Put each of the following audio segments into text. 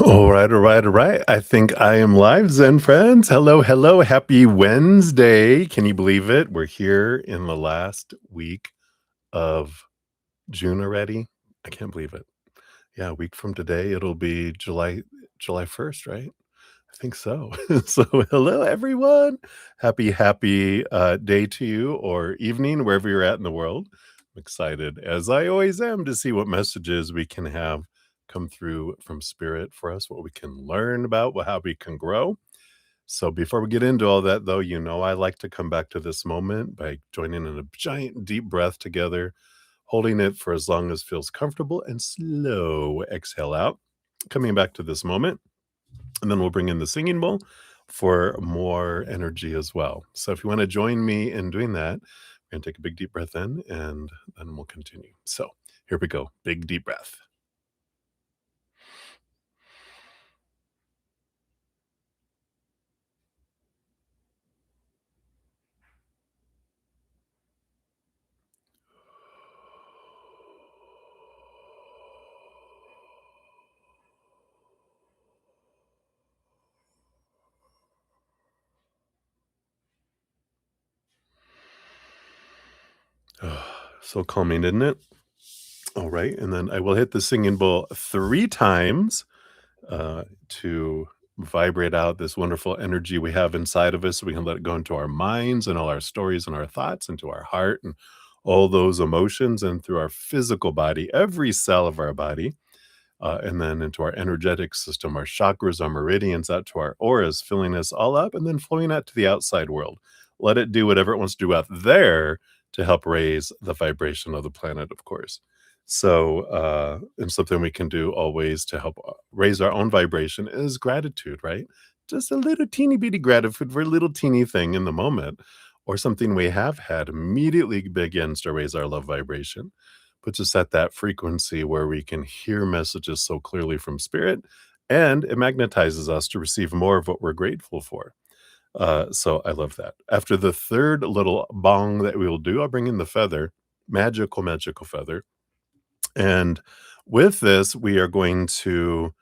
All right, all right, all right. I think I am live, Zen friends. Hello, hello. Happy Wednesday. Can you believe it? We're here in the last week of June already. I can't believe it. Yeah, a week from today, it'll be July 1st, right? I think so. So, hello, everyone. Happy day to you or evening, wherever you're at in the world. I'm excited, as I always am, to see what messages we can have come through from Spirit for us, what we can learn about, how we can grow. So, before we get into all that, though, I like to come back to this moment by joining in a giant deep breath together, holding it for as long as feels comfortable, and slow exhale out. Coming back to this moment, and then we'll bring in the singing bowl for more energy as well. So if you want to join me in doing that, we're going to take a big deep breath in and then we'll continue. So here we go. Big deep breath. So calming, isn't it? All right. And then I will hit the singing bowl 3 times to vibrate out this wonderful energy we have inside of us so we can let it go into our minds and all our stories and our thoughts, into our heart and all those emotions and through our physical body, every cell of our body, and then into our energetic system, our chakras, our meridians, out to our auras, filling us all up and then flowing out to the outside world. Let it do whatever it wants to do out there to help raise the vibration of the planet, of course. So, and something we can do always to help raise our own vibration is gratitude, right? Just a little teeny bitty gratitude for a little teeny thing in the moment, or something we have had immediately begins to raise our love vibration, puts us at that frequency where we can hear messages so clearly from spirit, and it magnetizes us to receive more of what we're grateful for. So I love that. After the third little bong that we will do, I'll bring in the feather, magical, magical feather. And with this, we are going to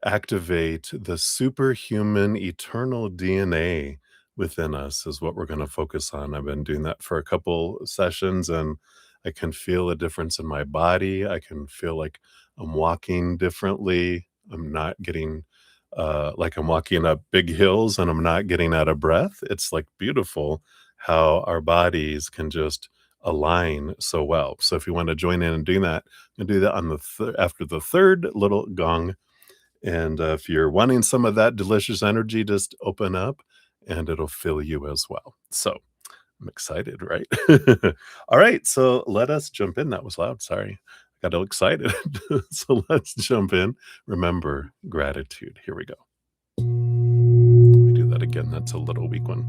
activate the superhuman eternal DNA within us is what we're going to focus on. I've been doing that for a couple sessions and I can feel a difference in my body. I can feel like I'm walking differently. I'm not getting like I'm walking up big hills and I'm not getting out of breath. It's like beautiful how our bodies can just align so well. So if you want to join in and do that, you can do that on the after the third little gong, and if you're wanting some of that delicious energy, just open up and it'll fill you as well. So I'm excited, right? All right. So let us jump in. That was loud. Sorry. Got all excited. So let's jump in. Remember gratitude. Here we go. Let me do that again. That's a little weak one.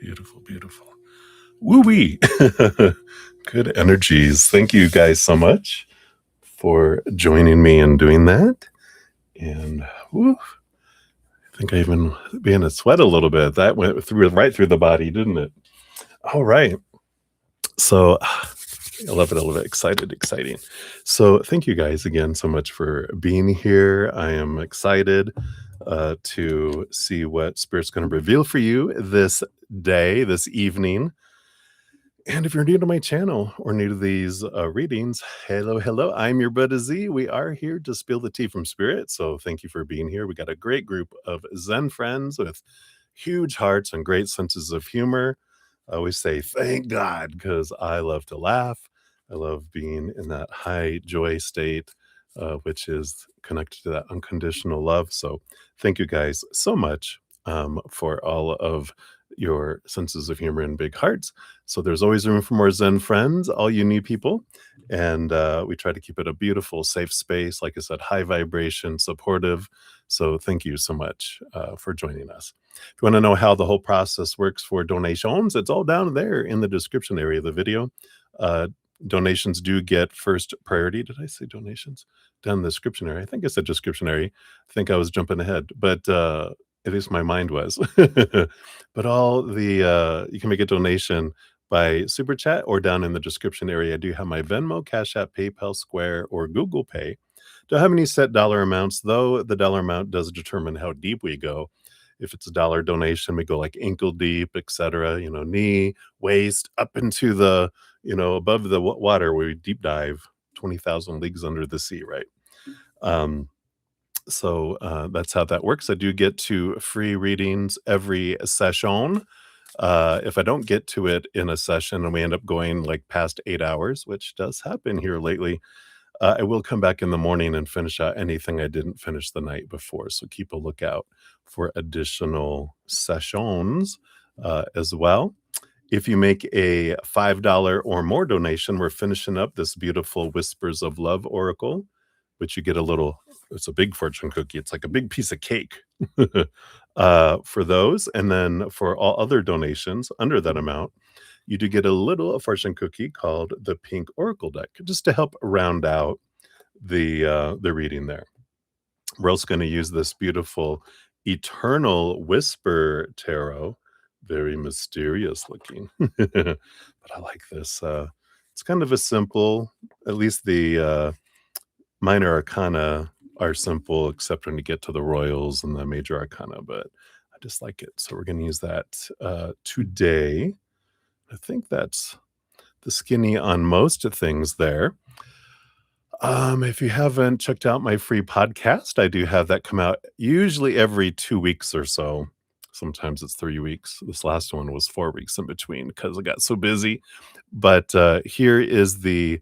beautiful, beautiful. Woo-wee. Good energies. Thank you guys so much for joining me and doing that. And woo, I think I even began to sweat a little bit. That went through right through the body, didn't it? All right. So I love it. I love it. Exciting. So thank you guys again so much for being here. I am excited to see what Spirit's going to reveal for you this day, this evening. And if you're new to my channel or new to these readings, hello. I'm your bruddaZEN. We are here to spill the tea from Spirit. So thank you for being here. We got a great group of Zen friends with huge hearts and great senses of humor. I always say, thank God, because I love to laugh. I love being in that high joy state, which is connected to that unconditional love. So thank you guys so much for all of your senses of humor and big hearts. So there's always room for more Zen friends, all you new people. And we try to keep it a beautiful, safe space. Like I said, high vibration, supportive. So thank you so much for joining us. If you want to know how the whole process works for donations, it's all down there in the description area of the video. Donations do get first priority. Did I say donations? Down in the description area. I think I said description area. I think I was jumping ahead, but at least my mind was. But all the you can make a donation by super chat or down in the description area. I do have my Venmo, CashApp, PayPal, Square, or Google Pay. Don't have any set dollar amounts, though the dollar amount does determine how deep we go. If it's a dollar donation, we go like ankle deep, etc. Knee, waist, up into the, above the water, where we deep dive 20,000 leagues under the sea, right? So that's how that works. I do get to free readings every session. If I don't get to it in a session and we end up going like past 8 hours, which does happen here lately, I will come back in the morning and finish out anything I didn't finish the night before. So keep a lookout for additional sessions as well. If you make a $5 or more donation, we're finishing up this beautiful Whispers of Love Oracle, which you get it's a big fortune cookie. It's like a big piece of cake for those. And then for all other donations under that amount, you do get a little fortune cookie called the Pink Oracle Deck, just to help round out the reading there. We're also going to use this beautiful Eternal Whisper Tarot. Very mysterious looking. But I like this. It's kind of a simple, at least the minor arcana are simple, except when you get to the royals and the major arcana, but I just like it. So we're going to use that today. I think that's the skinny on most things there. If you haven't checked out my free podcast, I do have that come out usually every 2 weeks or so. Sometimes it's 3 weeks. This last one was 4 weeks in between because I got so busy. But here is the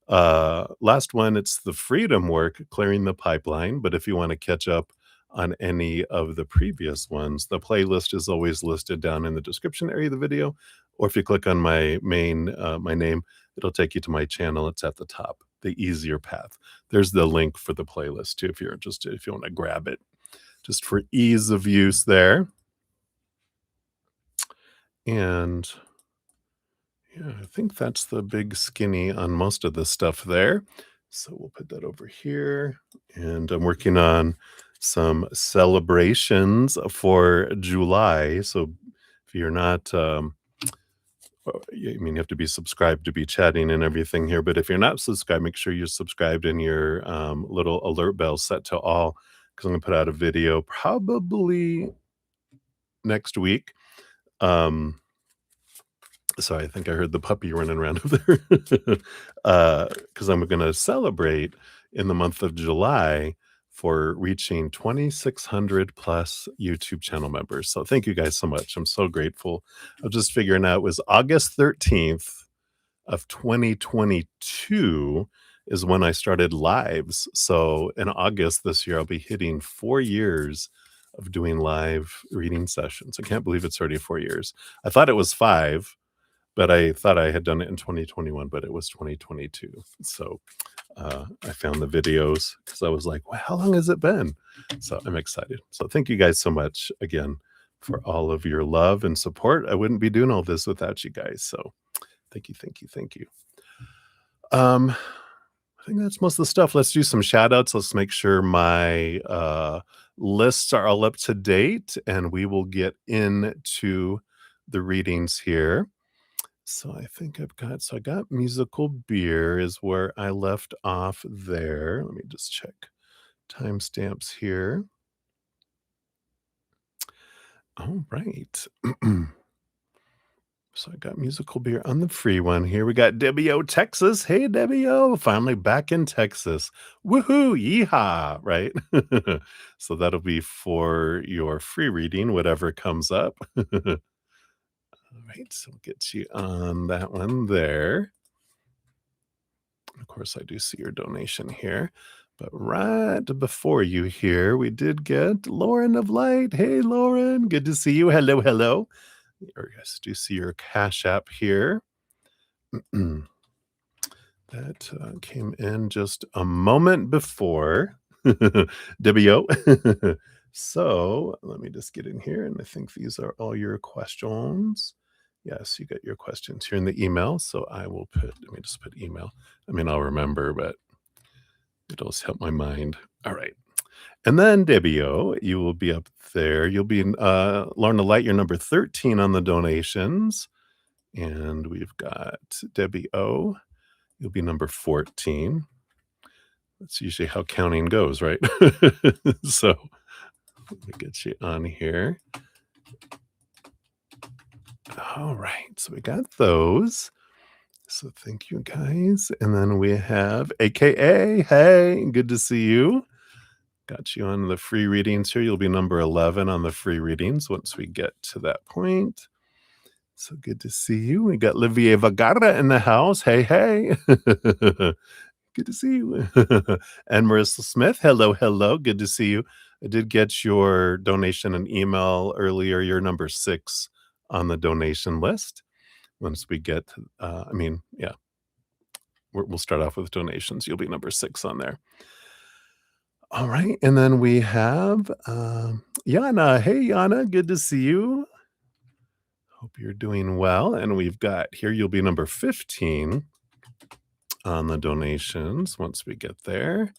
last one. It's the freedom work, clearing the pipeline. But if you want to catch up on any of the previous ones, the playlist is always listed down in the description area of the video. Or if you click on my name, it'll take you to my channel. It's at the top, the easier path. There's the link for the playlist too, if you're interested, if you want to grab it, just for ease of use there. And yeah, I think that's the big skinny on most of the stuff there. So we'll put that over here. And I'm working on some celebrations for July. So if you're not, you have to be subscribed to be chatting and everything here. But if you're not subscribed, make sure you're subscribed and your little alert bell set to all, because I'm going to put out a video probably next week. Sorry, I think I heard the puppy running around over there. Because I'm going to celebrate in the month of July for reaching 2,600 plus YouTube channel members. So thank you guys so much. I'm so grateful. I was just figuring out it was August 13th of 2022 is when I started lives. So in August this year, I'll be hitting 4 years of doing live reading sessions. I can't believe it's already 4 years. I thought it was 5. But I thought I had done it in 2021, but it was 2022. So I found the videos because I was like, well, how long has it been? So I'm excited. So thank you guys so much again for all of your love and support. I wouldn't be doing all this without you guys. So thank you, thank you, thank you. I think that's most of the stuff. Let's do some shout outs. Let's make sure my lists are all up to date and we will get into the readings here. So I think I got musical beer is where I left off there. Let me just check timestamps here. All right. So I got musical beer on the free one here. We got Debbie O, Texas. Hey, Debbie O, finally back in Texas. Woohoo, yeehaw, right? So that'll be for your free reading, whatever comes up. All right, so we'll get you on that one there. Of course, I do see your donation here. But right before you here, we did get Lauren of Light. Hey, Lauren, good to see you. Hello, hello. Or yes, do see your Cash App here. That came in just a moment before Debbie O. So let me just get in here, and I think these are all your questions. Yes, you got your questions here in the email. So I will let me just put email. I mean, I'll remember, but it'll just help my mind. All right. And then Debbie O, you will be up there. You'll be in Lauren the Light, you're number 13 on the donations. And we've got Debbie O. You'll be number 14. That's usually how counting goes, right? So let me get you on here. All right. So we got those. So thank you guys. And then we have AKA. Hey, good to see you. Got you on the free readings here. You'll be number 11 on the free readings once we get to that point. So good to see you. We got Livier Vagara in the house. Hey, hey. Good to see you. And Marissa Smith. Hello, hello. Good to see you. I did get your donation and email earlier. You're number 6 on the donation list. Once we get, we'll start off with donations. You'll be number 6 on there. All right. And then we have Yana. Hey, Yana. Good to see you. Hope you're doing well. And we've got here, you'll be number 15 on the donations once we get there.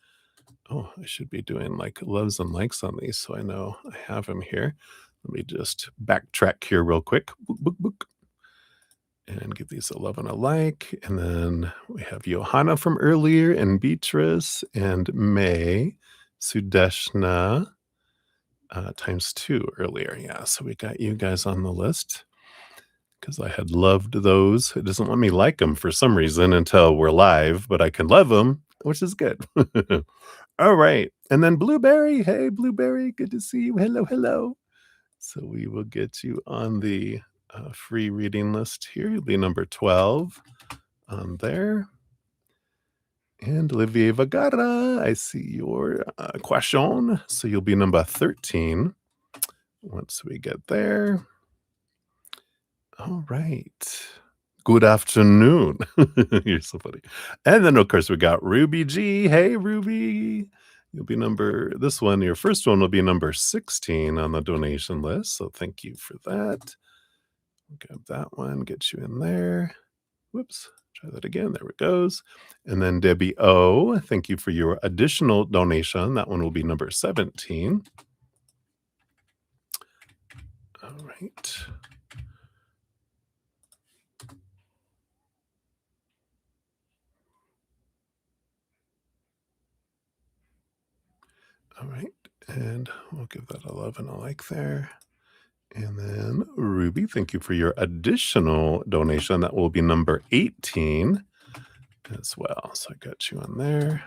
Oh, I should be doing like loves and likes on these so I know I have them here. Let me just backtrack here real quick. Book, book, book. And give these a love and a like. And then we have Johanna from earlier and Beatrice and May, Sudeshna times 2 earlier. Yeah, so we got you guys on the list because I had loved those. It doesn't let me like them for some reason until we're live, but I can love them, which is good. All right. And then Blueberry. Hey, Blueberry. Good to see you. Hello, hello. So we will get you on the free reading list here. You'll be number 12 on there. And Olivier Vagara, I see your question. So you'll be number 13 once we get there. All right. Good afternoon. You're so funny. And then, of course, we got Ruby G. Hey, Ruby. You'll be this one, your first one will be number 16 on the donation list. So thank you for that. Grab that one, get you in there. Whoops, try that again. There it goes. And then Debbie O, thank you for your additional donation. That one will be number 17. All right. All right. And we'll give that a love and a like there. And then Ruby, thank you for your additional donation. That will be number 18 as well. So I got you on there.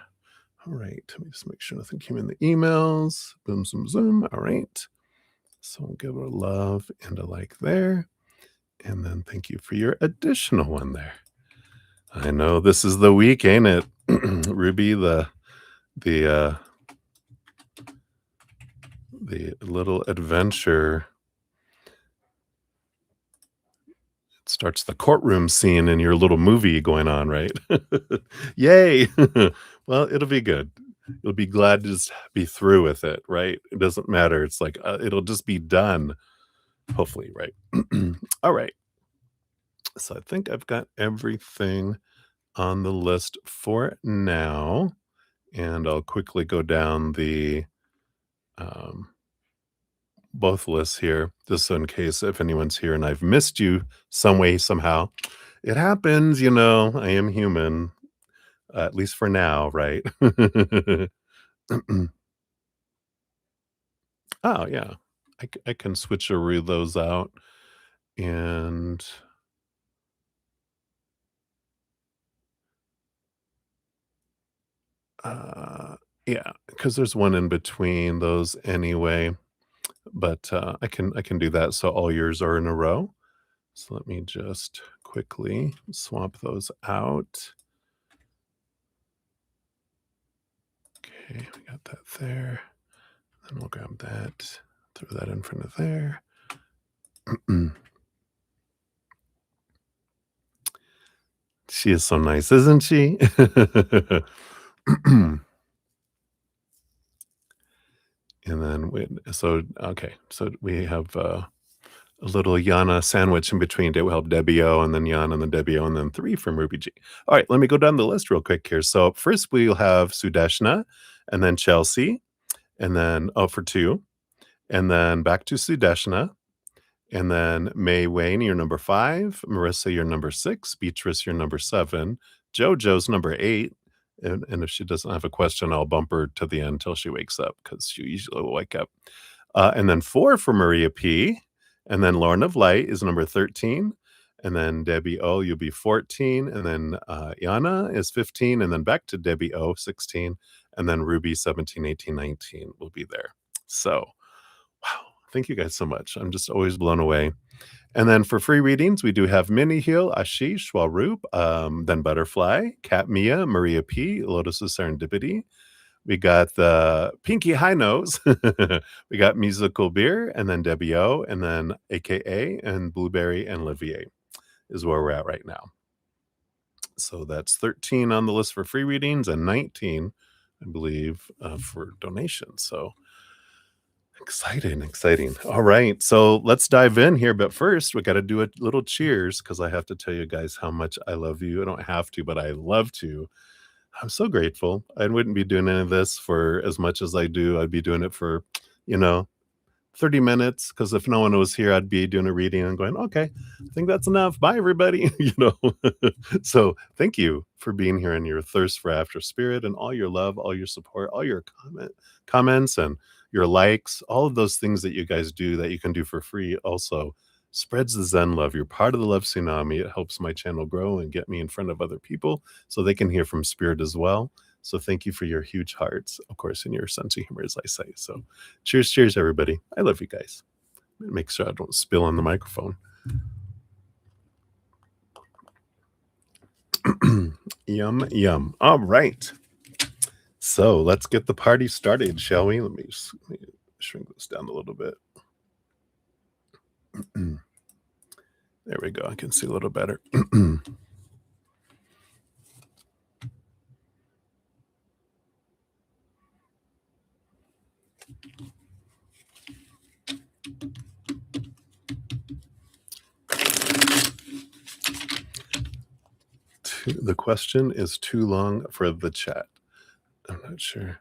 All right. Let me just make sure nothing came in the emails. Boom, zoom, zoom. All right. So we'll give it a love and a like there. And then thank you for your additional one there. I know this is the week, ain't it? Ruby, the little adventure. It starts the courtroom scene in your little movie going on, right? Yay! Well, it'll be good. You'll be glad to just be through with it, right? It doesn't matter. It's like it'll just be done. Hopefully, right? All right. So I think I've got everything on the list for now, and I'll quickly go down the um, both lists here, just so in case if anyone's here and I've missed you some way, somehow. It happens, I am human, at least for now, right? Oh, yeah. I can switcheroo those out, and, uh, yeah, because there's one in between those anyway, but, I can do that so all yours are in a row. So let me just quickly swap those out. Okay, we got that there. Then we'll grab that, throw that in front of there. She is so nice, isn't she? And then okay, so we have, a little Yana sandwich in between to help Debbie O, and then Yana, and then Debbie O, and then 3 from Ruby G. All right, let me go down the list real quick here. So first we'll have Sudeshna, and then Chelsea, and then for 2, and then back to Sudeshna, and then May Wayne, you're number 5, Marissa, you're number 6, Beatrice, you're number 7, JoJo's number 8, and if she doesn't have a question, I'll bump her to the end till she wakes up because she usually will wake up. And then 4 for Maria P, and then Lauren of Light is number 13, and then Debbie O, you'll be 14, and then, Yana is 15, and then back to Debbie O, 16, and then Ruby 17, 18, 19 will be there. So, wow, thank you guys so much. I'm just always blown away. And then for free readings, we do have Mini Heal, Ashish, Swaroop, then Butterfly, Kat Mia, Maria P, Lotus of Serendipity. We got the Pinky High Nose. We got Musical Beer, and then Debbie O, and then AKA, and Blueberry and Livier is where we're at right now. So that's 13 on the list for free readings and 19, I believe, for donations. So exciting, exciting. All right, so let's dive in here. But first, we got to do a little cheers because I have to tell you guys how much I love you. I don't have to, but I love to. I'm so grateful. I wouldn't be doing any of this for as much as I do. I'd be doing it for, you know, 30 minutes, because if no one was here, I'd be doing a reading and going, okay, I think that's enough. Bye, everybody. So thank you for being here and your thirst for After Spirit and all your love, all your support, all your comments and your likes, all of those things that you guys do that you can do for free also spreads the Zen love. You're part of the love tsunami. It helps my channel grow and get me in front of other people so they can hear from Spirit as well. So thank you for your huge hearts, of course, and your sense of humor, as I say. So cheers, cheers, everybody. I love you guys. Make sure I don't spill on the microphone. Yum, yum. All right. So let's get the party started, shall we? Let me shrink this down a little bit. There we go. I can see a little better. The question is too long for the chat. I'm not sure.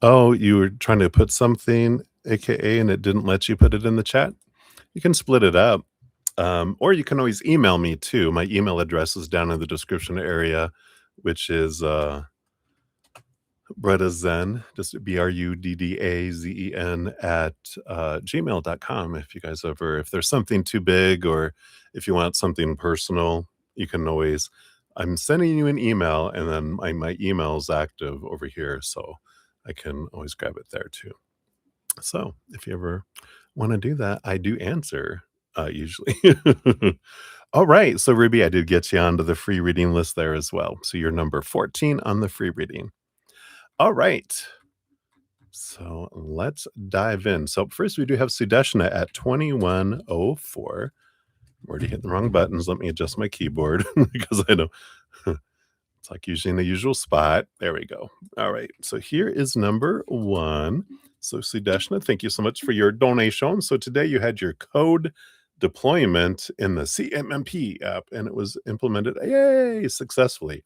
Oh, you were trying to put something, AKA, and it didn't let you put it in the chat? You can split it up. Or you can always email me too. My email address is down in the description area, which is bruddaZEN, just BRUDDAZEN at gmail.com. If you guys if there's something too big or if you want something personal, you can always, I'm sending you an email and then my email is active over here. So I can always grab it there too. So if you ever want to do that, I do answer usually. All right. So Ruby, I did get you onto the free reading list there as well. So you're number 14 on the free reading. All right. So let's dive in. So first we do have Sudeshna at 2104. I'm already hitting the wrong buttons. Let me adjust my keyboard because I know it's like usually in the usual spot. There we go. All right. So here is number one. So Sudeshna, thank you so much for your donation. So today you had your code deployment in the CMMP app and it was implemented, yay, successfully.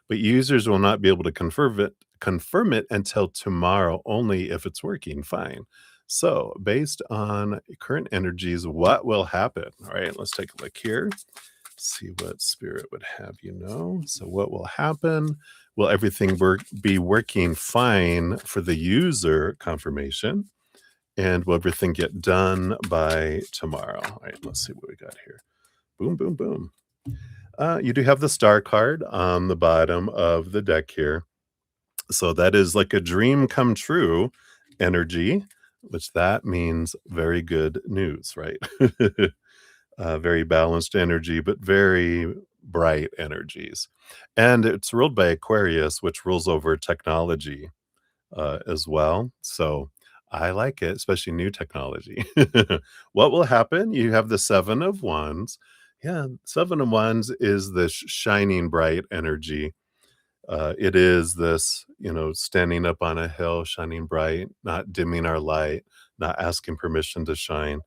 But users will not be able to confirm it until tomorrow, only if it's working fine. So based on current energies, what will happen? All right, let's take a look here. See what spirit would have you know. So what will happen? Will everything be working fine for the user confirmation? And will everything get done by tomorrow? All right, let's see what we got here. Boom, boom, boom. You do have the star card on the bottom of the deck here. So that is like a dream come true energy, which that means very good news, right? Very balanced energy, but very bright energies. And it's ruled by Aquarius, which rules over technology as well. So I like it, especially new technology. What will happen? You have the Seven of Wands. Yeah, Seven of Wands is this shining bright energy. It is this, standing up on a hill, shining bright, not dimming our light, not asking permission to shine.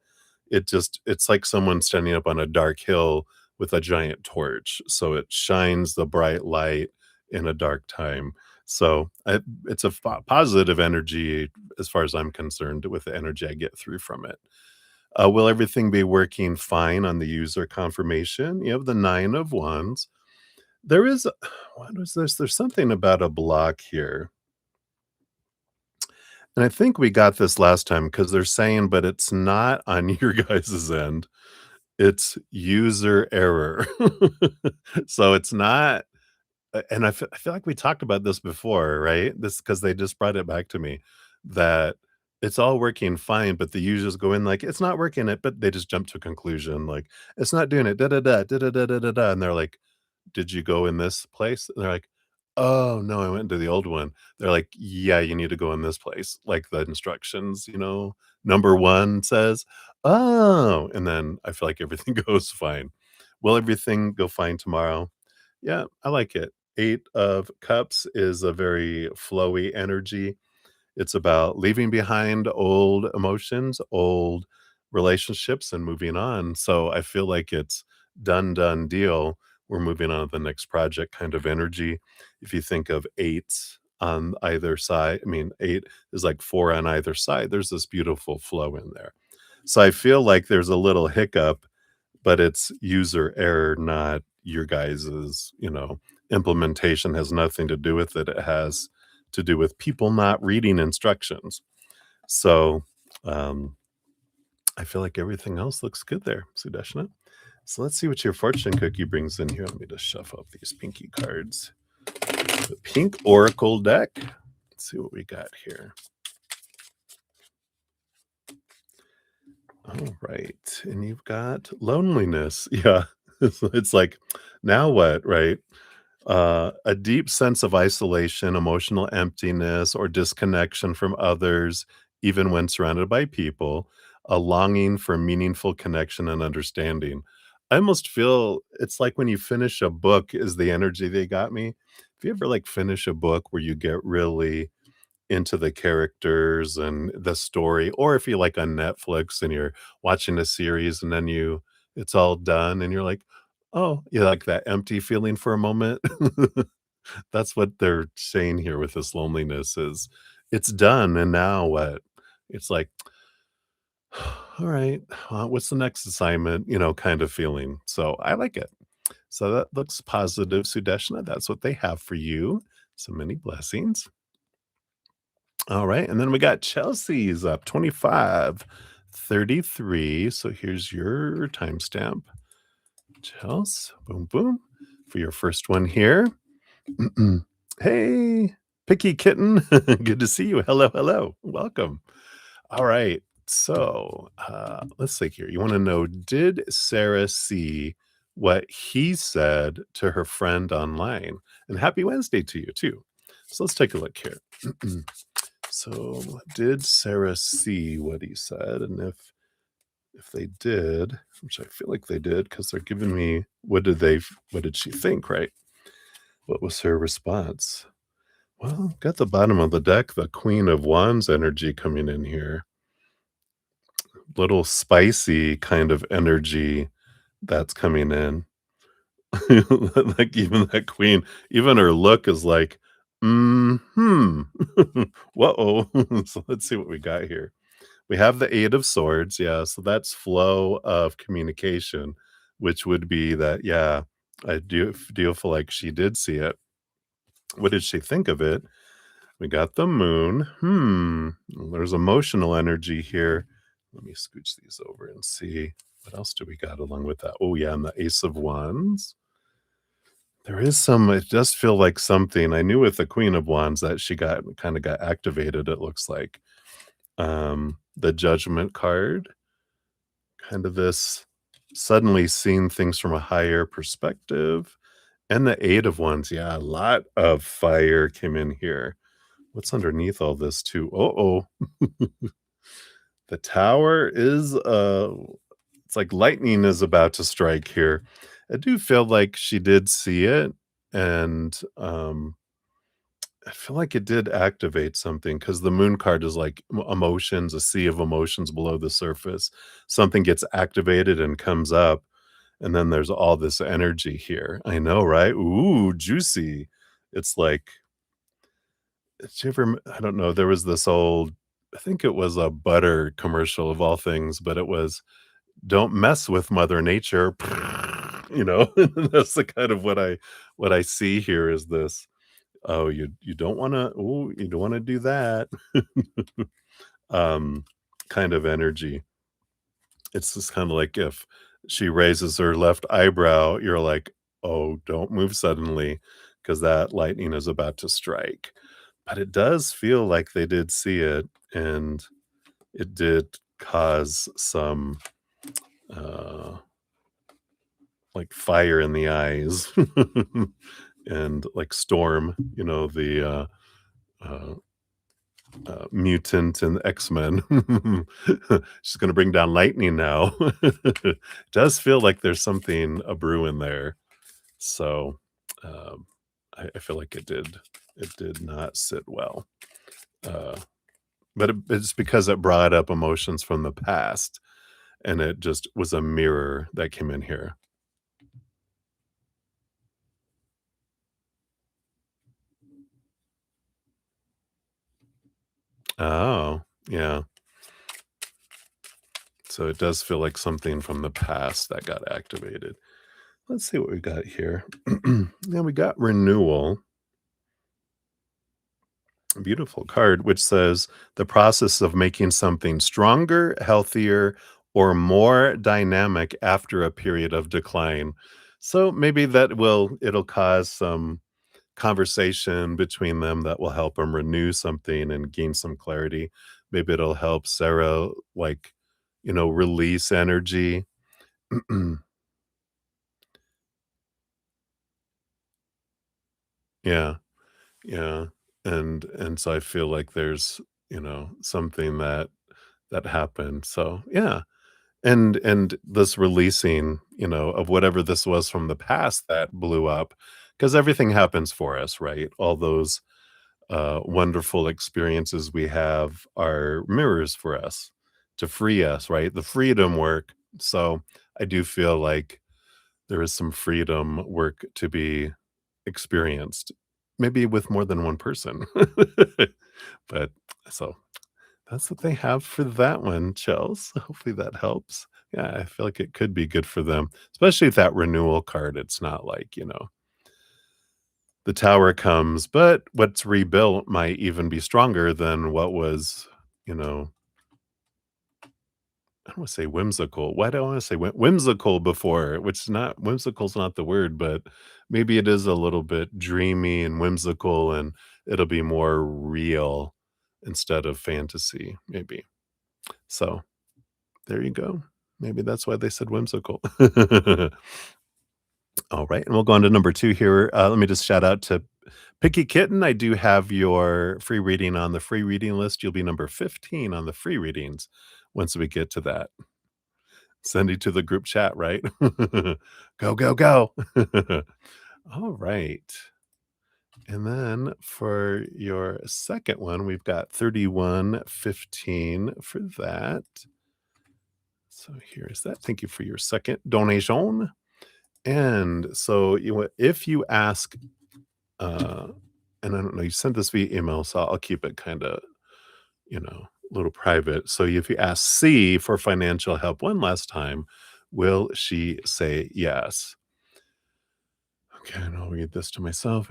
It's like someone standing up on a dark hill with a giant torch. So it shines the bright light in a dark time. So it's a positive energy as far as I'm concerned with the energy I get through from it. Will everything be working fine on the user confirmation? You have the Nine of Wands. There is, what is this? There's something about a block here. And I think we got this last time because they're saying, but it's not on your guys' end. It's user error. So it's not, and I feel like we talked about this before, right? This because they just brought it back to me that it's all working fine, but the users go in like it's not working it, but they just jump to a conclusion like it's not doing it, da da da da da da da da da, and they're like, "Did you go in this place?" And they're like, "Oh, no, I went to the old one." They're like, "Yeah, you need to go in this place." Like the instructions, number 1 says, "Oh," and then I feel like everything goes fine. Will everything go fine tomorrow? Yeah, I like it. 8 of Cups is a very flowy energy. It's about leaving behind old emotions, old relationships, and moving on. So I feel like it's done deal. We're moving on to the next project kind of energy. If you think of eights on either side, I mean, eight is like four on either side. There's this beautiful flow in there. So I feel like there's a little hiccup, but it's user error, not your guys's, implementation has nothing to do with it. It has to do with people not reading instructions. So um, I feel like everything else looks good there, Sudeshna. So let's see what your fortune cookie brings in here. Let me just shuffle up these pinky cards. The pink oracle deck. Let's see what we got here. All right. And you've got loneliness. Yeah. It's like, now what, right? A deep sense of isolation, emotional emptiness, or disconnection from others, even when surrounded by people, a longing for meaningful connection and understanding. I almost feel it's like when you finish a book, is the energy they got me. If you ever like finish a book where you get really into the characters and the story, or if you like on Netflix and you're watching a series and then it's all done and you're like, oh, you like that empty feeling for a moment. That's what they're saying here with this loneliness is it's done and now what? It's like, all right, what's the next assignment? Kind of feeling. So I like it. So that looks positive, Sudeshna. That's what they have for you. So many blessings. All right. And then we got Chelsea's up 2533. So here's your timestamp. Chelsea, boom, boom, for your first one here. Hey, Picky Kitten. Good to see you. Hello, hello. Welcome. All right. So let's see here. You want to know, did Sarah see what he said to her friend online? And happy Wednesday to you, too. So let's take a look here. So, did Sarah see what he said? And if they did, which I feel like they did, because they're giving me what did she think, right? What was her response? Well, got the bottom of the deck, the Queen of Wands energy coming in here. Little spicy kind of energy that's coming in. Like, even that queen, even her look is like, "Mhm. Whoa." So, let's see what we got here. We have the 8 of swords, yeah, so that's flow of communication, which would be that, yeah, I do feel like she did see it. What did she think of it? We got the moon. Well, there's emotional energy here. Let me scooch these over and see what else do we got along with that. Oh, yeah, and the Ace of Wands. There is some, it does feel like something. I knew with the Queen of Wands that she got activated, it looks like. The Judgment card, kind of this suddenly seeing things from a higher perspective. And the Eight of Wands, yeah, a lot of fire came in here. What's underneath all this too? Oh, the tower is it's like lightning is about to strike here. I do feel like she did see it, and I feel like it did activate something because the moon card is like emotions, a sea of emotions below the surface. Something gets activated and comes up, and then there's all this energy here. I know, right? Ooh, juicy. It's like, did you ever, I don't know, there was this old, I think it was a butter commercial of all things, but it was, "Don't mess with Mother Nature." That's the kind of what I see here is this, "Oh, you don't wanna, ooh, you don't wanna do that." Um, kind of energy. It's just kinda like if she raises her left eyebrow, you're like, "Oh, don't move suddenly, because that lightning is about to strike." But it does feel like they did see it, and it did cause some, uh, like, fire in the eyes and, like, Storm, uh mutant and X-Men. She's gonna bring down lightning now. Does feel like there's something a brewing there. So, um, I feel like it did not sit well. Uh, but it's because it brought up emotions from the past, and it just was a mirror that came in here. Oh, yeah. So it does feel like something from the past that got activated. Let's see what we got here. Yeah, we got renewal. Beautiful card, which says the process of making something stronger, healthier, or more dynamic after a period of decline. So maybe it'll cause some conversation between them that will help them renew something and gain some clarity. Maybe it'll help Sarah, like, release energy. Yeah, yeah. And so I feel like there's, something that happened. So yeah. And this releasing, of whatever this was from the past that blew up, because everything happens for us, right? All those wonderful experiences we have are mirrors for us to free us, right? The freedom work. So I do feel like there is some freedom work to be experienced, maybe with more than one person. But so that's what they have for that one, Chels. Hopefully that helps. Yeah, I feel like it could be good for them, especially with that renewal card. It's not like, the tower comes, but what's rebuilt might even be stronger than what was, you know, I don't want to say whimsical. Why do I want to say whimsical before? Which is not, whimsical's not the word, but maybe it is a little bit dreamy and whimsical, and it'll be more real instead of fantasy, maybe. So there you go. Maybe that's why they said whimsical. All right, and we'll go on to number 2 here. Let me just shout out to Picky Kitten, I do have your free reading on the free reading list. You'll be number 15 on the free readings once we get to that. Send it to the group chat, right? Go, go, go. All right. And then for your second one, we've got 3115 for that. So here's that. Thank you for your second donation. And so if you ask, uh, and I don't know, you sent this via email, so I'll keep it kind of, a little private. So if you ask C for financial help one last time, will she say yes? Okay, and I'll read this to myself.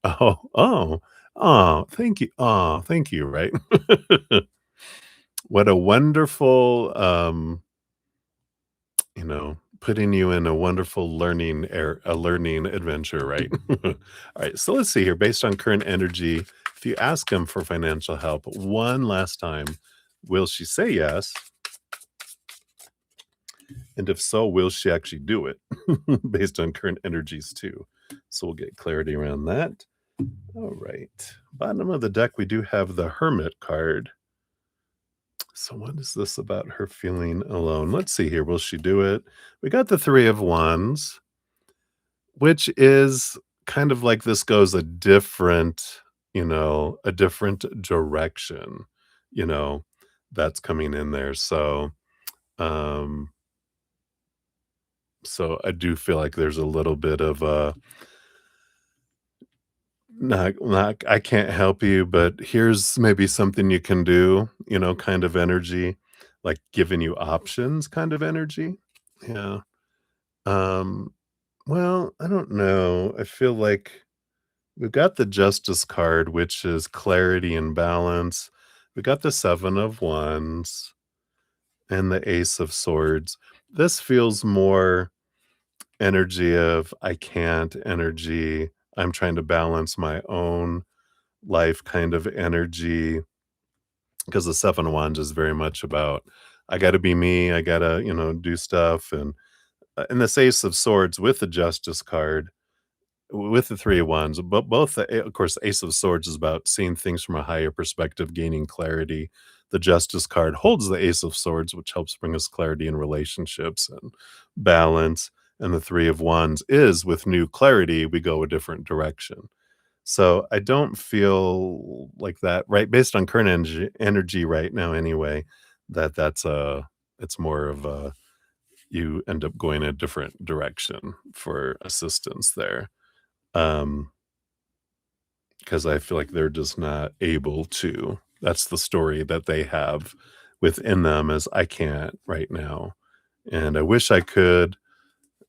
Oh, oh, oh, thank you. Oh, thank you, right? What a wonderful, putting you in a wonderful a learning adventure, right? All right, so let's see here. Based on current energy, if you ask him for financial help one last time, will she say yes? And if so, will she actually do it based on current energies too? So we'll get clarity around that. All right. Bottom of the deck, we do have the Hermit card. So what is this about her feeling alone? Let's see here. Will she do it? We got the Three of Wands, which is kind of like this goes a different direction, you know, that's coming in there. Um, so I do feel like there's a little bit of a not I can't help you, but here's maybe something you can do, kind of energy, like giving you options kind of energy. Yeah. Um, well, I don't know. I feel like we've got the Justice card, which is clarity and balance. We got the Seven of Wands and the Ace of Swords. This feels more energy of I can't energy. I'm trying to balance my own life kind of energy because the Seven of Wands is very much about I got to be me. I got to, do stuff. And this Ace of Swords with the Justice card with the Three of Wands, but both, of course, the Ace of Swords is about seeing things from a higher perspective, gaining clarity. The Justice card holds the Ace of Swords, which helps bring us clarity in relationships and balance. And the Three of Wands is with new clarity, we go a different direction. So I don't feel like that, right? Based on current energy right now, anyway, it's more of a you end up going a different direction for assistance there. Um, because I feel like they're just not able to. That's the story that they have within them is I can't right now. And I wish I could.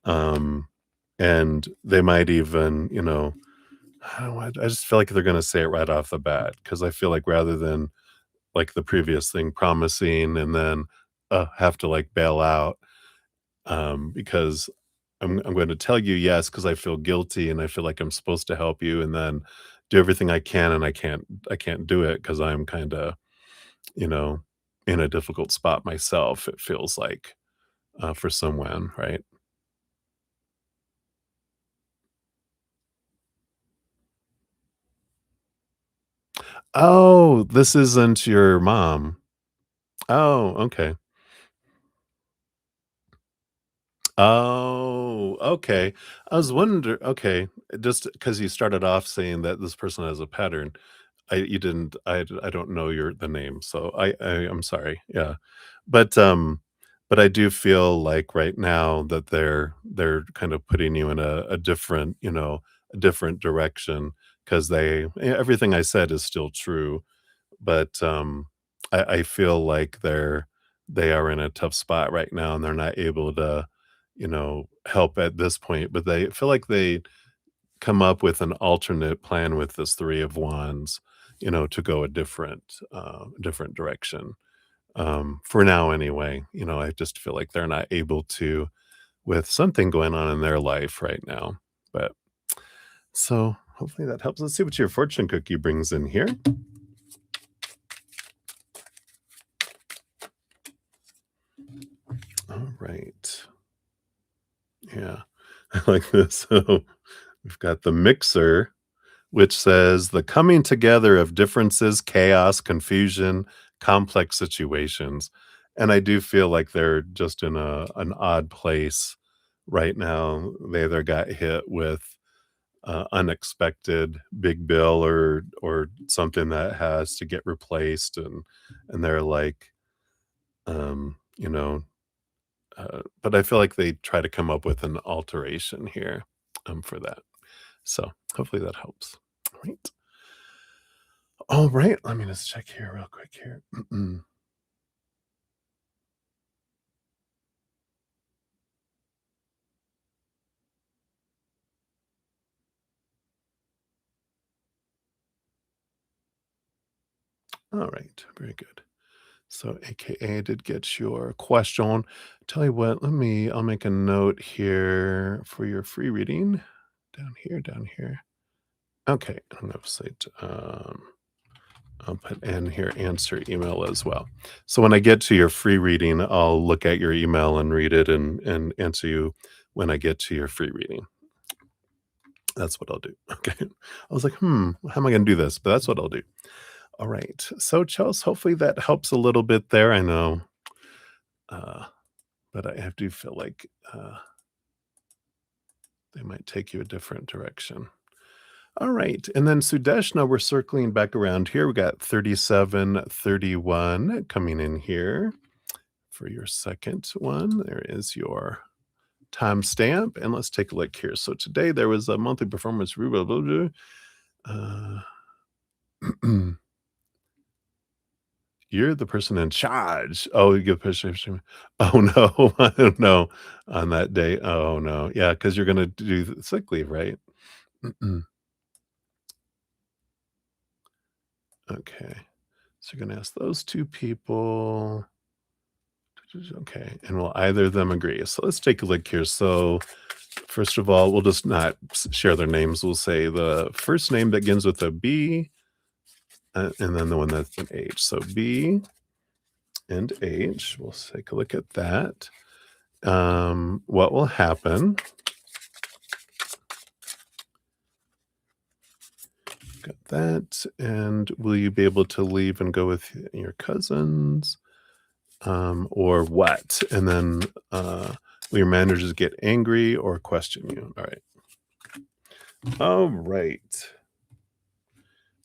Um, and they might even, I don't know, I just feel like they're gonna say it right off the bat because I feel like rather than like the previous thing promising and then have to like bail out because I'm going to tell you yes because I feel guilty and I feel like I'm supposed to help you, and then do everything I can, and I can't do it because I'm kind of you know in a difficult spot myself. It feels like for someone, right? Oh, this isn't your mom. Oh, okay. Oh, okay. I was wonder okay, just because you started off saying that this person has a pattern. I you didn't I don't know the name, so I'm sorry, yeah. But, I do feel like right now that they're kind of putting you in a different, a different direction 'cause everything I said is still true, but, I feel like they are in a tough spot right now, and they're not able to, help at this point, but they feel like they come up with an alternate plan with this Three of Wands, to go a different direction. For now anyway, I just feel like they're not able to with something going on in their life right now. But so hopefully that helps. Let's see what your fortune cookie brings in here. All right. Yeah. I like this. So We've got the mixer, which says the coming together of differences, chaos, confusion, complex situations. And I do feel like they're just in an odd place right now. They either got hit with unexpected big bill or something that has to get replaced, and they're like, you know, but I feel like they try to come up with an alteration here for that. So hopefully that helps. All right. All right, let me just check here real quick here. All right, very good. So AKA did get your question. Tell you what, I'll make a note here for your free reading. Down here, down here. Okay, I'm gonna say, I'll put in here answer email as well. So when I get to your free reading, I'll look at your email and read it and answer you when I get to your free reading. That's what I'll do. Okay. I was like, how am I gonna do this? But that's what I'll do. All right. So Chels, hopefully that helps a little bit there. I know. Uh, but I do feel like they might take you a different direction. All right. And then Sudeshna, we're circling back around here. We got 3731 coming in here for your second one. There is your timestamp. And let's take a look here. So today there was a monthly performance. Uh, You're the person in charge. Oh, you give push. Oh no, I don't know on that day. Oh no, yeah, because you're gonna do sick leave, right? Okay, so you're gonna ask those two people. Okay, and will either of them agree? So let's take a look here. So first of all, we'll just not share their names. We'll say the first name that begins with a B, and then the one that's an H. So B and H. We'll take a look at that. What will happen? Got that. And will you be able to leave and go with your cousins? Or what? And then will your managers get angry or question you? All right. All right.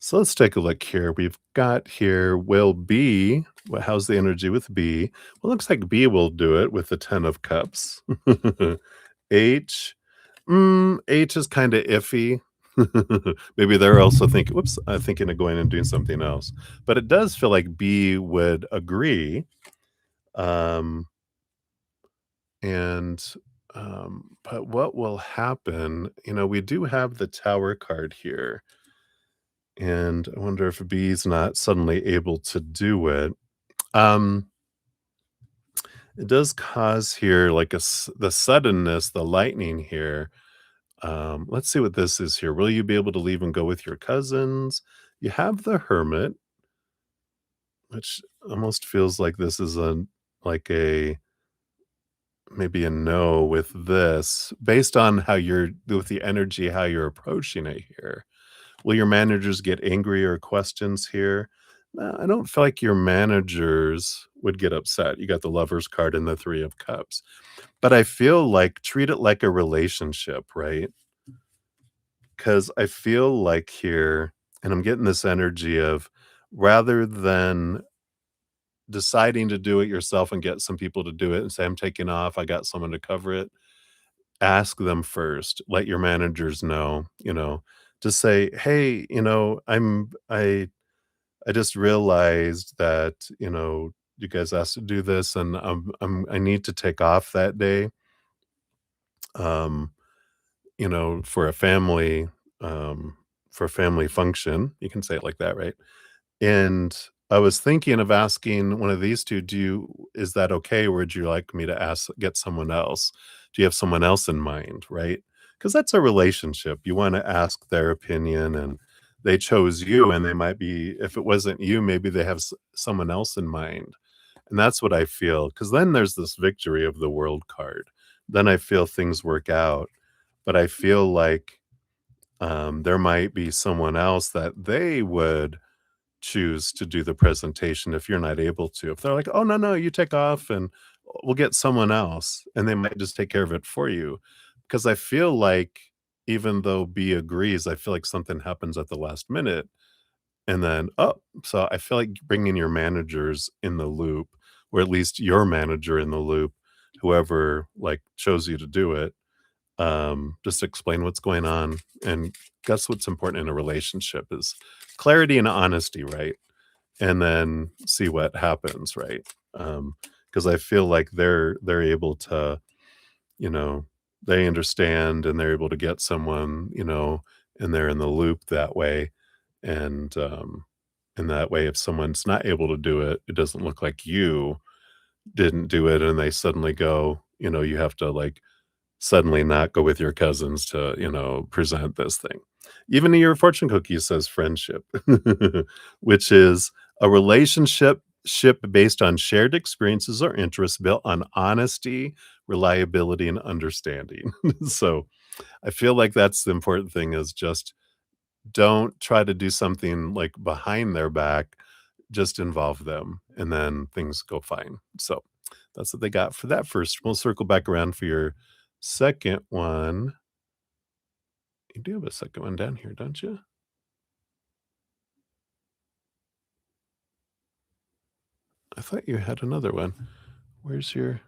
So let's take a look here. We've got here, will B, how's the energy with B? Well, looks like B will do it with the 10 of cups. H, H is kind of iffy. Maybe they're also thinking, whoops, thinking of going and doing something else. But it does feel like B would agree. Um, and but what will happen? We do have the Tower card here. And I wonder if B is not suddenly able to do it. Um, it does cause here like the suddenness, the lightning here. Let's see what this is here. Will you be able to leave and go with your cousins? You have the Hermit, which almost feels like this is like a maybe a no with this, based on how you're with the energy, how you're approaching it here. Will your managers get angry or questions here? No, I don't feel like your managers would get upset. You got the Lovers card and the Three of Cups. But I feel like treat it like a relationship, right? Because I feel like here, and I'm getting this energy of rather than deciding to do it yourself and get some people to do it and say, I'm taking off, I got someone to cover it, ask them first. Let your managers know, just say, hey, I just realized that, you guys asked to do this and I need to take off that day. Um, for a family, for a family function. You can say it like that, right? And I was thinking of asking one of these two, is that okay? Or would you like me to get someone else? Do you have someone else in mind? Right? Because that's a relationship. You want to ask their opinion, and they chose you, and they might be, if it wasn't you, maybe they have someone else in mind. And that's what I feel. Because then there's this victory of the world card. Then I feel things work out. But I feel like There might be someone else that they would choose to do the presentation if you're not able to. If they're like, "Oh, no, no, you take off and we'll get someone else," and they might just take care of it for you. Because I feel like even though B agrees, I feel like something happens at the last minute and then, oh, so I feel like bringing your managers in the loop, or at least your manager in the loop, whoever like chose you to do it, just explain what's going on. And that's what's important in a relationship is clarity and honesty, right? And then see what happens, right? Because I feel like they're able to, you know, they understand and they're able to get someone, and they're in the loop that way. And that way, if someone's not able to do it, it doesn't look like you didn't do it, and they suddenly go, you have to like suddenly not go with your cousins to, present this thing. Even in your fortune cookie says friendship, which is a relationship ship based on shared experiences or interests built on honesty, reliability, and understanding. So I feel like that's the important thing is just don't try to do something like behind their back, just involve them and then things go fine. So that's what they got for that first. We'll circle back around for your second one. You do have a second one down here, don't you? I thought you had another one. Where's your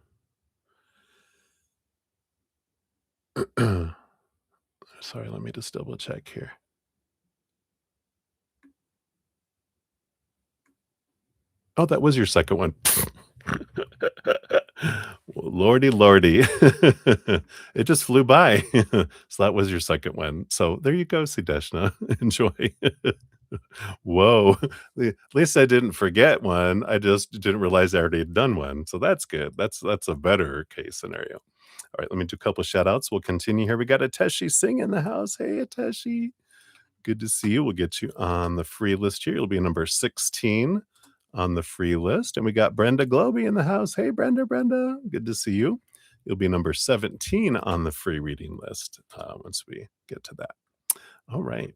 sorry, let me just double check here. Oh, that was your second one. Well, lordy, lordy. It just flew by. So that was your second one. So there you go, Sudeshna. Enjoy. Whoa. At least I didn't forget one. I just didn't realize I already had done one. So that's good. That's a better case scenario. All right, let me do a couple shout outs. We'll continue here. We got Ateshi Singh in the house. Hey, Ateshi. Good to see you. We'll get you on the free list here. You'll be number 16 on the free list. And we got Brenda Globy in the house. Hey, Brenda. Good to see you. You'll be number 17 on the free reading list once we get to that. All right.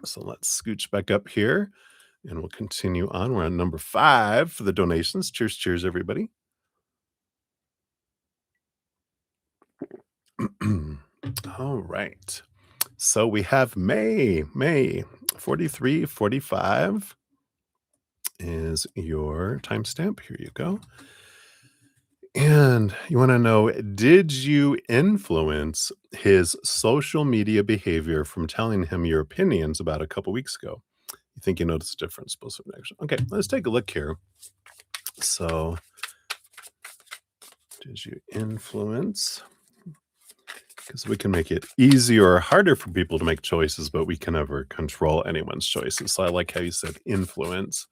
So let's scooch back up here and we'll continue on. We're on number 5 for the donations. Cheers, everybody. All right. So we have May 4345 is your timestamp. Here you go. And you want to know, did you influence his social media behavior from telling him your opinions about a couple weeks ago? You think you noticed a difference? Okay, let's take a look here. So, did you influence? Because we can make it easier or harder for people to make choices, but we can never control anyone's choices. So I like how you said influence,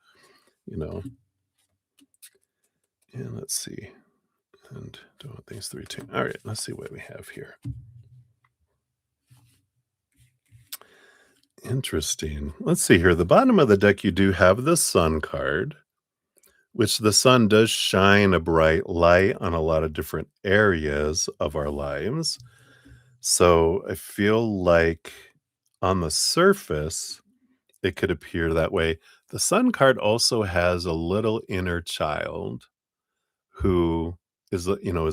you know. And let's see. And doing things 3, 2. All right, let's see what we have here. Interesting. Let's see here. The bottom of the deck, you do have the sun card, which the sun does shine a bright light on a lot of different areas of our lives. So I feel like on the surface, it could appear that way. The sun card also has a little inner child who is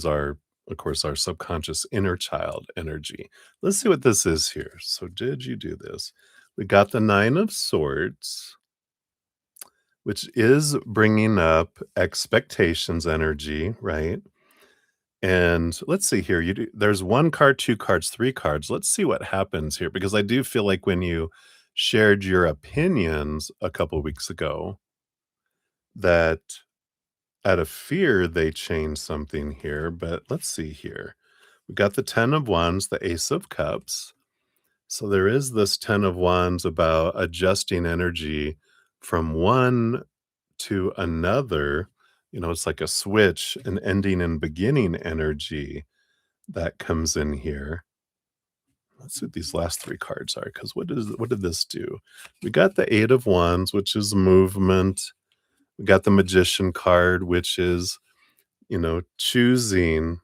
our, of course, our subconscious inner child energy. Let's see what this is here. So did you do this? We got the 9 of swords, which is bringing up expectations energy, right? And let's see here. There's 1 card, 2 cards, 3 cards. Let's see what happens here because I do feel like when you shared your opinions a couple weeks ago, that out of fear they changed something here. But let's see here. We got the 10 of wands, the ace of cups. So there is this 10 of wands about adjusting energy from one to another. It's like a switch, an ending and beginning energy that comes in here. Let's see what these last 3 cards are, because what did this do? We got the 8 of wands, which is movement. We got the magician card, which is, choosing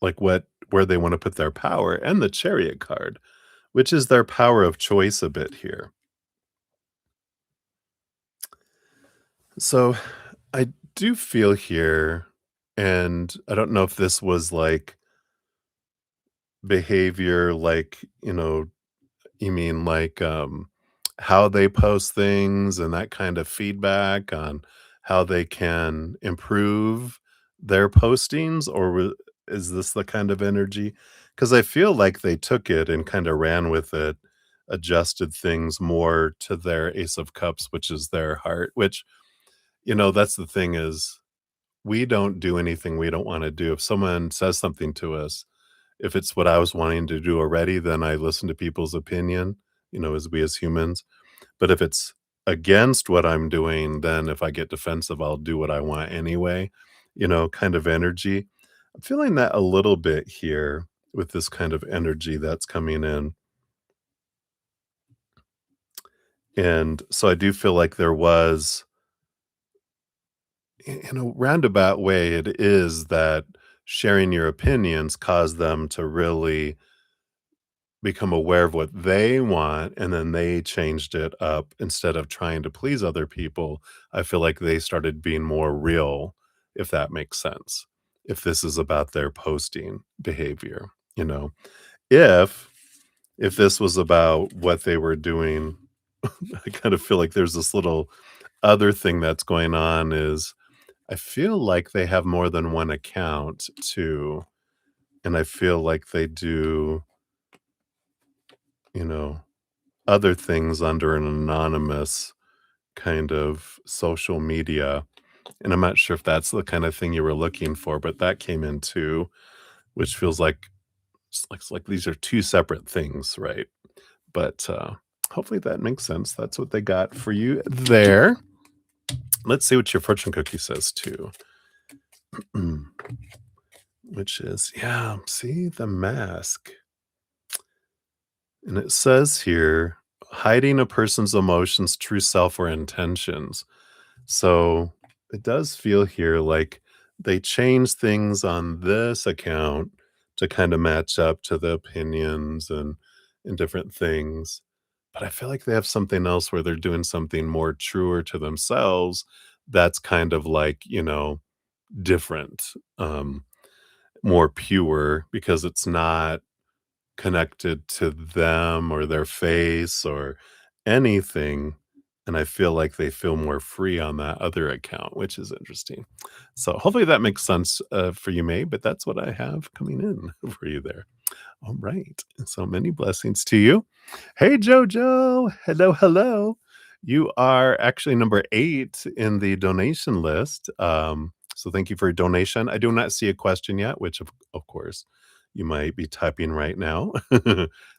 like what where they want to put their power, and the Chariot card, which is their power of choice a bit here. So I do feel here, and I don't know if this was like behavior, like, you mean like how they post things and that kind of feedback on how they can improve their postings, or is this the kind of energy? Because I feel like they took it and kind of ran with it, adjusted things more to their Ace of Cups, which is their heart, which, that's the thing is we don't do anything we don't want to do. If someone says something to us, if it's what I was wanting to do already, then I listen to people's opinion, as we as humans. But if it's against what I'm doing, then if I get defensive, I'll do what I want anyway, kind of energy. I'm feeling that a little bit here with this kind of energy that's coming in. And so I do feel like there was, in a roundabout way, it is that sharing your opinions caused them to really become aware of what they want, and then they changed it up instead of trying to please other people. I feel like they started being more real, if that makes sense. If this is about their posting behavior, you know. If if this was about what they were doing, I kind of feel like there's this little other thing that's going on is I feel like they have more than one account too, and I feel like they do, you know, other things under an anonymous kind of social media, and I'm not sure if that's the kind of thing you were looking for, but that came in too, which feels like it's like these are 2 separate things, right? But, hopefully that makes sense. That's what they got for you there. Let's see what your fortune cookie says too. Which is, yeah, see the mask. And it says here, hiding a person's emotions, true self, or intentions. So it does feel here like they changed things on this account to kind of match up to the opinions and different things. But I feel like they have something else where they're doing something more truer to themselves that's kind of like, different, more pure because it's not connected to them or their face or anything, and I feel like they feel more free on that other account, which is interesting. So, hopefully that makes sense, for you, May, but that's what I have coming in for you there. Alright, so many blessings to you. Hey, Jojo. Hello, hello. You are actually number 8 in the donation list, so thank you for your donation. I do not see a question yet, which of course, you might be typing right now.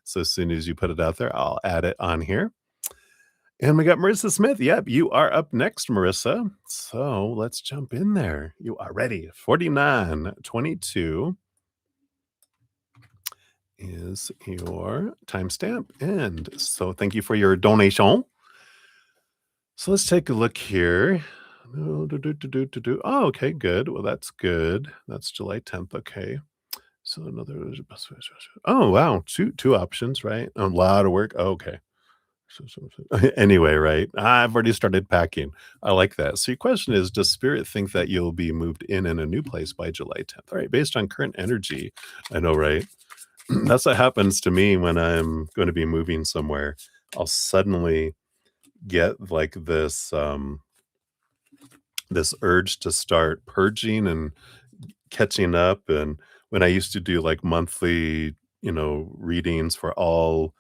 So as soon as you put it out there, I'll add it on here. And we got Marissa Smith. Yep, you are up next, Marissa. So let's jump in there. You are ready. 4922 is your timestamp. And so thank you for your donation. So let's take a look here. Oh, oh, okay, good. Well, that's good. That's July 10th. Okay. So another. Oh, wow. Two options, right? A lot of work. Oh, okay. Anyway, right? I've already started packing. I like that. So your question is, does spirit think that you'll be moved in a new place by July 10th? All right, based on current energy, I know, right? That's what happens to me when I'm going to be moving somewhere. I'll suddenly get like this urge to start purging and catching up. And when I used to do like monthly, readings for all,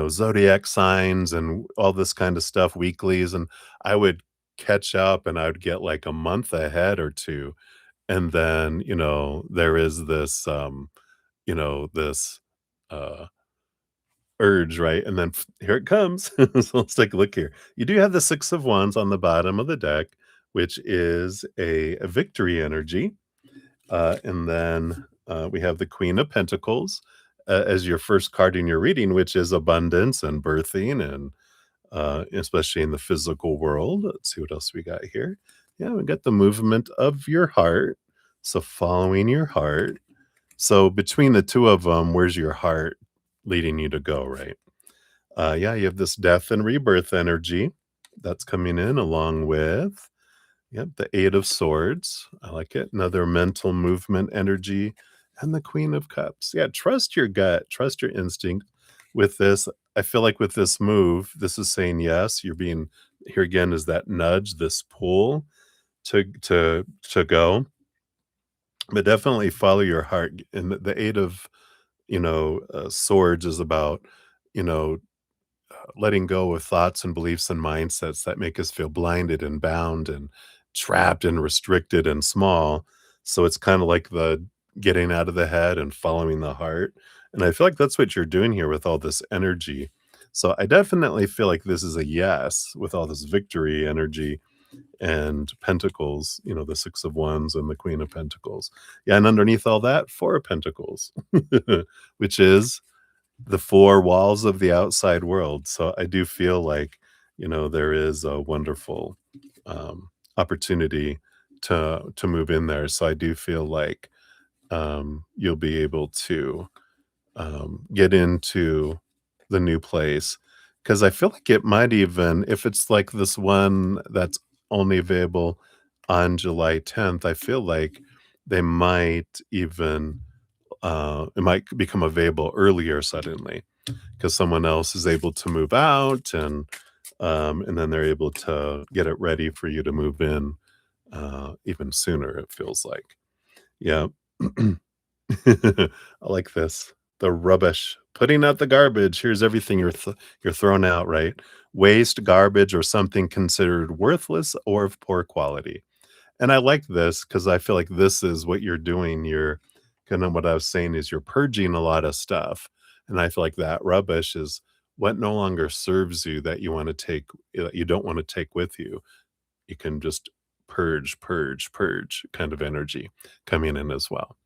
zodiac signs and all this kind of stuff, weeklies, and I would catch up and I would get like a month ahead or two. And then, there is this, this uh, urge, right? And then here it comes. So let's take a look here. You do have the 6 of Wands on the bottom of the deck, which is a victory energy. And then we have the Queen of Pentacles as your first card in your reading, which is abundance and birthing, and especially in the physical world. Let's see what else we got here. Yeah, we got the movement of your heart. So following your heart. So between the two of them, where's your heart leading you to go, right? Yeah, you have this death and rebirth energy that's coming in along with, yep, the Eight of Swords. I like it. Another mental movement energy and the Queen of Cups. Yeah, trust your gut, trust your instinct with this. I feel like with this move, this is saying yes. You're being here again is that nudge, this pull to go, but definitely follow your heart. And the Eight of swords is about you know letting go of thoughts and beliefs and mindsets that make us feel blinded and bound and trapped and restricted and small. So it's kind of like the getting out of the head and following the heart. And I feel like that's what you're doing here with all this energy. So I definitely feel like this is a yes with all this victory energy and pentacles, the Six of Wands and the Queen of Pentacles. Yeah, and underneath all that, Four of Pentacles, which is the four walls of the outside world. So I do feel like, there is a wonderful opportunity to move in there. So I do feel like you'll be able to get into the new place because I feel like it might even, if it's like this one that's only available on July 10th, I feel like they might even it might become available earlier suddenly because someone else is able to move out and then they're able to get it ready for you to move in even sooner, it feels like. Yeah. I like this. The rubbish. Putting out the garbage. Here's everything you're throwing out, right? Waste, garbage, or something considered worthless or of poor quality. And I like this because I feel like this is what you're doing. You're kind of what I was saying is you're purging a lot of stuff. And I feel like that rubbish is what no longer serves you that you want to take, that you don't want to take with you. You can just purge, purge, purge kind of energy coming in as well.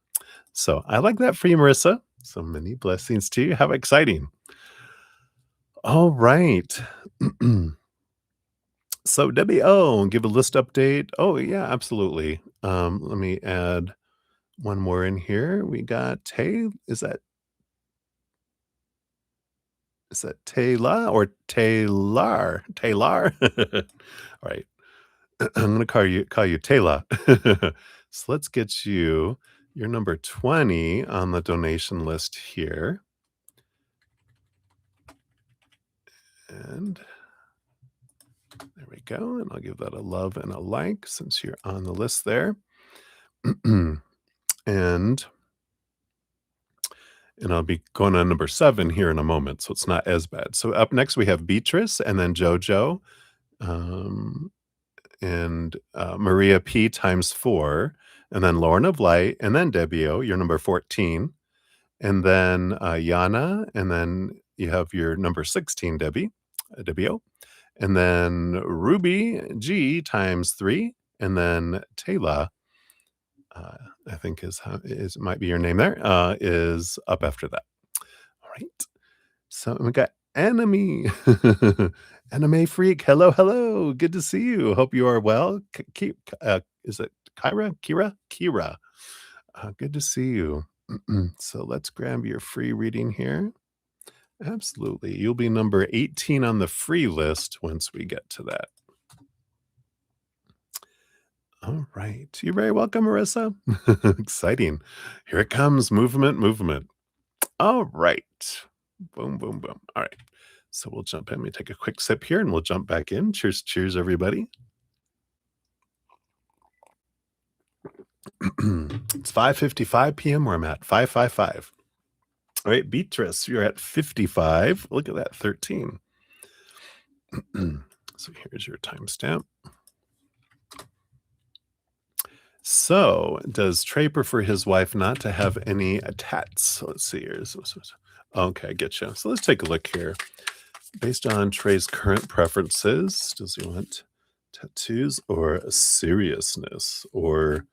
So I like that for you, Marissa. So many blessings to you. How exciting. All right. So Debbie O, give a list update. Oh, yeah, absolutely. Let me add one more in here. We got Tay. Is that Taylor or Taylor? Taylor? All right. I'm gonna call you Taylor. So let's get your number 20 on the donation list here. And there we go. And I'll give that a love and a like since you're on the list there. and and I'll be going on number 7 here in a moment, so it's not as bad. So up next we have Beatrice and then Jojo, um, and Maria P times 4, and then Lauren of Light, and then Debbie O, you're number 14, and then Yana, and then you have your number 16, Debbie O, and then Ruby G times 3, and then Taylor, uh, I think is might be your name there, is up after that. All right. So we got Enemy. Anime Freak. Hello, hello. Good to see you. Hope you are well. Is it Kira? Good to see you. So let's grab your free reading here. Absolutely. You'll be number 18 on the free list once we get to that. All right. You're very welcome, Marissa. Exciting. Here it comes. Movement, movement. All right. Boom, boom, boom. All right. So we'll jump in. Let me take a quick sip here and we'll jump back in. Cheers, cheers, everybody. It's 5:55 p.m. where I'm at. 5:55. All right, Beatrice, you're at 55. Look at that, 13. So here's your timestamp. So, does Trey prefer his wife not to have any tats? Let's see here. Okay, I get you. So let's take a look here. Based on Trey's current preferences, does he want tattoos or seriousness or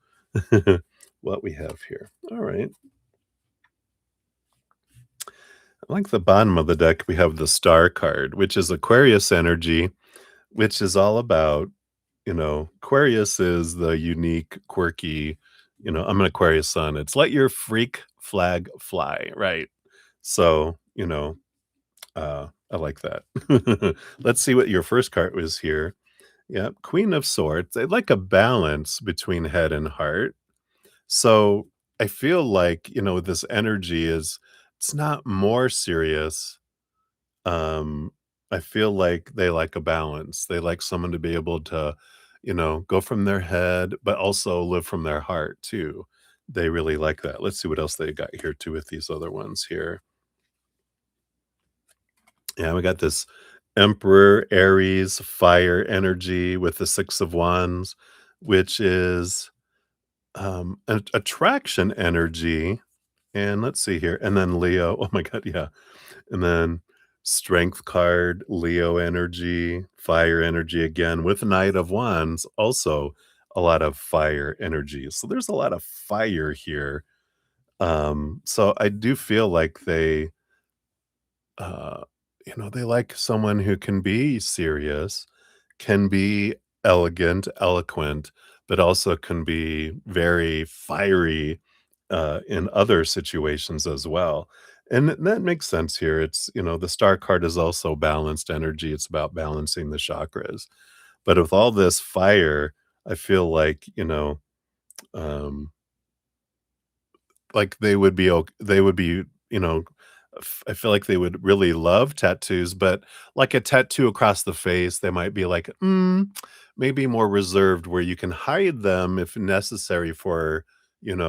what we have here? All right. I like the bottom of the deck. We have the star card, which is Aquarius energy, which is all about, Aquarius is the unique, quirky, I'm an Aquarius sun. It's let your freak flag fly, right? So, I like that. Let's see what your first card was here. Yeah, Queen of Swords. They like a balance between head and heart. So I feel like, this energy it's not more serious. Um, I feel like they like a balance. They like someone to be able to, go from their head, but also live from their heart too. They really like that. Let's see what else they got here too with these other ones here. Yeah, we got this Emperor Aries fire energy with the Six of Wands, which is an attraction energy. And let's see here. And then Leo. Oh my God. Yeah. And then Strength card, Leo energy, fire energy again with Knight of Wands, also a lot of fire energy. So there's a lot of fire here. So I do feel like uh, they like someone who can be serious, can be elegant, eloquent, but also can be very fiery in other situations as well. And that makes sense here. The star card is also balanced energy. It's about balancing the chakras. But with all this fire, I feel um, like they would be, I feel like they would really love tattoos, but like a tattoo across the face, they might be like, maybe more reserved where you can hide them if necessary for,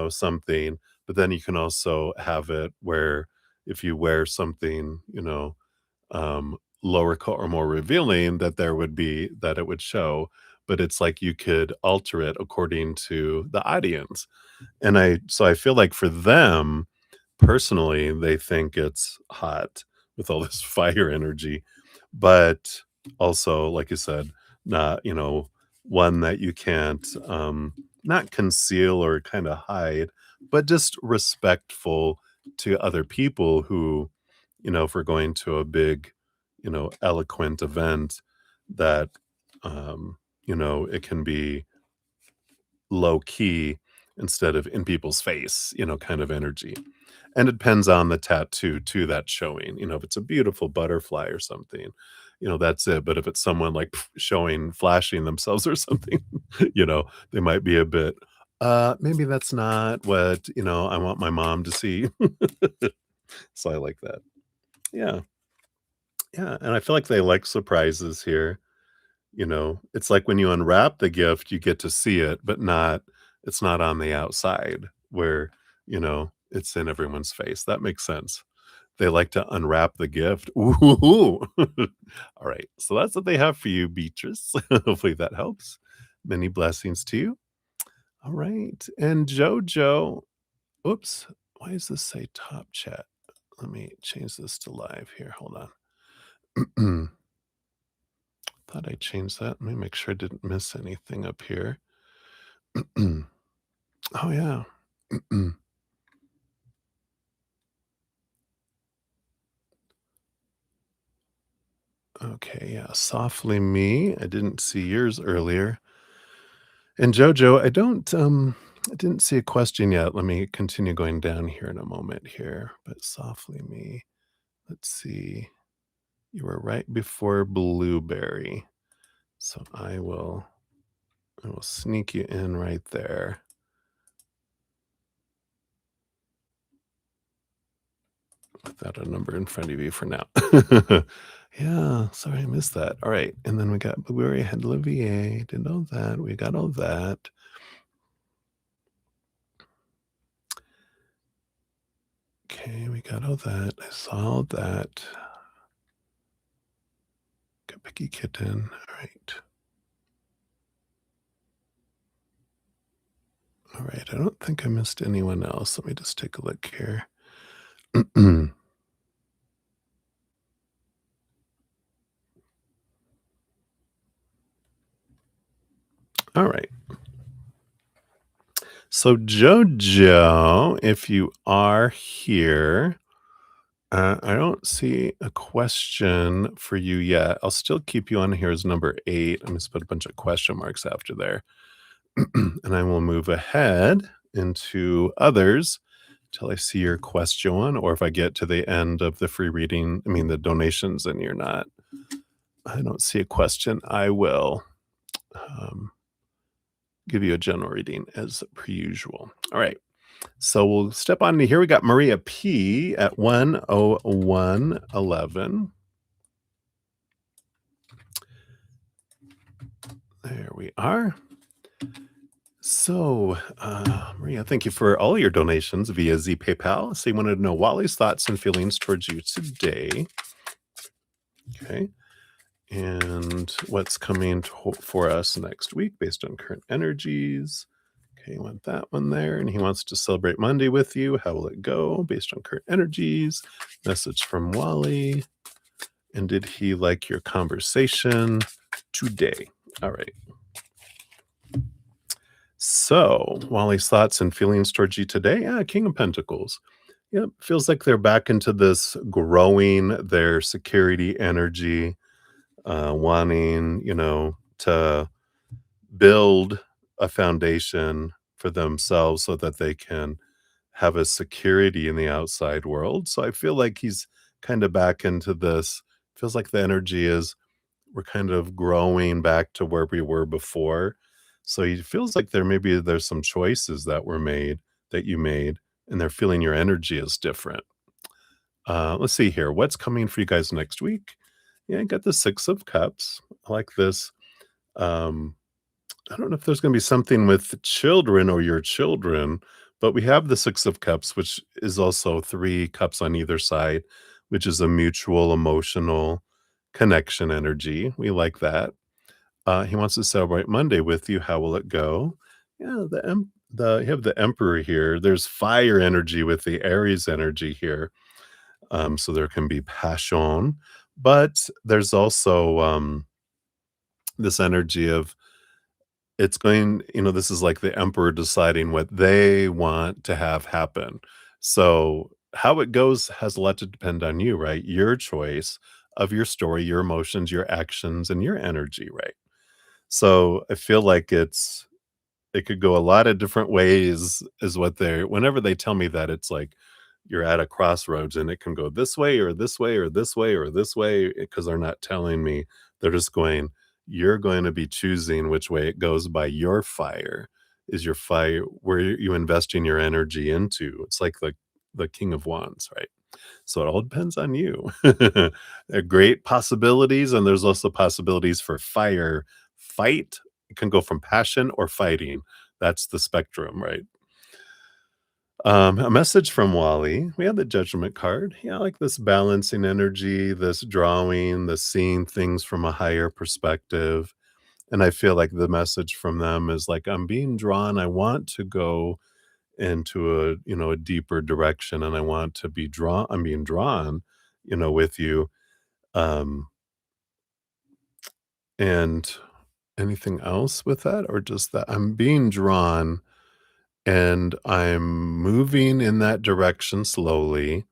something, but then you can also have it where if you wear something, lower co or more revealing that it would show, but it's like you could alter it according to the audience. I feel like for them, personally, they think it's hot with all this fire energy, but also, like you said, not, one that you can't, not conceal or kinda hide, but just respectful to other people who, if we're going to a big, eloquent event that, it can be low key instead of in people's face, kind of energy. And it depends on the tattoo too that's showing. If it's a beautiful butterfly or something, that's it. But if it's someone like showing, flashing themselves or something, they might be a bit, maybe that's not what, I want my mom to see. So I like that. Yeah. Yeah. And I feel like they like surprises here. It's like when you unwrap the gift, you get to see it, but it's not on the outside where, it's in everyone's face. That makes sense. They like to unwrap the gift. Ooh. All right. So that's what they have for you, Beatrice. Hopefully that helps. Many blessings to you. All right. And Jojo, oops. Why does this say top chat? Let me change this to live here. Hold on. Thought I changed that. Let me make sure I didn't miss anything up here. Oh, yeah. Okay, yeah, Softly Me. I didn't see yours earlier. And Jojo, I didn't see a question yet. Let me continue going down here in a moment here. But Softly Me. Let's see. You were right before Blueberry. So I will sneak you in right there. Put that a number in front of you for now. Yeah, sorry I missed that. All right, and then we got Blueberry Head Olivier. Did all that. We got all that. Okay, we got all that. I saw all that. Got Picky Kitten. All right. All right. I don't think I missed anyone else. Let me just take a look here. All right. So, Jojo, if you are here, I don't see a question for you yet. I'll still keep you on here as number 8. I'm just put a bunch of question marks after there. And I will move ahead into others till I see your question, or if I get to the end of the free reading, I mean, the donations, and I don't see a question, I will um, give you a general reading as per usual. All right. So we'll step on to here. We got Maria P at 10111. There we are. So, Maria, thank you for all your donations via Z PayPal. So you wanted to know Wally's thoughts and feelings towards you today. Okay. And what's coming for us next week based on current energies. Okay, you want that one there. And he wants to celebrate Monday with you. How will it go based on current energies? Message from Wally. And did he like your conversation today? All right. So, Wally's thoughts and feelings towards you today. Yeah, King of Pentacles. Yep, feels like they're back into this growing their security energy, wanting, to build a foundation for themselves so that they can have a security in the outside world. So I feel like he's kind of back into this. Feels like the energy is we're kind of growing back to where we were before. So it feels like there's some choices that were made that you made, and they're feeling your energy is different. Let's see here. What's coming for you guys next week? Yeah, I got the Six of Cups. I like this. Um, I don't know if there's going to be something with children or your children, but we have the Six of Cups, which is also three cups on either side, which is a mutual emotional connection energy. We like that. He wants to celebrate Monday with you. How will it go? Yeah, you have the Emperor here. There's fire energy with the Aries energy here. So there can be passion, but there's also this energy of this is like the emperor deciding what they want to have happen. So how it goes has a lot to depend on you, right? Your choice of your story, your emotions, your actions, and your energy, right? So I feel like it could go a lot of different ways is what whenever they tell me that, it's like you're at a crossroads and it can go this way or this way or this way or this way because they're not telling me. They're just going, you're going to be choosing which way it goes by your fire. Is your fire where you investing your energy into? It's like the King of Wands, right? So it all depends on you. There are great possibilities, and there's also possibilities for fire. Fight can go from passion or fighting. That's the spectrum, right? A message from Wally. We have the Judgment card. Yeah, I like this balancing energy, this drawing, the seeing things from a higher perspective. And I feel like the message from them is like, I'm being drawn. I want to go into a deeper direction, and I want to be drawn. I'm being drawn, with you. Um, and anything else with that, or just that I'm being drawn and I'm moving in that direction slowly.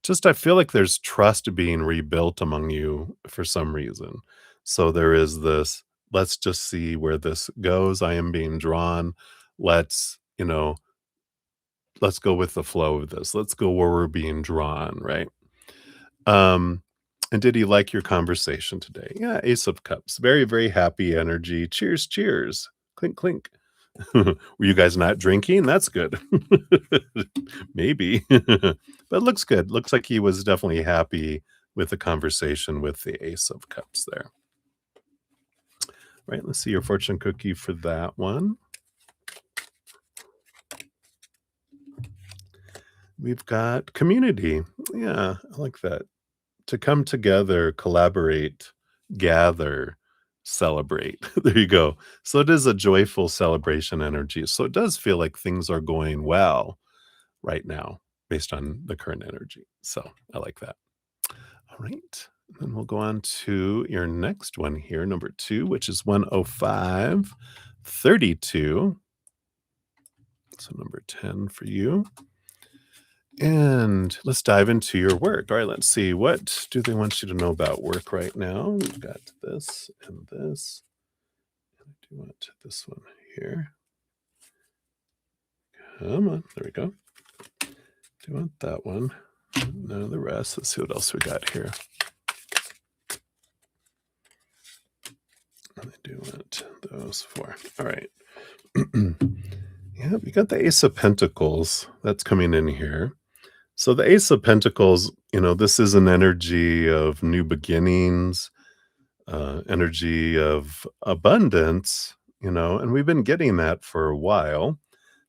Just I feel like there's trust being rebuilt among you for some reason. So there is this, let's just see where this goes. I am being drawn. Let's, let's go with the flow of this. Let's go where we're being drawn, right? Um, and did he like your conversation today? Yeah, Ace of Cups. Very, very happy energy. Cheers, cheers. Clink, clink. Were you guys not drinking? That's good. Maybe. But it looks good. Looks like he was definitely happy with the conversation with the Ace of Cups there. Right, let's see your fortune cookie for that one. We've got community. Yeah, I like that. To come together, collaborate, gather, celebrate. There you go. So it is a joyful celebration energy. So it does feel like things are going well right now based on the current energy. So I like that. All right. Then we'll go on to your next one here, number 2, which is 10532. So number 10 for you. And let's dive into your work. All right, let's see. What do they want you to know about work right now? We've got this and this. And I do want this one here. Come on. There we go. Do you want that one? No, the rest. Let's see what else we got here. I do want those 4. All right. Yeah, we got the Ace of Pentacles. That's coming in here. So the Ace of Pentacles, this is an energy of new beginnings, energy of abundance, and we've been getting that for a while.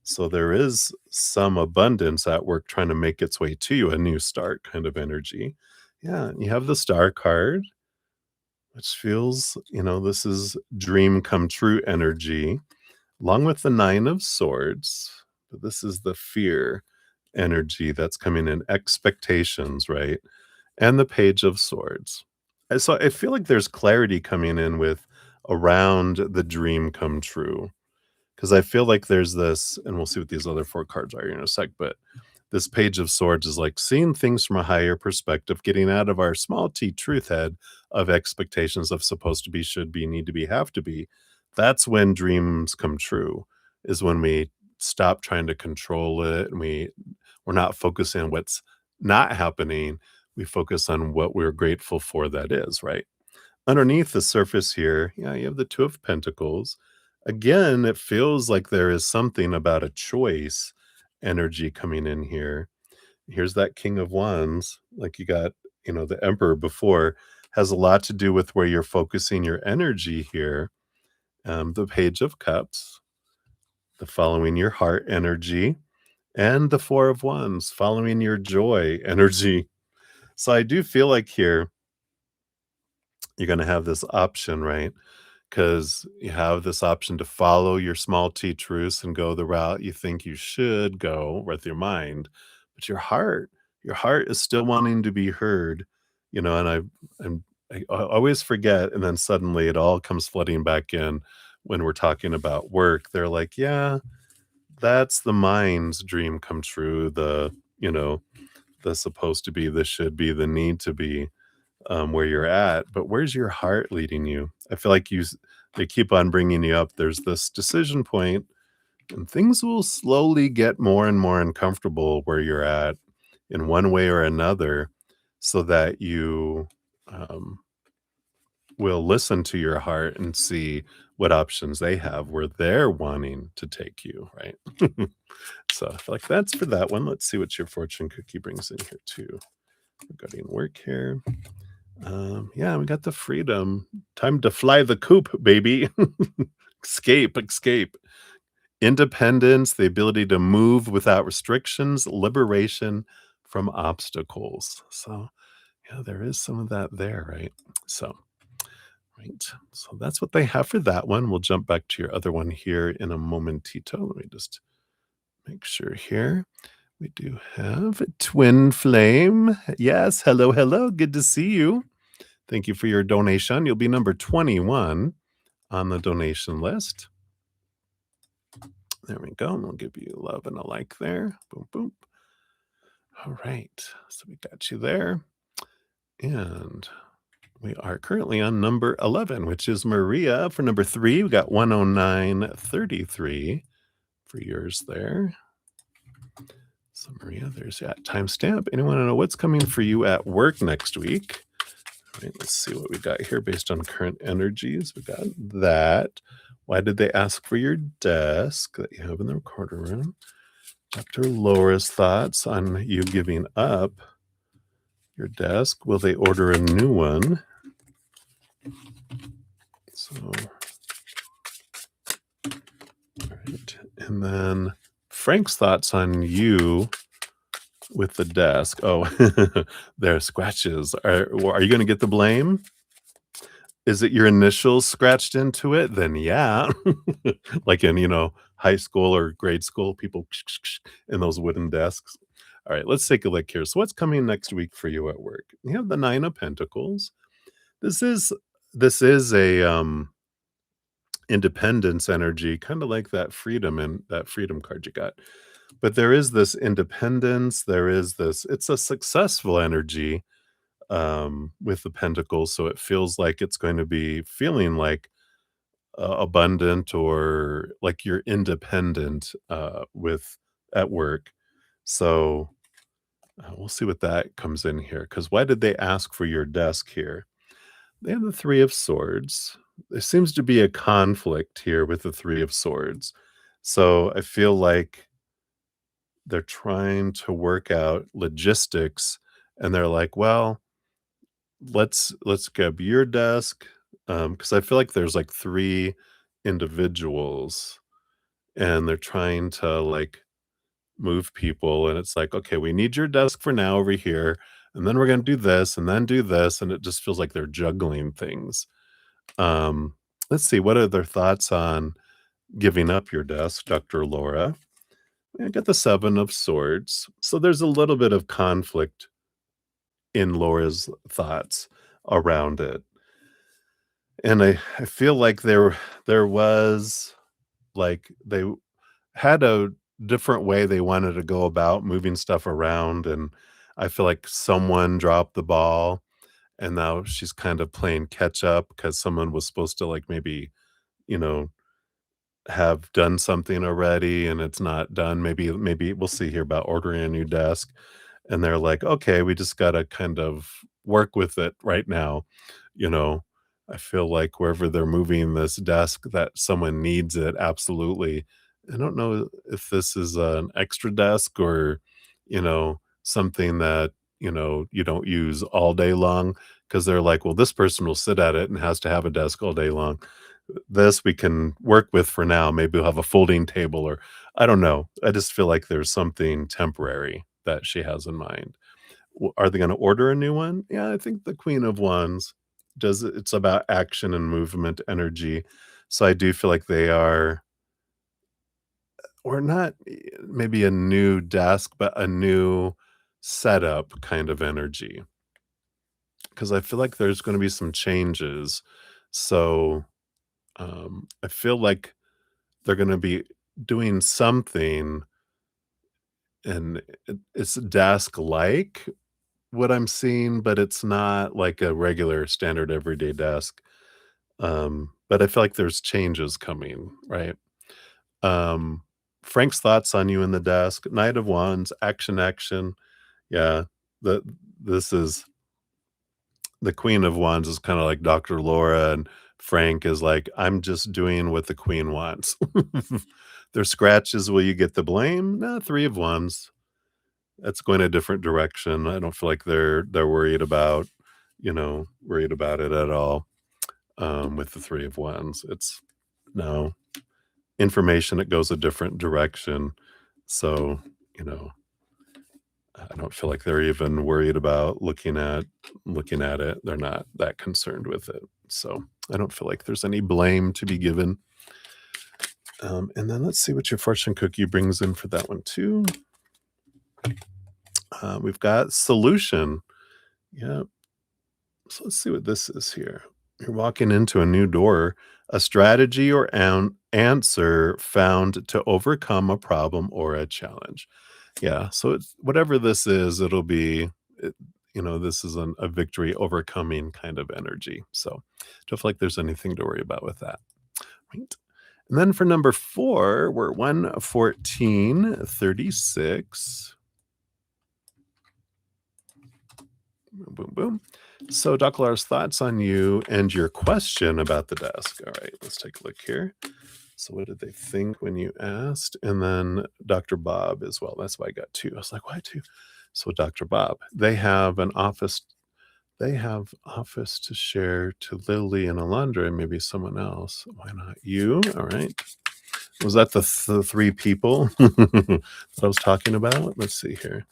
So there is some abundance at work trying to make its way to you, a new start kind of energy. Yeah, and you have the Star card, which feels, this is dream come true energy, along with the 9 of Swords. But this is the fear energy that's coming in, expectations, right? And the Page of Swords. And so I feel like there's clarity coming in with around the dream come true. Because I feel like there's this, and we'll see what these other 4 cards are in a sec, but this Page of Swords is like seeing things from a higher perspective, getting out of our small t truth head of expectations of supposed to be, should be, need to be, have to be. That's when dreams come true, is when we stop trying to control it and we're not focusing on what's not happening. We focus on what we're grateful for that is, right? Underneath the surface here, yeah, you have the 2 of Pentacles. Again, it feels like there is something about a choice energy coming in here. Here's that King of Wands, like you got, the Emperor before, has a lot to do with where you're focusing your energy here. The Page of Cups, the following your heart energy, and the 4 of Wands, following your joy energy. So I do feel like here you're going to have this option, right? Because you have this option to follow your small t truths and go the route you think you should go with your mind, but your heart is still wanting to be heard, and I always forget, and then suddenly it all comes flooding back in when we're talking about work. They're like, yeah, that's the mind's dream come true. The supposed to be, the should be, the need to be, where you're at, but where's your heart leading you? I feel like they keep on bringing you up. There's this decision point, and things will slowly get more and more uncomfortable where you're at in one way or another, so that you um, will listen to your heart and see what options they have where they're wanting to take you, right? So I feel like that's for that one. Let's see what your fortune cookie brings in here too. Regarding work here. Yeah, we got the freedom. Time to fly the coop, baby. Escape. Independence, the ability to move without restrictions, liberation from obstacles. So, yeah, there is some of that there, right? So, right. So that's what they have for that one. We'll jump back to your other one here in a momentito. Let me just make sure here. We do have Twin Flame. Yes, hello. Good to see you. Thank you for your donation. You'll be number 21 on the donation list. There we go. We'll give you love and a like there. Boom, boom. All right. So we got you there. And we are currently on number 11, which is Maria. For number 3, we got 109.33 for yours there. So Maria, there's that timestamp. Anyone know what's coming for you at work next week? All right, let's see what we got here based on current energies. We got that. Why did they ask for your desk that you have in the recorder room? Dr. Laura's thoughts on you giving up your desk. Will they order a new one? So, all right. And then Frank's thoughts on you with the desk. Oh, there are scratches. Are you going to get the blame? Is it your initials scratched into it? Then yeah. Like in, high school or grade school, people in those wooden desks. All right, let's take a look here. So what's coming next week for you at work? You have the 9 of Pentacles. This is a independence energy, kind of like that freedom and that freedom card you got. But there is this independence, it's a successful energy with the pentacles, so it feels like it's going to be feeling like abundant, or like you're independent with at work. So we'll see what that comes in here. Because why did they ask for your desk here? They have the Three of Swords. There seems to be a conflict here with the Three of Swords. So I feel like they're trying to work out logistics, and they're like, well, let's grab your desk, because I feel like there's like three individuals, and they're trying to like move people, and it's like, okay, we need your desk for now over here, and then we're gonna do this, and then do this, and it just feels like they're juggling things. um let's see, what are their thoughts on giving up your desk, Dr. Laura? I got the Seven of Swords. So there's a little bit of conflict in Laura's thoughts around it. And I feel like there was like they had a different way they wanted to go about moving stuff around. And I feel like someone dropped the ball, and now she's kind of playing catch up because someone was supposed to like maybe, you know, have done something already and it's not done. Maybe we'll see here about ordering a new desk, and they're like, "Okay, we just gotta kind of work with it right now." You know, I feel like wherever they're moving this desk that someone needs it, absolutely. I don't know if this is an extra desk or, something that, you don't use all day long, because 'cause they're like, "Well, this person will sit at it and has to have a desk all day long. This we can work with for now. Maybe we'll have a folding table," or I don't know. I just feel like there's something temporary that she has in mind. Are they gonna order a new one? Yeah, I think the Queen of Wands it's about action and movement energy. So I do feel like they are, or not, maybe a new desk, but a new setup kind of energy. Because I feel like there's gonna be some changes. So, I feel like they're gonna be doing something, and it's desk-like, what I'm seeing, but it's not like a regular standard everyday desk. But I feel like there's changes coming, right? Um, Frank's thoughts on you in the desk: Knight of Wands, action, action. Yeah, the this is the Queen of Wands is kinda like Dr. Laura, and Frank is like, "I'm just doing what the queen wants." There's scratches, will you get the blame? No, Three of Wands. That's going a different direction. I don't feel like they're worried about it at all, with the Three of Wands. It's no information, it goes a different direction. So, you know, I don't feel like they're even worried about looking at it. They're not that concerned with it. So I don't feel like there's any blame to be given. And then let's see what your fortune cookie brings in for that one too. We've got solution. Yeah. So let's see what this is here. You're walking into a new door, a strategy or an answer found to overcome a problem or a challenge. Yeah. So it's whatever this is, it'll be, it, this is a victory overcoming kind of energy. So don't feel like there's anything to worry about with that. Right. And then for number four, we're 11436. Boom, boom, boom. So, Dr. Lars, thoughts on you and your question about the desk. All right, let's take a look here. So, what did they think when you asked? And then Dr. Bob as well. That's why I got two. I was like, why two? So, Dr. Bob, they have an office. They have office to share to Lily and Alondra, and maybe someone else. Why not you? All right. Was that the three people that I was talking about? Let's see here.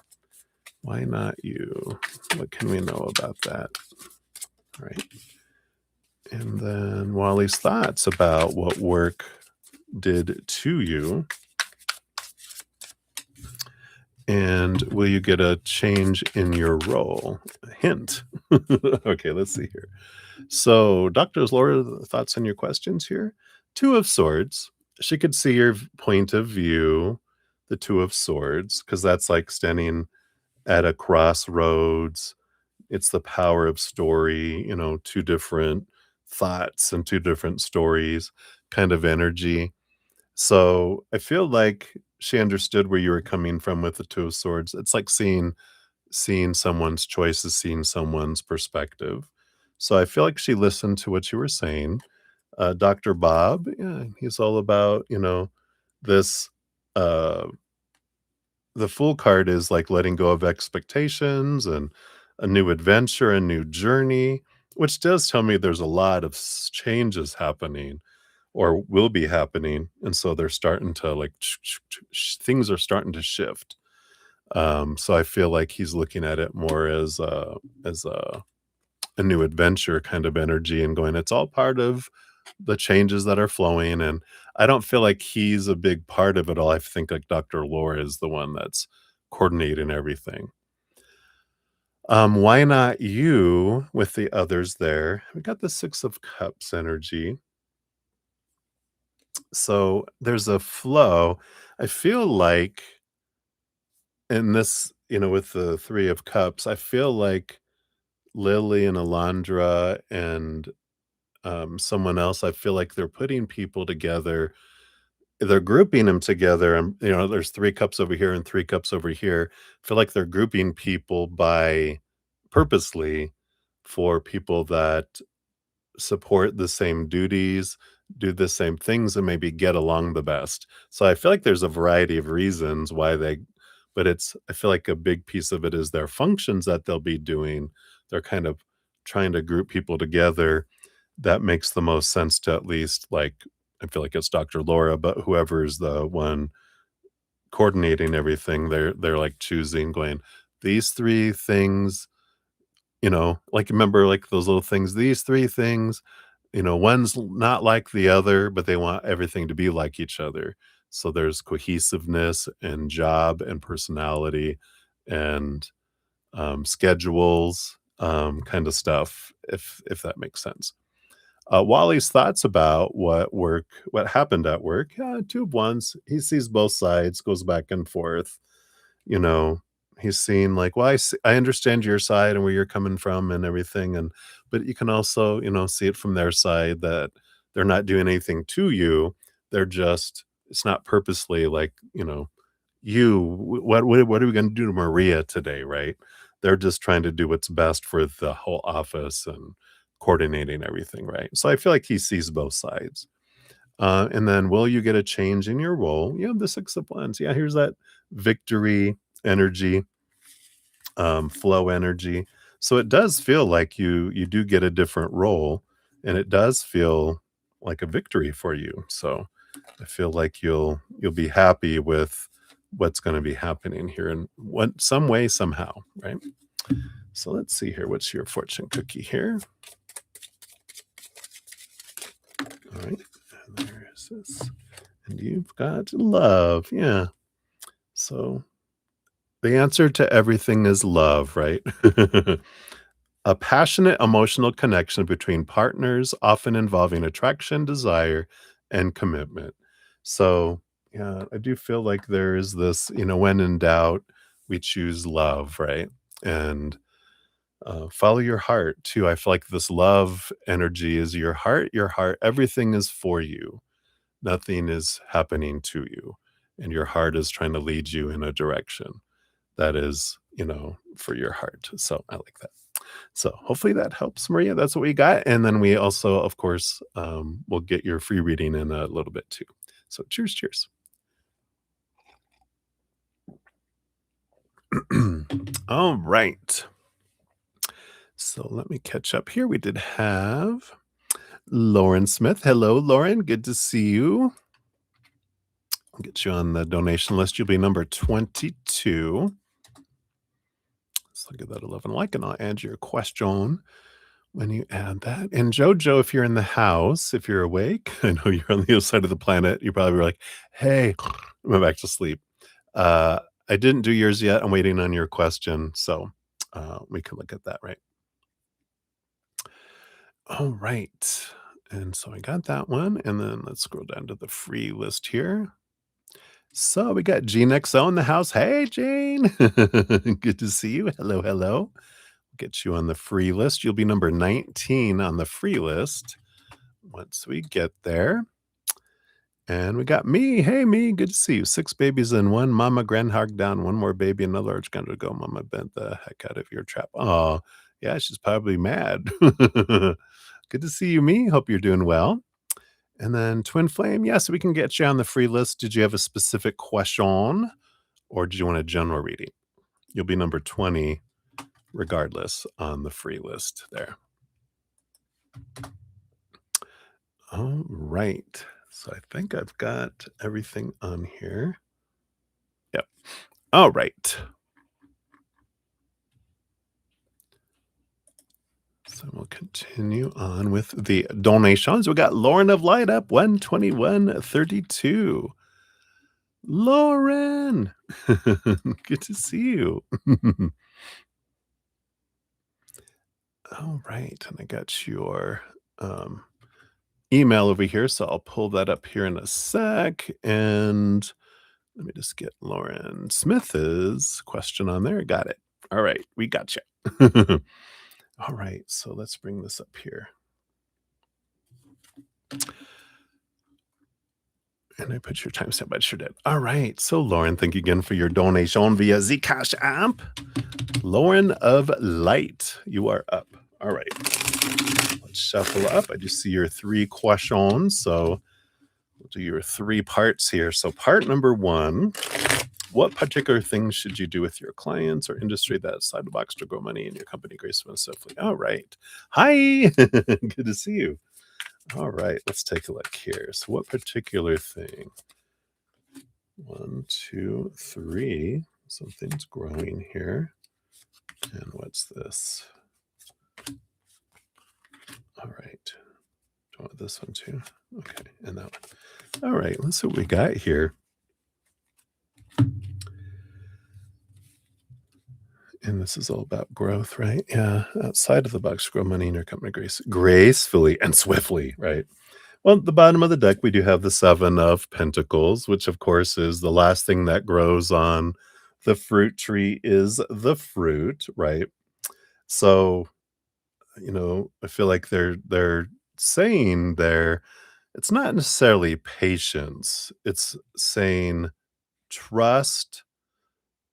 Why not you? What can we know about that? All right. And then Wally's thoughts about what work did to you. And will you get a change in your role? A hint. Okay, let's see here. So, Dr. Laura, thoughts on your questions here? Two of Swords. She could see your point of view, the Two of Swords, because that's like standing at a crossroads. It's the power of story, two different thoughts and two different stories kind of energy. So I feel like she understood where you were coming from with the Two of Swords. It's like seeing someone's choices, seeing someone's perspective. So I feel like she listened to what you were saying. Dr. Bob, yeah, he's all about, this uh the Fool card is like letting go of expectations and a new adventure, a new journey, which does tell me there's a lot of changes happening or will be happening, and so they're starting to like things are starting to shift. So I feel like he's looking at it more as a new adventure kind of energy and going, it's all part of the changes that are flowing. And I don't feel like he's a big part of it all. I think like Dr. Laura is the one that's coordinating everything. Why not you with the others there? We got the Six of Cups energy. So there's a flow. I feel like in this, with the Three of Cups, I feel like Lily and Alondra and someone else, I feel like they're putting people together. They're grouping them together, and, there's 3 cups over here and 3 cups over here. I feel like they're grouping people by purposely for people that support the same duties, do the same things, and maybe get along the best. So I feel like there's a variety of reasons why but I feel like a big piece of it is their functions that they'll be doing. They're kind of trying to group people together that makes the most sense to at least, like, I feel like it's Dr. Laura, but whoever's the one coordinating everything, they're like choosing, going, these 3 things, like, remember, like, those little things, these 3 things, one's not like the other, but they want everything to be like each other. So there's cohesiveness and job and personality and, schedules, kind of stuff, if that makes sense. Wally's thoughts about what happened at work, 2 of wands, he sees both sides, goes back and forth, you know, he's seeing like, "Well, I understand your side and where you're coming from and everything," but you can also, see it from their side that they're not doing anything to you, they're just it's not purposely like, what are we gonna do to Maria today, right? They're just trying to do what's best for the whole office and coordinating everything, right? So I feel like he sees both sides. And then will you get a change in your role? You have the Six of Wands. Yeah, here's that victory energy, flow energy. So it does feel like you do get a different role, and it does feel like a victory for you. So I feel like you'll be happy with what's going to be happening here in some way, somehow, right? So let's see here. What's your fortune cookie here? All right. And there is this. And you've got love. Yeah. So the answer to everything is love, right? A passionate emotional connection between partners, often involving attraction, desire, and commitment. So, yeah, I do feel like there is this, when in doubt, we choose love, right? And follow your heart too. I feel like this love energy is your heart, everything is for you. Nothing is happening to you. And your heart is trying to lead you in a direction that is, for your heart. So I like that. So hopefully that helps, Maria. That's what we got. And then we also, of course, will get your free reading in a little bit too. So cheers, cheers. All right. So let me catch up here. We did have Lauren Smith. Hello, Lauren. Good to see you. I'll get you on the donation list. You'll be number 22. Let's look at that 11 like, and I'll add your question when you add that. And Jojo, if you're in the house, if you're awake, I know you're on the other side of the planet. You probably were like, hey, I went back to sleep. Uh, I didn't do yours yet. I'm waiting on your question. So we can look at that, right? All right. And so I got that one. And then let's scroll down to the free list here. So we got Gene XO in the house. Hey, Jane. Good to see you. Hello, hello. Get you on the free list. You'll be number 19 on the free list once we get there. And we got me. Hey, me. Good to see you. 6 babies in one. Mama groundhog down. One more baby. Another large gun to go. Mama bent the heck out of your trap. Oh, yeah. She's probably mad. Good to see you, me. Hope you're doing well. And then Twin Flame. Yes, we can get you on the free list. Did you have a specific question or did you want a general reading? You'll be number 20 regardless on the free list there. All right. So I think I've got everything on here. Yep. All right. So we'll continue on with the donations. We got Lauren of Light Up 121.32. Lauren, good to see you. All right. And I got your email over here. So I'll pull that up here in a sec. And let me just get Lauren Smith's question on there. Got it. All right. We got you. All right. So let's bring this up here. And I put your timestamp, I sure did. All right. So, Lauren, thank you again for your donation via the Cash App. Lauren of Light, you are up. All right. Let's shuffle up. I just see your 3 questions. So, we'll do your 3 parts here. So, part number 1, what particular things should you do with your clients or industry that outside the box to grow money in your company gracefully and safely? All right. Hi. Good to see you. All right, let's take a look here. So what particular thing? 1, 2, 3. Something's growing here. And what's this? All right. Do I want this one too? Okay, and that one. All right, let's see what we got here. And this is all about growth, right? Yeah, outside of the box, grow money in your company gracefully and swiftly, right? Well, at the bottom of the deck, we do have the 7 of Pentacles, which of course is the last thing that grows on the fruit tree is the fruit, right? So, I feel like they're saying there, it's not necessarily patience. It's saying trust.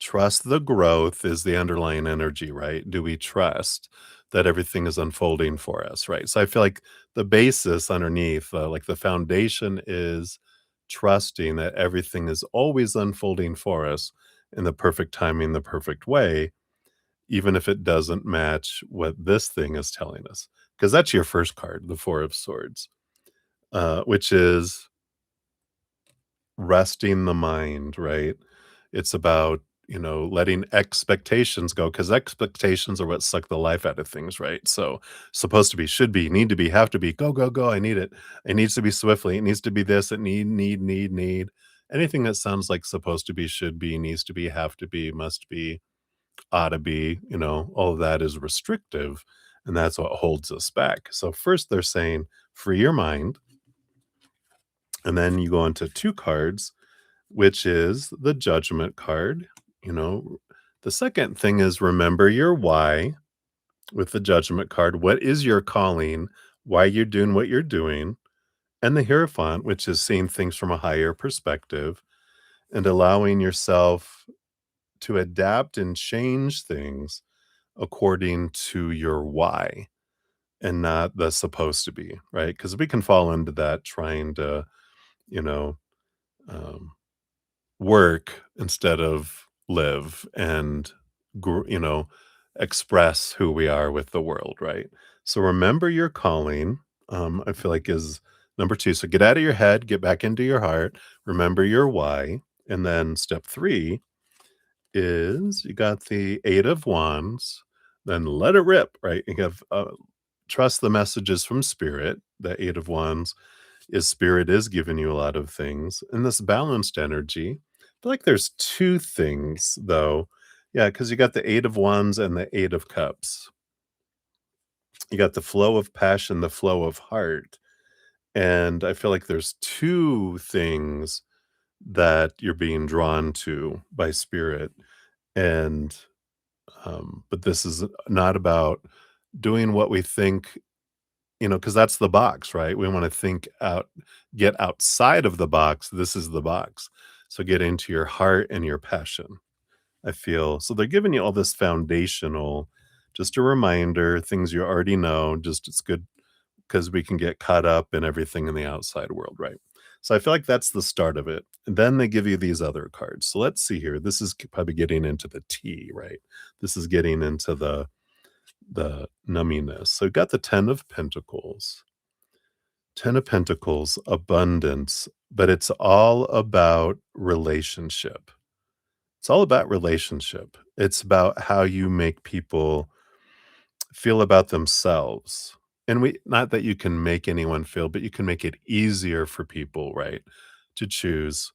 Trust the growth is the underlying energy, right? Do we trust that everything is unfolding for us, right? So I feel like the basis underneath, like the foundation is trusting that everything is always unfolding for us in the perfect timing, the perfect way, even if it doesn't match what this thing is telling us. Because that's your first card, the 4 of Swords, which is resting the mind, right? It's about, letting expectations go because expectations are what suck the life out of things, right? So, supposed to be, should be, need to be, have to be, go, go, go. I need it. It needs to be swiftly. It needs to be this. It need. Anything that sounds like supposed to be, should be, needs to be, have to be, must be, ought to be, all of that is restrictive. And that's what holds us back. So, first, they're saying, free your mind. And then you go into 2 cards, which is the Judgment card. The second thing is remember your why with the Judgment card. What is your calling? Why you're doing what you're doing? And the Hierophant, which is seeing things from a higher perspective and allowing yourself to adapt and change things according to your why and not the supposed to be, right? Because we can fall into that trying to, you know, um, work instead of live and express who we are with the world, right? So remember your calling. I feel like is number 2. So get out of your head, get back into your heart, remember your why. And then step 3 is you got the 8 of Wands, then let it rip, right? You have trust the messages from spirit. The 8 of Wands is spirit is giving you a lot of things. And this balanced energy, I feel like there's 2 things though. Yeah, because you got the 8 of Wands and the 8 of Cups. You got the flow of passion, the flow of heart. And I feel like there's 2 things that you're being drawn to by spirit. And but this is not about doing what we think because that's the box, right? We wanna think out get outside of the box, this is the box. So get into your heart and your passion, I feel. So they're giving you all this foundational, just a reminder, things you already know, just it's good because we can get caught up in everything in the outside world, right? So I feel like that's the start of it. And then they give you these other cards. So let's see here. This is probably getting into the tea, right? This is getting into the numminess. So we've got the 10 of Pentacles. 10 of Pentacles, abundance, but it's all about relationship. It's all about relationship. It's about how you make people feel about themselves. And we not that you can make anyone feel, but you can make it easier for people, right, to choose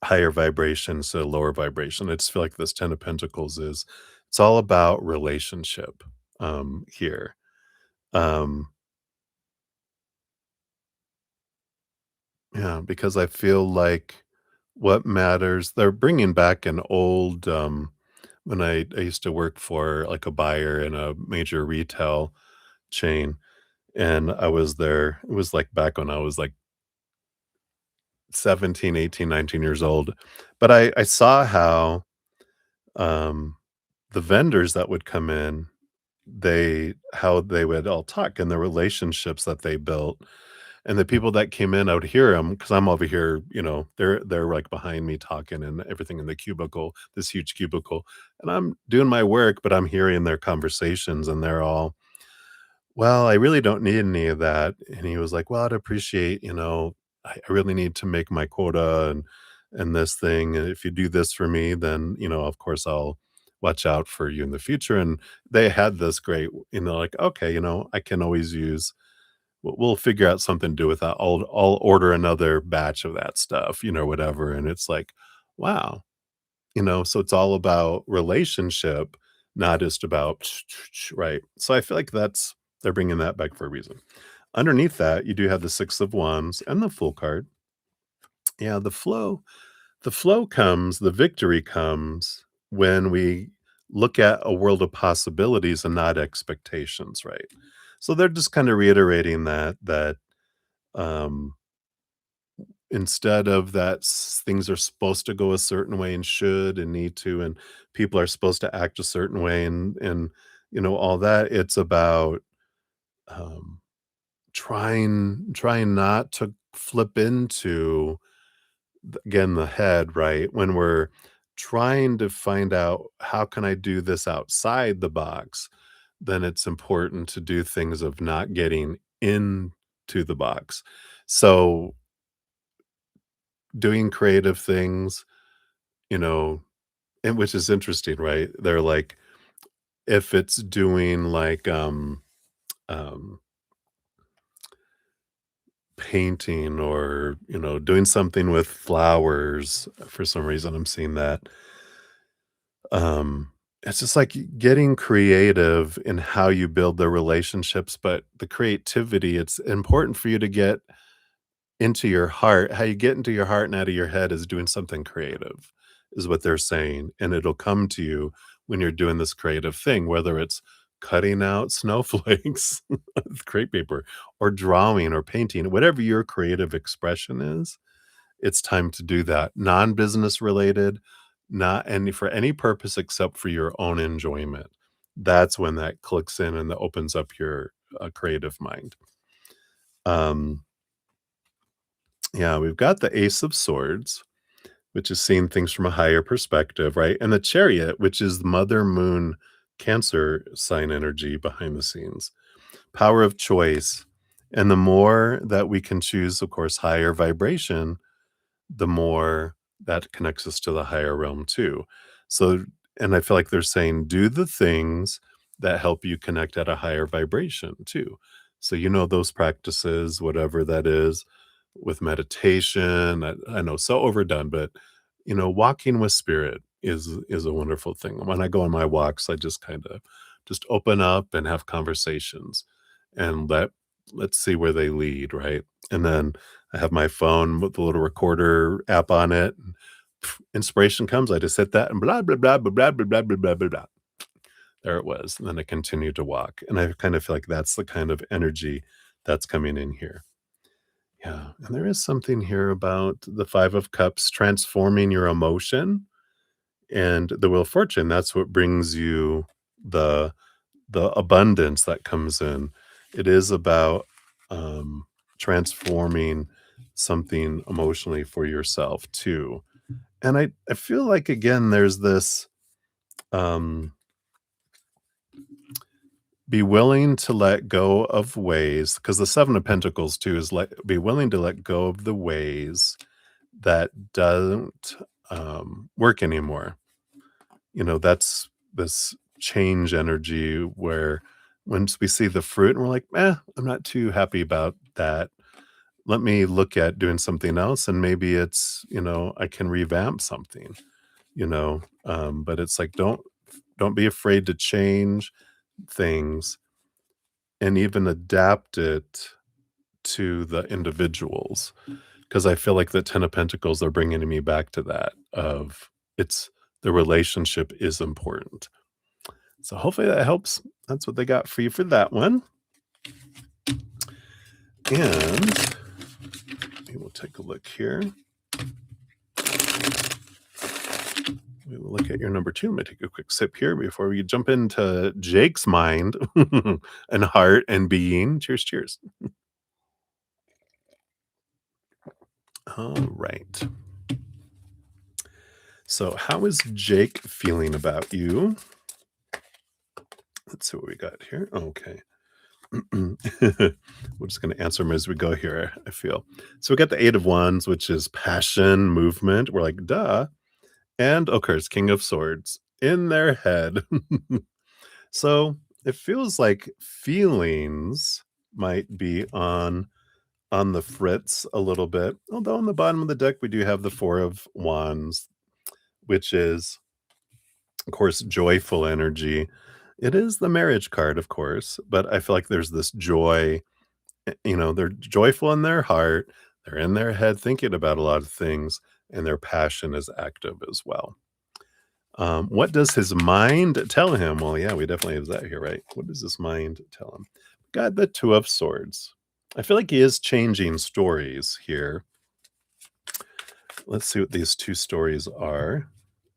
higher vibration, so lower vibration. I just feel like this 10 of Pentacles is it's all about relationship here. Um, yeah, because I feel like what matters, they're bringing back an old, when I used to work for like a buyer in a major retail chain. And I was there it was, like, back when I was, like, 17, 18, 19 years old, but I saw how, um, the vendors that would come in, they how they would all talk and the relationships that they built, and the people that came in, I would hear them because 'cause I'm over here, they're, like, behind me talking and everything in the cubicle, this huge cubicle, and I'm doing my work, but I'm hearing their conversations, and they're all well, I really don't need any of that. And he was like, well, I'd appreciate, I really need to make my quota and this thing. And if you do this for me, then, of course I'll watch out for you in the future. And they had this great, like, okay, I can always use we'll figure out something to do with that. I'll order another batch of that stuff, whatever. And it's like, wow, so it's all about relationship, not just about right. So I feel like that's they're bringing that back for a reason. Underneath that, you do have the 6 of Wands and the Fool card. Yeah, the flow comes, the victory comes when we look at a world of possibilities and not expectations, right? So they're just kind of reiterating that um instead of that things are supposed to go a certain way and should and need to and people are supposed to act a certain way and all that it's about um trying not to flip into again the head, right, when we're trying to find out how can I do this outside the box, then it's important to do things of not getting into the box. So doing creative things, you know, and which is interesting, right? They're like, if it's doing like um painting or, doing something with flowers, for some reason I'm seeing that. It's just like getting creative in how you build the relationships, but the creativity, it's important for you to get into your heart. How you get into your heart and out of your head is doing something creative, is what they're saying, and it'll come to you when you're doing this creative thing, whether it's cutting out snowflakes with crepe paper or drawing or painting, whatever your creative expression is, it's time to do that. Non-business related, not any for any purpose except for your own enjoyment. That's when that clicks in and that opens up your, creative mind. Um yeah, we've got the Ace of Swords, which is seeing things from a higher perspective, right? And the Chariot, which is the Mother Moon Cancer sign energy behind the scenes. Power of choice. And the more that we can choose, of course, higher vibration, the more that connects us to the higher realm too. So, and I feel like they're saying, do the things that help you connect at a higher vibration too. So, those practices, whatever that is, with meditation. I know so overdone, but walking with spirit is a wonderful thing. When I go on my walks, I just kind of just open up and have conversations and let's see where they lead, right? And then I have my phone with the little recorder app on it. And inspiration comes. I just hit that and blah blah blah blah blah blah blah blah blah blah. There it was. And then I continued to walk. And I kind of feel like that's the kind of energy that's coming in here. Yeah. And there is something here about the 5 of Cups transforming your emotion and the Wheel of Fortune. That's what brings you the abundance that comes in. It is about transforming something emotionally for yourself too. And I feel like again there's this um be willing to let go of ways, because the 7 of Pentacles too is be willing to let go of the ways that don't work anymore. That's this change energy where once we see the fruit and we're like, I'm not too happy about that. Let me look at doing something else. And maybe it's, I can revamp something, but it's like, don't be afraid to change things and even adapt it to the individuals. Because I feel like the 10 of Pentacles are bringing me back to that of it's the relationship is important. So hopefully that helps. That's what they got for you for that one. And we will take a look here. We will look at your number 2. I'm going to take a quick sip here before we jump into Jake's mind and heart and being. Cheers, cheers. All right. So how is Jake feeling about you? Let's see what we got here. Okay. We're just going to answer them as we go here, I feel. So we got the 8 of Wands, which is passion, movement. We're like, duh. And occurs King of Swords in their head. So it feels like feelings might be on the fritz a little bit. Although on the bottom of the deck, we do have the 4 of Wands, which is, of course, joyful energy. It is the marriage card, of course, but I feel like there's this joy. They're joyful in their heart, they're in their head thinking about a lot of things, and their passion is active as well. What does his mind tell him? Well, yeah, we definitely have that here, right? What does his mind tell him? Got the 2 of Swords. I feel like he is changing stories here. Let's see what these 2 stories are.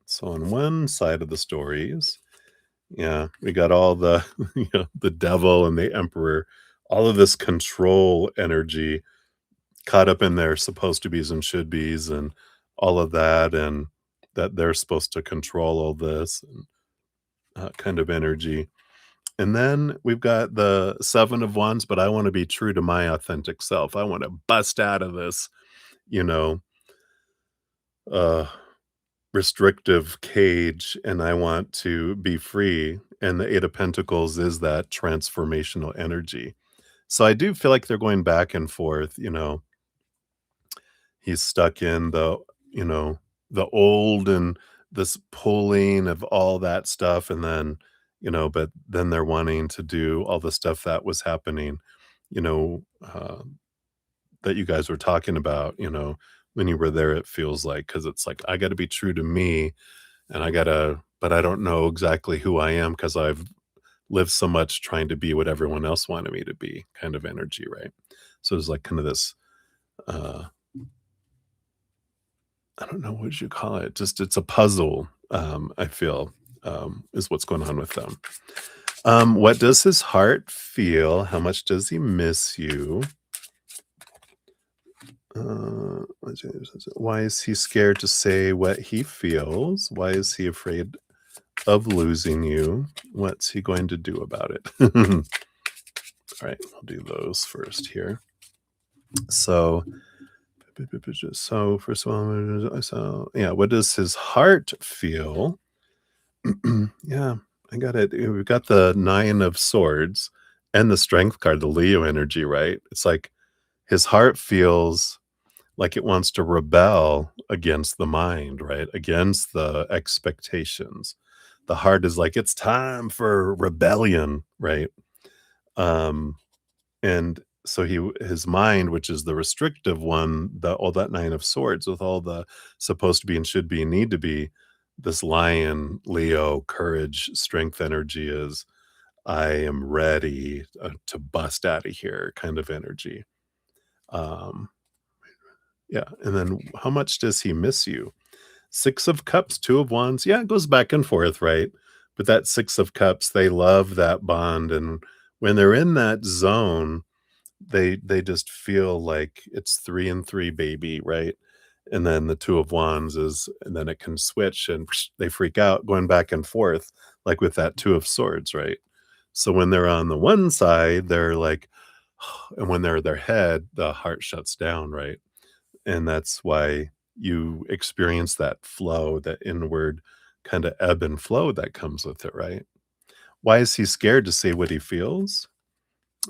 So on one side of the stories, yeah, we got all the the devil and the emperor, all of this control energy caught up in their supposed to be's and should be's and all of that, and that they're supposed to control all this and kind of energy. And then we've got the 7 of Wands, but I want to be true to my authentic self. I want to bust out of this, you know, uh, restrictive cage, and I want to be free. And the 8 of Pentacles is that transformational energy. So I do feel like they're going back and forth, he's stuck in you know, the old and this pulling of all that stuff. And then, but then they're wanting to do all the stuff that was happening, you know, uh, that you guys were talking about, when you were there, it feels like, because it's like, I got to be true to me and but I don't know exactly who I am because I've lived so much trying to be what everyone else wanted me to be kind of energy. Right. So it's like kind of this, uh, I don't know, what did you call it? Just it's a puzzle, I feel, is what's going on with them. What does his heart feel? How much does he miss you? Why is he scared to say what he feels? Why is he afraid of losing you? What's he going to do about it? All right, I'll do those first here. So first of all, yeah, what does his heart feel? Yeah, I got it. We've got the 9 of Swords and the Strength card, the Leo energy, right? It's like his heart feels like it wants to rebel against the mind, right? Against the expectations. The heart is like, it's time for rebellion, right? Um, and so his mind, which is the restrictive one, all that 9 of Swords with all the supposed to be and should be and need to be, this lion, Leo, courage, strength energy is, I am ready to bust out of here kind of energy. Um, yeah. And then how much does he miss you? Six of Cups, Two of Wands. Yeah, it goes back and forth, right? But that Six of Cups, they love that bond. And when they're in that zone, they just feel like it's 3 and 3, baby, right? And then the Two of Wands is and then it can switch and they freak out going back and forth, like with that Two of Swords, right? So when they're on the one side, they're like, and when they're their head, the heart shuts down, right? And that's why you experience that flow, that inward kind of ebb and flow that comes with it, right? Why is he scared to say what he feels?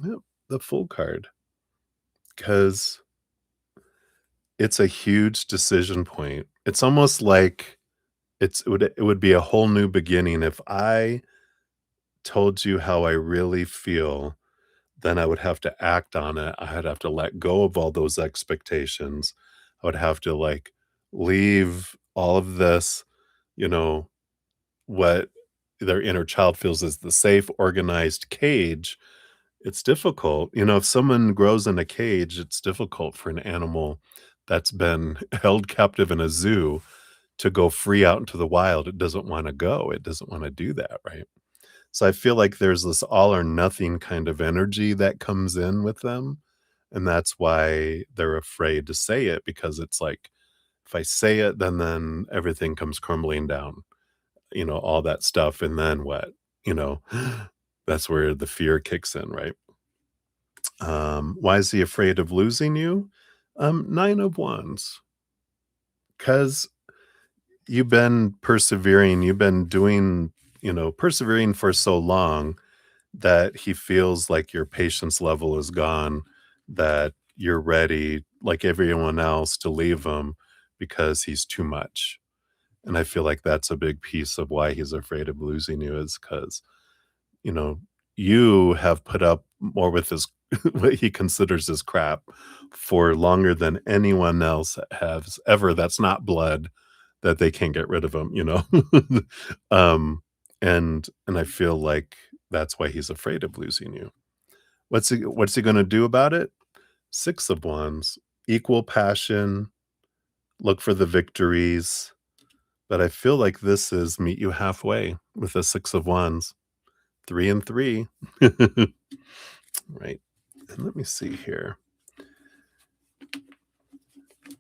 Yep, the Fool card, because it's a huge decision point. It's almost like it would be a whole new beginning if I told you how I really feel, then I would have to act on it. I'd have to let go of all those expectations. I would have to like leave all of this, you know, what their inner child feels is the safe, organized cage. It's difficult. If someone grows in a cage, it's difficult for an animal that's been held captive in a zoo to go free out into the wild. It doesn't want to go. It doesn't want to do that, right? So I feel like there's this all or nothing kind of energy that comes in with them. And that's why they're afraid to say it because it's like, if I say it, then everything comes crumbling down, all that stuff. And then what? You know, that's where the fear kicks in, right? Why is he afraid of losing you? Nine of Wands. Because you've been persevering, you've been doing, persevering for so long that he feels like your patience level is gone, that you're ready, like everyone else, to leave him because he's too much. And I feel like that's a big piece of why he's afraid of losing you is because, you know, you have put up more with his what he considers his crap for longer than anyone else has ever. That's not blood that they can't get rid of him. um, and I feel like that's why he's afraid of losing you. What's he gonna do about it? Six of Wands, equal passion, look for the victories, but I feel like this is meet you halfway with the Six of Wands, 3 and 3. Right, and let me see here.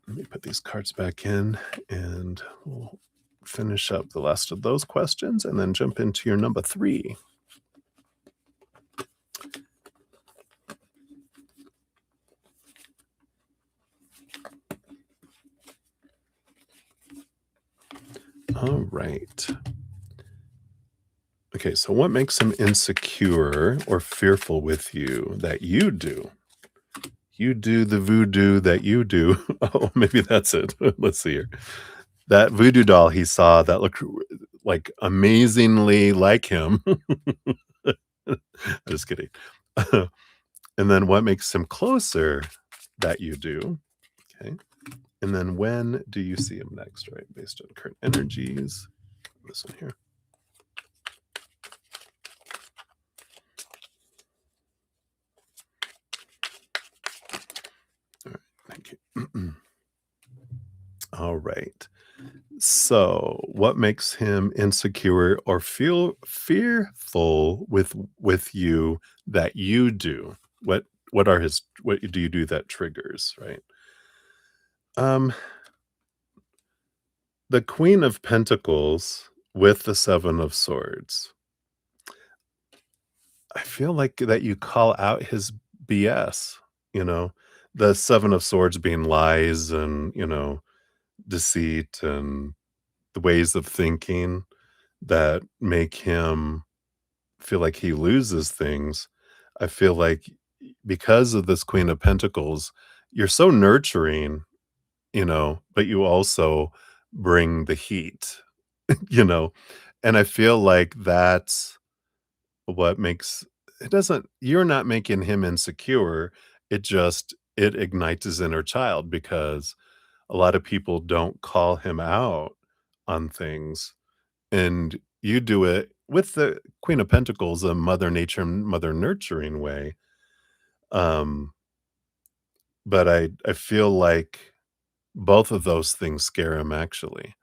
Let me put these cards back in, and we'll finish up the last of those questions and then jump into your number 3. All right. Okay, so what makes him insecure or fearful with you that you do? You do the voodoo that you do. Oh, maybe that's it. Let's see here. That voodoo doll he saw that looked like amazingly like him. Just kidding. And then what makes him closer that you do? Okay. And then when do you see him next, right? Based on current energies. This one here. All right. Thank you. All right. So, what makes him insecure or feel fearful with you that you do? What do you do that triggers, right? Um, the Queen of Pentacles with the Seven of Swords. I feel like that you call out his BS, you know, the Seven of Swords being lies and, deceit and the ways of thinking that make him feel like he loses things. I feel like because of this Queen of Pentacles, you're so nurturing, but you also bring the heat, you know? And I feel like that's what makes it doesn't you're not making him insecure. It ignites his inner child because a lot of people don't call him out on things, and you do it with the Queen of Pentacles, a mother nature, mother nurturing way. Um, but I feel like both of those things scare him actually,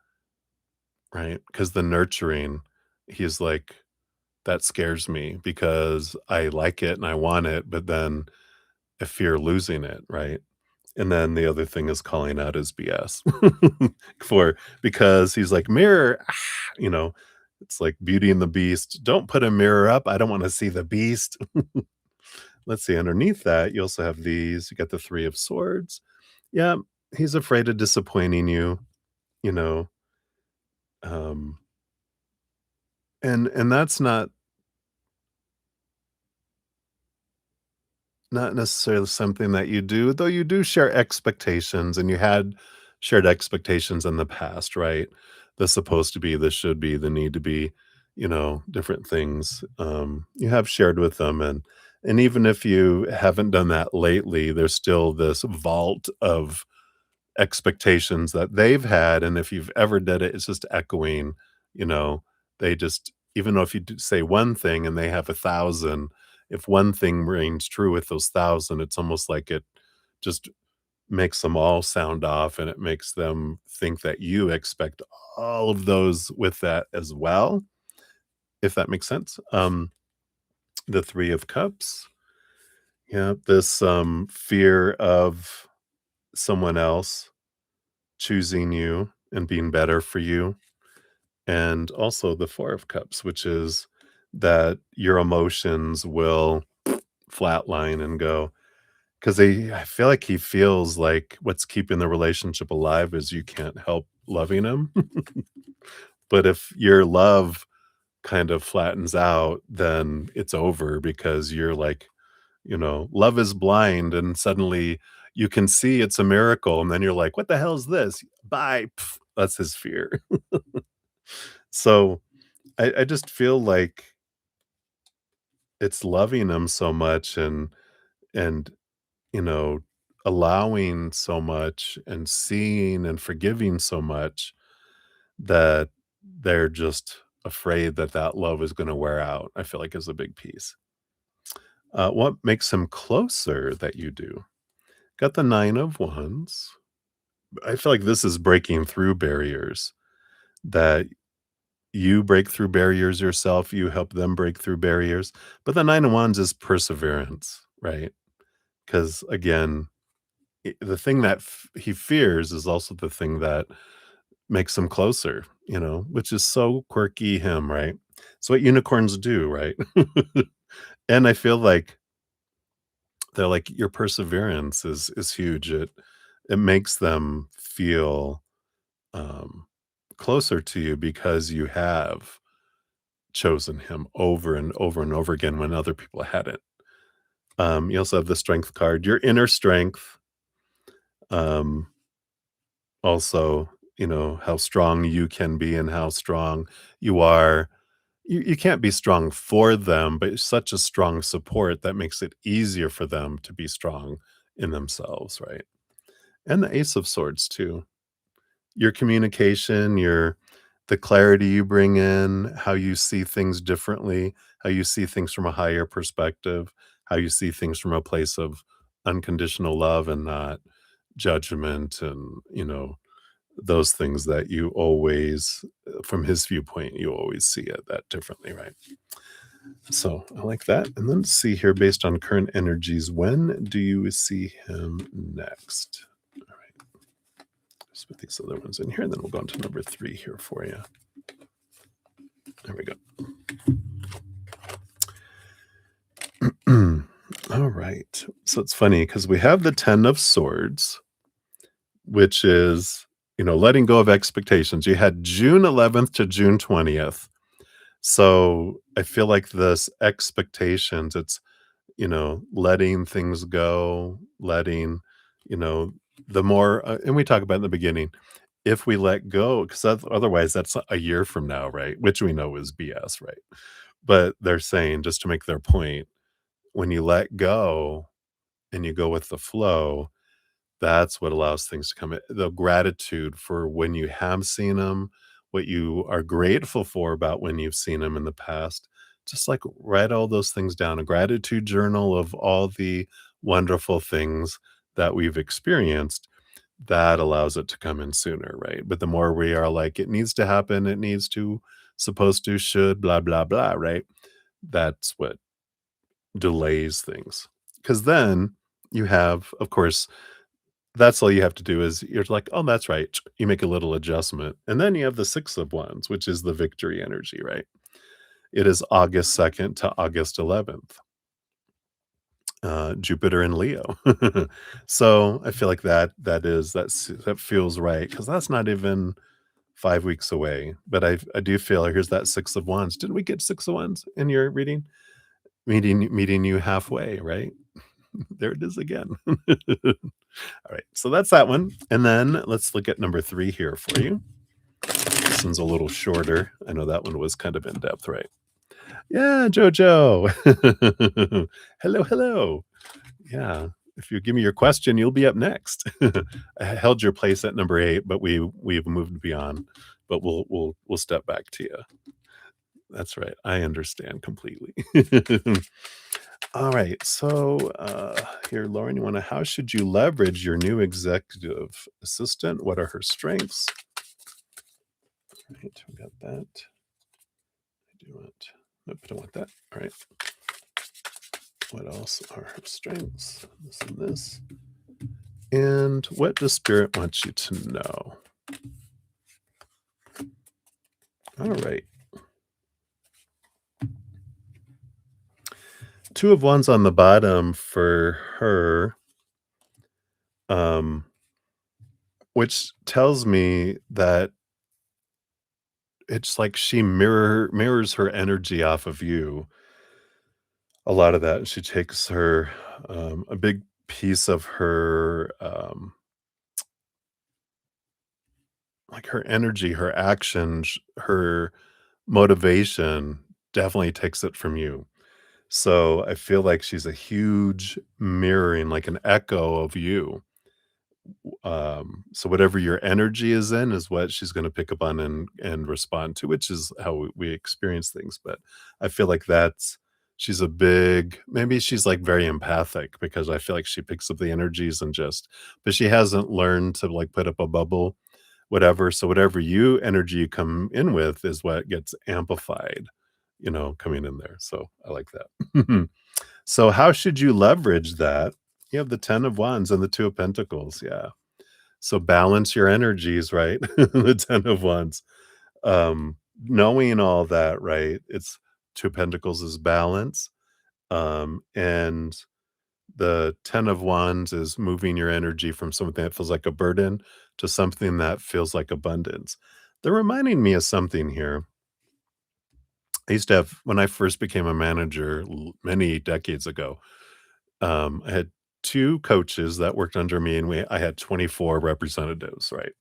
right? Because the nurturing, he's like, that scares me because I like it and I want it, but then I fear losing it, right? And then the other thing is calling out his BS for because he's like, mirror, you know, it's like Beauty and the Beast. Don't put a mirror up. I don't want to see the beast. Let's see. Underneath that, you also have these. You got the Three of Swords. Yeah, he's afraid of disappointing you, you know. Um, and that's not necessarily something that you do, though you do share expectations, and you had shared expectations in the past, right? The supposed to be, the should be, the need to be, different things. You have shared with them, and even if you haven't done that lately, there's still this vault of expectations that they've had, and if you've ever did it, it's just echoing, you know, they just even though if you say one thing and they have 1,000, if one thing rings true with those 1,000, it's almost like it just makes them all sound off, and it makes them think that you expect all of those with that as well, if that makes sense. The 3 of Cups, yeah, this, fear of someone else choosing you and being better for you. And also the Four of Cups, which is that your emotions will flatline and go because I feel like he feels like what's keeping the relationship alive is you can't help loving him. But if your love kind of flattens out, then it's over because you're like, love is blind, and suddenly you can see it's a miracle, and then you're like, "What the hell is this? Bye." Pff, that's his fear. So I just feel like it's loving him so much and you know allowing so much and seeing and forgiving so much that they're just afraid that that love is going to wear out. I feel like is a big piece. What makes him closer that you do? Got the Nine of Wands. I feel like this is breaking through barriers, that you break through barriers yourself, you help them break through barriers. But the Nine of Wands is perseverance, right? Because again, the thing that he fears is also the thing that makes him closer, which is so quirky him, right? It's what unicorns do, right? And I feel like they're like your perseverance is huge. It makes them feel um, closer to you because you have chosen him over and over and over again when other people hadn't. You also have the strength card, your inner strength. Um, Also, how strong you can be and how strong you are. You can't be strong for them, but it's such a strong support that makes it easier for them to be strong in themselves, right? And the Ace of Swords too. Your communication, your the clarity you bring in, how you see things differently, how you see things from a higher perspective, how you see things from a place of unconditional love and not judgment and, those things that you always from his viewpoint, you always see it that differently, right? So, I like that, and then let's see here based on current energies, when do you see him next? Alright, let's put these other ones in here, and then we'll go on to number 3 here for you. There we go. Alright, so it's funny because we have the 10 of Swords, which is, letting go of expectations. You had June 11th to June 20th. So I feel like this expectations, it's, letting things go, letting, you know, the more, and we talk about in the beginning, if we let go, because otherwise that's a year from now, right? Which we know is BS, right? But they're saying just to make their point, when you let go and you go with the flow, that's what allows things to come in. The gratitude for when you have seen them, what you are grateful for about when you've seen them in the past. Just like write all those things down, a gratitude journal of all the wonderful things that we've experienced. That allows it to come in sooner, right? But the more we are like, it needs to happen, it needs to, supposed to, should, blah, blah, blah, right? That's what delays things. Because then you have, of course, that's all you have to do is you're like, "Oh, that's right." You make a little adjustment, and then you have the 6 of Wands, which is the victory energy, right? It is August 2nd to August 11th, Jupiter in Leo. So, I feel like that feels right because that's not even 5 weeks away, but I do feel here's that 6 of Wands. Didn't we get 6 of Wands in your reading? Meeting you halfway, right? There it is again. All right, so that's that one, and then let's look at number 3 here for you. This one's a little shorter. I know that one was kind of in depth, right? Yeah, Jojo. Hello, hello. Yeah, if you give me your question, you'll be up next. I held your place at number 8, but we've moved beyond, but we'll step back to you. That's right. I understand completely. All right. So here, Lauren, you want to how should you leverage your new executive assistant? What are her strengths? All right, we got that. I do want nope, don't want that. All right. What else are her strengths? This and this. And what does spirit want you to know? All right. 2 of Wands on the bottom for her, um, which tells me that it's like she mirrors her energy off of you. A lot of that, she takes her, a big piece of her, like, her energy, her actions, her motivation definitely takes it from you. So, I feel like she's a huge mirroring, like an echo of you. So whatever your energy is in is what she's gonna pick up on and respond to, which is how we experience things, but I feel like that's she's a big maybe she's, like, very empathic because I feel like she picks up the energies and just but she hasn't learned to, like, put up a bubble, whatever, so whatever energy you come in with is what gets amplified, coming in there, so I like that. So how should you leverage that? You have the 10 of Wands and the 2 of Pentacles, yeah. So balance your energies, right? The 10 of Wands. Knowing all that, right? It's 2 of Pentacles is balance. And the 10 of Wands is moving your energy from something that feels like a burden to something that feels like abundance. They're reminding me of something here. I used to have, when I first became a manager many decades ago, I had 2 coaches that worked under me, and I had 24 representatives, right?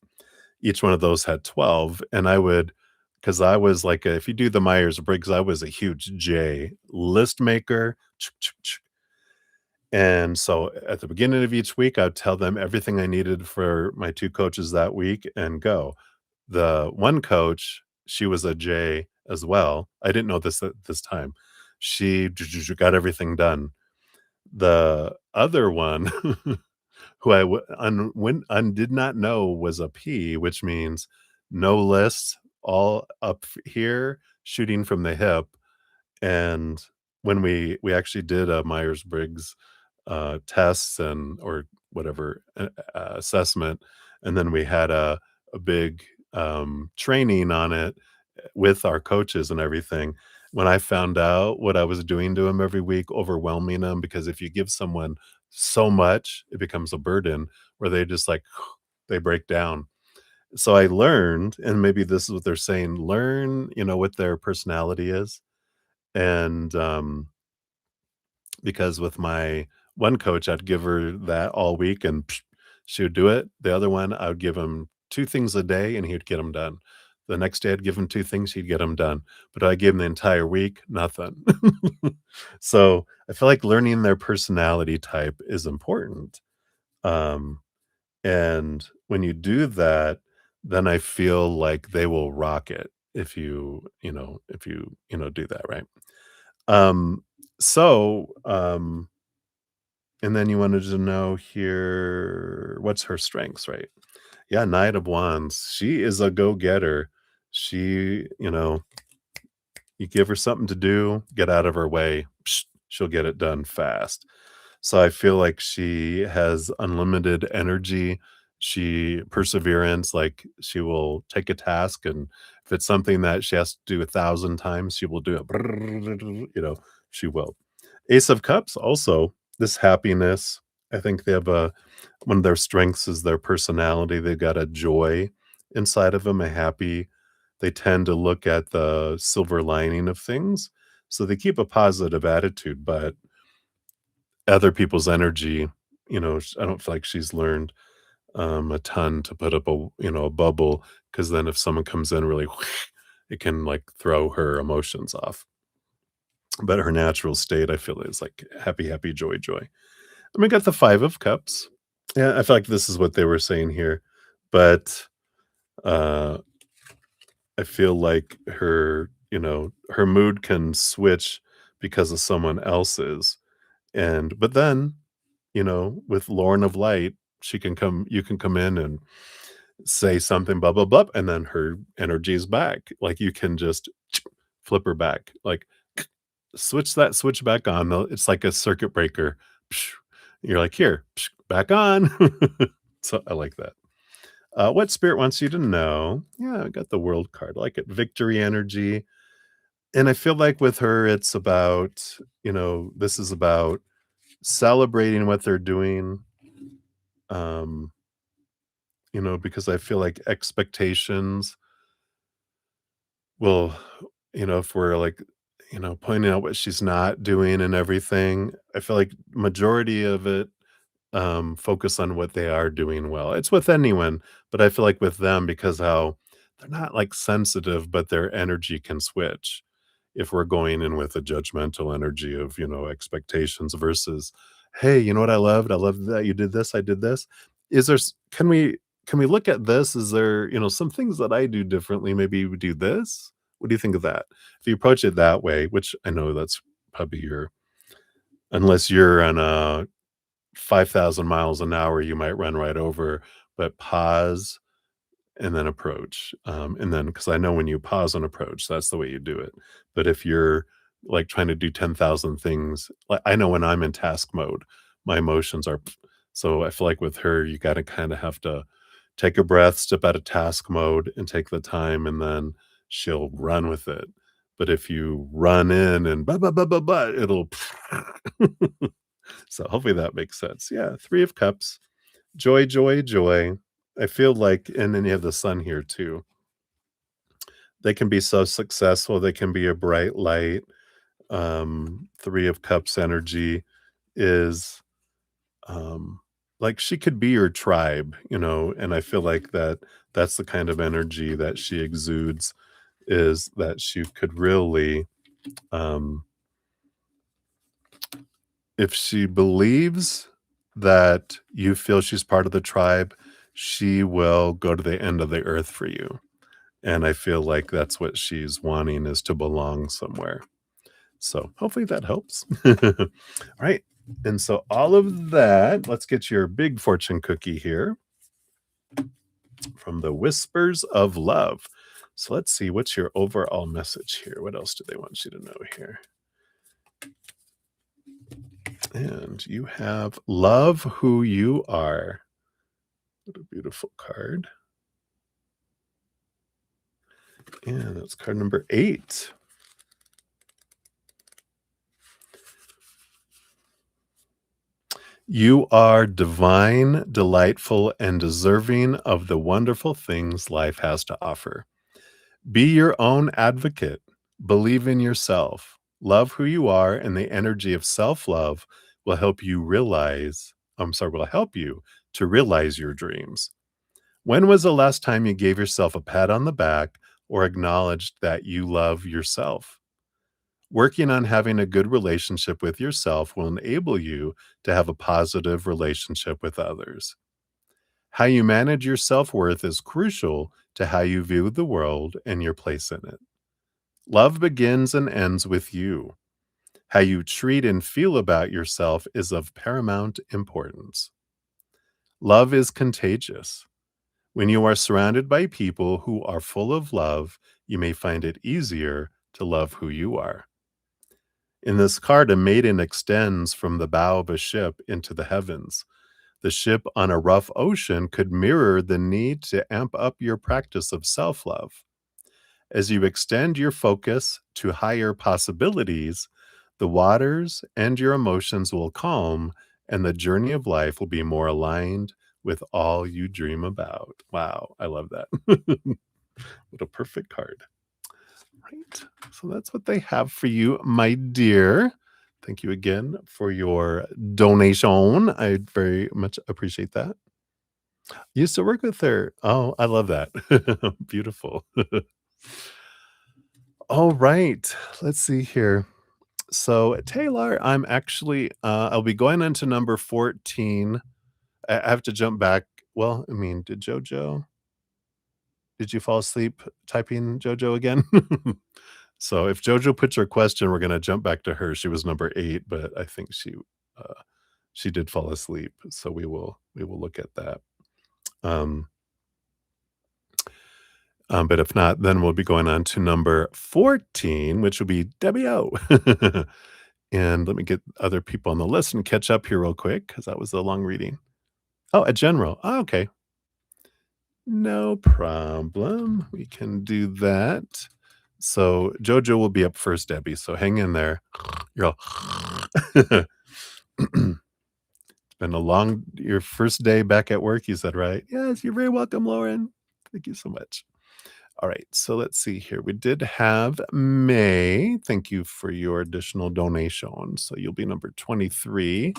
Each one of those had 12, and because I was like if you do the Myers-Briggs, I was a huge J, list maker, and so at the beginning of each week, I'd tell them everything I needed for my 2 coaches that week and go. The one coach, she was a J as well. I didn't know this at this time. She got everything done. The other one who I did not know was a P, which means no list, all up here, shooting from the hip, and when we actually did a Myers-Briggs, tests or whatever, assessment, and then we had a big, training on it, with our coaches and everything. When I found out what I was doing to them every week, overwhelming them, because if you give someone so much, it becomes a burden where they just like they break down. So I learned, and maybe this is what they're saying, learn, what their personality is. And because with my one coach, I'd give her that all week and she would do it. The other one, I would give him 2 things a day and he would get them done. The next day, I'd give him 2 things, he'd get them done. But I gave him the entire week, nothing. So I feel like learning their personality type is important. Um, and when you do that, then I feel like they will rock it if do that, right? Um, so, and then you wanted to know here, what's her strengths, right? Yeah, Knight of Wands. She is a go-getter. She, you give her something to do, get out of her way, she'll get it done fast. So I feel like she has unlimited energy. She perseverance, like she will take a task, and if it's something that she has to do 1,000 times, she will do it. She will. Ace of Cups also, this happiness. I think they have one of their strengths is their personality. They've got a joy inside of them, a happy. They tend to look at the silver lining of things. So they keep a positive attitude, but other people's energy, I don't feel like she's learned a ton to put up a bubble, because then if someone comes in really, it can like throw her emotions off. But her natural state, I feel, is like happy, happy, joy, joy. And we got the 5 of Cups. Yeah, I feel like this is what they were saying here. But uh I feel like her mood can switch because of someone else's. And but then, with Lauren of Light, you can come in and say something, blah, blah, blah, and then her energy is back. Like you can just flip her back. Like switch that switch back on. It's like a circuit breaker. You're like, here, back on. So I like that. What spirit wants you to know? Yeah, I got the world card. I like it. Victory energy. And I feel like with her, it's about, this is about celebrating what they're doing. Um, because I feel like expectations will, if we're like, pointing out what she's not doing and everything, I feel like majority of it focus on what they are doing well. It's with anyone, but I feel like with them, because how they're not like sensitive, but their energy can switch. If we're going in with a judgmental energy of, expectations versus, hey, you know what I loved? I loved that you did this, I did this. Can we look at this? Is there, some things that I do differently? Maybe you would do this. What do you think of that? If you approach it that way, which I know that's probably unless you're on a 5,000 miles an hour, you might run right over, but pause and then approach. And then, because I know when you pause and approach, that's the way you do it. But if you're like trying to do 10,000 things, like I know when I'm in task mode, my emotions are. So I feel like with her, you got to kind of have to take a breath, step out of task mode and take the time, and then she'll run with it. But if you run in and blah, blah, blah, blah, blah, it'll. So hopefully that makes sense. Yeah, 3 of Cups. Joy, joy, joy. I feel like, and then you have the sun here too. They can be so successful, they can be a bright light. 3 of Cups energy is, like she could be your tribe, and I feel like that's the kind of energy that she exudes, is that she could really, um if she believes that you feel she's part of the tribe, she will go to the end of the earth for you, and I feel like that's what she's wanting, is to belong somewhere. So, hopefully that helps. Alright, and so all of that, let's get your big fortune cookie here from the Whispers of Love. So, let's see, what's your overall message here? What else do they want you to know here? And you have love who you are. What a beautiful card. And that's card number 8. You are divine, delightful, and deserving of the wonderful things life has to offer. Be your own advocate. Believe in yourself. Love who you are, and the energy of self-love will help you to realize your dreams. When was the last time you gave yourself a pat on the back or acknowledged that you love yourself? Working on having a good relationship with yourself will enable you to have a positive relationship with others. How you manage your self-worth is crucial to how you view the world and your place in it. Love begins and ends with you. How you treat and feel about yourself is of paramount importance. Love is contagious. When you are surrounded by people who are full of love, you may find it easier to love who you are. In this card, a maiden extends from the bow of a ship into the heavens. The ship on a rough ocean could mirror the need to amp up your practice of self love. As you extend your focus to higher possibilities, the waters and your emotions will calm, and the journey of life will be more aligned with all you dream about. Wow, I love that. What a perfect card. Right. So that's what they have for you, my dear. Thank you again for your donation. I very much appreciate that. Used to work with her. Oh, I love that. Beautiful. All right. Let's see here. So, Taylor, I'm actually, I'll be going into number 14. I have to jump back. Well, I mean, did you fall asleep typing JoJo again? So if JoJo puts her question, we're going to jump back to her. She was number 8, but I think uh, she did fall asleep. So we will look at that. Um, but if not, then we'll be going on to number 14, which will be Debbie O. And let me get other people on the list and catch up here real quick because that was a long reading. Oh, a general. Oh, okay. No problem. We can do that. So Jojo will be up first, Debbie. So hang in there. You're all it's been your first day back at work, you said, right? Yes, you're very welcome, Lauren. Thank you so much. All right, so let's see here. We did have May. Thank you for your additional donation. So you'll be number 23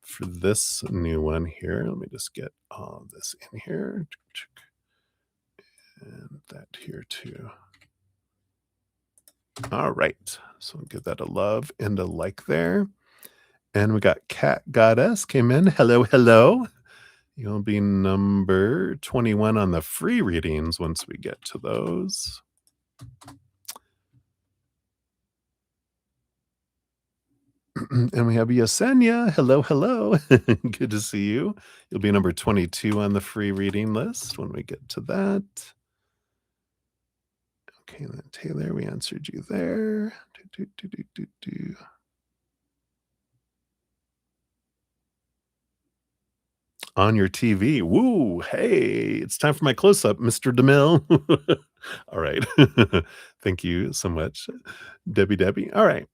for this new one here. Let me just get all this in here. And that here too. All right, so give that a love and a like there. And we got Cat Goddess came in. Hello, hello. You'll be number 21 on the free readings once we get to those. And we have Yesenia. Hello, hello. Good to see you. You'll be number 22 on the free reading list when we get to that. Okay, then Taylor, we answered you there. On your TV. Woo! Hey, it's time for my close-up, Mr. DeMille. All right. Thank you so much, Debbie. All right.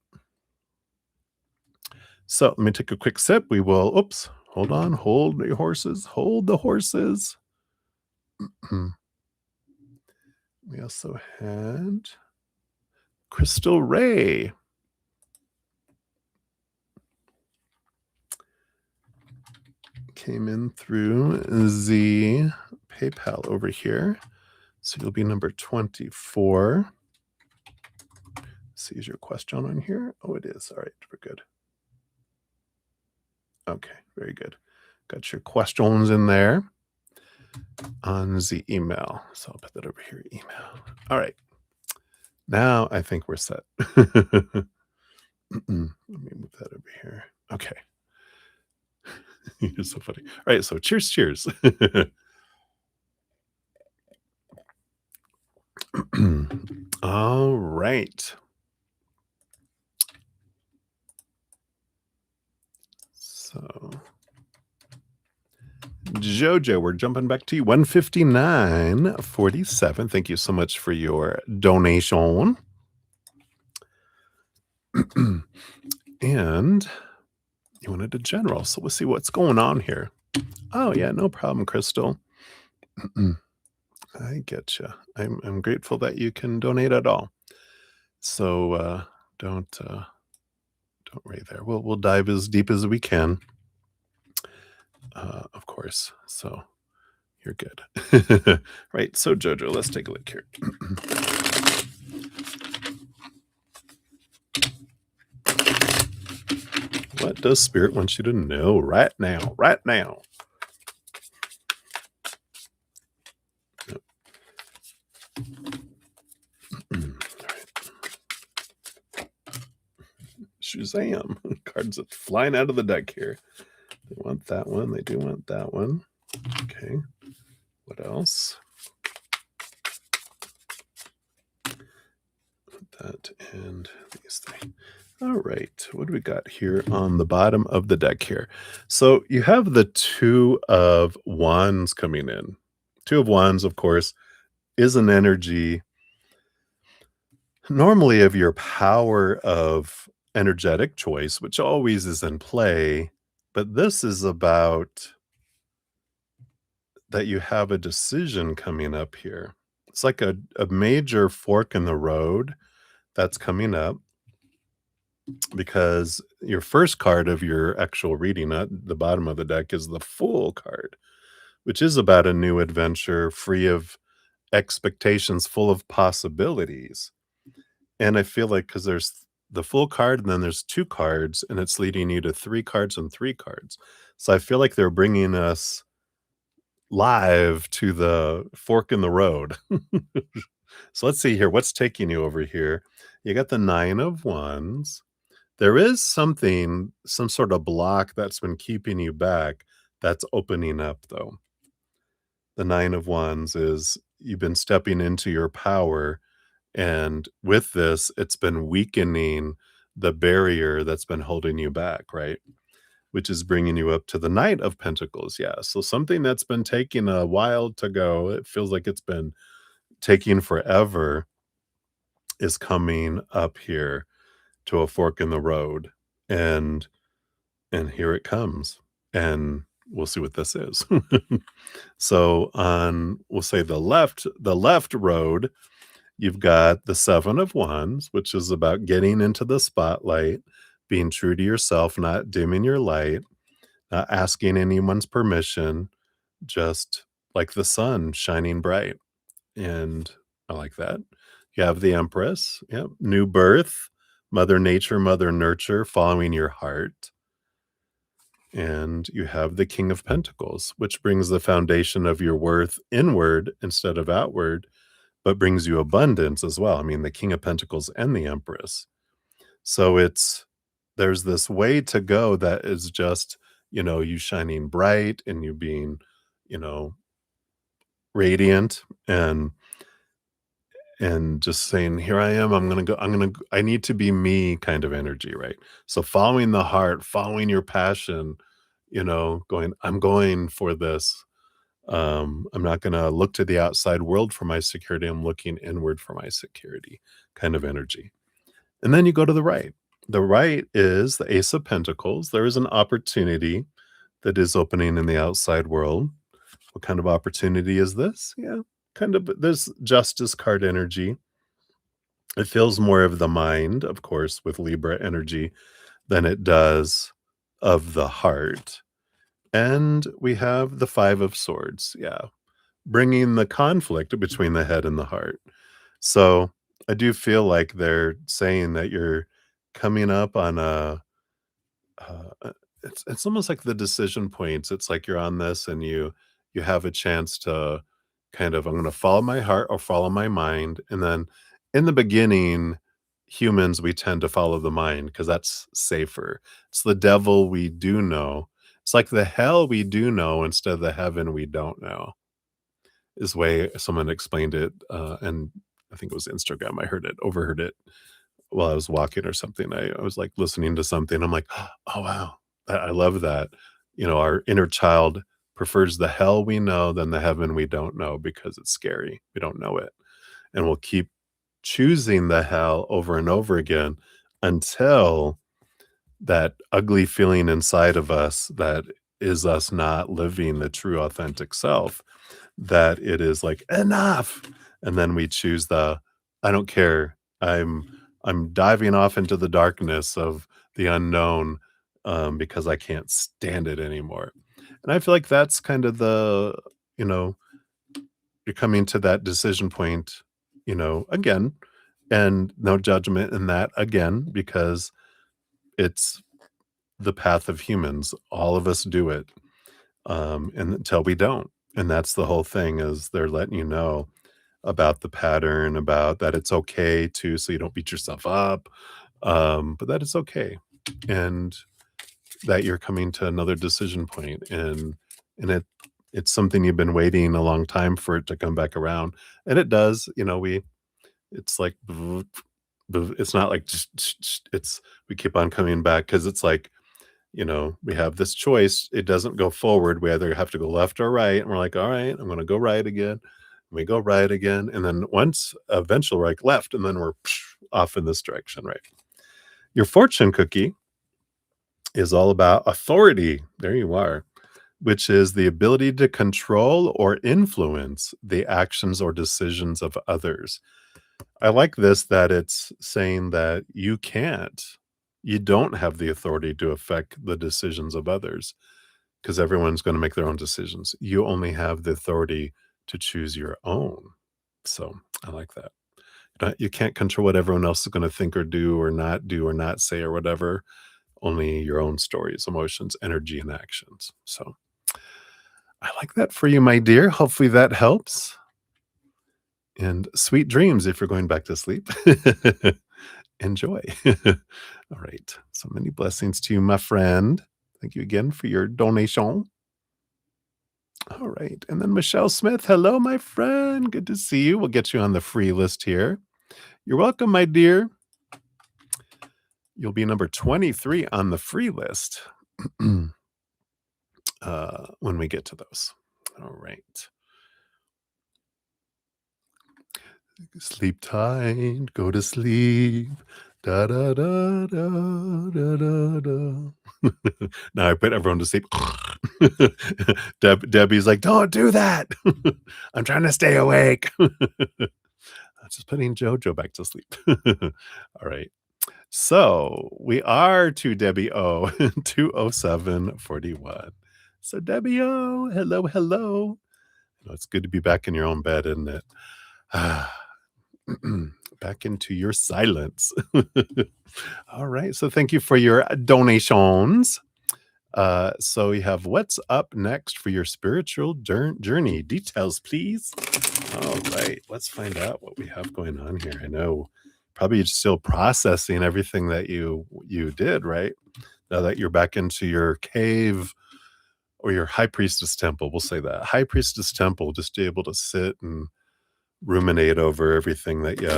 So let me take a quick sip. We will, oops, hold on. Hold the horses. Hold the horses. We also had Crystal Ray. Came in through the PayPal over here. So you'll be number 24. See, is your question on here? Oh, it is. All right, we're good. Okay, very good. Got your questions in there on the email. So I'll put that over here, email. All right. Now I think we're set. Let me move that over here. Okay. You're so funny. All right, so cheers. All right. So, Jojo, we're jumping back to you. 159.47. Thank you so much for your donation. And you wanted a general, so we'll see what's going on here. Oh, yeah, no problem, Crystal. I get you. I'm grateful that you can donate at all. So don't worry there. We'll dive as deep as we can, of course. So you're good. Right. So Jojo, let's take a look here. What does Spirit want you to know right now? Right now. Shazam! Cards are flying out of the deck here. They want that one. They do want that one. Okay. What else? That and these three. All right. What do we got here on the bottom of the deck here? So you have the Two of Wands coming in. Two of Wands, of course, is an energy normally of your power of energetic choice, which always is in play. But this is about that you have a decision coming up here. It's like a major fork in the road that's coming up because your first card of your actual reading at the bottom of the deck is the Fool card, which is about a new adventure free of expectations, full of possibilities. And I feel like because there's the Fool card and then there's two cards, and it's leading you to three cards and three cards. So I feel like they're bringing us live to the fork in the road. So let's see here. What's taking you over here? You got the Nine of Wands. There is something, some sort of block that's been keeping you back that's opening up, though. The Nine of Wands is you've been stepping into your power, and with this, it's been weakening the barrier that's been holding you back, right? Which is bringing you up to the Knight of Pentacles. Yeah. So something that's been taking a while to go, it feels like it's been taking forever, is coming up here to a fork in the road. And here it comes. And we'll see what this is. So on, we'll say the left road, you've got the Seven of Wands, which is about getting into the spotlight, being true to yourself, not dimming your light, not asking anyone's permission, just like the sun shining bright. And I like that. You have the Empress, yep, new birth, Mother Nature, Mother Nurture, following your heart. And you have the King of Pentacles, which brings the foundation of your worth inward instead of outward, but brings you abundance as well. I mean, the King of Pentacles and the Empress. So there's this way to go that is just, you shining bright and you being, you know, radiant and just saying, here I am, I need to be me kind of energy, right? So following the heart, following your passion, going, I'm going for this. I'm not going to look to the outside world for my security. I'm looking inward for my security kind of energy. And then you go to the right. The right is the Ace of Pentacles. There is an opportunity that is opening in the outside world. What kind of opportunity is this? Yeah, kind of this Justice card energy. It feels more of the mind, of course, with Libra energy than it does of the heart. And we have the Five of Swords. Yeah, bringing the conflict between the head and the heart. So I do feel like they're saying that you're coming up on it's almost like the decision points. It's like you're on this and you have a chance to kind of, I'm going to follow my heart or follow my mind. And then in the beginning, humans, we tend to follow the mind because that's safer. It's the devil we do know. It's like the hell we do know instead of the heaven we don't know, is the way someone explained it. And I think it was Instagram. I overheard it while I was walking or something. I was like listening to something. I'm like, oh wow, I love that. Our inner child prefers the hell we know than the heaven we don't know because it's scary. We don't know it. And we'll keep choosing the hell over and over again until that ugly feeling inside of us that is us not living the true authentic self, that it is like enough. And then we choose I don't care. I'm diving off into the darkness of the unknown because I can't stand it anymore. And I feel like that's kind of you know, you're coming to that decision point, again, and no judgment in that again, because it's the path of humans. All of us do it. And until we don't. And that's the whole thing, is they're letting you know about the pattern, about that it's okay to, so you don't beat yourself up, But that is okay. And that you're coming to another decision point, and it's something you've been waiting a long time for it to come back around, and it does. It's like it's not like it's we keep on coming back because it's like, we have this choice. It doesn't go forward. We either have to go left or right, and we're like, all right, I'm going to go right again. And we go right again, and then once eventually we're like left, and then we're off in this direction, right? Your fortune cookie is all about authority. There you are, which is the ability to control or influence the actions or decisions of others. I like this, that it's saying that you don't have the authority to affect the decisions of others because everyone's going to make their own decisions. You only have the authority to choose your own. So I like that. You can't control what everyone else is going to think or do or not say or whatever, only your own stories, emotions, energy, and actions. So I like that for you, my dear. Hopefully that helps. And sweet dreams if you're going back to sleep. Enjoy. All right. So many blessings to you, my friend. Thank you again for your donation. All right. And then Michelle Smith. Hello, my friend. Good to see you. We'll get you on the free list here. You're welcome, my dear. You'll be number 23 on the free list when we get to those. All right. Sleep tight, go to sleep. Da da da da da da da. Now I put everyone to sleep. Debbie's like, don't do that. I'm trying to stay awake. I'm just putting JoJo back to sleep. All right. So we are to Debbie O, 20741. So Debbie O, hello, hello. It's good to be back in your own bed, isn't it? Back into your silence. All right. So thank you for your donations. So you have what's up next for your spiritual journey. Details, please. All right. Let's find out what we have going on here. I know probably you're still processing everything that you did, right? Now that you're back into your cave or your high priestess temple, we'll say that. High priestess temple, just to be able to sit and ruminate over everything that you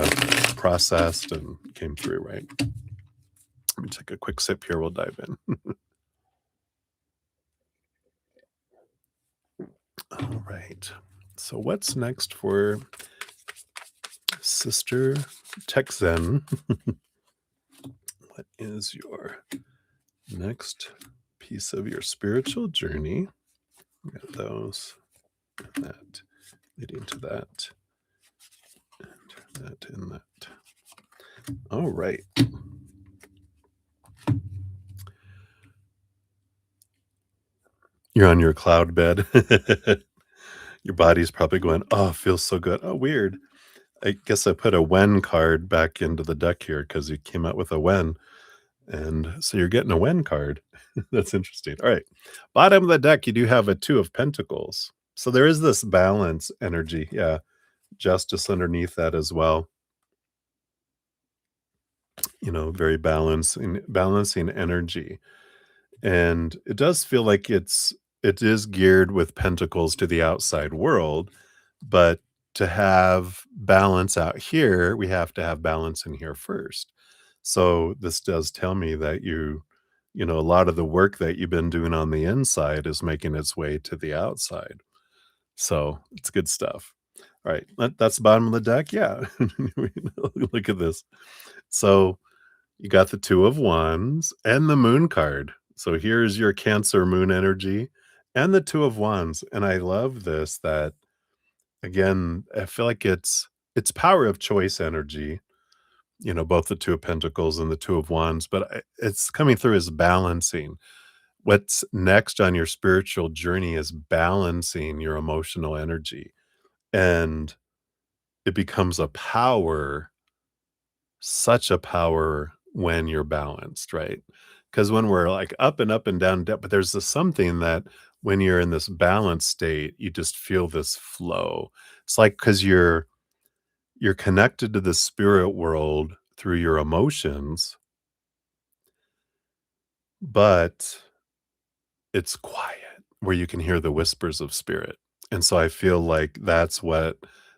processed and came through, right? Let me take a quick sip here. We'll dive in. All right. So what's next for Sister TechZen? What is your next piece of your spiritual journey? We got those and that leading to that and that and that. All right. You're on your cloud bed. Your body's probably going, oh, it feels so good. Oh, weird. I guess I put a when card back into the deck here because you came out with a when. And so you're getting a when card. That's interesting. All right. Bottom of the deck, you do have a 2 of Pentacles. So there is this balance energy. Yeah. Justice underneath that as well. Very balancing energy. And it does feel like it is geared with pentacles to the outside world, but to have balance out here, we have to have balance in here first. So this does tell me that a lot of the work that you've been doing on the inside is making its way to the outside. So it's good stuff. All right, that's the bottom of the deck. Yeah, look at this. So you got the 2 of Wands and the Moon card. So here's your Cancer Moon energy and the 2 of Wands. And I love this, that again, I feel like it's power of choice energy, both the 2 of Pentacles and the 2 of Wands, but it's coming through as balancing. What's next on your spiritual journey is balancing your emotional energy. And it becomes a power, such a power when you're balanced, right? Because when we're like up and down, but there's this something that when you're in this balanced state, you just feel this flow. It's like because you're connected to the spirit world through your emotions, but it's quiet where you can hear the whispers of spirit. And so I feel like that's what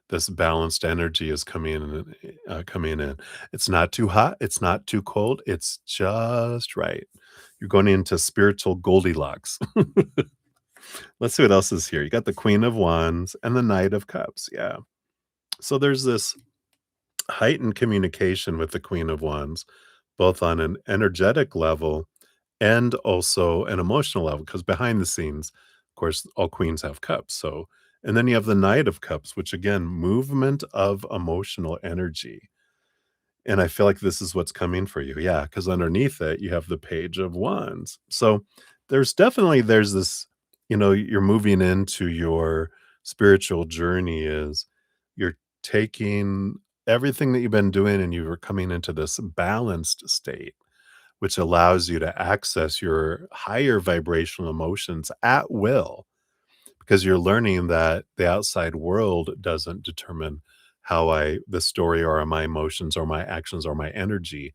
this balanced energy is coming in. It's not too hot, it's not too cold, it's just right. You're going into spiritual Goldilocks. Let's see what else is here. You got the Queen of Wands and the Knight of Cups. Yeah. So there's this heightened communication with the Queen of Wands, both on an energetic level and also an emotional level. Because behind the scenes, of course, all queens have cups. So, and then you have the Knight of Cups, which again, movement of emotional energy. And I feel like this is what's coming for you. Yeah, because underneath it, you have the Page of Wands. So there's this, you're moving into your spiritual journey is you're taking everything that you've been doing and you're coming into this balanced state, which allows you to access your higher vibrational emotions at will because you're learning that the outside world doesn't determine the story or my emotions or my actions or my energy.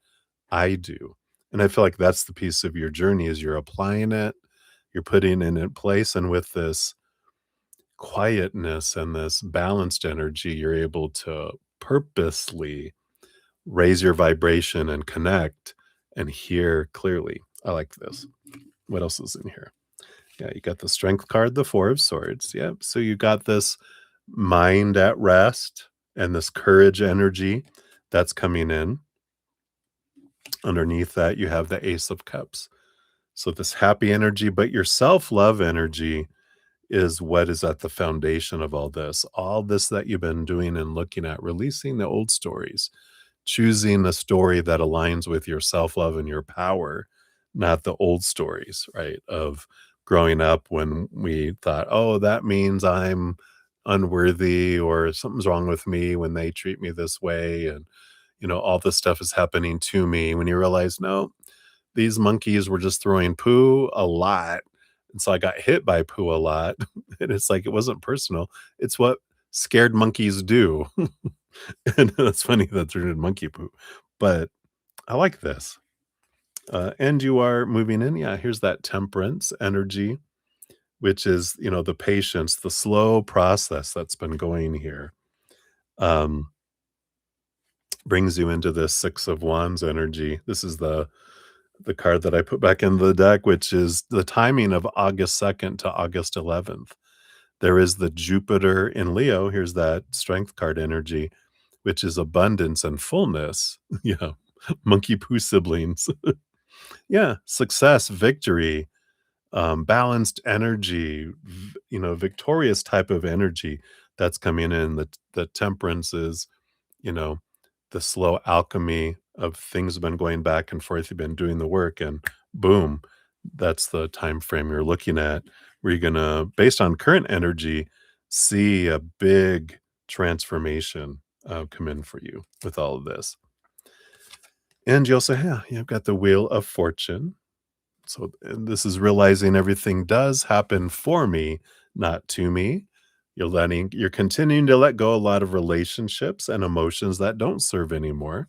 I do. And I feel like that's the piece of your journey is you're applying it, you're putting it in place. And with this quietness and this balanced energy, you're able to purposely raise your vibration and connect and hear clearly. I like this. What else is in here? Yeah, you got the strength card, the Four of Swords. Yep. So you got this mind at rest and this courage energy that's coming in. Underneath that, you have the Ace of Cups. So this happy energy, but your self-love energy is what is at the foundation of all this. All this that you've been doing and looking at, releasing the old stories, choosing a story that aligns with your self-love and your power, not the old stories, right? Of growing up when we thought, "Oh, that means I'm unworthy or something's wrong with me when they treat me this way." And, all this stuff is happening to me when you realize, no, these monkeys were just throwing poo a lot. And so I got hit by poo a lot. And it's like, it wasn't personal. It's what scared monkeys do. And it's funny that they're in monkey poo. But I like this. And you are moving in. Yeah, here's that temperance energy, which is, the patience, the slow process that's been going here. Um, brings you into this Six of Wands energy. This is the card that I put back in the deck, which is the timing of August 2nd to August 11th. There is the Jupiter in Leo. Here's that strength card energy, which is abundance and fullness. Yeah. Monkey poo siblings. Yeah. Success, victory, balanced energy, victorious type of energy that's coming in. The temperance is, you know, the slow alchemy of things have been going back and forth. You've been doing the work, and boom, that's the time frame you're looking at where you're gonna, based on current energy, see a big transformation come in for you with all of this. And you also, yeah, you've got the Wheel of Fortune. So and this is realizing everything does happen for me, not to me. You're continuing to let go a lot of relationships and emotions that don't serve anymore.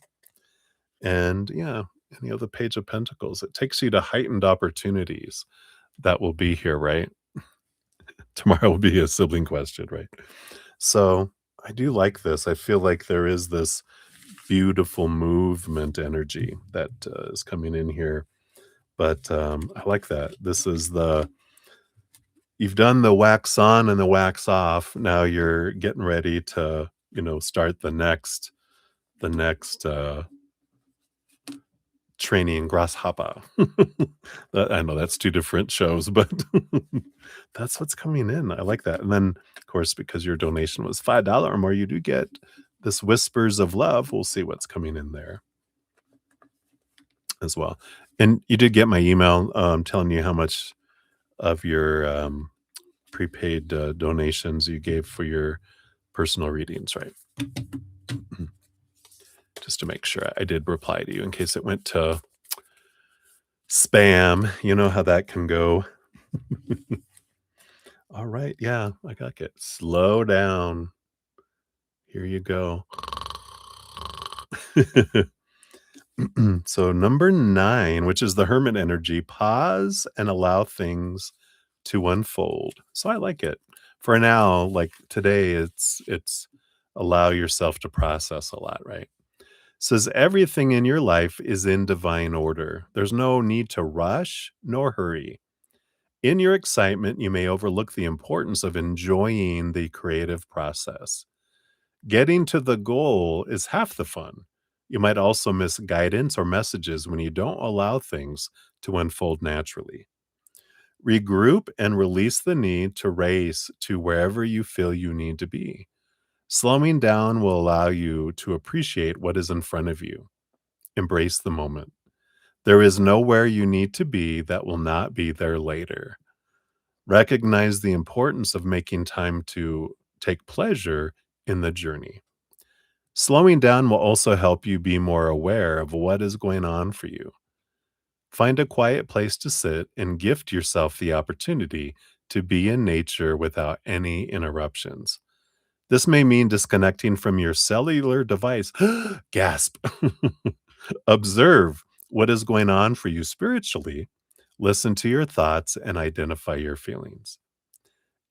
And yeah, and the Page of Pentacles, it takes you to heightened opportunities that will be here, right? Tomorrow will be a sibling question, right? So I do like this. I feel like there is this beautiful movement energy that is coming in here. But I like that. You've done the wax on and the wax off. Now you're getting ready to, start the next training grasshopper. I know that's two different shows, but that's what's coming in. I like that. And then, of course, because your donation was $5 or more, you do get this Whispers of Love. We'll see what's coming in there as well. And you did get my email telling you how much of your prepaid donations you gave for your personal readings, right? Just to make sure I did reply to you in case it went to spam. You know how that can go. All right. Yeah, I got it. Slow down. Here you go. So number 9, which is the hermit energy, pause and allow things to unfold. So I like it. For now, like today, it's allow yourself to process a lot, right? Says everything in your life is in divine order. There's no need to rush nor hurry. In your excitement, you may overlook the importance of enjoying the creative process. Getting to the goal is half the fun. You might also miss guidance or messages when you don't allow things to unfold naturally. Regroup and release the need to race to wherever you feel you need to be. Slowing down will allow you to appreciate what is in front of you. Embrace the moment. There is nowhere you need to be that will not be there later. Recognize the importance of making time to take pleasure in the journey. Slowing down will also help you be more aware of what is going on for you. Find a quiet place to sit and gift yourself the opportunity to be in nature without any interruptions. This may mean disconnecting from your cellular device. Gasp. Observe what is going on for you spiritually. Listen to your thoughts and identify your feelings.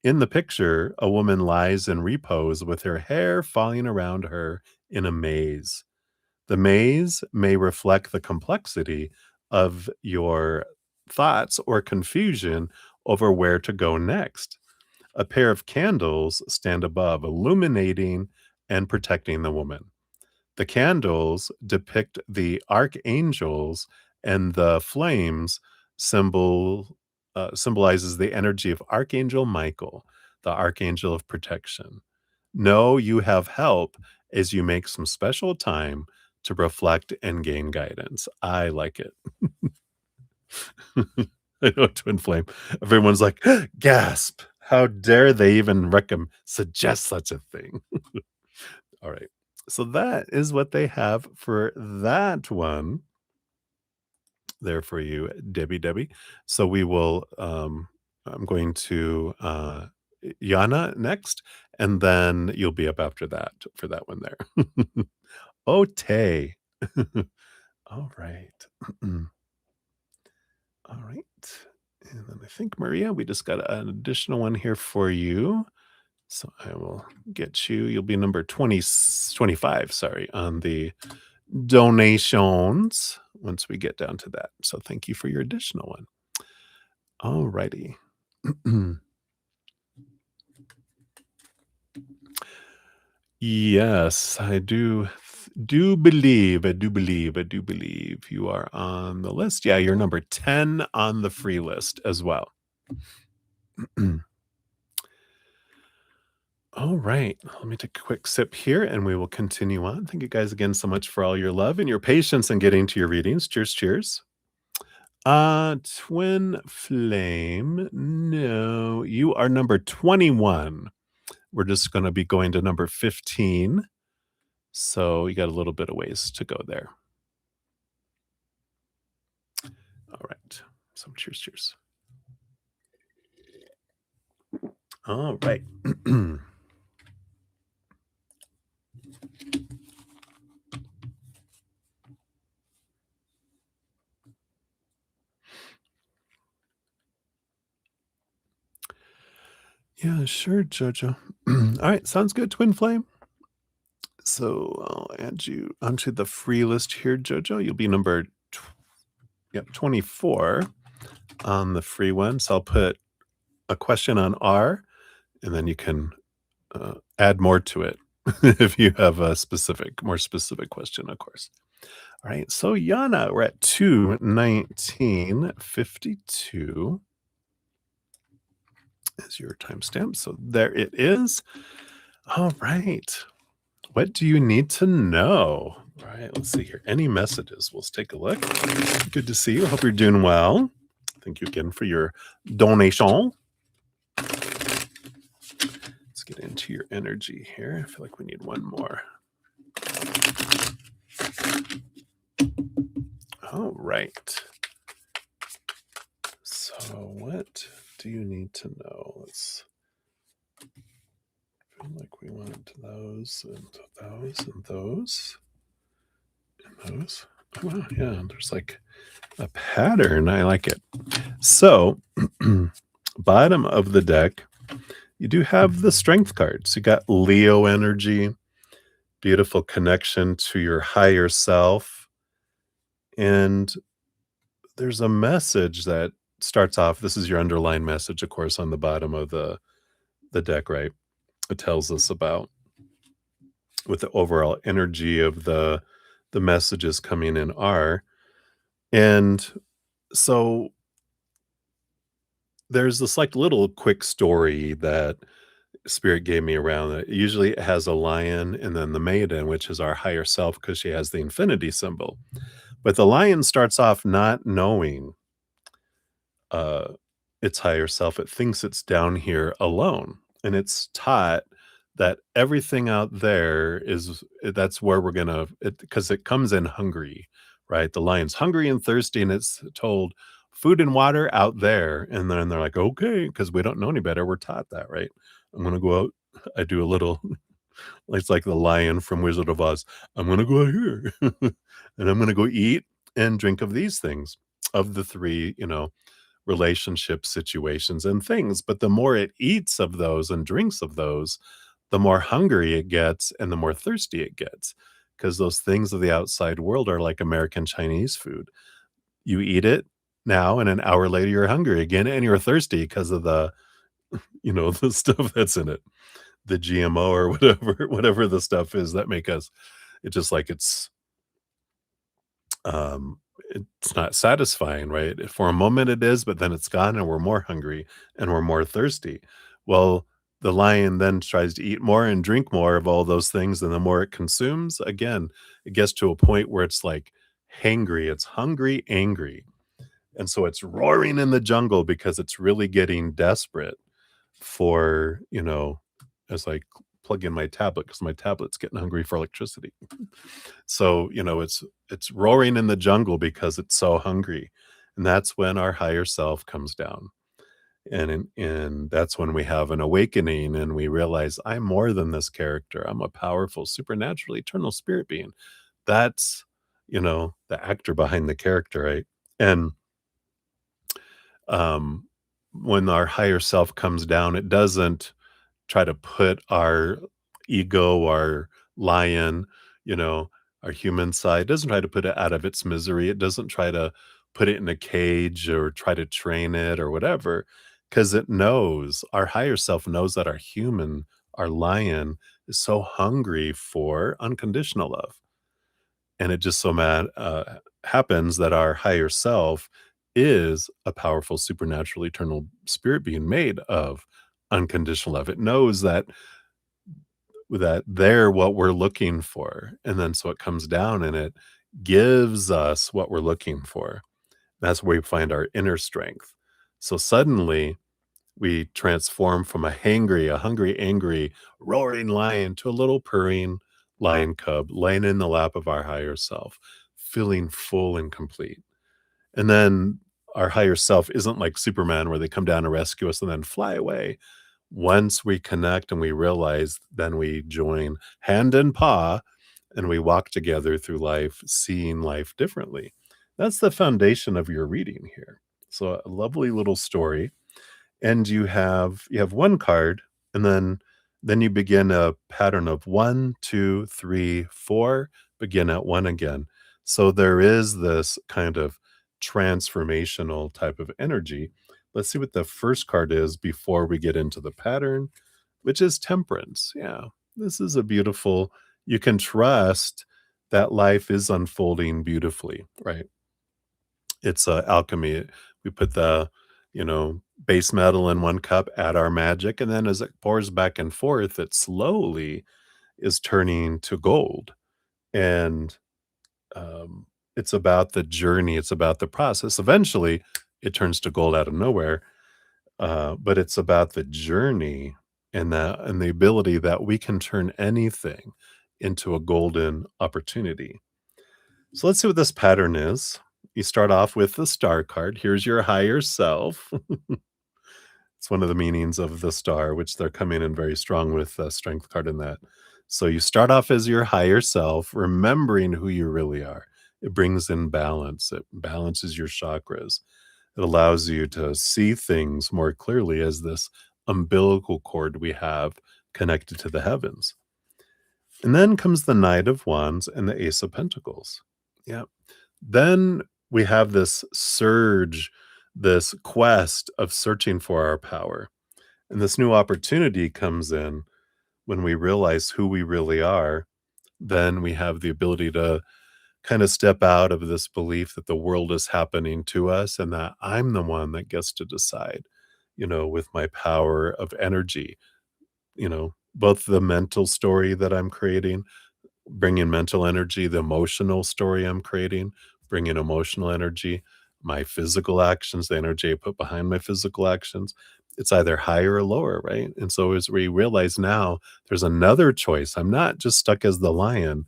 In the picture, a woman lies in repose with her hair falling around her in a maze. The maze may reflect the complexity of your thoughts or confusion over where to go next. A pair of candles stand above, illuminating and protecting the woman. The candles depict the archangels, and the flames symbolizes the energy of Archangel Michael, the archangel of protection. Know you have help as you make some special time to reflect and gain guidance. I like it. I know, twin flame. Everyone's like, gasp. How dare they even suggest such a thing? All right. So that is what they have for that one there for you, Debbie Debbie. So we will I'm going to Yana next, and then you'll be up after that for that one there. Oh, Tay. All right. All right. And then I think, Maria, we just got an additional one here for you. So I will get you. You'll be number 25, sorry, on the donations once we get down to that. So thank you for your additional one. All righty. Yes, I do believe you are on the list. Yeah, you're number 10 on the free list as well. All right. Let me take a quick sip here and we will continue on. Thank you guys again so much for all your love and your patience in getting to your readings. Cheers, cheers. Twin flame. No, you are number 21. We're just going to be going to number 15. So you got a little bit of ways to go there. All right. So cheers, cheers. All right. Yeah, sure, Jojo. All right, sounds good, Twin Flame. So I'll add you onto the free list here, Jojo. You'll be number 24 on the free one. So I'll put a question on R, and then you can add more to it if you have a more specific question, of course. All right, so Yana, we're at 2:19:52 is your timestamp. So there it is. All right. What do you need to know? All right, let's see here. Any messages? Let's take a look. Good to see you. Hope you're doing well. Thank you again for your donation. Let's get into your energy here. I feel like we need one more. All right. So what do you need to know? Let's feel like we want those and those and those and those. Well, yeah, there's like a pattern. I like it. So, bottom of the deck, you do have the strength cards. You got Leo energy, beautiful connection to your higher self. And there's a message that starts off. This is your underlying message, of course, on the bottom of the deck, right? It tells us about with the overall energy of the messages coming in are. And so there's this like little quick story that spirit gave me around it. Usually it has a lion and then the maiden, which is our higher self because she has the infinity symbol. But the lion starts off not knowing uh, its higher self. It thinks it's down here alone. And it's taught that everything out there is that's where we're gonna because it comes in hungry, right? The lion's hungry and thirsty, and it's told food and water out there. And then they're like, okay, because we don't know any better. We're taught that, right? I'm gonna go out. I do a little it's like the lion from Wizard of Oz. I'm gonna go out here and I'm gonna go eat and drink of these things, of the three, relationship situations and things. But the more it eats of those and drinks of those, the more hungry it gets and the more thirsty it gets. Because those things of the outside world are like American Chinese food. You eat it now, and an hour later, you're hungry again and you're thirsty because of the stuff that's in it, the GMO or whatever the stuff is that make us, it just like um, it's not satisfying, right? For a moment it is, but then it's gone and we're more hungry and we're more thirsty. Well, the lion then tries to eat more and drink more of all those things, and the more it consumes, again, it gets to a point where it's like hangry, it's hungry, angry. And so it's roaring in the jungle because it's really getting desperate for, as I plug in my tablet because my tablet's getting hungry for electricity. So, it's roaring in the jungle because it's so hungry. And that's when our higher self comes down. And that's when we have an awakening and we realize I'm more than this character. I'm a powerful, supernatural, eternal spirit being. That's, the actor behind the character, right? And um when our higher self comes down, it doesn't try to put our ego, our lion, you know, our human side, doesn't try to put it out of its misery. It doesn't try to put it in a cage or try to train it or whatever, because it knows, our higher self knows that our human, our lion, is so hungry for unconditional love. And it just so happens that our higher self is a powerful, supernatural, eternal spirit being made of unconditional love. It knows that they're what we're looking for. And then so it comes down and it gives us what we're looking for. That's where we find our inner strength. So suddenly we transform from a hungry, angry, roaring lion to a little purring lion cub laying in the lap of our higher self, feeling full and complete. And then our higher self isn't like Superman where they come down to rescue us and then fly away. Once we connect and we realize, then we join hand and paw and we walk together through life, seeing life differently. That's the foundation of your reading here. So a lovely little story. And you have one card, and then you begin a pattern of 1, 2, 3, 4, begin at 1 again. So there is this kind of transformational type of energy. Let's see what the first card is before we get into the pattern, which is temperance. Yeah, this is a beautiful, you can trust that life is unfolding beautifully, right? It's alchemy. We put the, base metal in one cup, add our magic, and then as it pours back and forth, it slowly is turning to gold. And it's about the journey. It's about the process. Eventually, it turns to gold out of nowhere. But it's about the journey and the ability that we can turn anything into a golden opportunity. So let's see what this pattern is. You start off with the star card. Here's your higher self. It's one of the meanings of the star, which they're coming in very strong with the strength card in that. So you start off as your higher self, remembering who you really are. It brings in balance. It balances your chakras. It allows you to see things more clearly as this umbilical cord we have connected to the heavens. And then comes the Knight of Wands and the Ace of Pentacles. Yeah. Then we have this surge, this quest of searching for our power. And this new opportunity comes in when we realize who we really are. Then we have the ability to kind of step out of this belief that the world is happening to us and that I'm the one that gets to decide, with my power of energy, both the mental story that I'm creating, bringing mental energy, the emotional story I'm creating, bringing emotional energy, my physical actions, the energy I put behind my physical actions. It's either higher or lower, right? And so as we realize now, there's another choice. I'm not just stuck as the lion.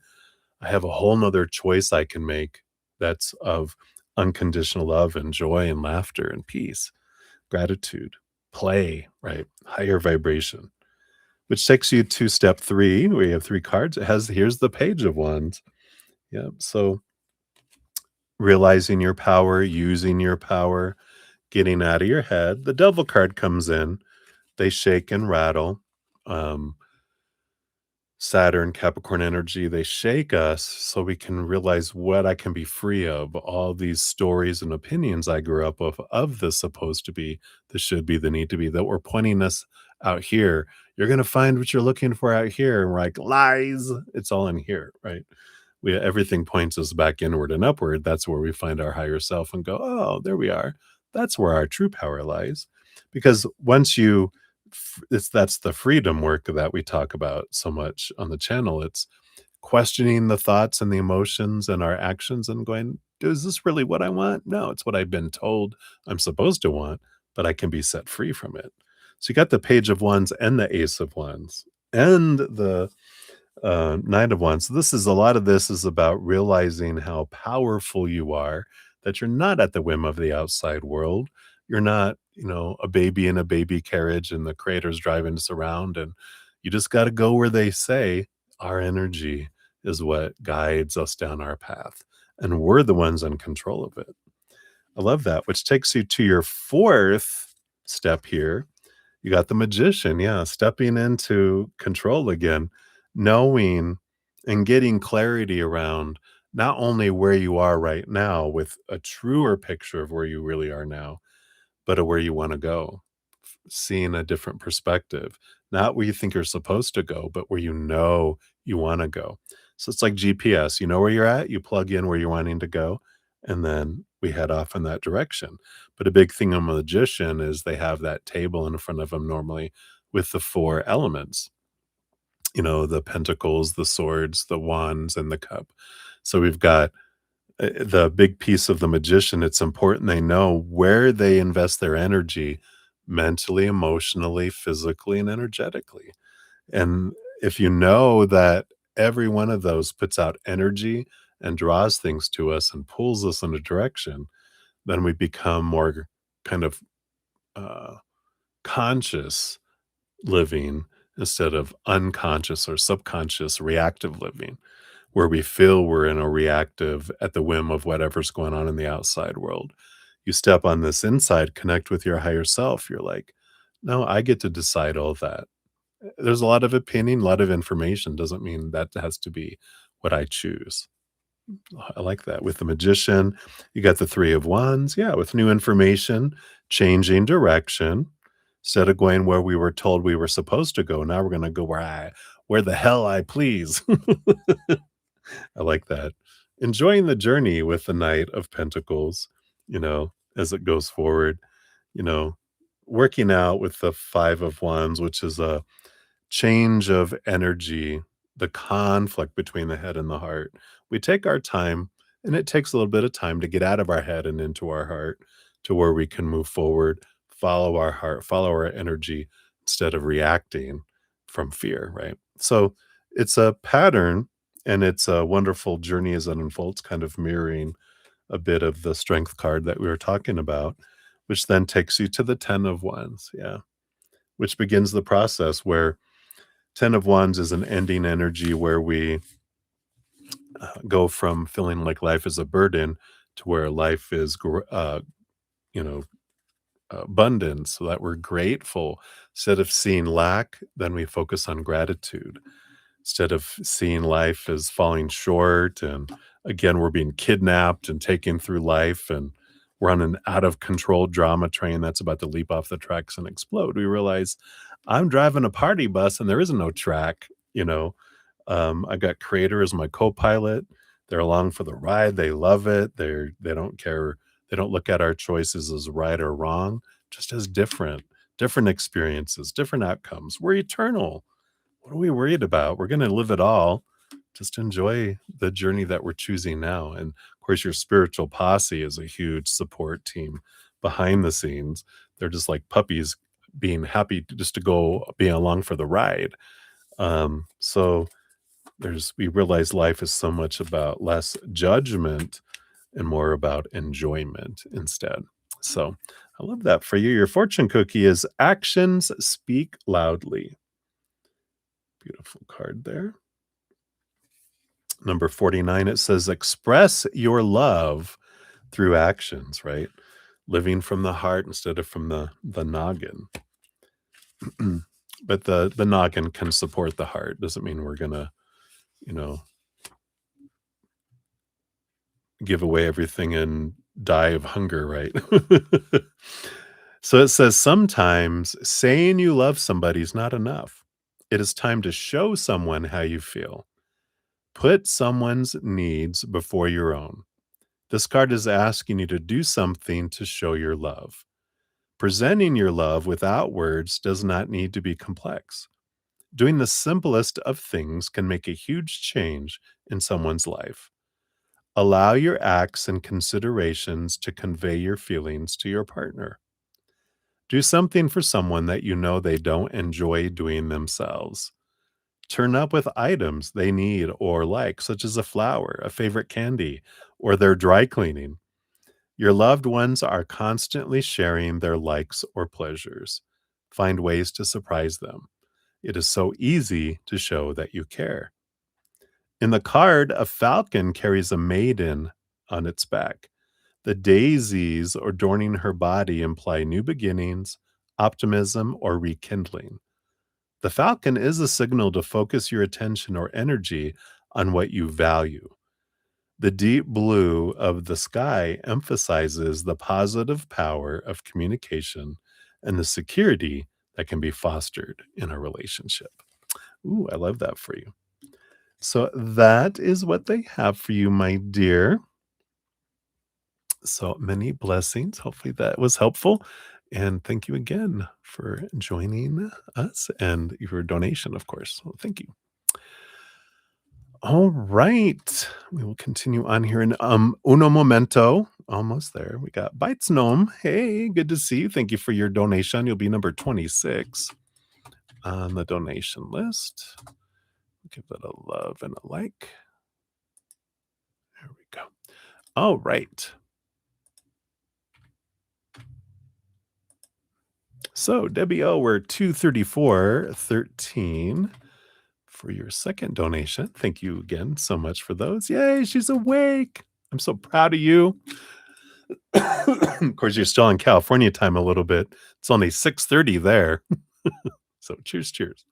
I have a whole nother choice I can make that's of unconditional love and joy and laughter and peace, gratitude, play, right? Higher vibration, which takes you to step 3. We have 3 cards. Here's the Page of Wands. Yeah. So realizing your power, using your power, getting out of your head. The Devil card comes in. They shake and rattle. Um, Saturn, Capricorn energy, they shake us so we can realize what I can be free of. All these stories and opinions I grew up of the supposed to be, the should be, the need to be, that were pointing us out here. You're going to find what you're looking for out here. And we're like, lies. It's all in here, right? Everything points us back inward and upward. That's where we find our higher self and go, oh, there we are. That's where our true power lies. Because once that's the freedom work that we talk about so much on the channel. It's questioning the thoughts and the emotions and our actions and going, is this really what I want? No, it's what I've been told I'm supposed to want, but I can be set free from it. So you got the Page of Wands and the Ace of Wands and the Nine of Wands. A lot of this is about realizing how powerful you are, that you're not at the whim of the outside world. You're not, a baby in a baby carriage and the creator's driving us around. And you just got to go where they say. Our energy is what guides us down our path. And we're the ones in control of it. I love that, which takes you to your 4th step here. You got the Magician, yeah, stepping into control again, knowing and getting clarity around not only where you are right now with a truer picture of where you really are now, but of where you wanna go, seeing a different perspective, not where you think you're supposed to go, but where you wanna go. So it's like GPS, you know where you're at, you plug in where you're wanting to go, and then we head off in that direction. But a big thing on Magician is they have that table in front of them normally with the 4 elements, the pentacles, the swords, the wands, and the cup. So we've got the big piece of the Magician. It's important they know where they invest their energy mentally, emotionally, physically, and energetically. And if you know that every one of those puts out energy and draws things to us and pulls us in a direction, then we become more kind of uh, conscious living instead of unconscious or subconscious reactive living, where we feel we're in a reactive at the whim of whatever's going on in the outside world. You step on this inside, connect with your higher self. You're like, no, I get to decide all that. There's a lot of opinion, a lot of information. Doesn't mean that has to be what I choose. I like that. With the Magician, you got the 3 of Wands. Yeah, with new information, changing direction. Instead of going where we were told we were supposed to go, now we're going to go where the hell I please. I like that. Enjoying the journey with the Knight of Pentacles, as it goes forward, you know, working out with the 5 of Wands, which is a change of energy, the conflict between the head and the heart. We take our time, and it takes a little bit of time to get out of our head and into our heart to where we can move forward, follow our heart, follow our energy instead of reacting from fear, right? So it's a pattern and it's a wonderful journey as it unfolds, kind of mirroring a bit of the strength card that we were talking about, which then takes you to the 10 of Wands. Yeah. Which begins the process where 10 of Wands is an ending energy where we go from feeling like life is a burden to where life is, you know, abundance, so that we're grateful. Instead of seeing lack, then we focus on gratitude. Instead of seeing life as falling short and again, we're being kidnapped and taken through life and we're on an out of control drama train that's about to leap off the tracks and explode. We realize I'm driving a party bus and there is no track, you know. I got Creator as my co-pilot. They're along for the ride. They love it. They don't care. They don't look at our choices as right or wrong, just as different experiences, different outcomes. We're eternal. What are we worried about? We're going to live it all. Just enjoy the journey that we're choosing now. And of course, your spiritual posse is a huge support team behind the scenes. They're just like puppies being happy just to go being along for the ride. So we realize life is so much about less judgment and more about enjoyment instead. So I love that for you. Your fortune cookie is actions speak loudly. Beautiful card there. Number 49, it says express your love through actions, right? Living from the heart instead of from the noggin. But the noggin can support the heart. Doesn't mean we're gonna, you know, give away everything and die of hunger, right? So it says sometimes saying you love somebody is not enough. It is time to show someone how you feel. Put someone's needs before your own. This card is asking you to do something to show your love. Presenting your love without words does not need to be complex. Doing the simplest of things can make a huge change in someone's life. Allow your acts and considerations to convey your feelings to your partner. Do something for someone that you know they don't enjoy doing themselves. Turn up with items they need or like, such as a flower, a favorite candy, or their dry cleaning. Your loved ones are constantly sharing their likes or pleasures. Find ways to surprise them. It is so easy to show that you care. In the card, a falcon carries a maiden on its back. The daisies adorning her body imply new beginnings, optimism, or rekindling. The falcon is a signal to focus your attention or energy on what you value. The deep blue of the sky emphasizes the positive power of communication and the security that can be fostered in a relationship. Ooh, I love that for you. So that is what they have for you, my dear. So many blessings. Hopefully that was helpful. And thank you again for joining us and your donation, of course. So thank you. All right. We will continue on here in uno momento. Almost there. We got Bites Gnome. Hey, good to see you. Thank you for your donation. You'll be number 26 on the donation list. Give that a love and a like. There we go. All right. So, Debbie O, we're 234.13 for your second donation. Thank you again so much for those. Yay, she's awake. I'm so proud of you. Of course, you're still in California time a little bit. It's only 6:30 there. So cheers, cheers.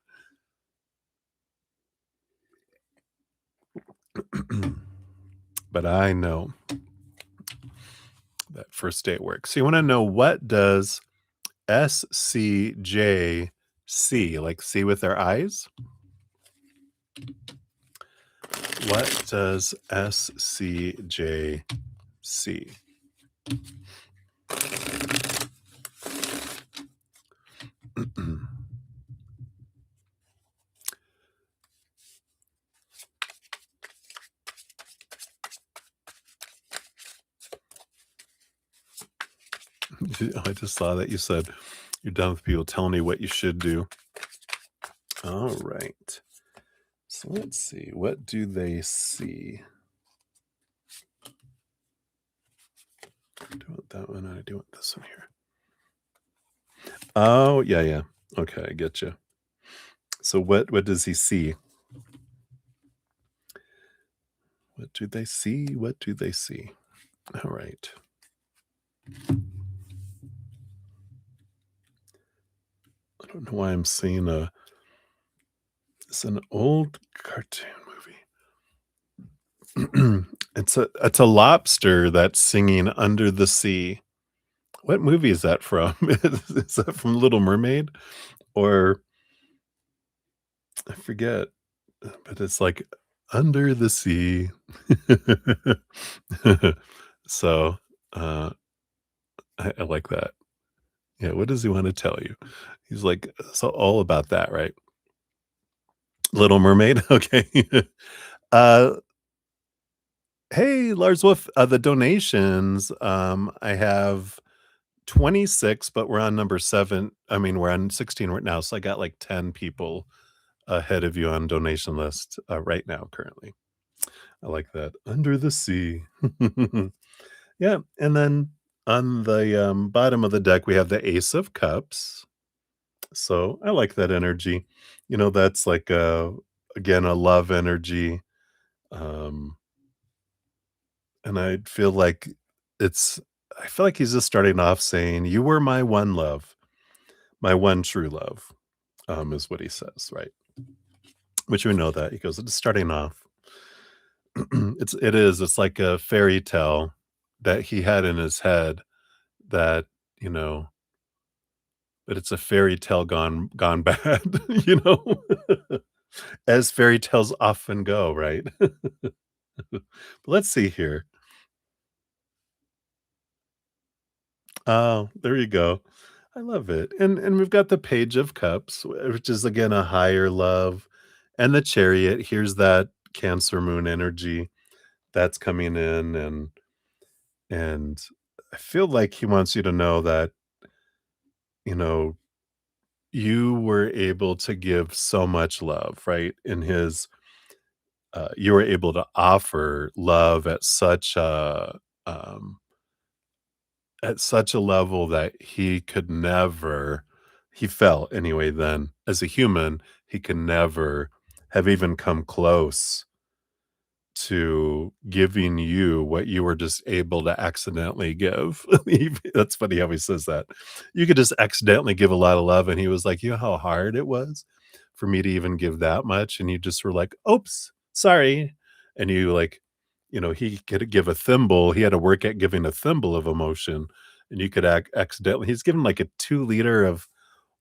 But I know that first day at work. So you want to know, what does SCJ see? Like see with their eyes? What does SCJ see? I just saw that you said you're done with people telling me what you should do. All right. So let's see. What do they see? Do you want that one? I do want this one here. Oh, yeah, yeah. Okay, I get you. So what does he see? What do they see? What do they see? All right. I don't know why I'm seeing it's an old cartoon movie. It's a lobster that's singing under the sea. What movie is that from? Is that from Little Mermaid? Or I forget, but it's like under the sea. So, uh, I like that. Yeah, what does he wanna tell you? He's like, so all about that, right? Little Mermaid? Okay. Uh, hey, Lars Wolf, the donations, I have 26, but we're on number 7 I mean, we're on 16 right now, so I got, like, 10 people ahead of you on donation list, right now currently. I like that. Under the sea. Yeah, and then on the, bottom of the deck, we have the Ace of Cups. So, I like that energy. That's like, again, a love energy, um, and it's I feel like he's just starting off saying, "You were my one love, my one true love," is what he says, right? Which we know that. He goes, "It's starting off." It's like a fairy tale that he had in his head that, you know but it's a fairy tale gone bad, you know? As fairy tales often go, right? Let's see here. Oh, there you go. I love it. And we've got the Page of Cups, which is again a higher love, and the Chariot. Here's that Cancer moon energy that's coming in and I feel like he wants you to know that, you know, you were able to give so much love, right? You were able to offer love um, at such a level that he felt anyway then, as a human, he could never have even come close to giving you what you were just able to accidentally give. That's funny how he says that. You could just accidentally give a lot of love, and he was like, "You know how hard it was for me to even give that much?" And you just were like, "Oops, sorry." And he could give a thimble. He had to work at giving a thimble of emotion, and you could accidentally he's given like a 2 liter of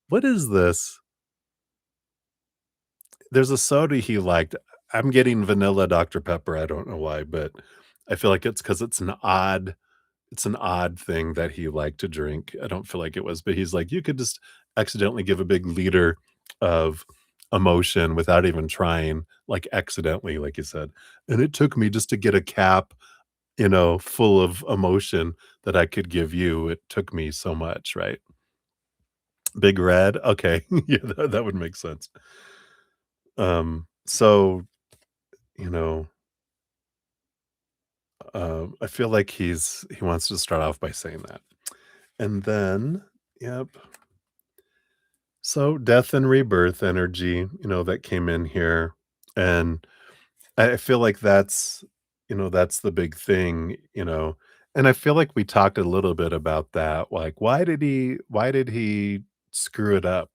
what is this? There's a soda he liked. I'm getting vanilla Dr. Pepper, I don't know why, but I feel like it's 'cause it's an odd thing that he liked to drink. I don't feel like it was, but he's like, "You could just accidentally give a big liter of emotion without even trying, like, accidentally," like you said, "and it took me just to get a cap, full of emotion that I could give you. It took me so much," right? Big Red? Okay. Yeah, that would make sense. So, you know, I feel like he wants to start off by saying that. And then, yep. So death and rebirth energy, that came in here. And I feel like that's the big thing, And I feel like we talked a little bit about that. Like, why did he screw it up,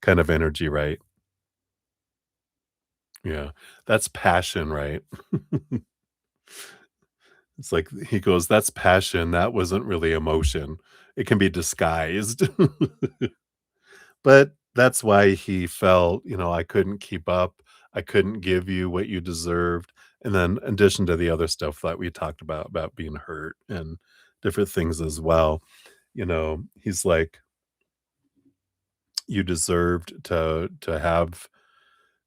kind of energy, right? Yeah. That's passion, right? It's like he goes, "That's passion, that wasn't really emotion. It can be disguised." But that's why he felt, "I couldn't keep up. I couldn't give you what you deserved." And then in addition to the other stuff that we talked about being hurt and different things as well, he's like, "You deserved to have,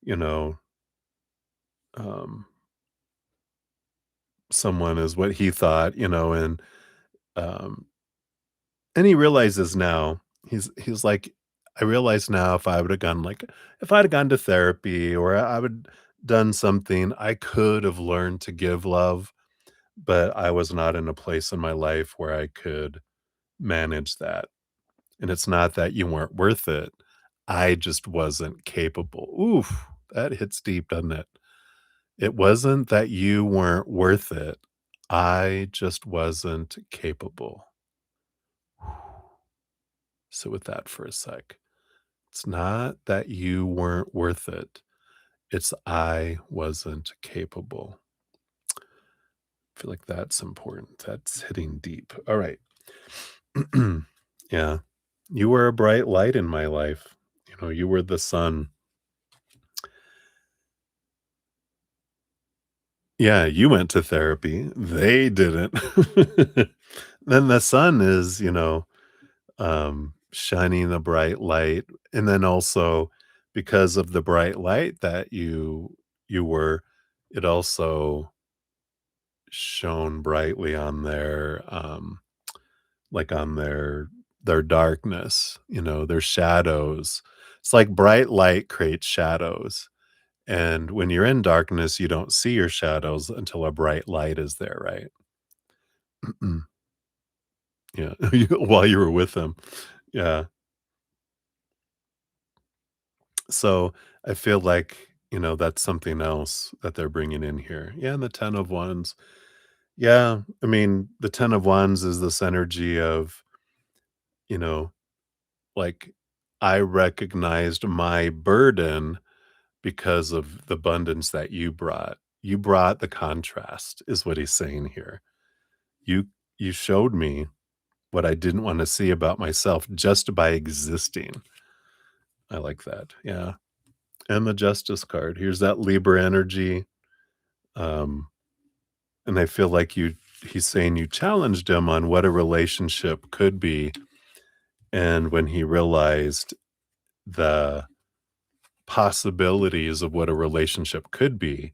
you know, um, someone," is what he thought, um and he realizes now, he's like, "I realize now if I'd have gone to therapy or I would done something, I could have learned to give love, but I was not in a place in my life where I could manage that. And it's not that you weren't worth it. I just wasn't capable." Oof, that hits deep, doesn't it? It wasn't that you weren't worth it. I just wasn't capable. Sit with that for a sec. It's not that you weren't worth it. It's I wasn't capable. I feel like that's important. That's hitting deep. All right. Yeah. You were a bright light in my life. You were the sun. Yeah, you went to therapy. They didn't. Then the sun is, shining a bright light. And then also because of the bright light that you were, it also shone brightly on their darkness, their shadows. It's like bright light creates shadows. And when you're in darkness, you don't see your shadows until a bright light is there, right? Yeah, while you were with them. Yeah. So I feel like, that's something else that they're bringing in here. Yeah, and the 10 of Wands. Yeah, I mean, the 10 of Wands is this energy of, you know, like, I recognized my burden because of the abundance that you brought. You brought the contrast, is what he's saying here. You you showed me what I didn't wanna see about myself just by existing. I like that, yeah. And the Justice card. Here's that Libra energy, um, and I feel like he's saying you challenged him on what a relationship could be, and when he realized the possibilities of what a relationship could be,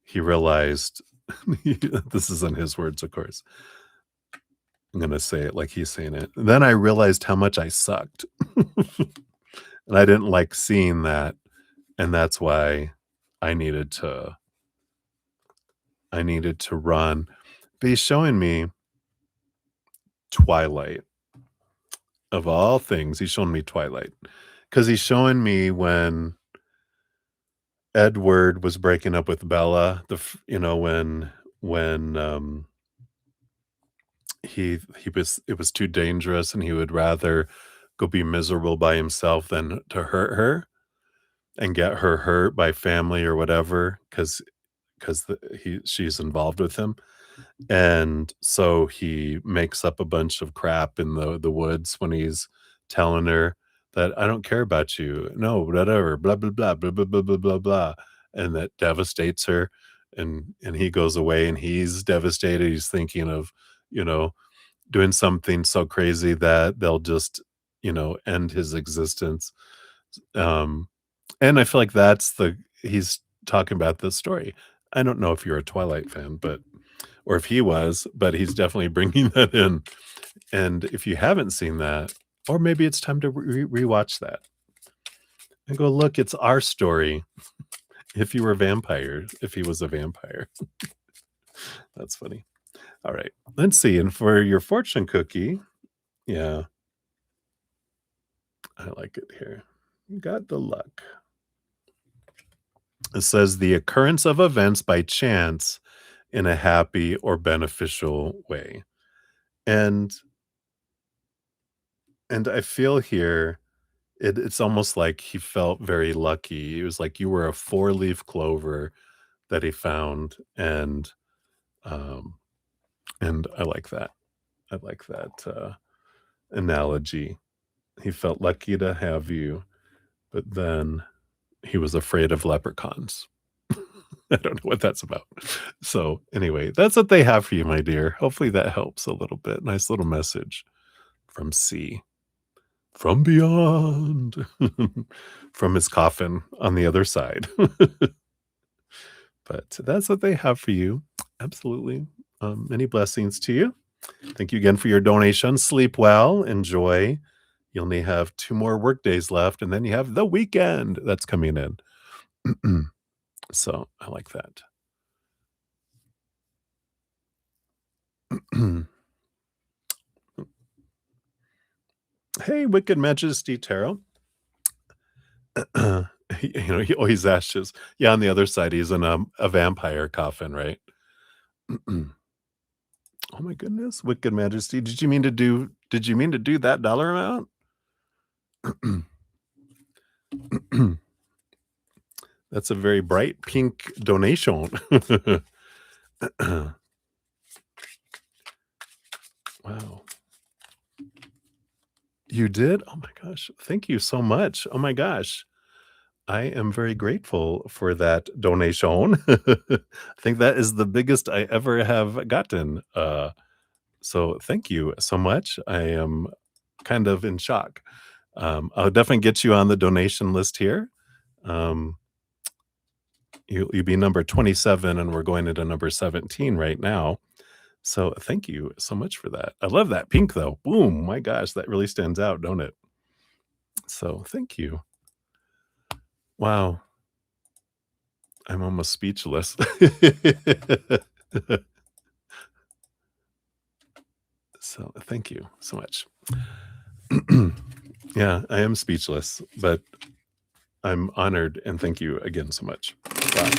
he realized this isn't his words, of course. I'm gonna say it like he's saying it. Then I realized how much I sucked. And I didn't like seeing that, and that's why I needed to I needed to run. But he's showing me Twilight. Of all things, he's showing me Twilight, because he's showing me when Edward was breaking up with Bella, when he was it was too dangerous and he would rather go be miserable by himself than to hurt her and get her hurt by family or whatever, because she's involved with him. And so he makes up a bunch of crap in the woods when he's telling her that I don't care about you. No, whatever, blah blah blah blah blah blah blah blah blah. And that devastates her. And he goes away and he's devastated. He's thinking of, you know, doing something so crazy that they'll just, end his existence. Um, and I feel like he's talking about this story. I don't know if you're a Twilight fan, but or if he was, but he's definitely bringing that in. And if you haven't seen that, or maybe it's time to rewatch that and go, look, it's our story. If you were a vampire, if he was a vampire, that's funny. All right, let's see. And for your fortune cookie, yeah, I like it here. You got the luck. It says the occurrence of events by chance in a happy or beneficial way. And I feel here it's almost like he felt very lucky. It was like you were a four-leaf clover that he found, um, and I like that. I like that, analogy. He felt lucky to have you, but then he was afraid of leprechauns. I don't know what that's about. So, anyway, that's what they have for you, my dear. Hopefully that helps a little bit. Nice little message from C. From beyond. From his coffin on the other side. But that's what they have for you. Absolutely. Many blessings to you. Thank you again for your donation. Sleep well. Enjoy. You only have 2 more work days left, and then you have the weekend that's coming in. So I like that. Hey, Wicked Majesty Tarot. he always ashes. Yeah, on the other side, he's in a vampire coffin, right? Oh my goodness, wicked majesty. Did you mean to do that dollar amount? That's a very bright pink donation. Wow. You did? Oh my gosh. Thank you so much. Oh my gosh. I am very grateful for that donation. I think that is the biggest I ever have gotten. So thank you so much. I am kind of in shock. I'll definitely get you on the donation list here. Um, you'll be number 27, and we're going into number 17 right now. So thank you so much for that. I love that pink though. Boom. My gosh, that really stands out, don't it? So thank you. Wow. I'm almost speechless. So thank you so much. Yeah, I am speechless, but I'm honored and thank you again so much. Wow.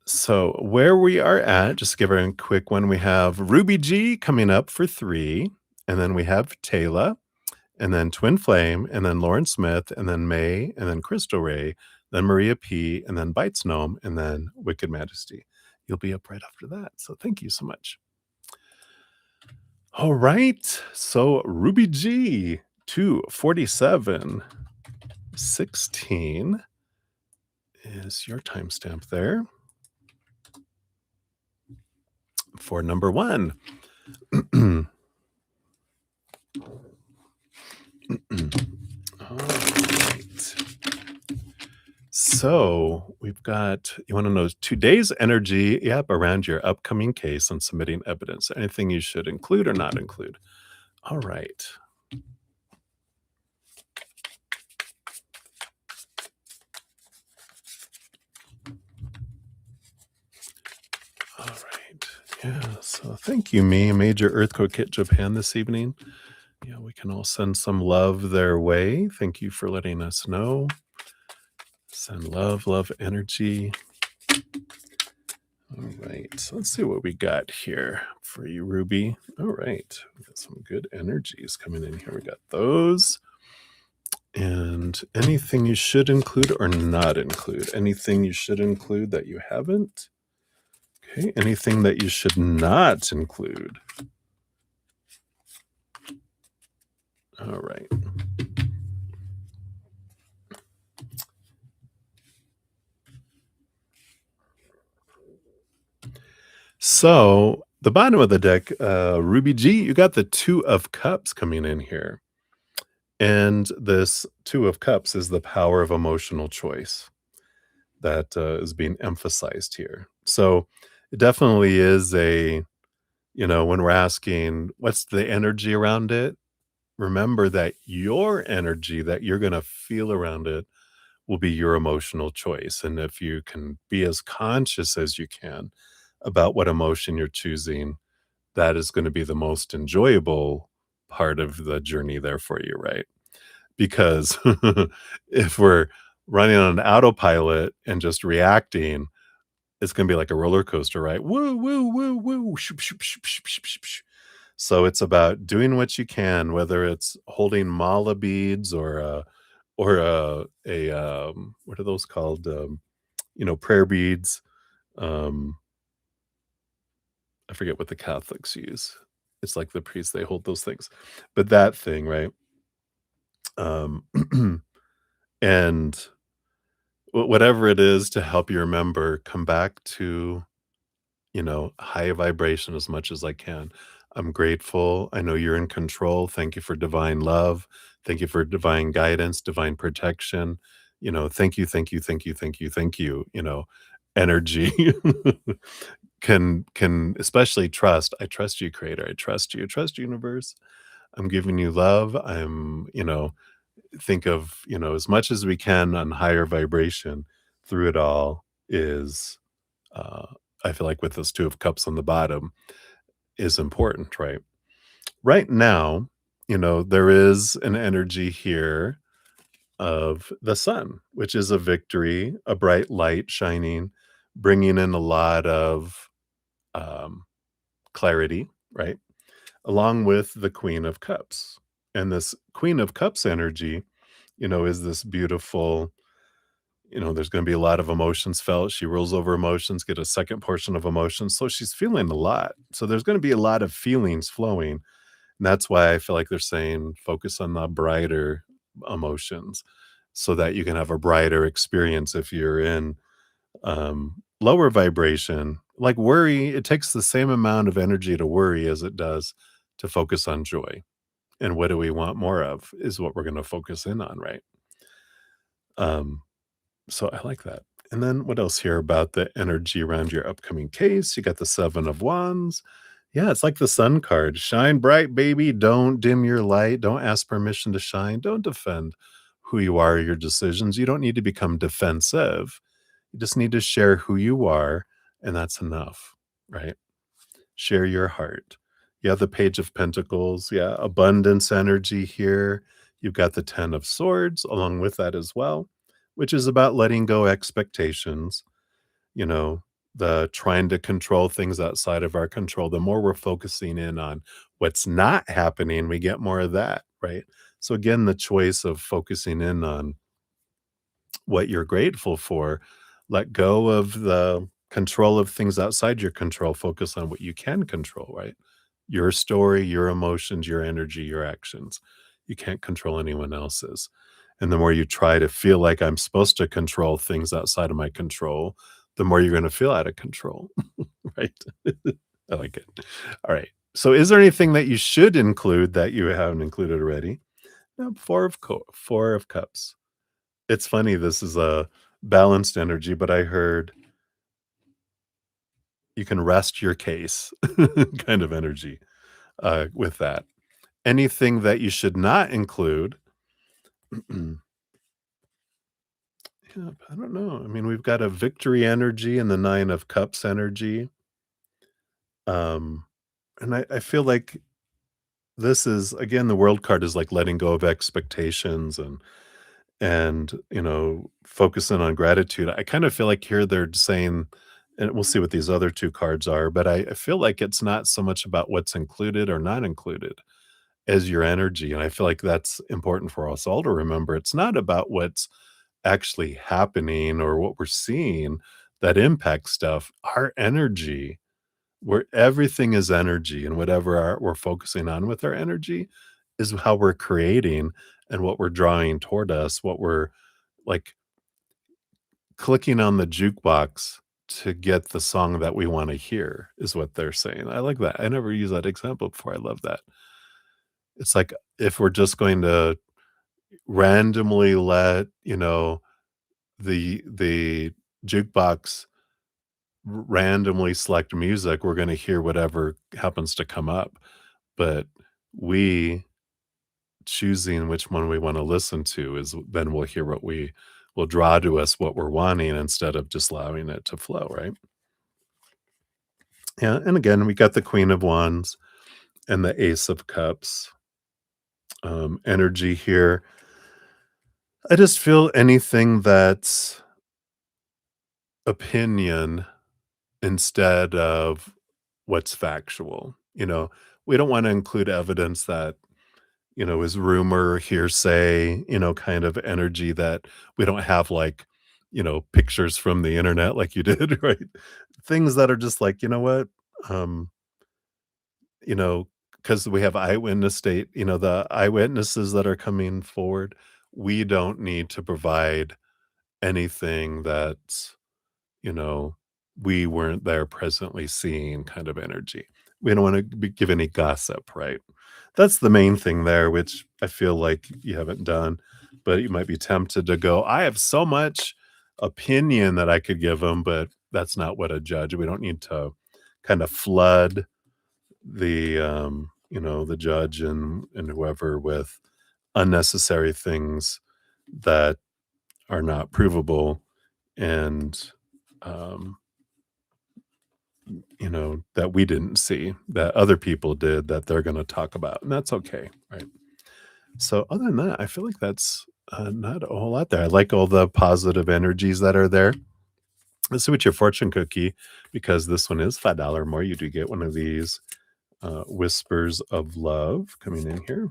So where we are at, just to give her a quick one, we have Ruby G coming up for 3, and then we have Taylor, and then Twin Flame, and then Lauren Smith, and then May, and then Crystal Ray, then Maria P, and then Bites Gnome, and then Wicked Majesty. You'll be up right after that. So thank you so much. All right. So Ruby G, 2:47:16 is your timestamp there for number 1. All right. So we've got, you want to know today's energy, yep, around your upcoming case and submitting evidence. Anything you should include or not include. All right. All right. Yeah. So thank you, me. Major earthquake hit Japan this evening. Yeah, we can all send some love their way. Thank you for letting us know. Send love, energy. All right. So let's see what we got here for you, Ruby. All right. We got some good energies coming in here. We got those. And anything you should include or not include. Anything you should include that you haven't. Okay. Anything that you should not include. All right. So the bottom of the deck, Ruby G, you got the 2 of Cups coming in here. And this 2 of Cups is the power of emotional choice that is being emphasized here. So it definitely is when we're asking what's the energy around it, remember that your energy that you're going to feel around it will be your emotional choice. And if you can be as conscious as you can about what emotion you're choosing, that is going to be the most enjoyable part of the journey there for you, right? Because if we're running on an autopilot and just reacting, it's gonna be like a roller coaster, right? Woo, woo, woo, woo. Shoop, shoop, shoop, shoop, shoop, shoop, shoop. So it's about doing what you can, whether it's holding mala beads or what are those called? Prayer beads. Um, I forget what the Catholics use. It's like the priests, they hold those things. But that thing, right? Um, and whatever it is to help you remember, come back to, high vibration as much as I can. I'm grateful. I know you're in control. Thank you for divine love. Thank you for divine guidance, divine protection. Thank you, thank you, thank you, thank you, thank you. Energy can especially trust. I trust you, creator. I trust you. Trust universe. I'm giving you love. Think of, as much as we can on higher vibration through it all is, uh, I feel like with those 2 of Cups on the bottom is important, right? Right now, there is an energy here of the sun, which is a victory, a bright light shining, bringing in a lot of um, clarity, right? Along with the Queen of Cups. And this Queen of Cups energy, is this beautiful, there's going to be a lot of emotions felt. She rolls over emotions, get a second portion of emotions. So she's feeling a lot. So there's going to be a lot of feelings flowing. And that's why I feel like they're saying focus on the brighter emotions so that you can have a brighter experience if you're in lower vibration. Like worry, it takes the same amount of energy to worry as it does to focus on joy. And what do we want more of is what we're going to focus in on, right? Um, so I like that. And then what else here about the energy around your upcoming case? You got the 7 of Wands. Yeah, it's like the sun card. Shine bright, baby. Don't dim your light. Don't ask permission to shine. Don't defend who you are, your decisions. You don't need to become defensive. You just need to share who you are, and that's enough, right? Share your heart. You have the Page of Pentacles. Yeah, abundance energy here. You've got the 10 of Swords along with that as well, which is about letting go expectations, you know, the trying to control things outside of our control. The more we're focusing in on what's not happening, we get more of that, right? So again, the choice of focusing in on what you're grateful for, let go of the control of things outside your control, focus on what you can control, right? Your story, your emotions, your energy, your actions. You can't control anyone else's. And the more you try to feel like I'm supposed to control things outside of my control, the more you're going to feel out of control, right? I like it. All right. So, is there anything that you should include that you haven't included already? No, 4 of Cups. It's funny, this is a balanced energy, but I heard you can rest your case kind of energy, with that. Anything that you should not include, yeah, I don't know. I mean, we've got a victory energy and the 9 of Cups energy. Um, and I feel like this is again, the World card is like letting go of expectations and focusing on gratitude. I kind of feel like here they're saying, and we'll see what these other 2 cards are, but I feel like it's not so much about what's included or not included as your energy, and I feel like that's important for us all to remember. It's not about what's actually happening or what we're seeing that impacts stuff. Our energy, where everything is energy, and whatever we're focusing on with our energy is how we're creating and what we're drawing toward us, what we're like clicking on the jukebox to get the song that we want to hear is what they're saying. I like that. I never used that example before. I love that. It's like if we're just going to randomly let, the jukebox randomly select music, we're going to hear whatever happens to come up. But we choosing which one we want to listen to is then we'll hear what we will draw to us what we're wanting instead of just allowing it to flow, right? Yeah, and again, we got the Queen of Wands and the Ace of Cups energy here. I just feel anything that's opinion instead of what's factual. We don't want to include evidence that is rumor, hearsay, kind of energy that we don't have like, pictures from the internet like you did, right? Things that are just like, you know what? Um, you know, because we have eyewitness state, the eyewitnesses that are coming forward, we don't need to provide anything that's, you know, we weren't there presently seeing kind of energy. We don't want to give any gossip, right? That's the main thing there, which I feel like you haven't done, but you might be tempted to go, I have so much opinion that I could give them, but that's not what a judge. We don't need to kind of flood the judge and whoever with unnecessary things that are not provable and um that we didn't see, that other people did that they're going to talk about. And that's okay. Right. So, other than that, I feel like that's not a whole lot there. I like all the positive energies that are there. Let's see what your fortune cookie, because this one is $5 more. You do get one of these whispers of love coming in here.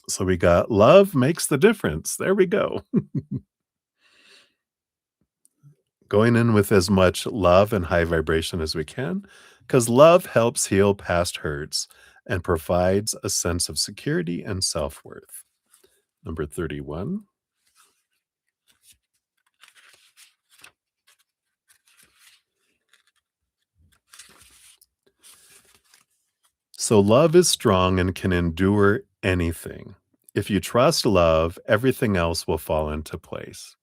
So we got love makes the difference. There we go. Going in with as much love and high vibration as we can, because love helps heal past hurts and provides a sense of security and self worth. Number 31. So love is strong and can endure anything. If you trust love, everything else will fall into place.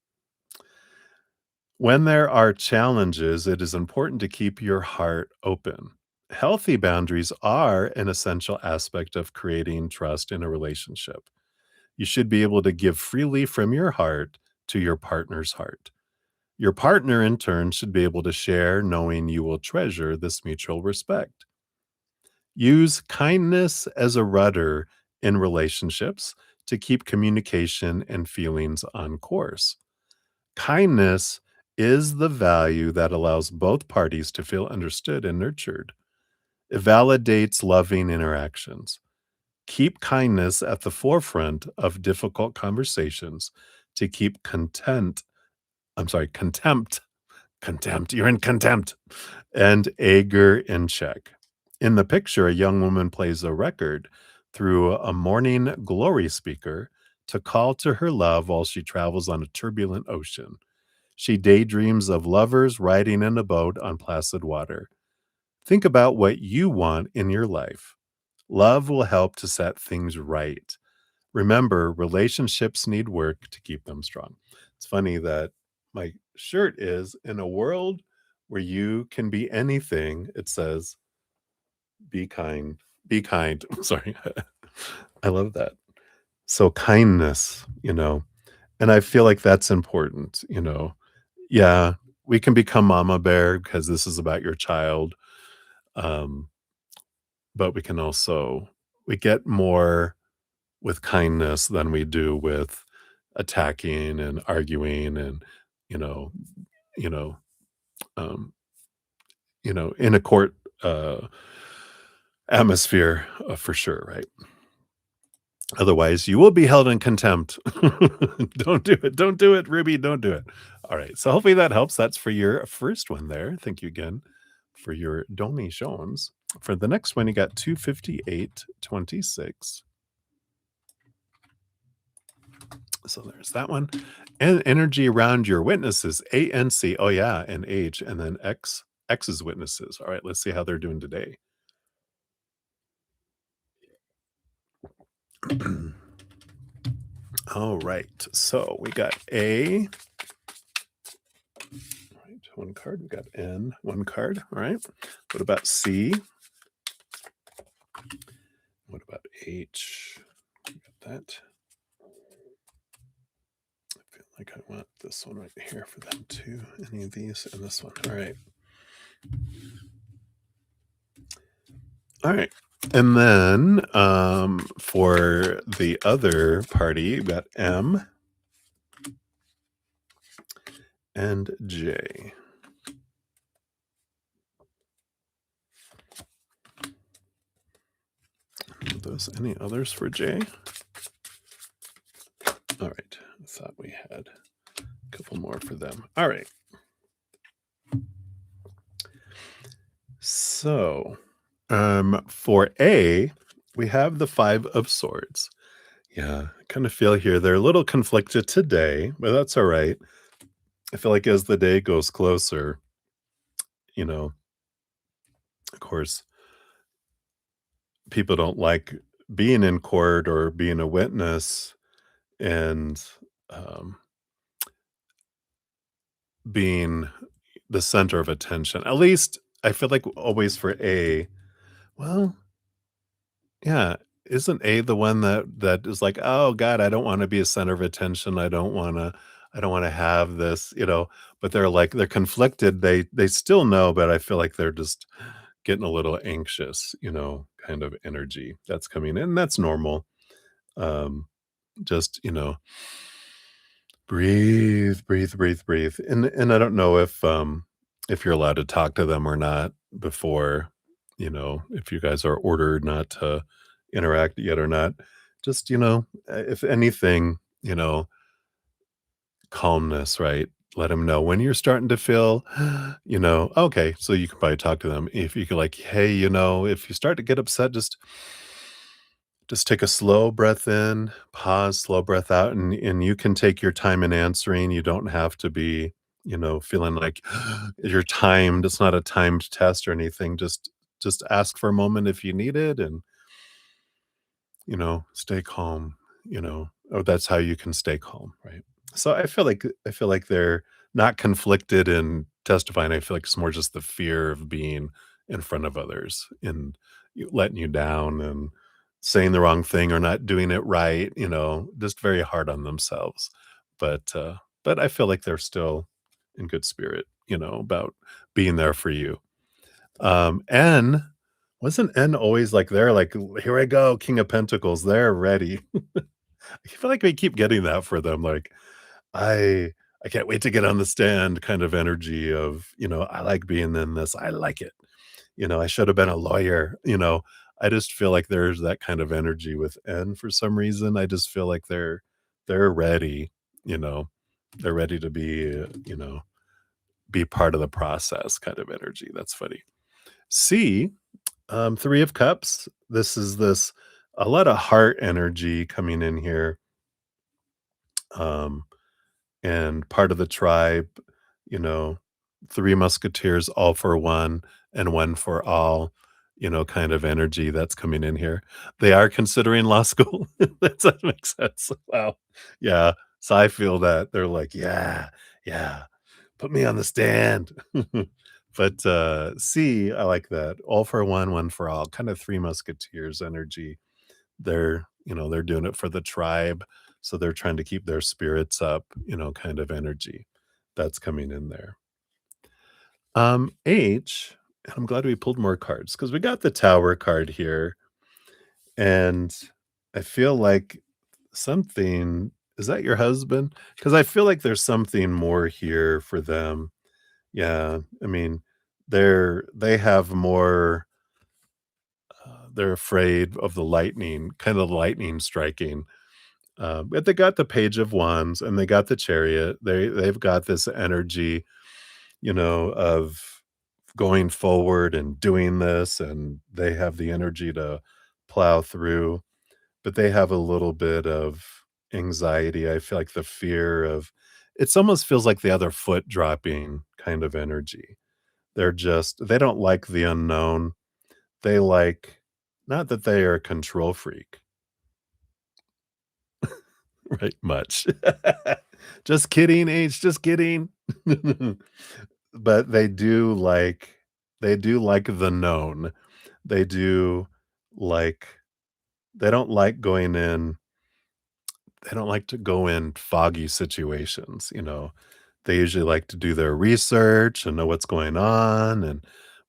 When there are challenges, it is important to keep your heart open. Healthy boundaries are an essential aspect of creating trust in a relationship. You should be able to give freely from your heart to your partner's heart. Your partner, in turn, should be able to share, knowing you will treasure this mutual respect. Use kindness as a rudder in relationships to keep communication and feelings on course. Kindness is the value that allows both parties to feel understood and nurtured. It validates loving interactions. Keep kindness at the forefront of difficult conversations to keep contempt, you're in contempt, and anger in check. In the picture, a young woman plays a record through a morning glory speaker to call to her love while she travels on a turbulent ocean. She daydreams of lovers riding in a boat on placid water. Think about what you want in your life. Love will help to set things right. Remember, relationships need work to keep them strong. It's funny that my shirt is in a world where you can be anything. It says, be kind, be kind. Sorry. I love that. So, kindness, and I feel like that's important. Yeah, we can become mama bear because this is about your child. Um, but we get more with kindness than we do with attacking and arguing and, you know, you know, um, in a court atmosphere for sure, right? Otherwise, you will be held in contempt. Don't do it. Don't do it, Ruby. Don't do it. All right. So hopefully that helps. That's for your first one there. Thank you again for your donations. For the next one, you got 258.26. So there's that one. And energy around your witnesses, ANC. Oh, yeah. And age. And then X's witnesses. All right. Let's see how they're doing today. All right. So we got A. Right, one card. We got N, one card. All right. What about C? What about H? We got that. I feel like I want this one right here for them too. Any of these and this one. All right. All right. And then for the other party, we got M and J. Are those any others for J? All right. I thought we had a couple more for them. All right. So for A, we have the Five of Swords. Yeah, I kind of feel here they're a little conflicted today, but that's all right. I feel like as the day goes closer, you know, of course, people don't like being in court or being a witness and um, being the center of attention. At least I feel like always for A, well, yeah, isn't A the one that is like, oh God, I don't want to be a center of attention. I don't wanna have this, but they're like they're conflicted. They still know, but I feel like they're just getting a little anxious, kind of energy that's coming in. That's normal. Um, just, breathe, breathe, breathe, breathe. And I don't know if you're allowed to talk to them or not before, if you guys are ordered not to interact yet or not. Just, if anything, calmness, right? Let them know when you're starting to feel, okay, so you can probably talk to them. If you could like, hey, if you start to get upset, just take a slow breath in, pause, slow breath out, and you can take your time in answering. You don't have to be, feeling like you're timed. It's not a timed test or anything. Just ask for a moment if you need it and, stay calm, or that's how you can stay calm, right? So I feel like they're not conflicted in testifying. I feel like it's more just the fear of being in front of others and letting you down and saying the wrong thing or not doing it right, just very hard on themselves. But I feel like they're still in good spirit, about being there for you. N wasn't N always like they're like, here I go, King of Pentacles, they're ready. I feel like we keep getting that for them, like, I I can't wait to get on the stand kind of energy of, I like being in this, I like it. I should have been a lawyer, I just feel like there's that kind of energy with N for some reason. I just feel like they're ready, you know. They're ready to be part of the process kind of energy. That's funny. C, 3 of Cups. This a lot of heart energy coming in here. Um and part of the tribe, you know, 3 musketeers, all for one and one for all, kind of energy that's coming in here. They are considering law school. That makes sense. Wow. Yeah. So I feel that they're like, yeah, yeah, put me on the stand. But C, I like that. All for one, one for all, kind of 3 musketeers energy. They're doing it for the tribe, so they're trying to keep their spirits up, kind of energy that's coming in there. H, and I'm glad we pulled more cards because we got the Tower card here, and I feel like something is that your husband? Because I feel like there's something more here for them. Yeah, I mean, they have more, they're afraid of the lightning, kind of lightning striking. But they got the Page of Wands and they got the Chariot. They've got this energy, of going forward and doing this, and they have the energy to plow through. But they have a little bit of anxiety. I feel like the fear of it's almost feels like the other foot dropping kind of energy. They don't like the unknown. They like not that they are a control freak, right? Much. Just kidding, H, just kidding. But they do like the known. They do like they don't like going in they don't like to go in foggy situations, They usually like to do their research and know what's going on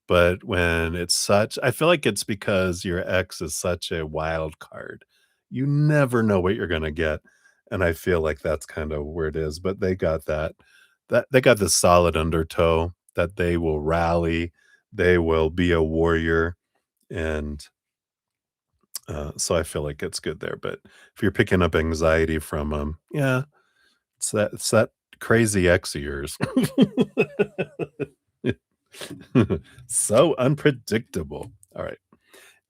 but when it's such I feel like it's because your ex is such a wild card. You never know what you're gonna get, and I feel like that's kinda where it is, but they got this solid undertow that they will rally, they will be a warrior, and so I feel like it's good there, but if you're picking up anxiety from them, yeah, it's that crazy ex of yours. So unpredictable. Alright.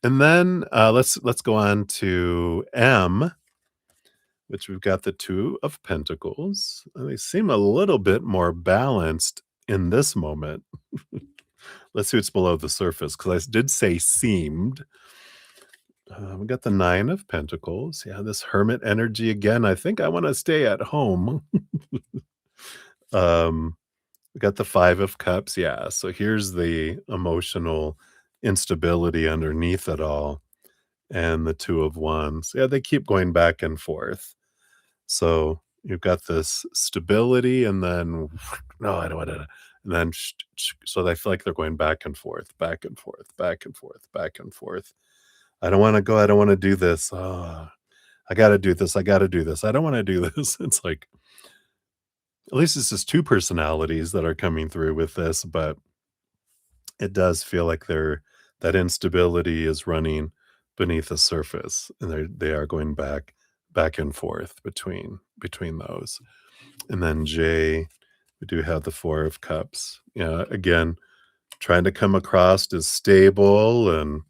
And then, let's go on to M, which we've got the 2 of Pentacles. They seem a little bit more balanced in this moment. Let's see what's below the surface because I did say seemed. We got the 9 of Pentacles. Yeah, this hermit energy again. I think I wanna stay at home. Um, we got the 5 of Cups. Yeah, so here's the emotional instability underneath it all, and the 2 of Wands. Yeah, they keep going back and forth. So, You've got this stability and then, "No, I don't wanna," and then so I feel like they're going back and forth, back and forth, back and forth, back and forth. "I don't wanna go, I don't wanna do this. I gotta do this, I gotta do this. I don't wanna do this." It's like, at least it's just 2 personalities that are coming through with this, but it does feel like that instability is running beneath the surface, and they are going back and forth between those. And then J, we do have the 4 of Cups. Yeah, again, trying to come across as stable and,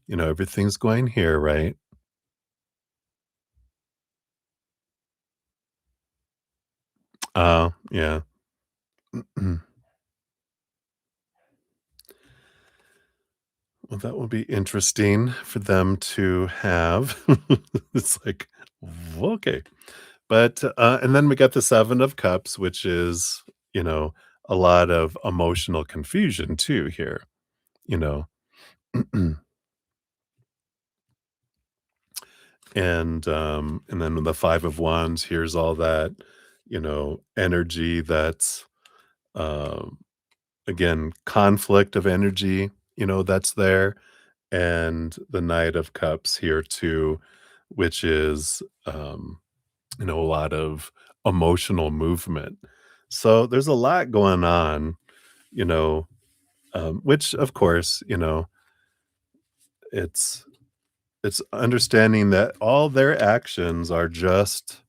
everything's going here, right? Yeah. Well, that will be interesting for them to have. It's like, okay. But, and then we got the 7 of Cups, which is, you know, a lot of emotional confusion too here, you know? And then the 5 of Wands, here's all that, energy that's, um, again, conflict of energy, that's there, and the Knight of Cups here too, which is, a lot of emotional movement. So there's a lot going on, you know, which of course, it's it's understanding that all their actions are just,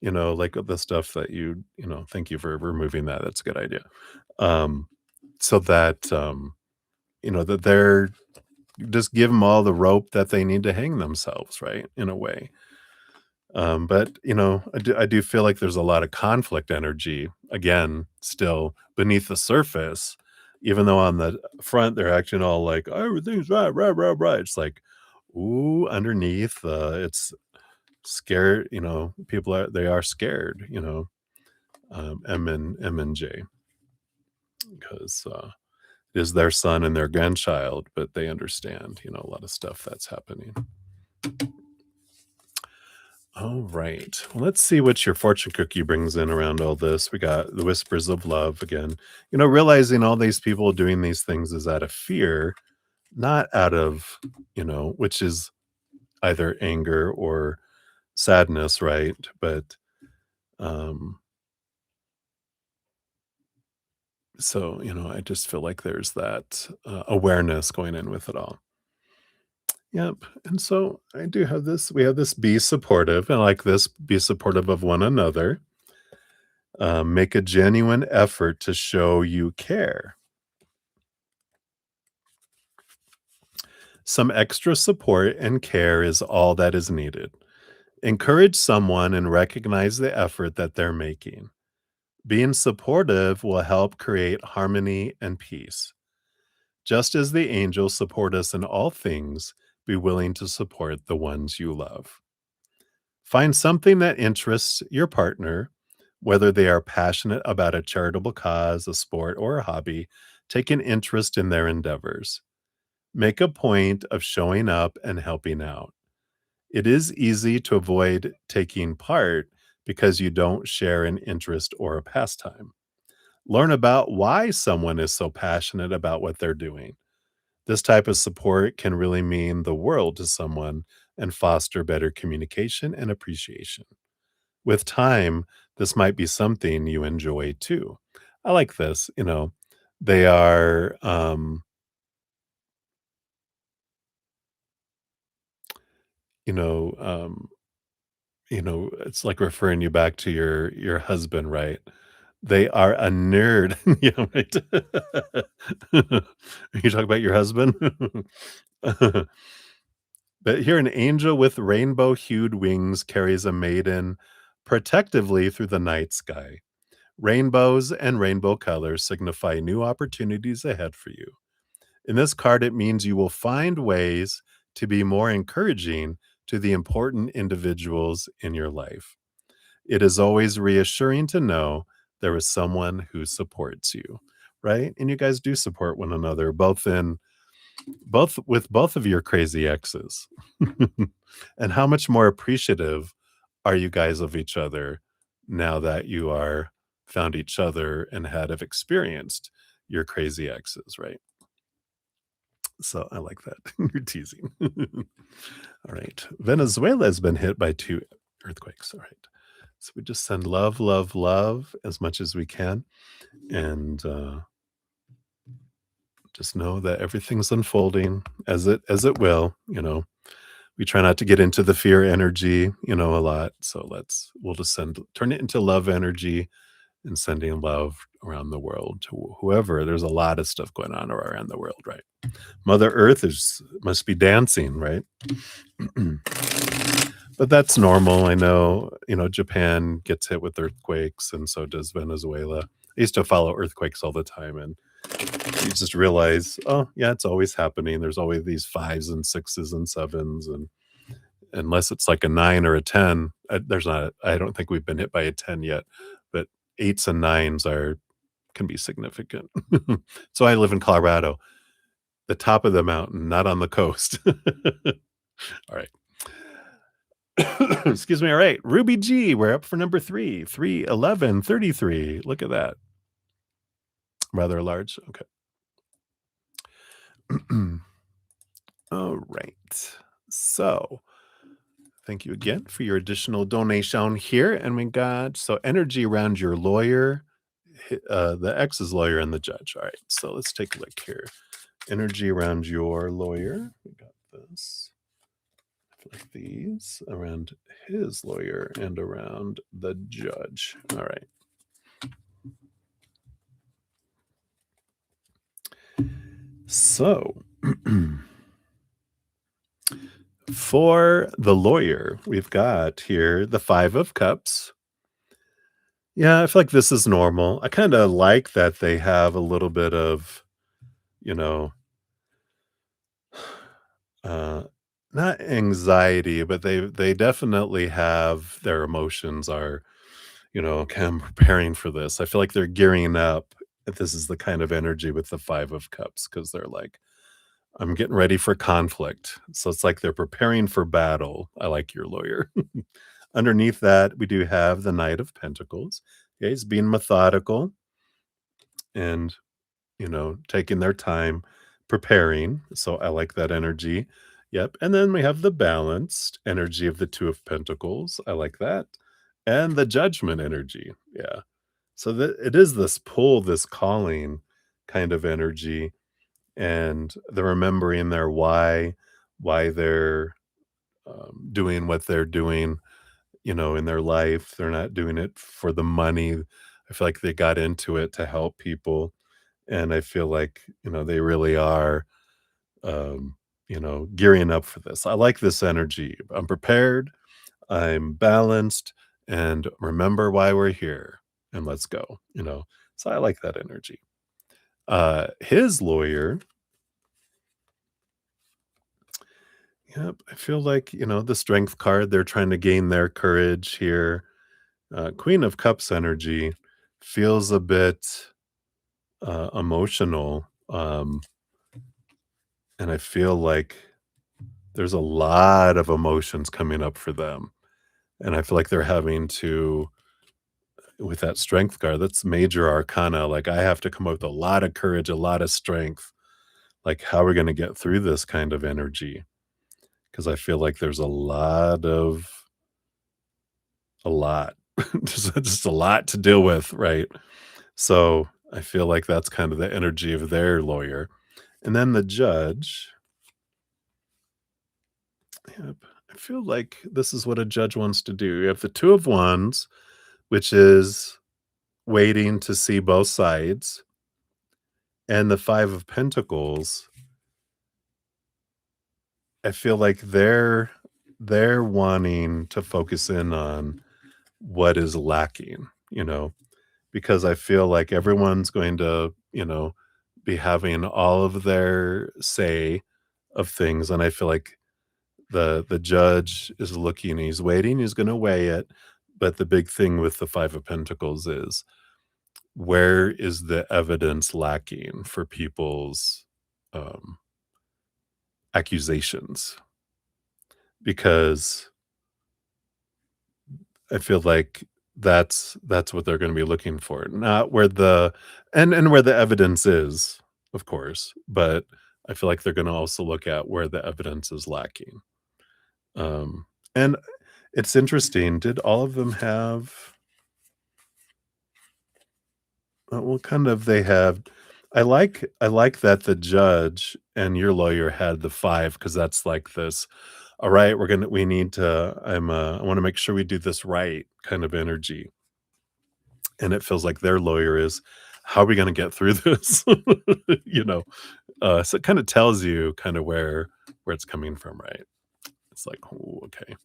like the stuff that thank you for removing that. That's a good idea. Um, so that that they're just give them all the rope that they need to hang themselves, right? In a way. But I do feel like there's a lot of conflict energy again, still beneath the surface, even though on the front they're acting all like "Oh, everything's right, right, right, right." It's like, ooh, underneath, it's scared. People are scared. M and J, because it is their son and their grandchild, but they understand, a lot of stuff that's happening. All right. Well, let's see what your fortune cookie brings in around all this. We got the whispers of love again. Realizing all these people doing these things is out of fear, not out of, which is either anger or sadness, right? But um so, I just feel like there's that awareness going in with it all. Yep. And so I do have this. We have this be supportive. And like this, be supportive of one another. Make a genuine effort to show you care. Some extra support and care is all that is needed. Encourage someone and recognize the effort that they're making. Being supportive will help create harmony and peace. Just as the angels support us in all things, be willing to support the ones you love. Find something that interests your partner, whether they are passionate about a charitable cause, a sport, or a hobby. Take an interest in their endeavors. Make a point of showing up and helping out. It is easy to avoid taking part because you don't share an interest or a pastime. Learn about why someone is so passionate about what they're doing. This type of support can really mean the world to someone and foster better communication and appreciation. With time, this might be something you enjoy too. I like this, they are, you know, um, it's like referring you back to your husband, right? They are a nerd. Yeah, right. You talk about your husband? But here, an angel with rainbow hued wings carries a maiden protectively through the night sky. Rainbows and rainbow colors signify new opportunities ahead for you. In this card, it means you will find ways to be more encouraging to the important individuals in your life. It is always reassuring to know there is someone who supports you, right? And you guys do support one another, both with both of your crazy exes. And how much more appreciative are you guys of each other now that you are found each other and have experienced your crazy exes, right? So I like that. You're teasing. All right. Venezuela has been hit by 2 earthquakes. All right. So we just send love, love, love as much as we can. And just know that everything's unfolding as it will. We try not to get into the fear energy, a lot. So we'll just turn it into love energy and sending love around the world to whoever. There's a lot of stuff going on around the world, right? Mother Earth must be dancing, right? But that's normal. I know, Japan gets hit with earthquakes, and so does Venezuela. I used to follow earthquakes all the time, and you just realize, oh, yeah, it's always happening. There's always these fives and sixes and sevens, and unless it's like a 9 or a 10, there's not. I don't think we've been hit by a 10 yet, but eights and nines can be significant. So I live in Colorado, the top of the mountain, not on the coast. All right. Excuse me. All right. Ruby G, we're up for number 3, 31133. Look at that. Rather large. Okay. All right. So thank you again for your additional donation here. And we got energy around your lawyer, the ex's lawyer, and the judge. All right. So let's take a look here. Energy around your lawyer. We got this. Like these around his lawyer and around the judge. All right. So for the lawyer, we've got here the 5 of Cups. Yeah, I feel like this is normal. I kind of like that they have a little bit of, you know, uh, not anxiety, but they definitely have their emotions are, kind of preparing for this. I feel like they're gearing up. This is the kind of energy with the 5 of Cups because they're like, I'm getting ready for conflict. So it's like they're preparing for battle. I like your lawyer. Underneath that, we do have the Knight of Pentacles. Okay, he's being methodical and, taking their time preparing. So I like that energy. Yep. And then we have the balanced energy of the 2 of Pentacles. I like that. And the Judgment energy. Yeah. So that it is this pull, this calling kind of energy, and the remembering their why they're doing what they're doing, in their life. They're not doing it for the money. I feel like they got into it to help people, and I feel like they really are, gearing up for this. I like this energy. I'm prepared. I'm balanced, and remember why we're here, and let's go. So I like that energy. His lawyer. Yep, I feel like, the strength card, they're trying to gain their courage here. Queen of Cups energy feels a bit emotional. And I feel like there's a lot of emotions coming up for them. And I feel like they're having to, with that strength card, that's major arcana. Like, I have to come up with a lot of courage, a lot of strength. Like, how are we going to get through this kind of energy? Because I feel like there's a lot, just a lot to deal with, right? So I feel like that's kind of the energy of their lawyer. And then the judge, yep, I feel like this is what a judge wants to do. You have the 2 of Wands, which is waiting to see both sides, and the 5 of Pentacles. I feel like they're wanting to focus in on what is lacking, because I feel like everyone's going to, be having all of their say of things. And I feel like the judge is looking, he's waiting, he's going to weigh it. But the big thing with the 5 of Pentacles is, where is the evidence lacking for people's um, accusations? Because I feel like that's what they're gonna be looking for, not where the and where the evidence is, of course, but I feel like they're gonna also look at where the evidence is lacking. And it's interesting, did all of them have what kind of they have I like that the judge and your lawyer had the 5 because that's like this, "All right, we need to I wanna make sure we do this right," kind of energy. And it feels like their lawyer is, "How are we gonna get through this?" You know? So it kinda tells you kinda where it's coming from, right? It's like, "Ooh, okay."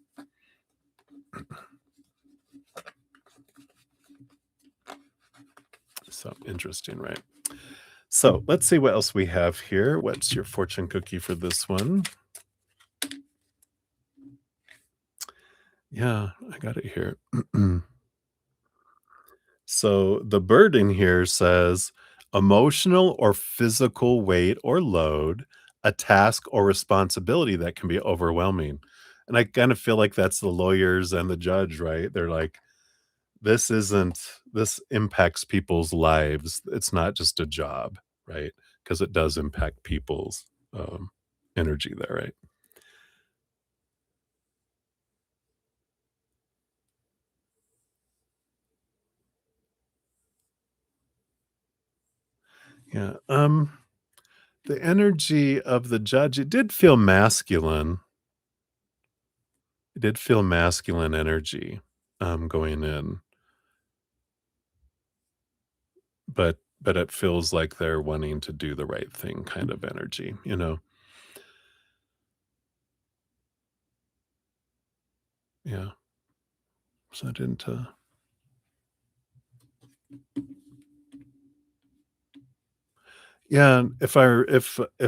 So interesting, right? So let's see what else we have here. What's your fortune cookie for this one? Yeah, I got it here. So the bird in here says emotional or physical weight or load, a task or responsibility that can be overwhelming. And I kind of feel like that's the lawyers and the judge, right? They're like, this impacts people's lives. It's not just a job, right? Because it does impact people's um, energy there, right? Yeah. The energy of the judge, it did feel masculine. It did feel masculine energy, going in, but it feels like they're wanting to do the right thing kind of energy, you know? Yeah. So I didn't, yeah, if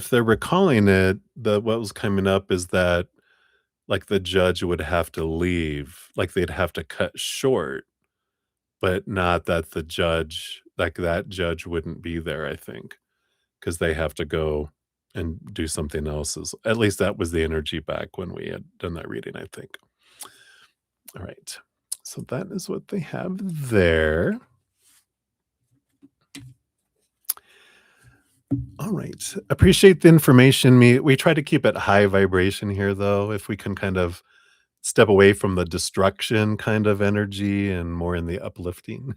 they're recalling it, what was coming up is that, like, the judge would have to leave, like, they'd have to cut short, but not that that judge wouldn't be there, I think. 'Cause they have to go and do something else is at least that was the energy back when we had done that reading, I think. Alright. So that is what they have there. Alright. Appreciate the information. We try to keep it high vibration here, though, if we can kind of step away from the destruction kind of energy and more in the uplifting.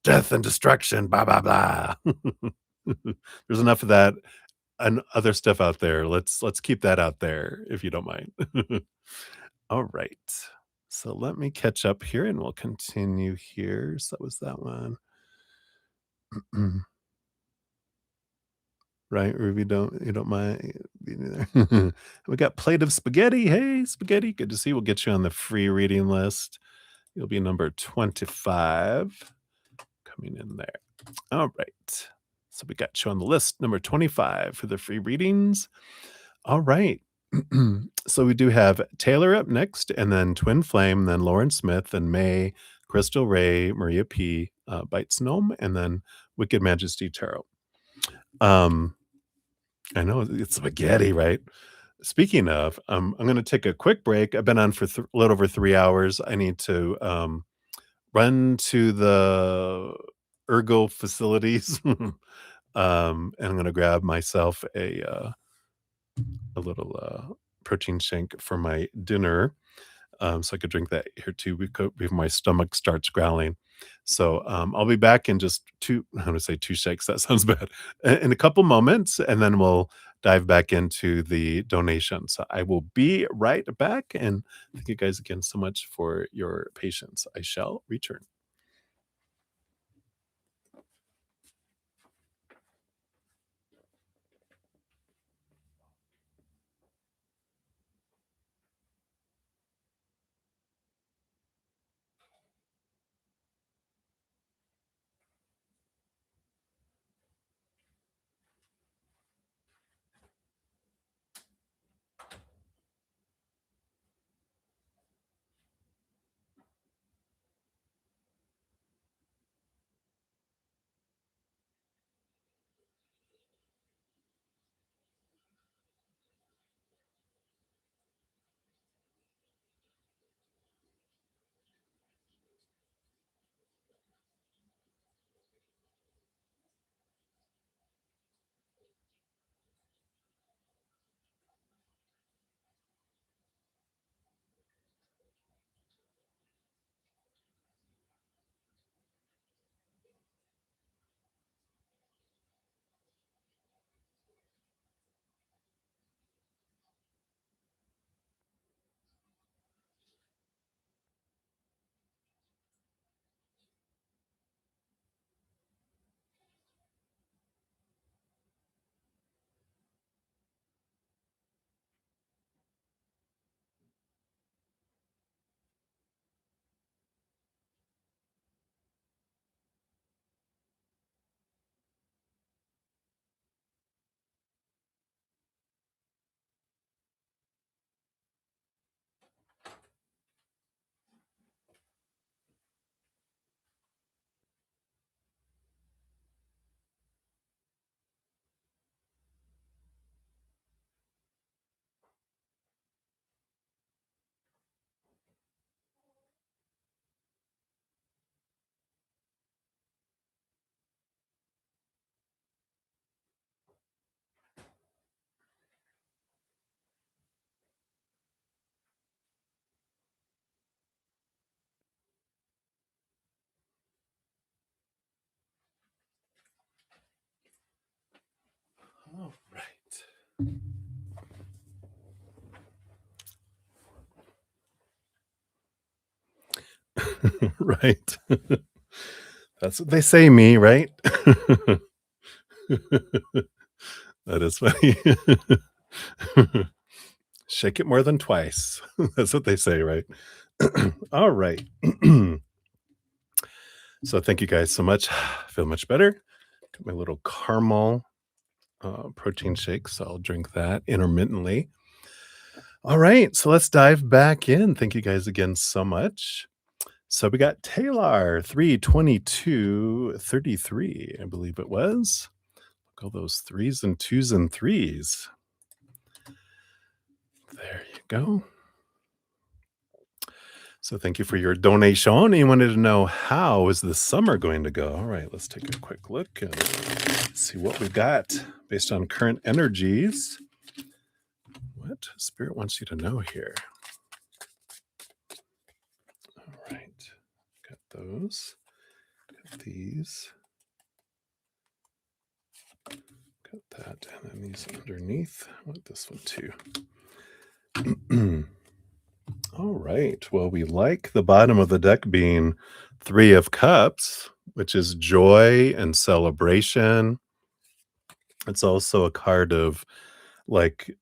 Death and destruction, blah, blah, blah. There's enough of that and other stuff out there. Let's keep that out there if you don't mind. All right. So let me catch up here and we'll continue here. So that was that one. Right, Ruby, don't you don't mind being there. We got plate of spaghetti. Hey, spaghetti. Good to see you. We'll get you on the free reading list. You'll be number 25 coming in there. All right. So we got you on the list, number 25 for the free readings. All right. So we do have Taylor up next, and then Twin Flame, then Lauren Smith, and May, Crystal Ray, Maria P, Bites Gnome, and then Wicked Majesty Tarot. Um, I know it's spaghetti, right? Speaking of, I'm going to take a quick break. I've been on for a little over 3 hours. I need to run to the ergo facilities, and I'm going to grab myself a little protein shake for my dinner, so I could drink that here too before my stomach starts growling. So I'll be back in just I'm going to say 2 shakes. That sounds bad. In a couple moments, and then we'll dive back into the donation. So I will be right back. And thank you guys again so much for your patience. I shall return. All right. Right. That's what they say, me, right? That is funny. Shake it more than twice. That's what they say, right? All right. So thank you guys so much. I feel much better. Got my little caramel protein shake, so I'll drink that intermittently. All right, so let's dive back in. Thank you guys again so much. So we got Taylor 32233, I believe it was. Look, all those threes and twos and threes. There you go. So thank you for your donation. You wanted to know how is the summer going to go? All right, let's take a quick look and see what we've got based on current energies. What Spirit wants you to know here. All right, got those. Got these. Got that, and then these underneath. I want this one too. All right. Well, we like the bottom of the deck being Three of Cups, which is joy and celebration. It's also a card of like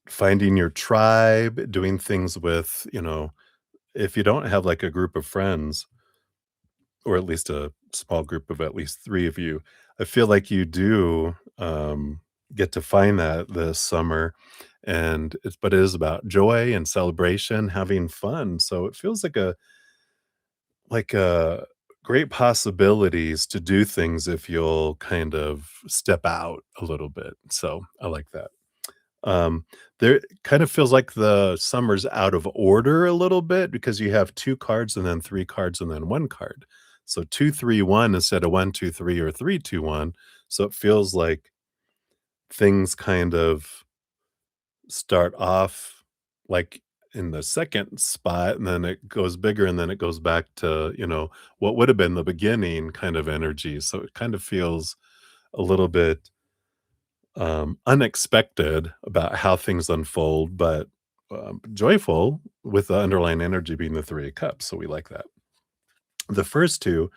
finding your tribe, doing things with, if you don't have like a group of friends, or at least a small group of at least three of you, I feel like you do get to find that this summer. But it is about joy and celebration, having fun. So it feels like a great possibilities to do things if you'll kind of step out a little bit. So I like that. Um, there kind of feels like the summer's out of order a little bit because you have 2 cards and then 3 cards and then 1 card. So 2, 3, 1 instead of 1, 2, 3 or 3, 2, 1. So it feels like things kind of start off like in the second spot and then it goes bigger and then it goes back to, what would have been the beginning kind of energy. So it kind of feels a little bit unexpected about how things unfold, but joyful with the underlying energy being the Three of Cups. So we like that. The first two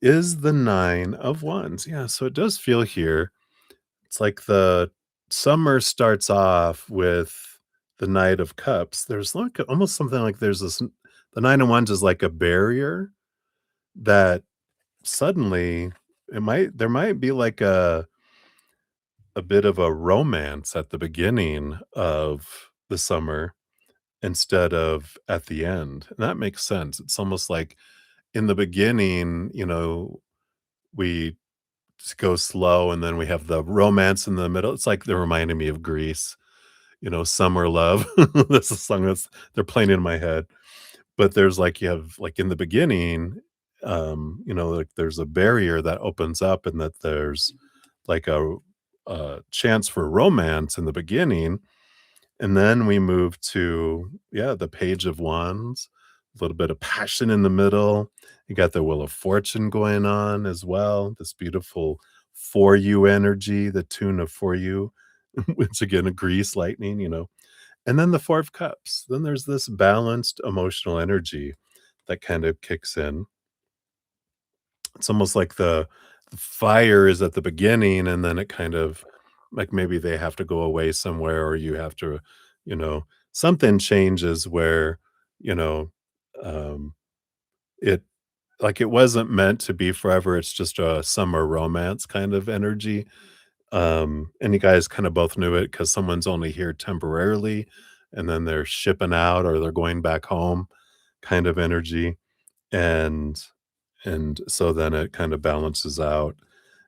is the Nine of Wands. Yeah, so it does feel here. It's like the summer starts off with the Knight of Cups. There's like almost something like there's this. The Nine of Wands is like a barrier that suddenly there might be like a bit of a romance at the beginning of the summer instead of at the end, and that makes sense. It's almost like in the beginning, we go slow, and then we have the romance in the middle. It's like they're reminding me of Grease, Summer Love. That's a song they're playing in my head. But there's like you have like in the beginning, like there's a barrier that opens up and that there's like a chance for romance in the beginning. And then we move to, yeah, the Page of Wands, a little bit of passion in the middle. You got the Wheel of Fortune going on as well. This beautiful For You energy, the tune of For You, which again, a grease lightning. And then the Four of Cups. Then there's this balanced emotional energy that kind of kicks in. It's almost like the fire is at the beginning, and then it kind of like maybe they have to go away somewhere, or you have to, something changes where, you know, um, it like it wasn't meant to be forever. It's just a summer romance kind of energy. And you guys kind of both knew it because someone's only here temporarily, and then they're shipping out or they're going back home kind of energy. And so then it kind of balances out.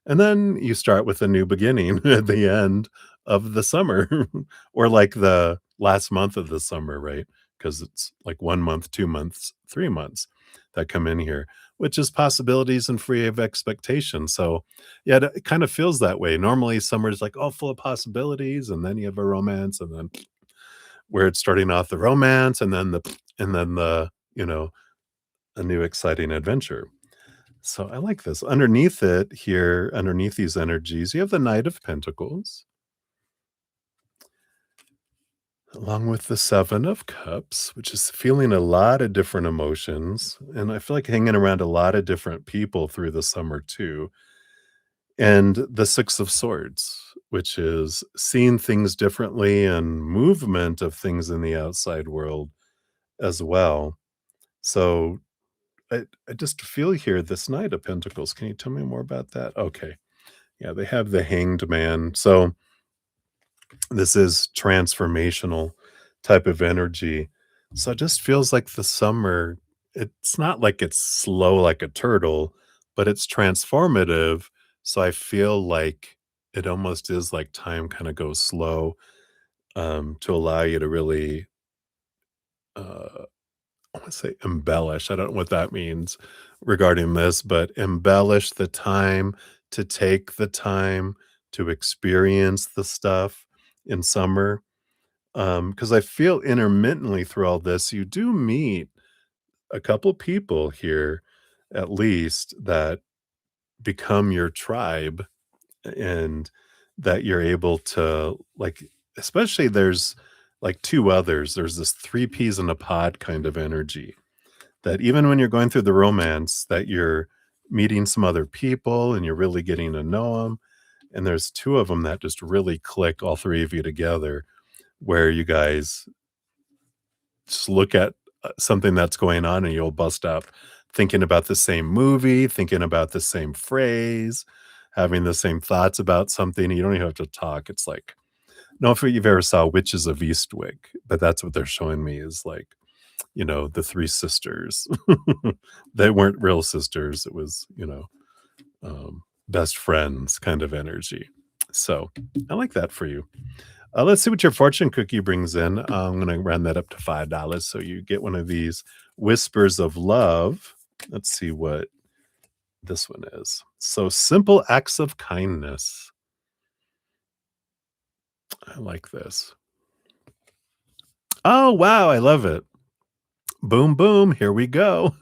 And then you start with a new beginning at the end of the summer or like the last month of the summer, right? Because it's like 1 month, 2 months, 3 months that come in here, which is possibilities and free of expectation. So, yeah, it kind of feels that way. Normally, summer is like, oh, full of possibilities. And then you have a romance. And then where it's starting off the romance and then the, a new exciting adventure. So I like this. Underneath it here, underneath these energies, you have the Knight of Pentacles. along with the 7 of Cups, which is feeling a lot of different emotions, and I feel like hanging around a lot of different people through the summer too, and the 6 of Swords, which is seeing things differently and movement of things in the outside world as well. So, I just feel here this Knight of Pentacles. Can you tell me more about that? Okay. Yeah, they have the Hanged Man. So this is transformational type of energy. So it just feels like the summer, it's not like it's slow like a turtle, but it's transformative. So I feel like it almost is like time kind of goes slow to allow you to really, uh, I want to say embellish. I don't know what that means regarding this, but embellish the time, to take the time to experience the stuff in summer. Because I feel intermittently through all this, you do meet a couple people here, at least, that become your tribe and that you're able to, like, especially there's like two others. There's this three peas in a pod kind of energy that even when you're going through the romance, that you're meeting some other people and you're really getting to know them. And there's two of them that just really click, all three of you together, where you guys just look at something that's going on and you'll bust up thinking about the same movie, thinking about the same phrase, having the same thoughts about something. You don't even have to talk. It's like, no, if you've ever saw Witches of Eastwick, but that's what they're showing me is like, the three sisters. They weren't real sisters. It was, best friends kind of energy. So I like that for you. Let's see what your fortune cookie brings in. I'm going to round that up to $5. So you get one of these whispers of love. Let's see what this one is. So simple acts of kindness. I like this. Oh, wow. I love it. Boom, boom. Here we go.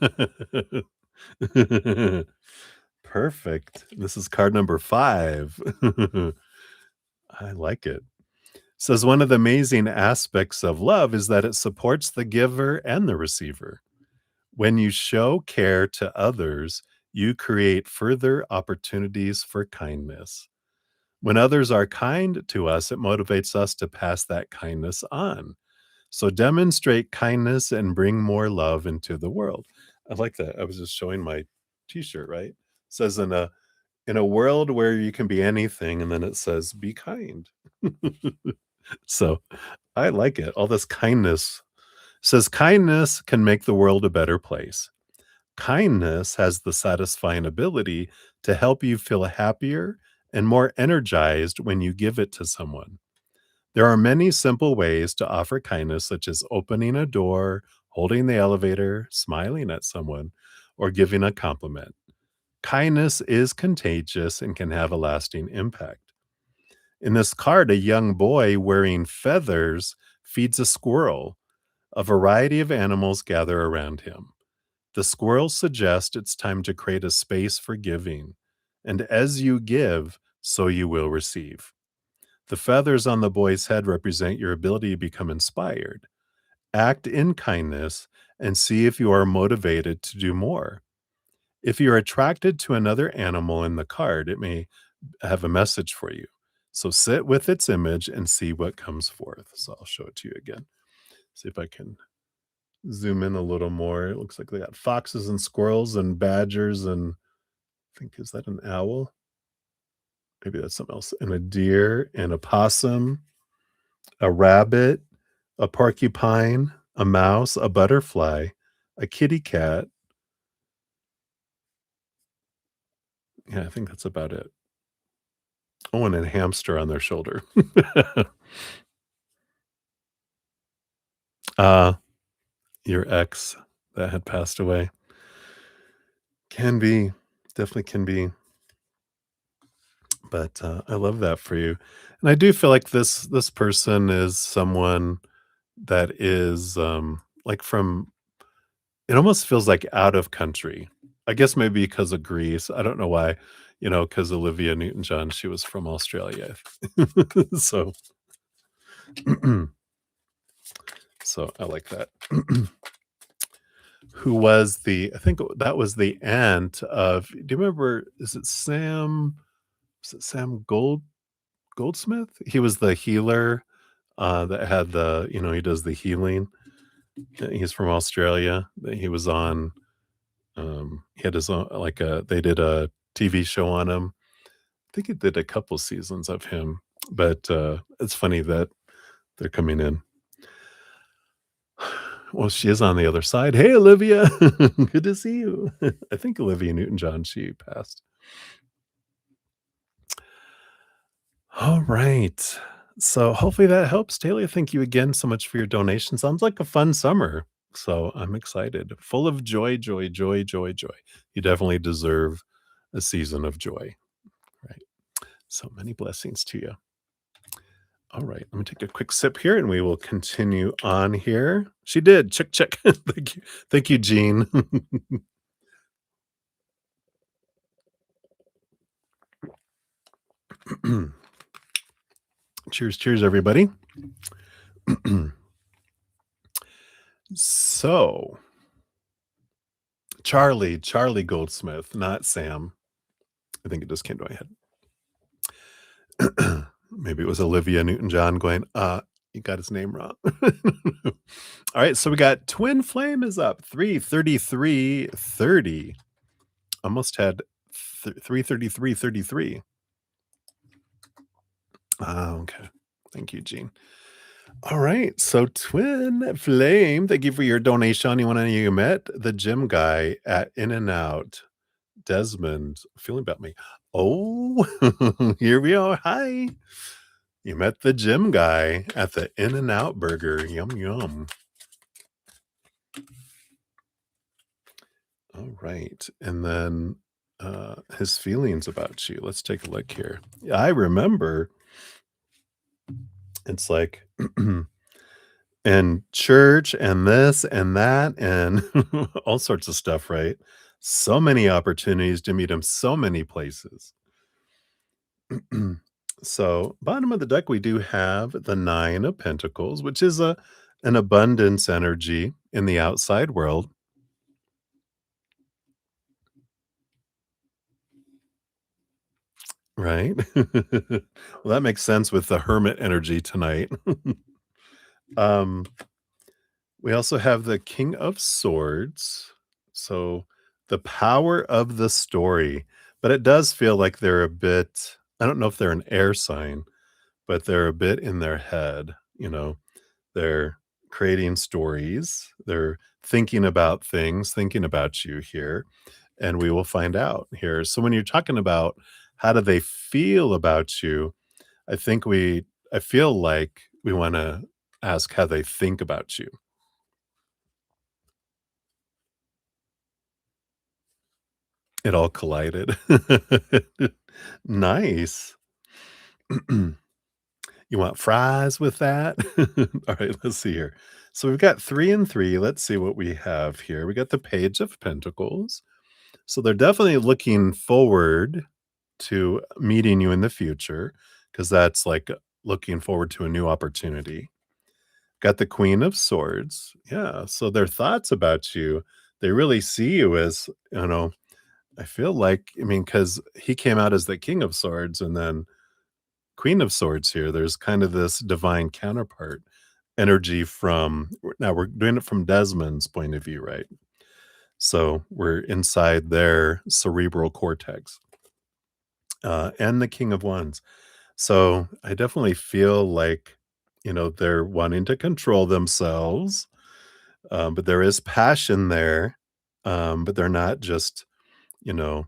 Perfect. This is card number 5. I like it. Says one of the amazing aspects of love is that it supports the giver and the receiver. When you show care to others, you create further opportunities for kindness. When others are kind to us, it motivates us to pass that kindness on. So demonstrate kindness and bring more love into the world. I like that. I was just showing my t-shirt, right? It says in a world where you can be anything, and then it says be kind. So I like it. All this kindness says kindness can make the world a better place. Kindness has the satisfying ability to help you feel happier and more energized when you give it to someone. There are many simple ways to offer kindness, such as opening a door, holding the elevator, smiling at someone, or giving a compliment. Kindness is contagious and can have a lasting impact. In this card, a young boy wearing feathers feeds a squirrel. A variety of animals gather around him. The squirrels suggest it's time to create a space for giving. And as you give, so you will receive. The feathers on the boy's head represent your ability to become inspired. Act in kindness and see if you are motivated to do more. If you're attracted to another animal in the card, it may have a message for you. So sit with its image and see what comes forth. So I'll show it to you again. See if I can zoom in a little more. It looks like they got foxes and squirrels and badgers and I think, is that an owl? Maybe that's something else. And a deer and a possum, a rabbit, a porcupine, a mouse, a butterfly, a kitty cat. Yeah, I think that's about it. Oh, and a hamster on their shoulder. uh, your ex that had passed away. Can be, definitely can be. But I love that for you. And I do feel like this person is someone that is like from, it almost feels like out of country. I guess maybe because of Greece. I don't know why, because Olivia Newton-John, she was from Australia. So So I like that. Who was I think that was the aunt of, do you remember, is it Sam Goldsmith? He was the healer, that had he does the healing. He's from Australia. He was on, he had his own, like, they did a TV show on him. I think it did a couple seasons of him, but, it's funny that they're coming in. Well, she is on the other side. Hey, Olivia. Good to see you. I think Olivia Newton-John, she passed. All right. So hopefully that helps. Taylor, thank you again so much for your donation. Sounds like a fun summer. So I'm excited. Full of joy, joy, joy, joy, joy. You definitely deserve a season of joy. Right. So many blessings to you. All right. Let me take a quick sip here and we will continue on here. She did. Check, check. Thank you. Thank you, Jean. Cheers, cheers, everybody. So, Charlie Goldsmith, not Sam. I think it just came to my head. Maybe it was Olivia Newton-John going, you got his name wrong. All right, so we got Twin Flame is up, 333.30. Almost had 333.33. Okay. Thank you, Gene. All right, so Twin Flame, thank you for your donation. You want to you met the gym guy at In-N-Out, Desmond, feeling about me. Oh, here we are. Hi. You met the gym guy at the In-N-Out burger. Yum, yum. All right. And then his feelings about you. Let's take a look here. Yeah, I remember it's like and church and this and that and all sorts of stuff, right? So many opportunities to meet him so many places. So, bottom of the deck, we do have the 9 of Pentacles, which is an abundance energy in the outside world. Right? Well, that makes sense with the Hermit energy tonight. Um, we also have the King of Swords. So, the power of the story. But it does feel like they're a bit, I don't know if they're an air sign, but they're a bit in their head, They're creating stories. They're thinking about things, thinking about you here, and we will find out here. So when you're talking about how do they feel about you, I feel like we want to ask how they think about you. It all collided. Nice. You want fries with that? All right, let's see here. So we've got 3 and 3. Let's see what we have here. We got the Page of Pentacles. So they're definitely looking forward to meeting you in the future because that's like looking forward to a new opportunity. Got the Queen of Swords. Yeah. So their thoughts about you, they really see you as, I feel like, because he came out as the King of Swords and then Queen of Swords here. There's kind of this divine counterpart energy from, now we're doing it from Desmond's point of view, right? So we're inside their cerebral cortex, and the King of Wands. So I definitely feel like, they're wanting to control themselves, but there is passion there, but they're not just, you know,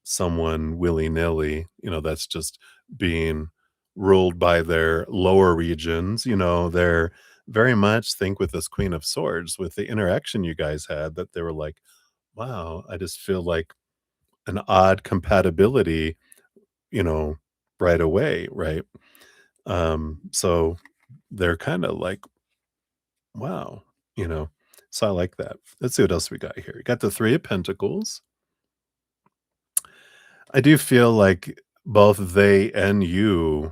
someone willy-nilly, that's just being ruled by their lower regions. They're very much think with this Queen of Swords, with the interaction you guys had, that they were like, wow, I just feel like an odd compatibility, you know, right away, right? So they're kind of like, wow, you know. So I like that. Let's see what else we got here. We got the 3 of Pentacles. I do feel like both they and you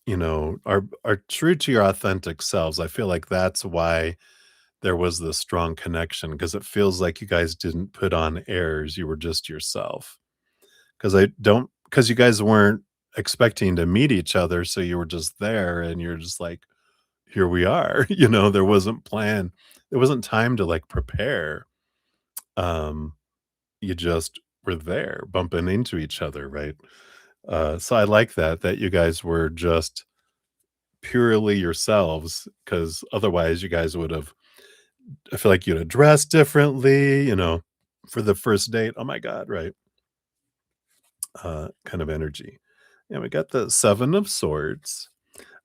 are true to your authentic selves. I feel like that's why there was this strong connection, because it feels like you guys didn't put on airs. You were just yourself. Because you guys weren't expecting to meet each other, so you were just there and you're just like, here we are. There wasn't plan. There wasn't time to like prepare. Um, you just were there bumping into each other, right? So I like that you guys were just purely yourselves, because otherwise you guys would have, I feel like you'd have dressed differently, for the first date. Oh my God, right? Kind of energy. Yeah, we got the Seven of Swords.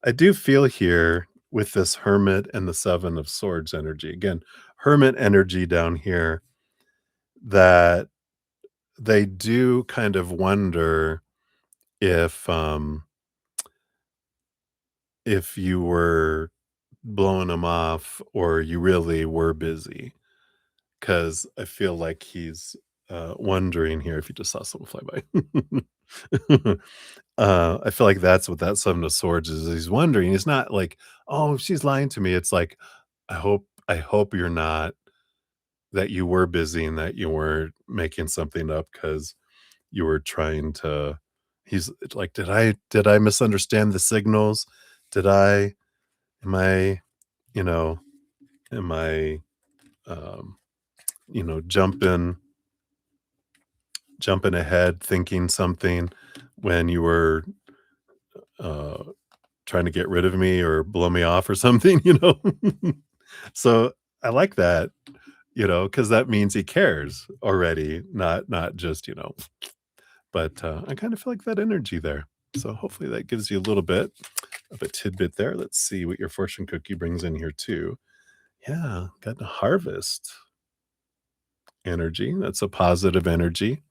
I do feel here with this Hermit and the Seven of Swords energy. Again, Hermit energy down here, that they do kind of wonder if you were blowing them off or you really were busy. Because I feel like he's wondering here, if you just saw someone fly by. I feel like that's what that Seven of Swords is. He's wondering. He's not like, "Oh, she's lying to me." It's like, I hope you're not, that you were busy and that you weren't making something up because you were trying to. He's like, did I misunderstand the signals? Did I am I, you know, am I um, jumping ahead, thinking something when you were uh trying to get rid of me or blow me off or something. So I like that, because that means he cares already, not just, but I kind of feel like that energy there. So hopefully that gives you a little bit of a tidbit there. Let's see what your fortune cookie brings in here too. Yeah, got the harvest energy. That's a positive energy.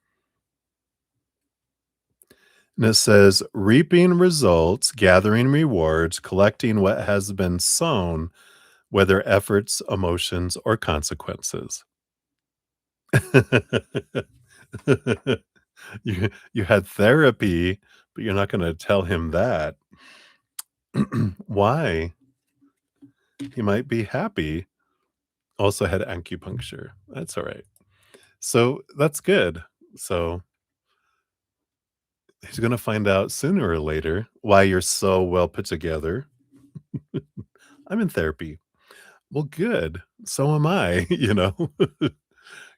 And it says reaping results, gathering rewards, collecting what has been sown, whether efforts, emotions, or consequences. You had therapy, but you're not gonna tell him that. Why? He might be happy. Also had acupuncture. That's alright. So, that's good. So, he's gonna find out sooner or later why you're so well put together. I'm in therapy. Well, good. So am I, You're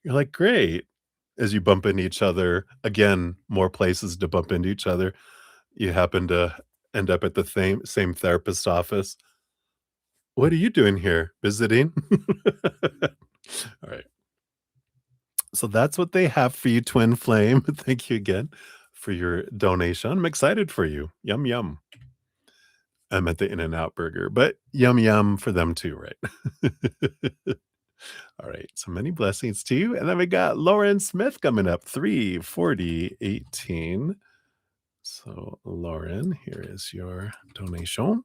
like, "Great." As you bump into each other, again, more places to bump into each other. You happen to end up at the same therapist's office. "What are you doing here? Visiting?" Alright. So that's what they have for you, Twin Flame. Thank you again for your donation. I'm excited for you. Yum, yum. I'm at the In-N-Out Burger, but yum, yum for them too, right? All right. So many blessings to you. And then we got Lauren Smith coming up, 34018. So, Lauren, here is your donation.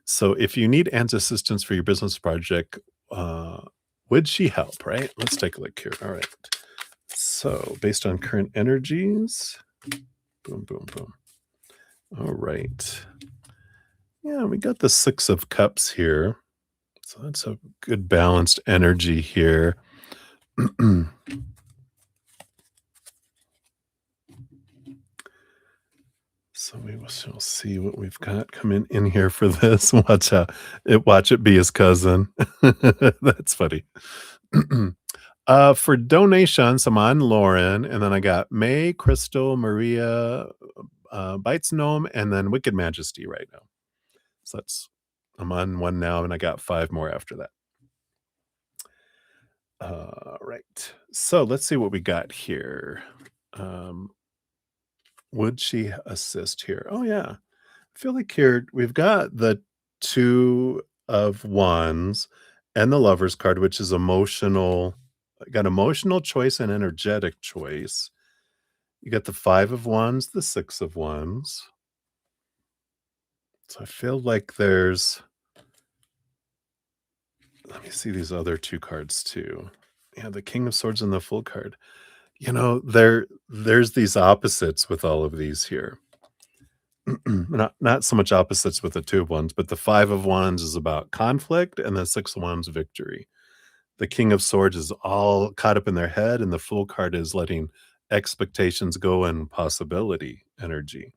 So, if you need Anne's assistance for your business project, uh, would she help? Right? Let's take a look here. All right. So, based on current energies, boom, boom, boom. All right. Yeah, we got the Six of Cups here. So, that's a good balanced energy here. So we shall see what we've got coming in here for this. Watch it be his cousin. That's funny. For donations, I'm on Lauren, and then I got May, Crystal, Maria, Bites Gnome, and then Wicked Majesty right now. So I'm on one now, and I got 5 more after that. Right. So let's see what we got here. Um, would she assist here? Oh yeah. I feel like here we've got the Two of Wands and the Lover's card, which is emotional. Got emotional choice and energetic choice. You got the Five of Wands, the Six of Wands. So I feel like let me see these other 2 cards too. Yeah, the King of Swords and the Full card. There's these opposites with all of these here. Not so much opposites with the 2 of Wands, but the 5 of Wands is about conflict, and the 6 of Wands, victory. The King of Swords is all caught up in their head, and the Fool card is letting expectations go and possibility energy.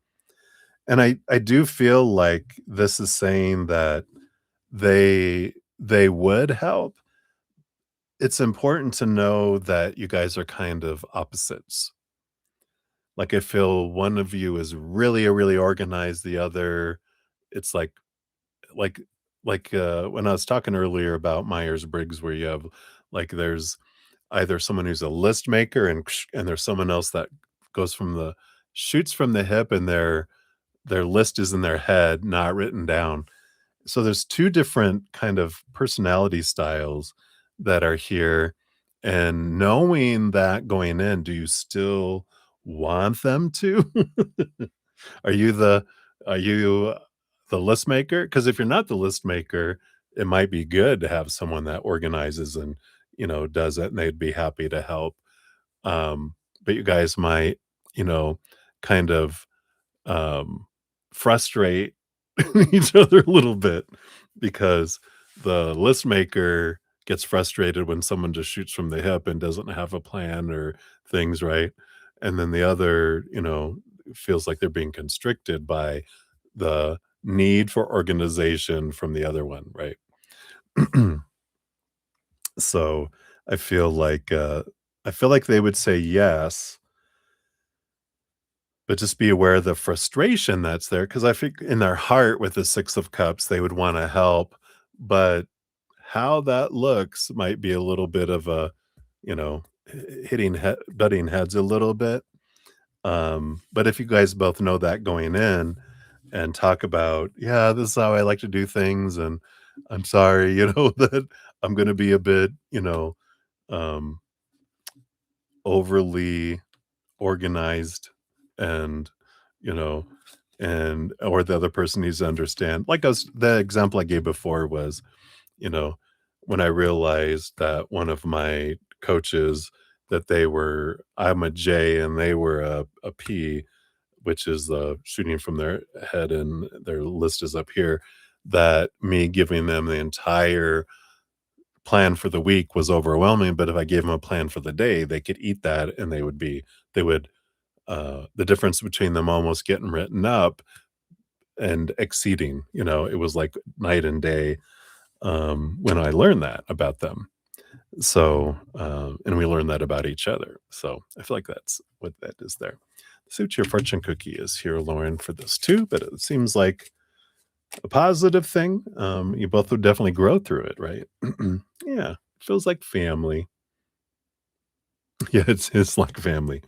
And I do feel like this is saying that they would help. It's important to know that you guys are kind of opposites. Like, I feel one of you is really organized, the other, it's like when I was talking earlier about Myers-Briggs, where you have, like, there's either someone who's a list maker and there's someone else that goes from the shoots from the hip, and their list is in their head, not written down. So there's 2 different kind of personality styles that are here, and knowing that going in, do you still want them to? Are you the list maker? Because if you're not the list maker, it might be good to have someone that organizes and, does it, and they'd be happy to help. But you guys might, you know, kind of, um, frustrate each other a little bit, because the list maker gets frustrated when someone just shoots from the hip and doesn't have a plan or things, right? And then the other, feels like they're being constricted by the need for organization from the other one, right? So I feel like they would say yes, but just be aware of the frustration that's there, because I think in their heart with the 6 of Cups, they would wanna help, but how that looks might be a little bit of a, hitting butting heads a little bit. But if you guys both know that going in and talk about, "Yeah, this is how I like to do things, and I'm sorry, that I'm gonna be a bit, um, overly organized, and you know and or the other person needs to understand, like, the example I gave before was, you know when I realized that one of my coaches, that I'm a J and they were a P, which is the shooting from their head, and their list is up here, that me giving them the entire plan for the week was overwhelming. But if I gave them a plan for the day, they could eat that, and they would the difference between them almost getting written up and exceeding, it was like night and day, when I learned that about them. So, and we learned that about each other. So I feel like that's what that is there. See what your fortune cookie is here, Lauren, for this too, but it seems like a positive thing. You both would definitely grow through it, right? Yeah, feels like family. Yeah, it's like family.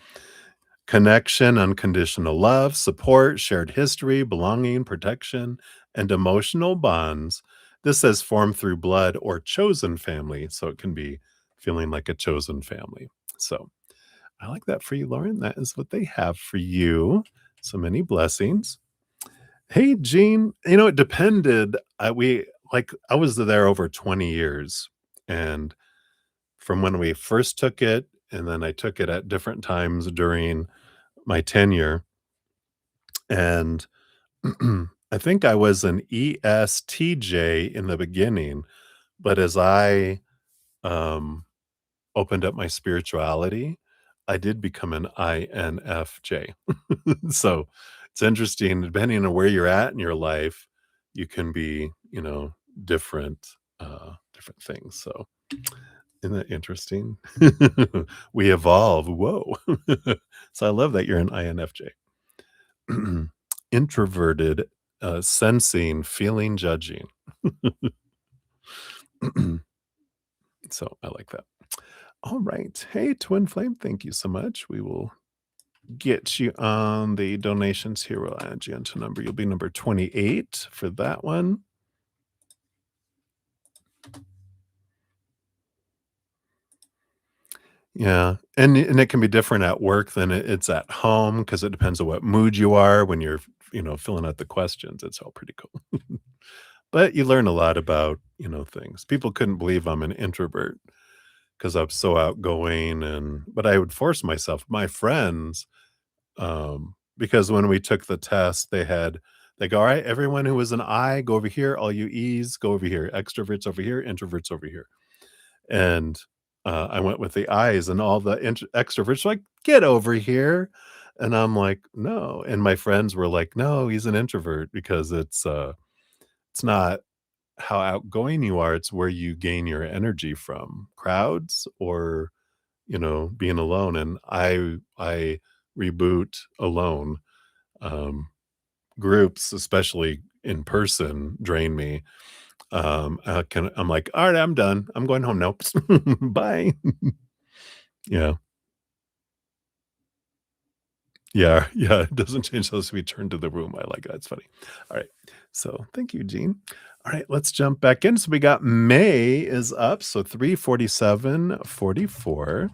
Connection, unconditional love, support, shared history, belonging, protection, and emotional bonds. This says formed through blood or chosen family. So it can be feeling like a chosen family. So I like that for you, Lauren. That is what they have for you. So many blessings. Hey, Jean, it depended. I was there over 20 years. And from when we first took it, and then I took it at different times during my tenure, and I think I was an ESTJ in the beginning, but as I, um, opened up my spirituality, I did become an INFJ. So, it's interesting, depending on where you're at in your life, you can be, different, different things, so isn't that interesting? We evolve, whoa. So, I love that you're an INFJ. Introverted, sensing, feeling, judging. So I like that. All right. Hey, Twin Flame, thank you so much. We will get you on the donations here. We'll add you into number. You'll be number 28 for that one. Yeah. And it can be different at work than it's at home, because it depends on what mood you are when you're, filling out the questions. It's all pretty cool. But you learn a lot about, things. People couldn't believe I'm an introvert because I'm so outgoing, but I would force myself. My friends, because when we took the test, they go, "All right, everyone who was an I, go over here. All you E's, go over here. Extroverts over here, introverts over here." And, I went with the I's, and all the extroverts were like, "Get over here." And I'm like, "No." And my friends were like, "No, he's an introvert because it's not how outgoing you are, it's where you gain your energy from, crowds or, being alone." And I reboot alone. Um, Groups, especially in person, drain me. I'm like, "All right, I'm done. I'm going home now. Bye." Yeah. Yeah, yeah, it doesn't change those we turn to the room. I like that, it's funny. Alright, so thank you, Jean. Alright, let's jump back in. So we got May is up, so 3:47:44.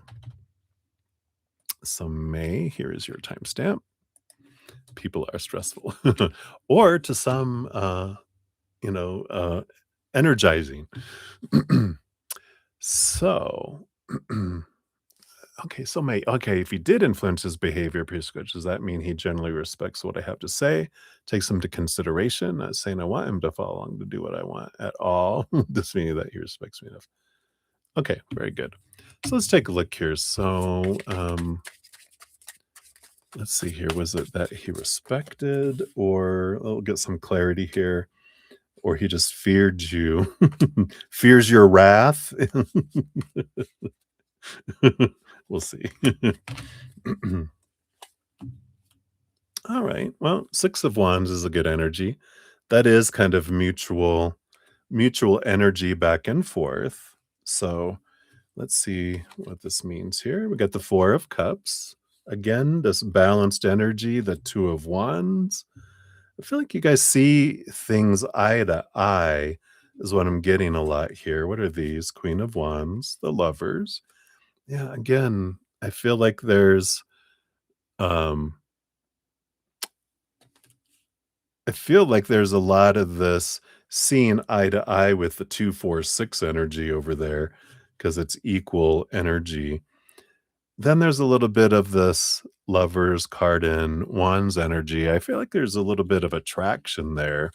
So May, here is your timestamp. People are stressful. Or to some, you know, uh, energizing. So okay, so if he did influence his behavior pretty good, does that mean he generally respects what I have to say, takes them to consideration? Not saying I want him to follow along to do what I want at all. Just meaning that he respects me enough. Okay, very good. So let's take a look here. So let's see here. Was it that he respected, or we'll get some clarity here, or he just feared you, fears your wrath? We'll see. All right. Well, 6 of wands is a good energy. That is kind of mutual energy back and forth. So, let's see what this means here. We got the 4 of cups. Again, this balanced energy, the 2 of wands. I feel like you guys see things eye to eye is what I'm getting a lot here. What are these? Queen of wands, the lovers. Yeah, again, I feel like um there's a lot of this seeing eye to eye with the 2, 4, 6 energy over there because it's equal energy. Then there's a little bit of this lovers card in wands energy. I feel like there's a little bit of attraction there.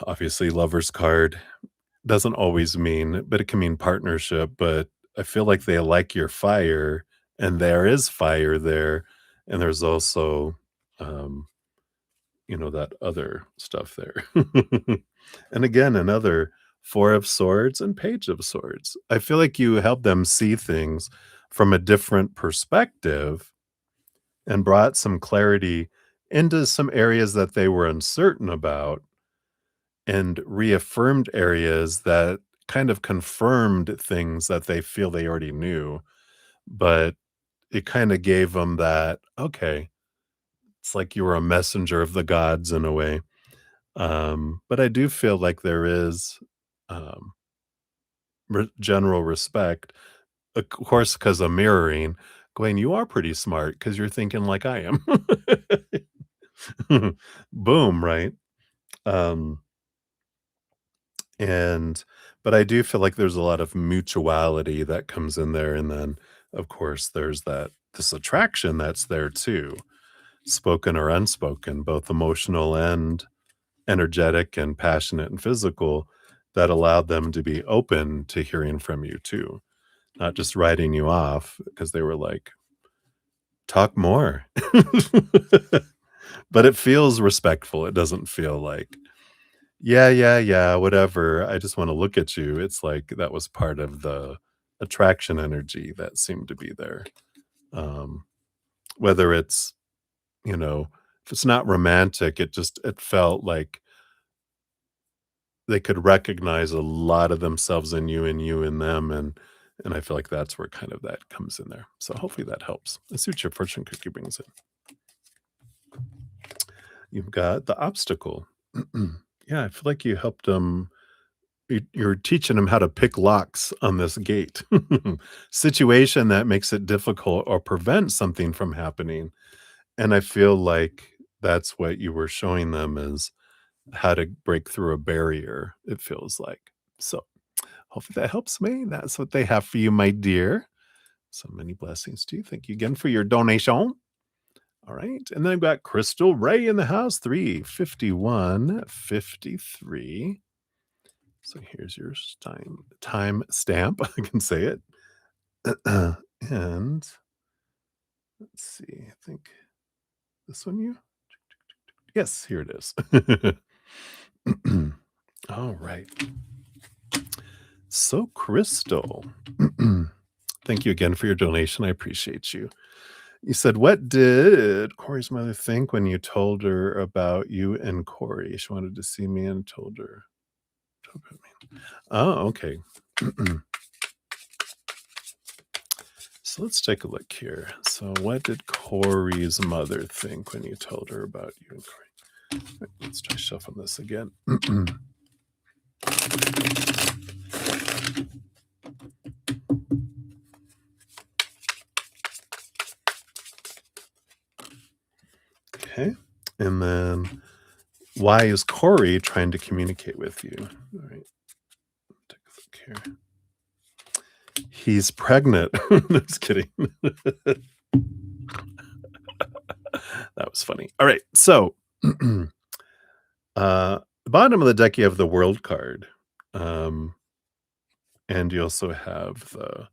Obviously, lovers card doesn't always mean, but it can mean partnership. But I feel like they like your fire, and there is fire there. And there's also, um, that other stuff there. And again, another 4 of swords and page of swords. I feel like you helped them see things from a different perspective and brought some clarity into some areas that they were uncertain about and reaffirmed areas that kind of confirmed things that they feel they already knew. But it kind of gave them that, okay, it's like you were a messenger of the gods in a way. But I do feel like there is, um, general respect, of course, because of mirroring, going, "You are pretty smart because 'cause you're thinking like I am." Boom, right? Um, and but I do feel like there's a lot of mutuality that comes in there, and then, of course, there's this attraction that's there too, spoken or unspoken, both emotional and energetic and passionate and physical, that allowed them to be open to hearing from you too, not just writing you off because they were like, "Talk more." But it feels respectful. It doesn't feel like, "Yeah, yeah, yeah, whatever. I just wanna look at you." It's like that was part of the attraction energy that seemed to be there. Um, Whether it's, you know, if it's not romantic, it felt like they could recognize a lot of themselves in you and you in them, and I feel like that's where kind of that comes in there. So hopefully that helps. Let's see what your fortune cookie brings in. You've got the obstacle. Yeah, I feel like you helped them. You're teaching them how to pick locks on this gate situation that makes it difficult or prevents something from happening. And I feel like that's what you were showing them is how to break through a barrier. It feels like so. Hopefully that helps me. That's what they have for you, my dear. So many blessings to you. Thank you again for your donation. All right. And then I've got Crystal Ray in the house, 35153. So here's your time stamp. I can say it. And let's see. I think this one you. Yes, here it is. All right. So, Crystal, thank you again for your donation. I appreciate you. You said, what did Corey's mother think when you told her about you and Corey? She wanted to see me and told her. About me. Oh, okay. So let's take a look here. So, what did Corey's mother think when you told her about you and Corey? Right, let's try shuffling this again. Okay. And then why is Corey trying to communicate with you? All right. Take a look here. He's pregnant. No, just kidding. That was funny. All right. So, the bottom of the deck, you have the world card. And you also have the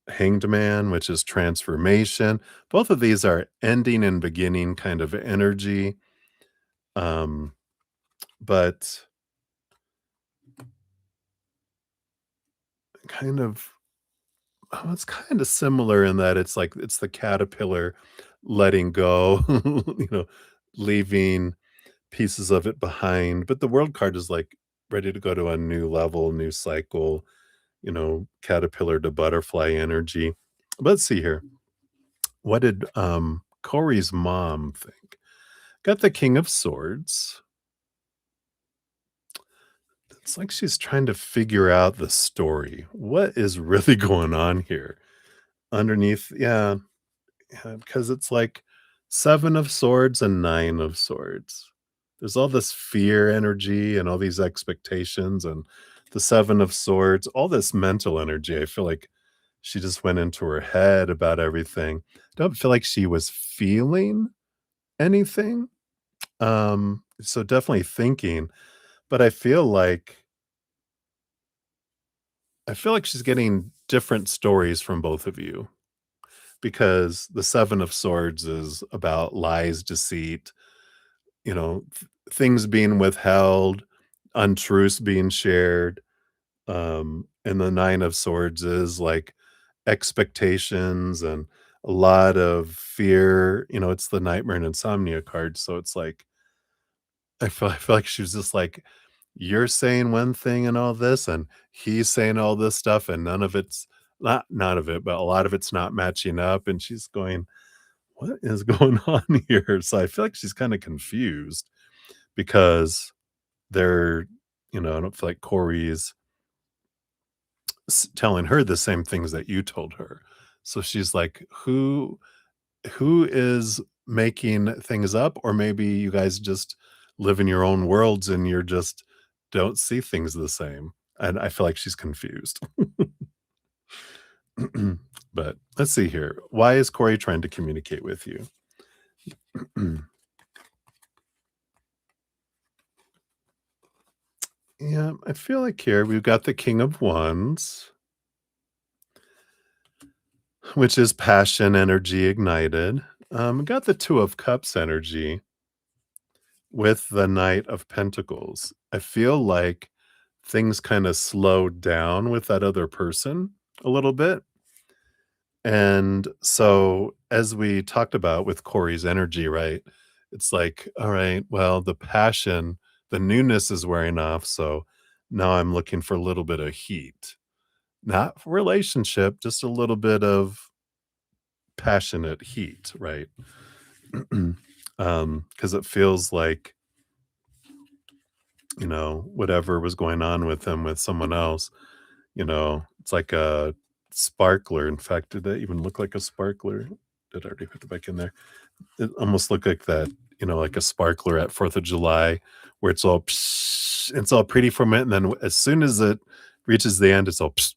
Hanged Man, which is transformation. Both of these are ending and beginning kind of energy. But kind of, it's kind of similar in that it's like it's the caterpillar letting go, leaving pieces of it behind. But the world card is like ready to go to a new level, new cycle, caterpillar to butterfly energy. Let's see here. What did Corey's mom think? Got the King of Swords. It's like she's trying to figure out the story. What is really going on here? Underneath, yeah, because it's like 7 of Swords and 9 of Swords. There's all this fear energy and all these expectations and the 7 of Swords, all this mental energy. I feel like she just went into her head about everything. Don't feel like she was feeling anything. So definitely thinking, but I feel like she's getting different stories from both of you because the 7 of Swords is about lies, deceit, things being withheld, untruths being shared. And the 9 of Swords is like expectations and a lot of fear. It's the nightmare and insomnia card. So it's like, I feel like she was just like, you're saying one thing and all this, and he's saying all this stuff, and not none of it, but a lot of it's not matching up. And she's going, what is going on here? So I feel like she's kind of confused because they're, I don't feel like Corey's telling her the same things that you told her. So she's like, who is making things up? Or maybe you guys just live in your own worlds and you're just don't see things the same. And I feel like she's confused. But let's see here. Why is Corey trying to communicate with you? Yeah, I feel like here we've got the King of Wands, which is passion energy ignited. We got the Two of Cups energy with the Knight of Pentacles. I feel like things kind of slowed down with that other person a little bit. And so, as we talked about with Corey's energy, right? It's like, all right, well, the passion, the newness is wearing off. So now I'm looking for a little bit of heat, not relationship, just a little bit of passionate heat, right? Because it feels like, whatever was going on with him with someone else, it's like a sparkler. In fact, did that even look like a sparkler? Did I already put it back in there? It almost looked like that, like a sparkler at 4th of July where it's all psh, it's all pretty for a minute. And then as soon as it reaches the end, it's all psh,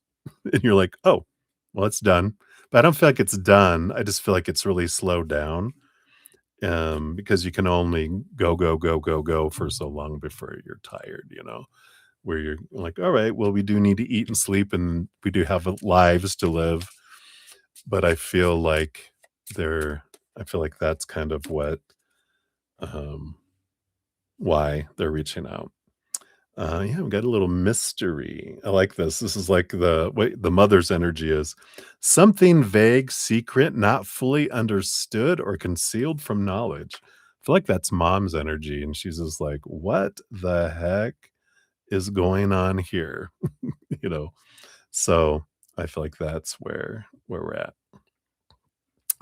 and you're like, oh, well, it's done. But I don't feel like it's done. I just feel like it's really slowed down. because you can only go, go, go, go, go for so long before you're tired, where you're like, all right, well, we do need to eat and sleep and we do have lives to live. But there, I feel like that's kind of um, why they're reaching out. Yeah, we got a little mystery. I like this. This is like the mother's energy is something vague, secret, not fully understood or concealed from knowledge. I feel like that's mom's energy. And she's just like, what the heck is going on here? you know? So I feel like that's where we're at.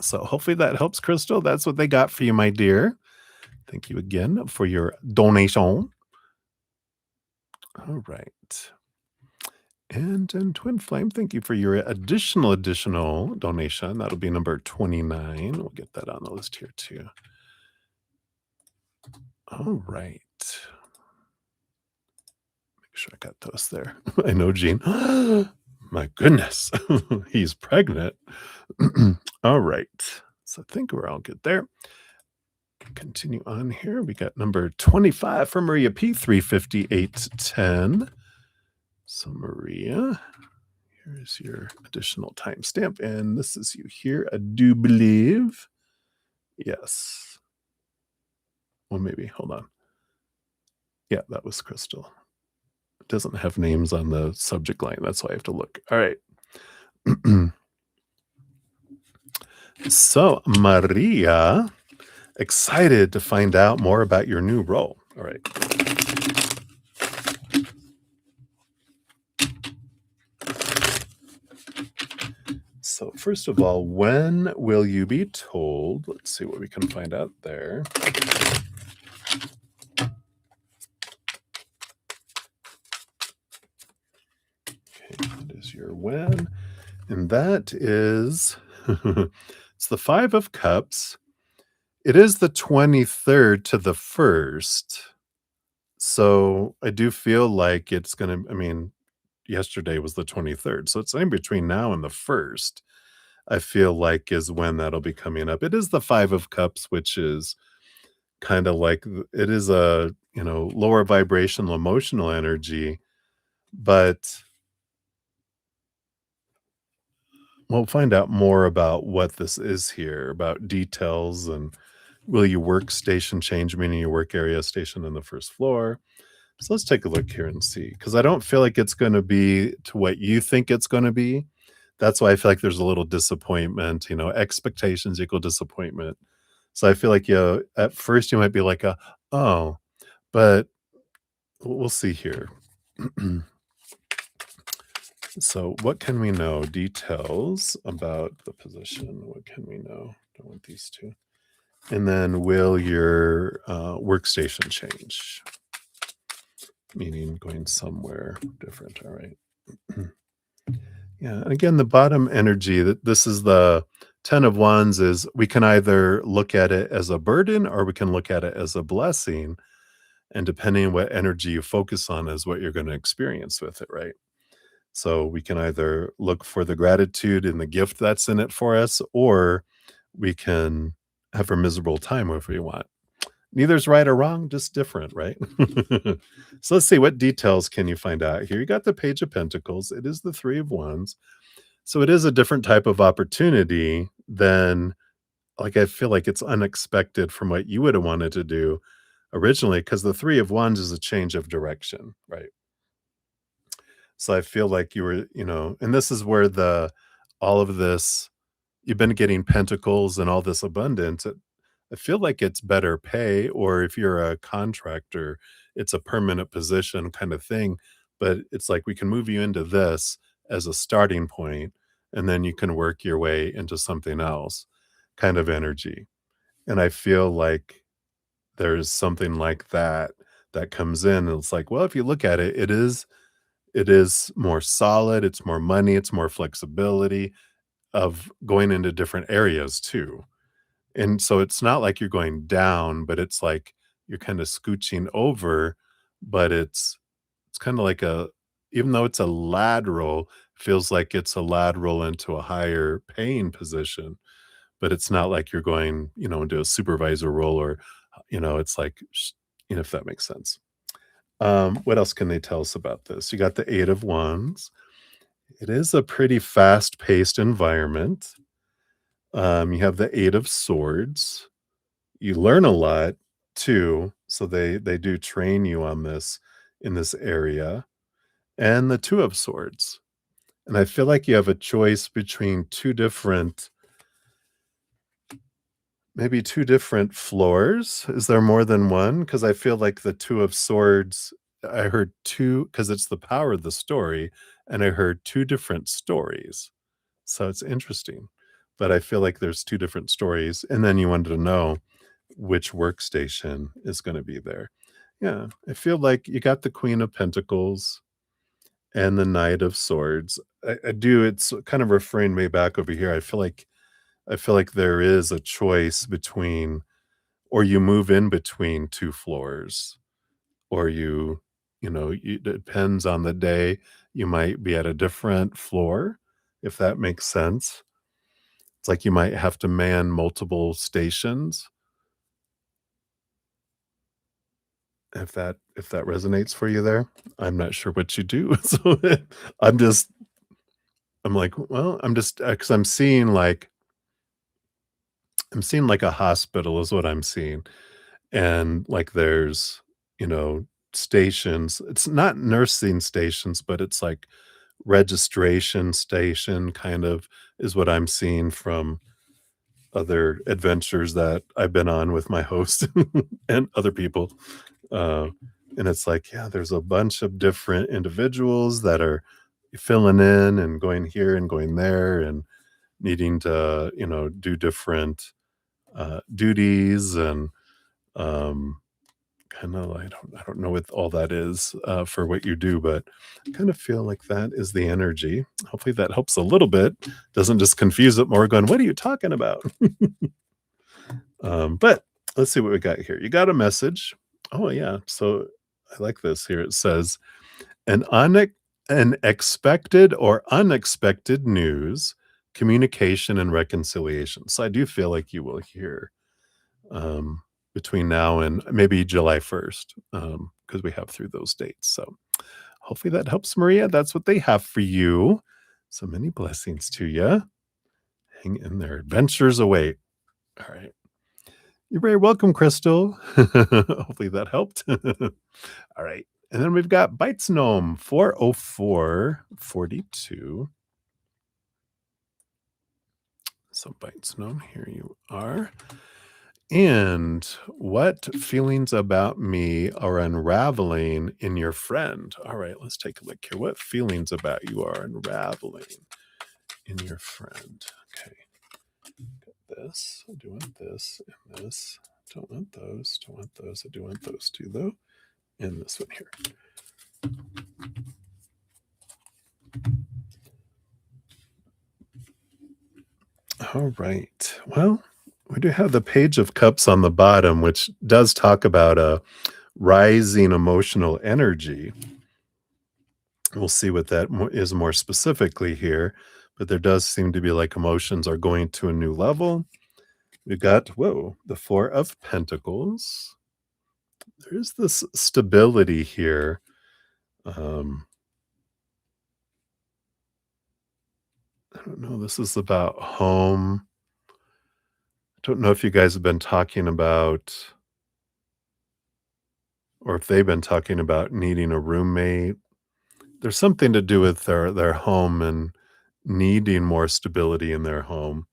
So hopefully that helps, Crystal. That's what they got for you, my dear. Thank you again for your donation. All right. And Twin Flame, thank you for your additional donation. That'll be number 29. We'll get that on the list here too. All right. Make sure I got those there. I know, Gene. My goodness. He's pregnant. All right. So I think we're all good there. Continue on here. We got number 25 from Maria P, 35810. So Maria, here's your additional timestamp, and this is you here, I do believe. Yes. Well, maybe, hold on. Yeah, that was Crystal. It doesn't have names on the subject line. That's why I have to look. All right. So, Maria, excited to find out more about your new role. All right. So, first of all, when will you be told? Let's see what we can find out there. Okay, that is your when. And that is, it's the 5 of Cups. It is the 23rd to the 1st. So I do feel like it's going to, I mean, yesterday was the 23rd. So it's in between now and the 1st, I feel like is when that'll be coming up. It is the 5 of Cups, which is kind of like, it is a, lower vibrational emotional energy, but we'll find out more about what this is here, about details, and will your workstation change, meaning your work area station on the first floor. So let's take a look here and see, because I don't feel like it's going to be to what you think it's going to be. That's why I feel like there's a little disappointment, expectations equal disappointment. So I feel like, at first you might be like, oh, but we'll see here. So what can we know? Details about the position. What can we know? Don't want these two. And then will your workstation change? Meaning going somewhere different. All right. Yeah. And again, the bottom energy, that this is the 10 of Wands, is we can either look at it as a burden or we can look at it as a blessing. And depending on what energy you focus on is what you're going to experience with it, right? So we can either look for the gratitude and the gift that's in it for us, or we can have a miserable time if we want. Neither's right or wrong, just different, right? So let's see, what details can you find out here? You got the Page of Pentacles. It is the 3 of Wands. So it is a different type of opportunity than, like, I feel like it's unexpected from what you would have wanted to do originally, because the 3 of Wands is a change of direction, right? So I feel like you were, and this is where all of this, you've been getting pentacles and all this abundance. I feel like it's better pay, or if you're a contractor, it's a permanent position kind of thing. But it's like we can move you into this as a starting point, and then you can work your way into something else kind of energy. And I feel like there's something like that that comes in. And it's like, well, if you look at it, it is more solid, it's more money, it's more flexibility of going into different areas too. And so it's not like you're going down, but it's like you're kind of scooching over, but it's kind of like even though it's a lateral, feels like it's a lateral into a higher paying position. but it's not like you're going, into a supervisor role or, it's like, if that makes sense. What else can they tell us about this? You got the 8 of Wands. It is a pretty fast-paced environment. You have the 8 of Swords. You learn a lot too, so they do train you on this in this area, and the 2 of Swords. And I feel like you have a choice between 2 different maybe 2 different floors. Is there more than one? Because I feel like the 2 of Swords, I heard 2 because it's the power of the story, and I heard 2 different stories. So it's interesting. But I feel like there's 2 different stories, and then you wanted to know which workstation is gonna be there. Yeah, I feel like you got the Queen of Pentacles and the Knight of Swords. I do, it's kind of referring me back over here. I feel like there is a choice between, or you move in between 2 floors, or it depends on the day, you might be at a different floor, if that makes sense. It's like you might have to man multiple stations, if that resonates for you there. I'm not sure what you do. So, I'm just I'm like, well, I'm just, 'cause I'm seeing like a hospital is what I'm seeing. And like there's, you know, stations. It's not nursing stations, but it's like registration station kind of is what I'm seeing from other adventures that I've been on with my host and other people. Uh, and it's like, yeah, there's a bunch of different individuals that are filling in and going here and going there and needing to, do different duties and um, kind of, I don't know what all that is for what you do, but I kind of feel like that is the energy. Hopefully that helps a little bit. Doesn't just confuse it more. Going, what are you talking about? But let's see what we got here. You got a message. Oh yeah. So I like this here. It says an an expected or unexpected news, communication and reconciliation. So I do feel like you will hear um, between now and maybe July 1st, because we have through those dates. So hopefully that helps, Maria. That's what they have for you. So many blessings to you. Hang in there. Adventures await. All right. You're very welcome, Crystal. Hopefully that helped. All right. And then we've got Bites Gnome 40442. So Bites Gnome, here you are. And what feelings about me are unraveling in your friend? All right, let's take a look here. What feelings about you are unraveling in your friend? Okay, got this. I do want this and this. Don't want those. Don't want those. I do want those two, though. And this one here. All right. Well, we do have the Page of Cups on the bottom, which does talk about a rising emotional energy. We'll see what that is more specifically here, but there does seem to be like emotions are going to a new level. We've got, whoa, the Four of Pentacles. There's this stability here. Um, I don't know. This is about home. I don't know if you guys have been talking about, or if they've been talking about needing a roommate. There's something to do with their home and needing more stability in their home.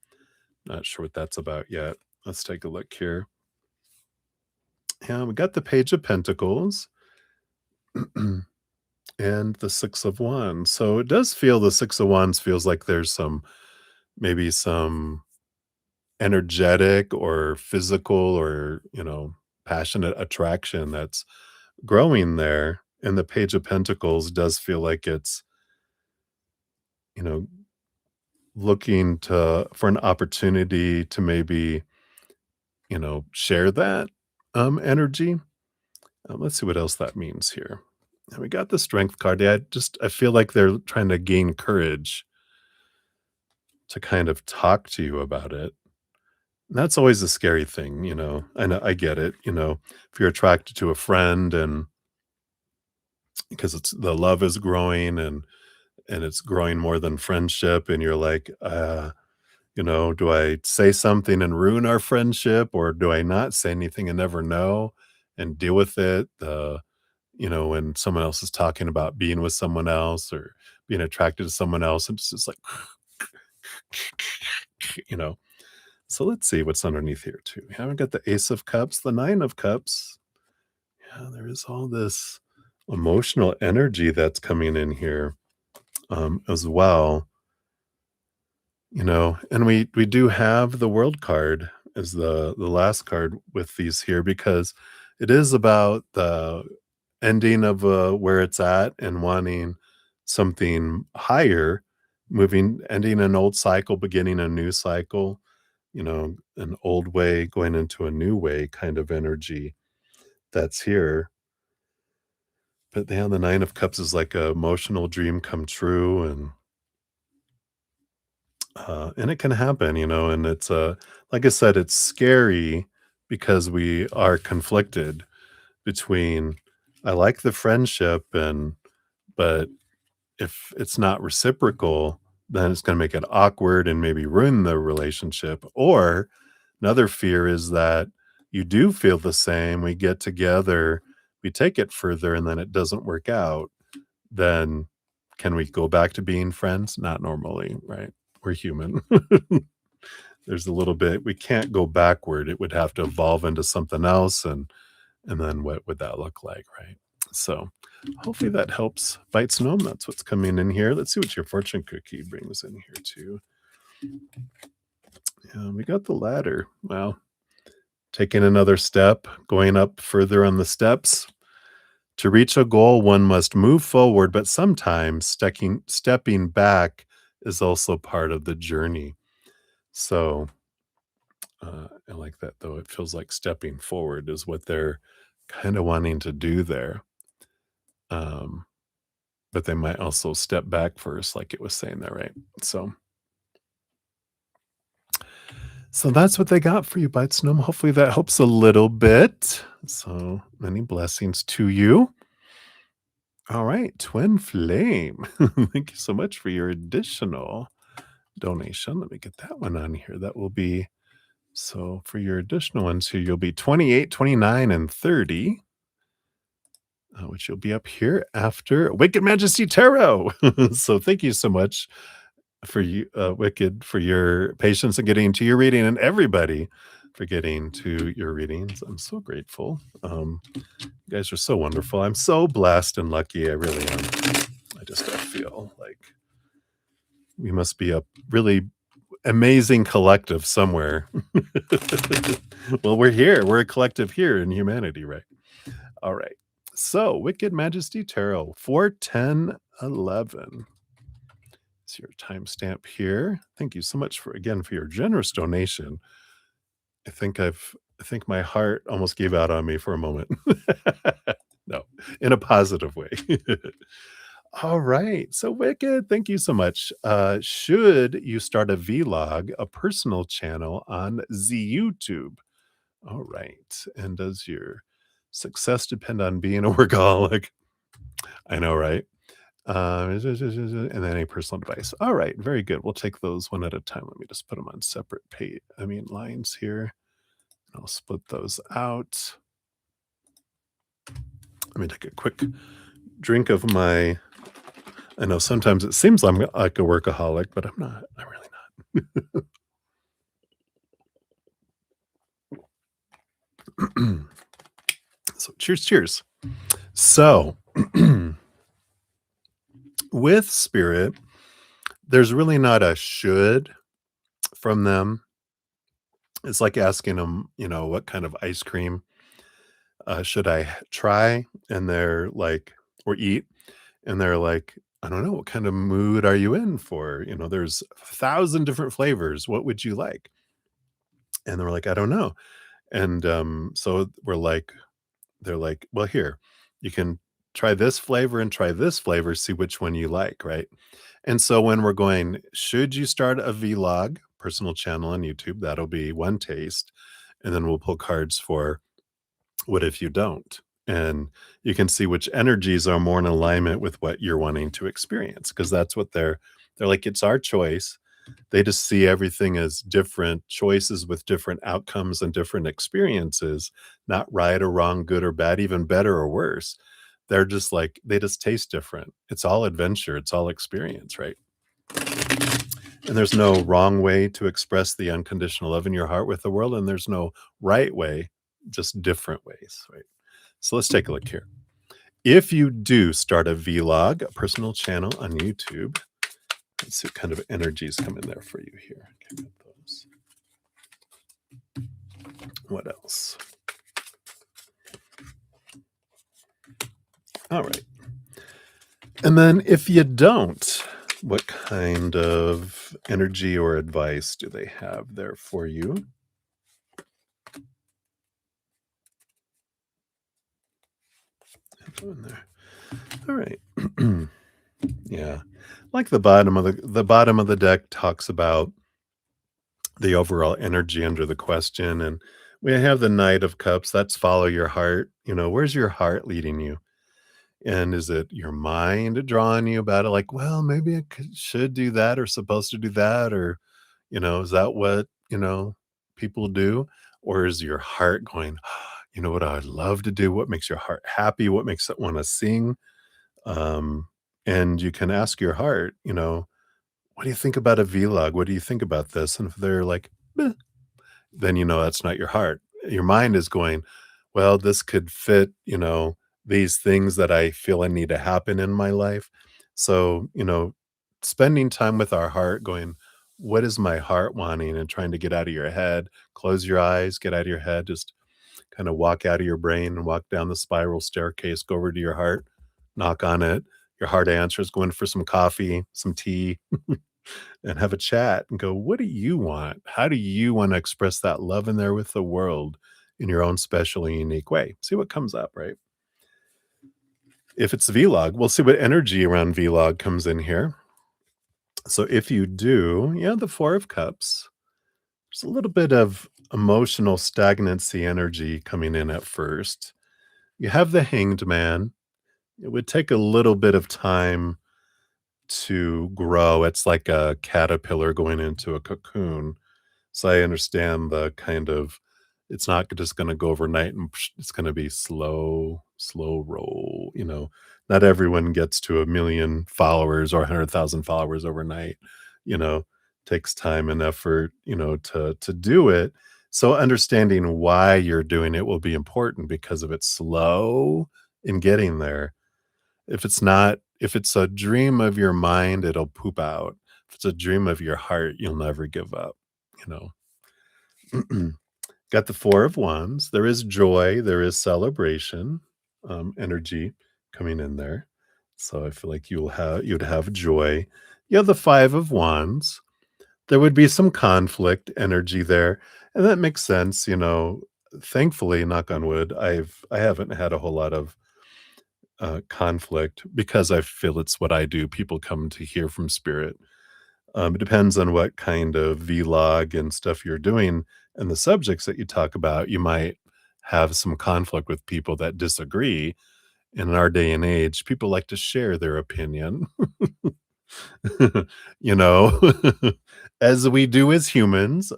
Not sure what that's about yet. Let's take a look here. Yeah, we got the Page of Pentacles and the Six of Wands. So it does feel the Six of Wands feels like there's maybe some energetic or physical or, passionate attraction that's growing there. And the Page of Pentacles does feel like it's, you know, looking for an opportunity to maybe, share that energy. Let's see what else that means here. And we got the Strength card. Yeah, I feel like they're trying to gain courage to kind of talk to you about it. That's always a scary thing, I know I get it, if you're attracted to a friend and because it's the love is growing and it's growing more than friendship and you're like, do I say something and ruin our friendship or do I not say anything and never know and deal with it? When someone else is talking about being with someone else or being attracted to someone else, and it's just like, you know. So let's see what's underneath here too. We haven't got the Ace of Cups, the Nine of Cups. Yeah, there is all this emotional energy that's coming in here as well. And we do have the World card as the last card with these here because it is about the ending of where it's at and wanting something higher, moving, ending an old cycle, beginning a new cycle. An old way going into a new way kind of energy that's here. But yeah, the Nine of Cups is like a emotional dream come true, and it can happen, and it's like I said, it's scary because we are conflicted between I like the friendship but if it's not reciprocal, then it's going to make it awkward and maybe ruin the relationship. Or another fear is that you do feel the same, we get together, we take it further, and then it doesn't work out. Then can we go back to being friends? Not normally, right? We're human. There's a little bit we can't go backward. It would have to evolve into something else, and then what would that look like, right? So hopefully that helps. Bites gnome, that's what's coming in here. Let's see what your fortune cookie brings in here too. Yeah, we got the ladder. Wow. Taking another step, going up further on the steps. To reach a goal, one must move forward, but sometimes stepping back is also part of the journey. So I like that though. It feels like stepping forward is what they're kind of wanting to do there. Um, but they might also step back first, like it was saying there, right? So that's what they got for you, Bites Gnome. Hopefully that helps a little bit. So many blessings to you. All right, Twin Flame. Thank you so much for your additional donation. Let me get that one on here. That will be so for your additional ones here, you'll be 28, 29, and 30. Which you'll be up here after Wicked Majesty Tarot. So thank you so much for you, Wicked, for your patience in getting to your reading, and everybody for getting to your readings. I'm so grateful. You guys are so wonderful. I'm so blessed and lucky. I really am. I feel like we must be a really amazing collective somewhere. Well, we're here. We're a collective here in humanity, right? All right. So, Wicked Majesty Tarot, 41011. It's your timestamp here. Thank you so much for your generous donation. I think my heart almost gave out on me for a moment. No, in a positive way. All right. So Wicked, thank you so much. Should you start a vlog, a personal channel on the YouTube? All right. And does your success depend on being a workaholic? I know, right? And then a personal device. All right, very good. We'll take those one at a time. Let me just put them on separate lines here. I'll split those out. Let me take a quick drink of my. I know sometimes it seems I'm like a workaholic, but I'm not. I'm really not. So cheers. So with spirit, there's really not a should from them. It's like asking them, what kind of ice cream should I try? And they're like, or eat. And they're like, I don't know, what kind of mood are you in for? There's 1,000 different flavors. What would you like? And they're like, I don't know. And so they're like, well, here, you can try this flavor and try this flavor, see which one you like, right? And so when we're going, should you start a vlog, personal channel on YouTube. That'll be one taste. And then we'll pull cards for what if you don't? And you can see which energies are more in alignment with what you're wanting to experience because that's what they're like, it's our choice. They just see everything as different choices with different outcomes and different experiences, not right or wrong, good or bad, even better or worse. They're just like, they just taste different. It's all adventure, it's all experience, right? And there's no wrong way to express the unconditional love in your heart with the world, and there's no right way, just different ways, right? So let's take a look here. If you do start a vlog, a personal channel on YouTube, let's see what kind of energies come in there for you here. Okay, got those. What else? All right. And then if you don't, what kind of energy or advice do they have there for you? In there. All right. Yeah. Like the bottom of the deck talks about the overall energy under the question, and we have the Knight of Cups. That's follow your heart. Where's your heart leading you? And is it your mind drawing you about it? Like, well, maybe I should do that or supposed to do that, or is that what people do? Or is your heart going, you know what I'd love to do? What makes your heart happy? What makes it want to sing? Um, and you can ask your heart, what do you think about a vlog? What do you think about this? And if they're like, "Meh," then that's not your heart. Your mind is going, well, this could fit, these things that I feel I need to happen in my life. So, spending time with our heart, going, what is my heart wanting? And trying to get out of your head, close your eyes, get out of your head, just kind of walk out of your brain and walk down the spiral staircase, go over to your heart, knock on it. Your heart answers, go in for some coffee, some tea, and have a chat and go, what do you want? How do you want to express that love in there with the world in your own special and unique way? See what comes up, right? If it's vlog, we'll see what energy around vlog comes in here. So if you do, the Four of Cups, there's a little bit of emotional stagnancy energy coming in at first. You have the Hanged Man. It would take a little bit of time to grow. It's like a caterpillar going into a cocoon. So I understand the kind of, it's not just gonna go overnight and it's gonna be slow roll. Not everyone gets to 1,000,000 followers or 100,000 followers overnight, you know, takes time and effort, to do it. So understanding why you're doing it will be important because if it's slow in getting there, if it's a dream of your mind, it'll poop out. If it's a dream of your heart, you'll never give up, you know? Got the Four of Wands. There is joy, there is celebration, energy coming in there. So I feel like you'd have joy. You have the Five of Wands. There would be some conflict energy there, and that makes sense, Thankfully, knock on wood, I haven't had a whole lot of conflict because I feel it's what I do. People come to hear from spirit. It depends on what kind of vlog and stuff you're doing and the subjects that you talk about. You might have some conflict with people that disagree. And in our day and age, people like to share their opinion, you know, as we do as humans.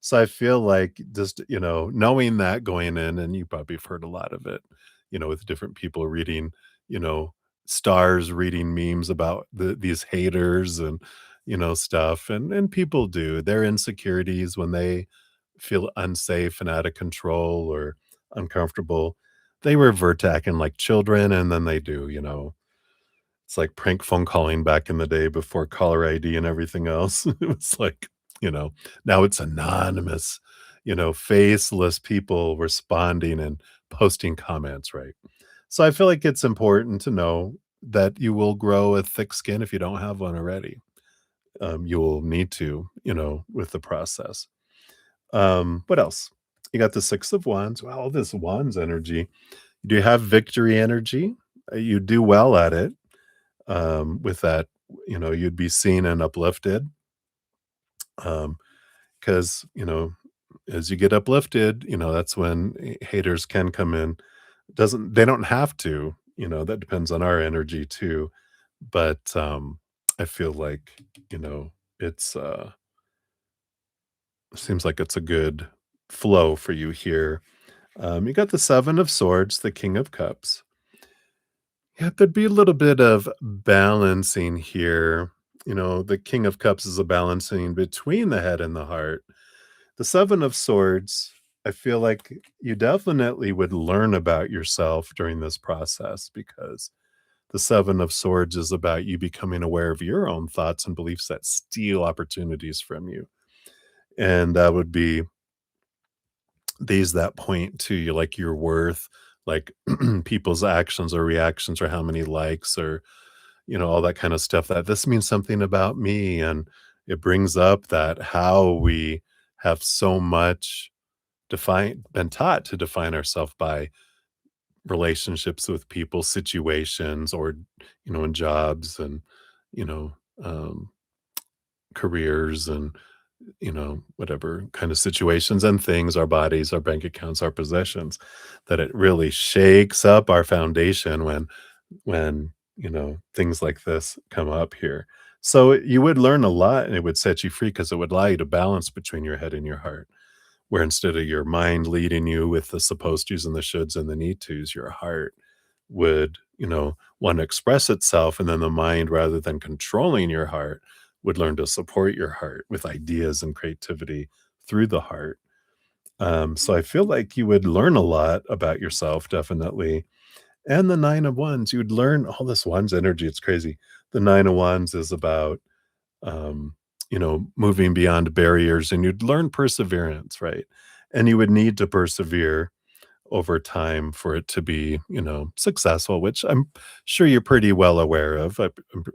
So I feel like just, knowing that going in, and you probably have heard a lot of it, with different people reading, you know, stars reading memes about these haters and, stuff. And people do their insecurities when they feel unsafe and out of control or uncomfortable. They revert to acting like children, and then they do, it's like prank phone calling back in the day before caller ID and everything else. It was like, now it's anonymous, faceless people responding and posting comments, right? So I feel like it's important to know that you will grow a thick skin if you don't have one already. You will need to, with the process. What else? You got the Six of Wands. Wow, all this Wands energy. Do you have victory energy? You do well at it. With that, you'd be seen and uplifted. Because, as you get uplifted, that's when haters can come in. Doesn't They don't have to, that depends on our energy too. But I feel like, you know, it's seems like it's a good flow for you here. You got the 7 of Swords, the King of Cups. Yeah, there'd be a little bit of balancing here. The King of Cups is a balancing between the head and the heart. The 7 of Swords, I feel like you definitely would learn about yourself during this process because the 7 of Swords is about you becoming aware of your own thoughts and beliefs that steal opportunities from you. And that would be these that point to you, like your worth, like people's actions or reactions or how many likes or, all that kind of stuff that this means something about me. And it brings up that how we have so much been taught to define ourselves by relationships with people, situations, or, in jobs and, you know, um, careers and, whatever kind of situations and things, our bodies, our bank accounts, our possessions, that it really shakes up our foundation when things like this come up here. So you would learn a lot and it would set you free because it would allow you to balance between your head and your heart, where instead of your mind leading you with the supposed tos and the shoulds and the need tos, your heart would, want to express itself. And then the mind, rather than controlling your heart, would learn to support your heart with ideas and creativity through the heart. So I feel like you would learn a lot about yourself, definitely. And the 9 of Wands, you would learn all this Wands energy. It's crazy. The 9 of Wands is about um, moving beyond barriers, and you'd learn perseverance, right? And you would need to persevere over time for it to be, successful, which I'm sure you're pretty well aware of.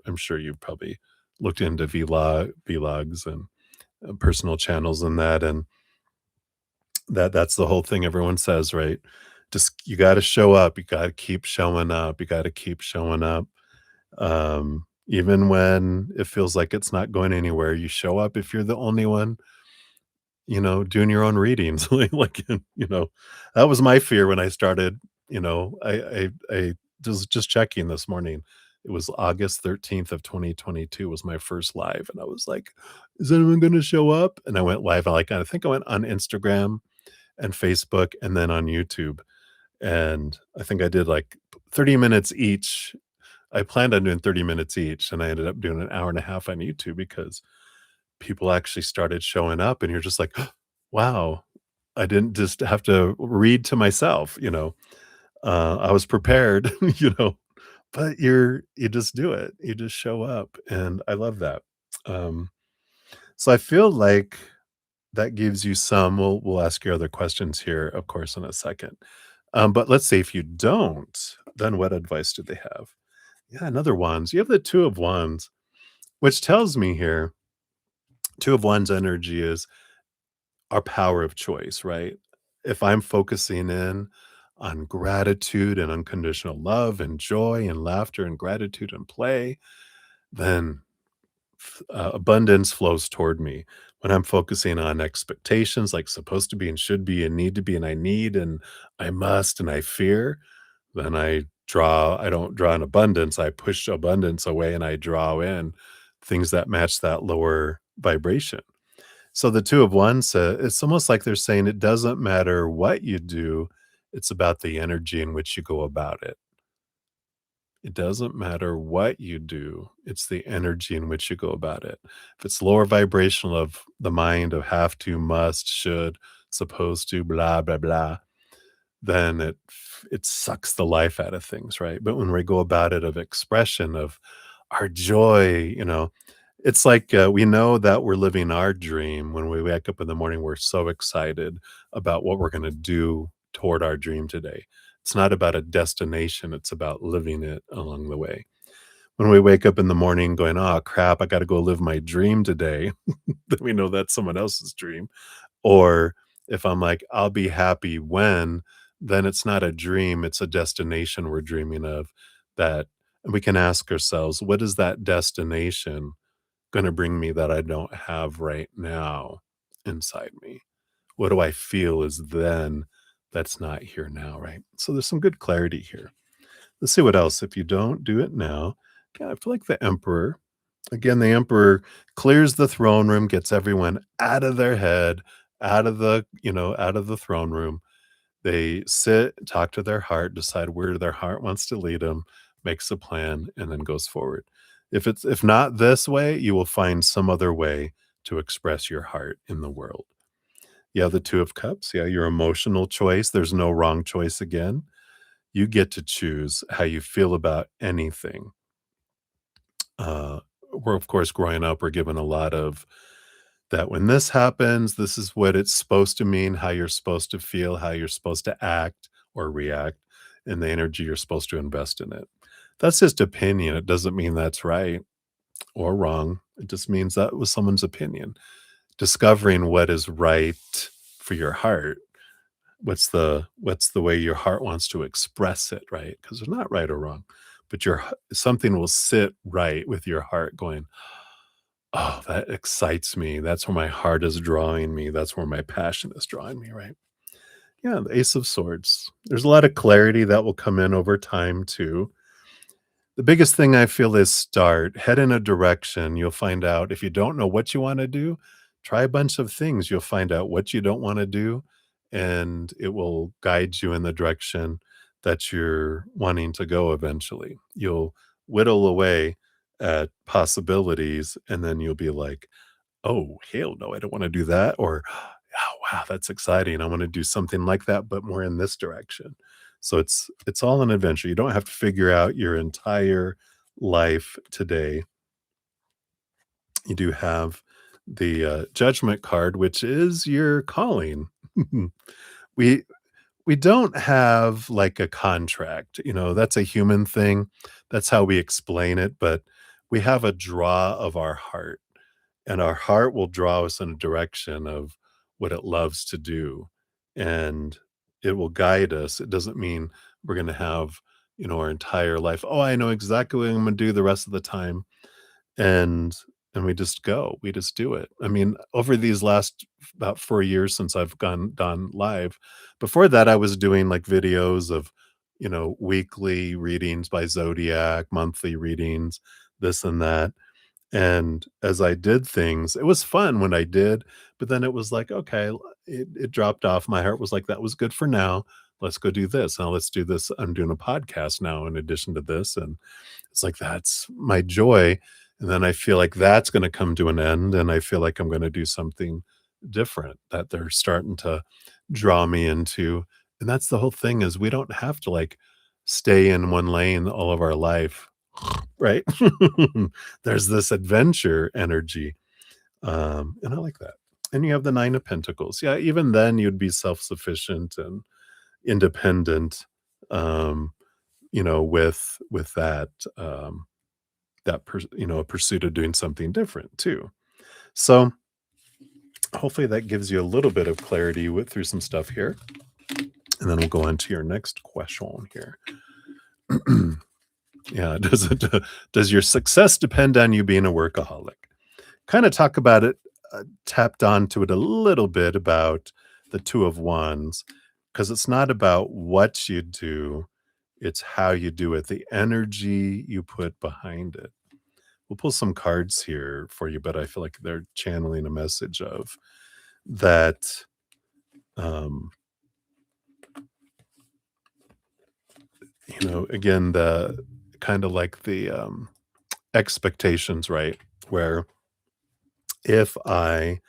I'm sure you've probably looked into vlogs and personal channels and that, and that's the whole thing everyone says, right? Just you got to show up. You got to keep showing up. You got to keep showing up. Even when it feels like it's not going anywhere, you show up if you're the only one, doing your own readings. Like, that was my fear when I started, I just checking this morning. It was August 13th of 2022 was my first live. And I was like, is anyone going to show up? And I went live. I think I went on Instagram and Facebook and then on YouTube. And I think I did like 30 minutes each. I planned on doing 30 minutes each, and I ended up doing an hour and a half on YouTube because people actually started showing up, and you're just like, "Wow, I didn't just have to read to myself," I was prepared, but you just do it. You just show up, and I love that. Um, so I feel like that gives you some we'll ask your other questions here, of course, in a second. But let's say if you don't, then what advice do they have? Yeah, another Wands. You have the 2 of Wands, which tells me here, 2 of Wands energy is our power of choice, right? If I'm focusing in on gratitude and unconditional love and joy and laughter and gratitude and play, then abundance flows toward me. When I'm focusing on expectations like supposed to be and should be and need to be and I need and I must and I fear, then I don't draw in abundance, I push abundance away and I draw in things that match that lower vibration. So the 2 of Wands, it's almost like they're saying it doesn't matter what you do, it's about the energy in which you go about it. It doesn't matter what you do, it's the energy in which you go about it. If it's lower vibrational of the mind of have to, must, should, supposed to, blah, blah, blah, then it sucks the life out of things, right? But when we go about it of expression of our joy, it's like we know that we're living our dream. When we wake up in the morning, we're so excited about what we're going to do toward our dream today. It's not about a destination, it's about living it along the way. When we wake up in the morning going, oh crap, I got to go live my dream today, then we know that's someone else's dream. Or if I'm like, I'll be happy when, then it's not a dream, it's a destination we're dreaming of. That and we can ask ourselves, what is that destination going to bring me that I don't have right now inside me? What do I feel is then that's not here now, right? So there's some good clarity here. Let's see what else. If you don't do it now, yeah, I feel like the emperor. Again, the emperor clears the throne room, gets everyone out of their head, out of the throne room. They sit, talk to their heart, decide where their heart wants to lead them, makes a plan, and then goes forward. If not this way, you will find some other way to express your heart in the world. Yeah, the 2 of Cups. Yeah, your emotional choice. There's no wrong choice again. You get to choose how you feel about anything. Uh, we're, of course, growing up, we're given a lot of that when this happens, this is what it's supposed to mean, how you're supposed to feel, how you're supposed to act or react, and the energy you're supposed to invest in it. That's just opinion. It doesn't mean that's right or wrong. It just means that was someone's opinion. Discovering what is right for your heart. What's the way your heart wants to express it, right? Because they're not right or wrong, but something will sit right with your heart going, "Oh, that excites me. That's where my heart is drawing me. That's where my passion is drawing me," right? Yeah, the Ace of Swords. There's a lot of clarity that will come in over time too. The biggest thing I feel is start, head in a direction. You'll find out if you don't know what you wanna do, try a bunch of things. You'll find out what you don't wanna do, and it will guide you in the direction that you're wanting to go eventually. You'll whittle away at possibilities, and then you'll be like, "Oh, hell no, I don't wanna do that," or, "Oh, wow, that's exciting. I wanna do something like that, but more in this direction." So it's all an adventure. You don't have to figure out your entire life today. You do have the, Judgment card, which is your calling. We we don't have, like, a contract, that's a human thing. That's how we explain it, but we have a draw of our heart. And our heart will draw us in a direction of what it loves to do, and it will guide us. It doesn't mean we're gonna have, our entire life, "Oh, I know exactly what I'm gonna do the rest of the time," and we just go. We just do it. I mean, over these last about 4 years since I've gone live, before that, I was doing, like, videos of, weekly readings by zodiac, monthly readings, this and that. And as I did things, it was fun when I did, but then it was like, okay, it dropped off. My heart was like, that was good for now. Let's go do this. Now let's do this. I'm doing a podcast now in addition to this. And it's like, that's my joy. And then I feel like that's going to come to an end. And I feel like I'm going to do something different that they're starting to draw me into. And that's the whole thing is we don't have to like stay in one lane all of our life, right? There's this adventure energy, and I like that. And you have the 9 of Pentacles. Yeah, even then you'd be self-sufficient and independent, um, with that, a pursuit of doing something different too. So, hopefully that gives you a little bit of clarity through some stuff here, and then we'll go on to your next question here. Yeah, does your success depend on you being a workaholic? Kinda talk about it, tapped onto it a little bit about the 2 of Wands, because it's not about what you do, it's how you do it, the energy you put behind it. We'll pull some cards here for you, but I feel like they're channeling a message of that, um, again, the kinda like the, expectations, right? Where if I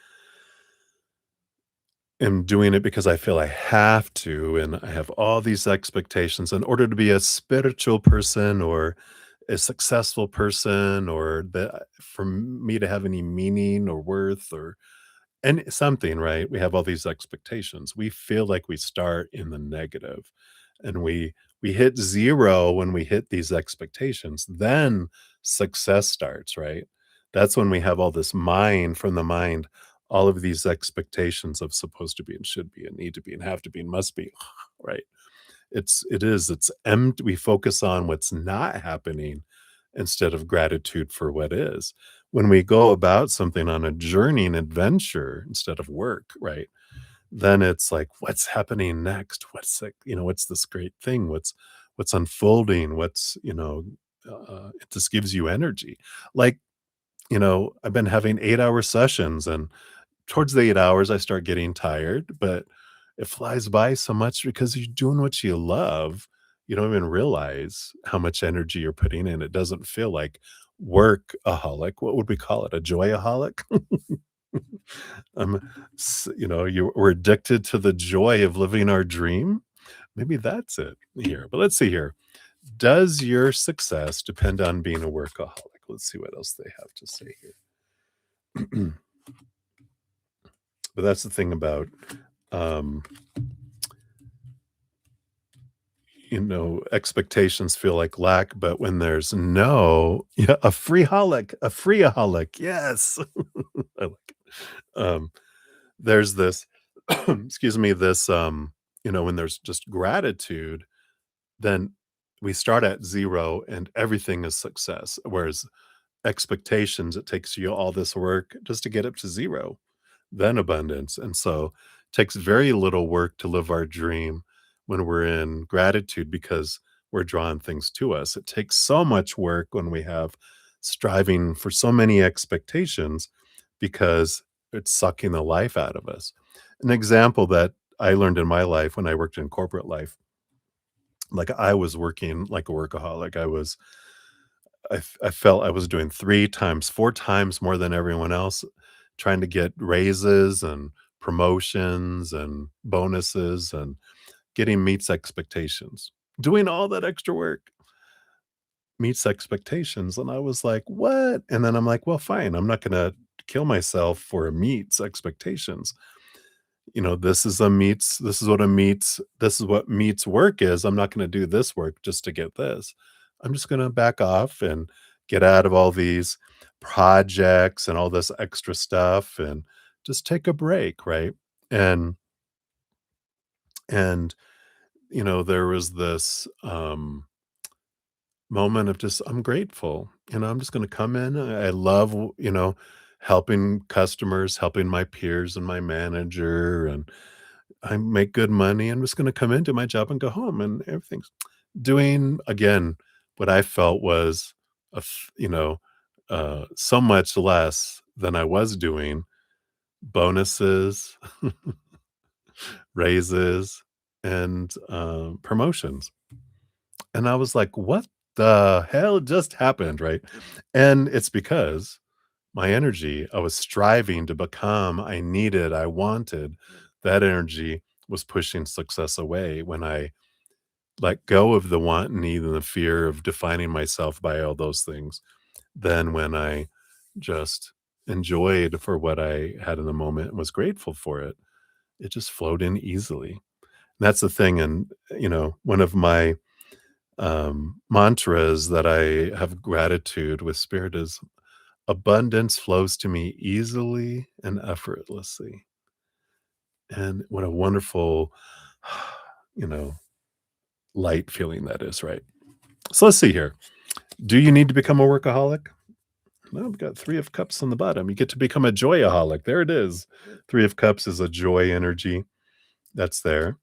am doing it because I feel I have to, and I have all these expectations in order to be a spiritual person or a successful person, or that for me to have any meaning or worth or and something, right? We have all these expectations. We feel like we start in the negative, and we hit 0 when we hit these expectations. Then success starts, right? That's when we have all this mind from the mind, all of these expectations of supposed to be and should be and need to be and have to be and must be, right? It's empty. We focus on what's not happening instead of gratitude for what is. When we go about something on a journey and adventure instead of work, right? Then it's like, what's happening next? What's like, what's this great thing? What's unfolding? It just gives you energy. Like, I've been having 8-hour sessions, and towards the 8 hours, I start getting tired, but it flies by so much because you're doing what you love. You don't even realize how much energy you're putting in. It doesn't feel like workaholic. What would we call it? A joyaholic? We're addicted to the joy of living our dream. Maybe that's it here. But let's see here. Does your success depend on being a workaholic? Let's see what else they have to say here. But that's the thing about, um, expectations feel like lack, but when there's no, yeah, a freeaholic. Yes. I like it. There's this, excuse me, when there's just gratitude, then we start at 0 and everything is success. Whereas expectations, it takes you all this work just to get up to 0, then abundance. And so it takes very little work to live our dream when we're in gratitude because we're drawing things to us. It takes so much work when we have striving for so many expectations because it's sucking the life out of us. An example that I learned in my life when I worked in corporate life, like I was working like a workaholic. I felt I was doing 3 times, 4 times more than everyone else, trying to get raises and promotions and bonuses and getting meets expectations. Doing all that extra work meets expectations, and I was like, "What?" And then I'm like, "Well, fine, I'm not gonna kill myself for a meets expectations." This is what meets work is. I'm not gonna do this work just to get this. I'm just gonna back off and get out of all these projects and all this extra stuff and just take a break, right? And and, there was this, moment of just, I'm grateful, I'm just gonna come in. I love, helping customers, helping my peers and my manager, and I make good money. I'm just gonna come in, do my job, and go home, and everything's doing, again, what I felt was a f so much less than I was doing, bonuses, raises, and, promotions. And I was like, "What the hell just happened?" Right? And it's because my energy, I was striving to become, I wanted, that energy was pushing success away. When I let go of the want and need and the fear of defining myself by all those things, then when I just enjoyed for what I had in the moment and was grateful for it, it just flowed in easily. And that's the thing. And, one of my mantras that I have gratitude with spirit is abundance flows to me easily and effortlessly. And what a wonderful, you know, light feeling that is, right? So let's see here. Do you need to become a workaholic? Well, we've got 3 of Cups on the bottom. You get to become a joyaholic. There it is. 3 of Cups is a joy energy that's there.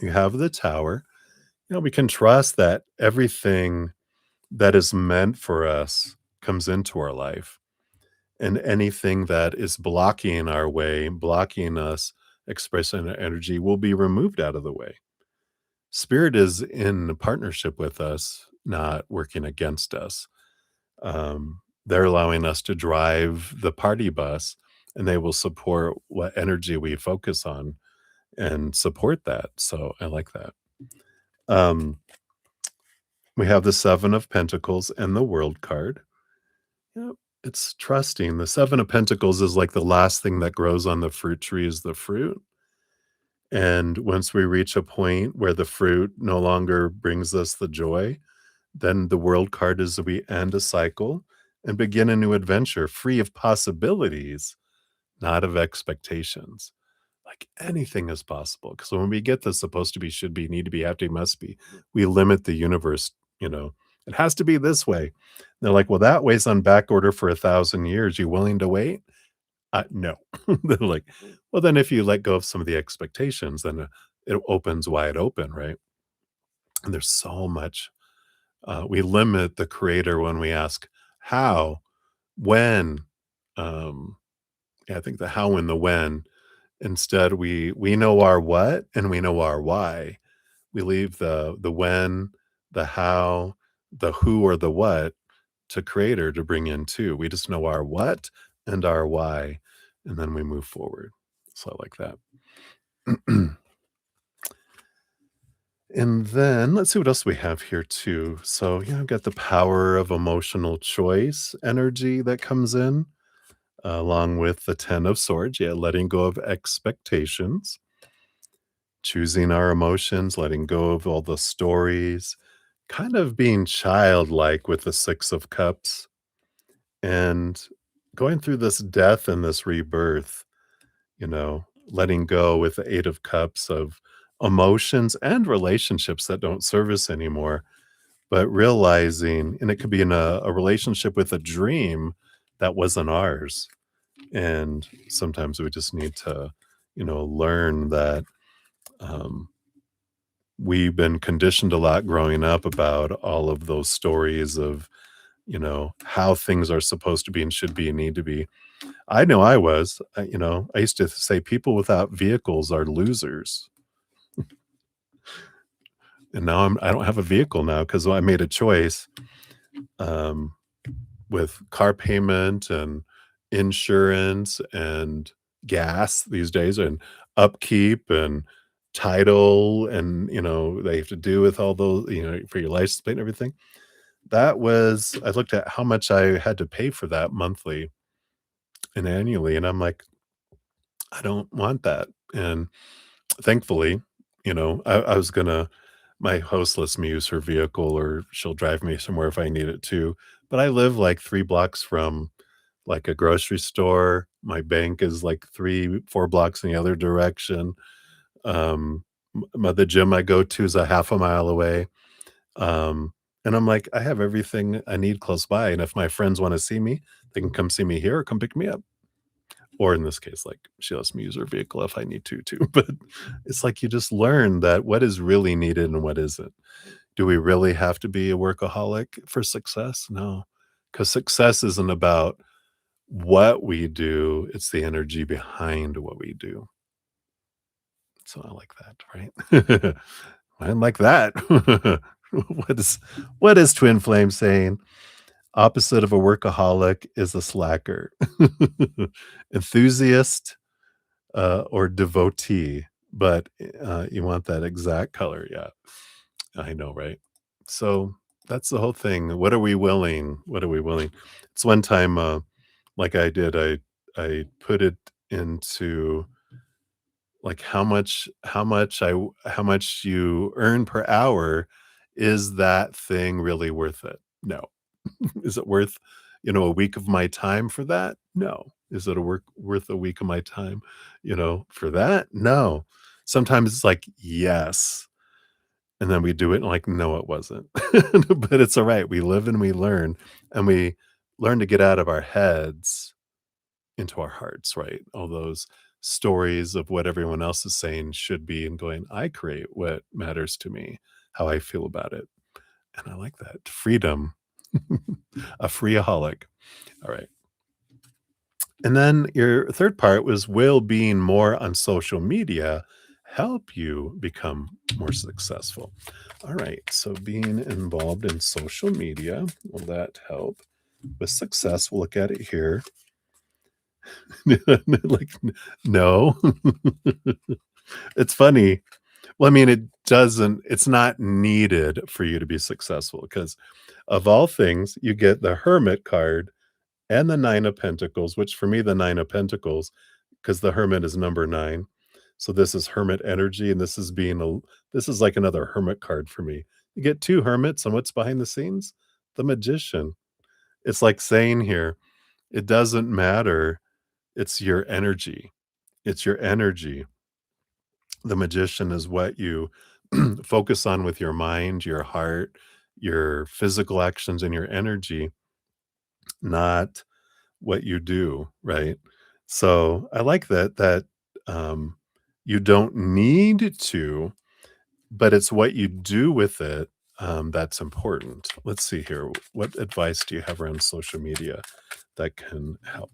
You have the Tower. We can trust that everything that is meant for us comes into our life. And anything that is blocking our way, blocking us expressing our energy will be removed out of the way. Spirit is in partnership with us, not working against us. They're allowing us to drive the party bus, and they will support what energy we focus on and support that. So I like that. Um, we have the 7 of Pentacles and the World card. Yep, it's trusting. The 7 of Pentacles is like the last thing that grows on the fruit tree is the fruit. And once we reach a point where the fruit no longer brings us the joy, then the World card is we end a cycle and begin a new adventure free of possibilities, not of expectations. Like anything is possible. Because when we get the supposed to be, should be, need to be, have to be, must be, we limit the universe, you know, It has to be this way. They're like, "Well, that way's on back order for 1,000 years. You willing to wait?" No. They're like, "Well, then if you let go of some of the expectations, then, it opens wide open," right? And there's so much we limit the creator when we ask how, when, um, yeah, I think the how and the when. Instead, we know our what and we know our why. We leave the when, the how, the who or the what to creator to bring in too. We just know our what and our why, and then we move forward. So I like that. And then let's see what else we have here too. So yeah, I've got the power of emotional choice energy that comes in, along with the 10 of swords. Yeah, letting go of expectations, choosing our emotions, letting go of all the stories, kind of being childlike with the 6 of cups, and going through this death and this rebirth, letting go with the 8 of cups of emotions and relationships that don't serve us anymore, but realizing, and it could be in a relationship with a dream that wasn't ours. And sometimes we just need to, learn that um, we've been conditioned a lot growing up about all of those stories of, how things are supposed to be and should be and need to be. I know I was, I used to say people without vehicles are losers. And now I don't have a vehicle now because I made a choice. Um, with car payment and insurance and gas these days and upkeep and title and, they have to do with all those, for your license plate and everything. That was I looked at how much I had to pay for that monthly and annually, and I'm like, "I don't want that." And thankfully, I was gonna my host lets me use her vehicle or she'll drive me somewhere if I need it to, but I live, like, 3 blocks from, like, a grocery store. My bank is, like, 3, 4 blocks in the other direction. The gym I go to is a half a mile away. And I'm like, "I have everything I need close by, and if my friends wanna see me, they can come see me here or come pick me up." Or in this case, like, she lets me use her vehicle if I need to too, but it's like you just learn that what is really needed and what isn't. Do we really have to be a workaholic for success? No, because success isn't about what we do, it's the energy behind what we do. So I like that, right? I like that. What is what is Twin Flame saying? Opposite of a workaholic is a slacker. Enthusiast, or devotee, but, you want that exact color, yeah. I know, right? So, that's the whole thing. What are we willing? What are we willing? It's one time, like I did, I put it into, like, how much you earn per hour, is that thing really worth it? No. Is it worth, a week of my time for that? No. Is it a worth a week of my time, for that? No. Sometimes it's like, yes. And then we do it and like, no, it wasn't. But it's all right. We live and we learn, and we learn to get out of our heads into our hearts, right? All those stories of what everyone else is saying should be, and going, I create what matters to me, how I feel about it. And I like that. Freedom. A freeaholic. All right. And then your third part was, will being more on social media help you become more successful? All right. So being involved in social media, will that help with success? We'll look at it here. Like, no. It's funny. Well, I mean, it's not needed for you to be successful because, of all things, you get the Hermit card and the 9 of Pentacles, which for me, the 9 of Pentacles, because the Hermit is number 9. So this is Hermit energy, and this is like another Hermit card for me. You get 2 Hermits, and what's behind the scenes? The Magician. It's like saying here, it doesn't matter. It's your energy. It's your energy. The Magician is what you focus on with your mind, your heart, your physical actions and your energy, not what you do, right? So I like that um, you don't need to, but it's what you do with it that's important. Let's see here. What advice do you have around social media that can help?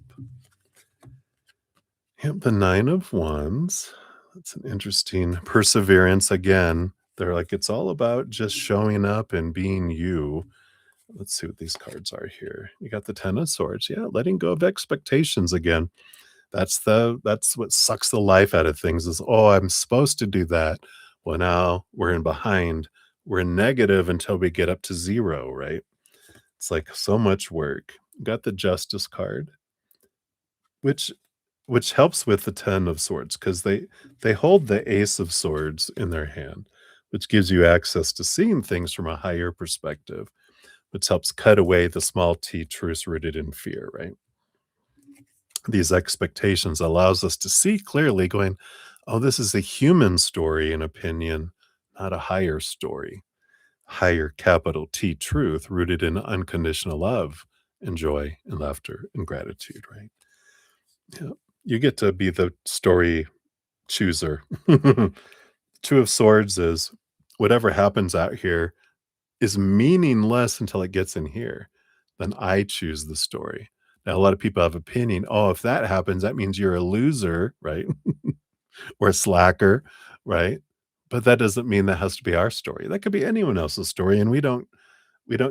Yep, the 9 of Wands. That's an interesting perseverance again. They're like, it's all about just showing up and being you. Let's see what these cards are here. You got the 10 of Swords. Yeah, letting go of expectations again. That's what sucks the life out of things is, oh, I'm supposed to do that. Well, now we're in behind. We're in negative until we get up to zero, right? It's like so much work. Got the Justice card, which helps with the 10 of Swords because they hold the Ace of Swords in their hand, which gives you access to seeing things from a higher perspective, which helps cut away the small t truths rooted in fear, right? These expectations allows us to see clearly going, oh, this is a human story and opinion, not a higher story, higher capital T truth rooted in unconditional love and joy and laughter and gratitude, right? Yeah. You get to be the story chooser. Two of Swords is whatever happens out here is meaningless until it gets in here. Then I choose the story. Now, a lot of people have opinion. Oh, if that happens, that means you're a loser, right? Or a slacker, right? But that doesn't mean that has to be our story. That could be anyone else's story, and we don't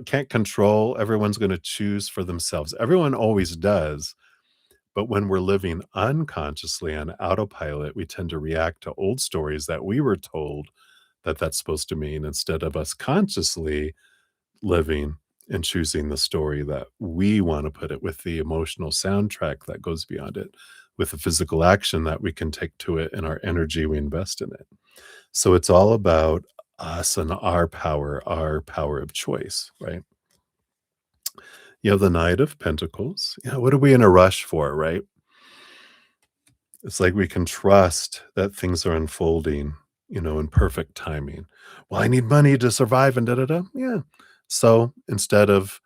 can't control. Everyone's going to choose for themselves. Everyone always does. But when we're living unconsciously on autopilot, we tend to react to old stories that we were told that that's supposed to mean instead of us consciously living and choosing the story that we want to put it with the emotional soundtrack that goes beyond it, with the physical action that we can take to it and our energy we invest in it. So it's all about us and our power of choice, right? You have the Knight of Pentacles. Yeah, what are we in a rush for, right? It's like we can trust that things are unfolding, in perfect timing. Well, I need money to survive and da da da. Yeah. So instead of,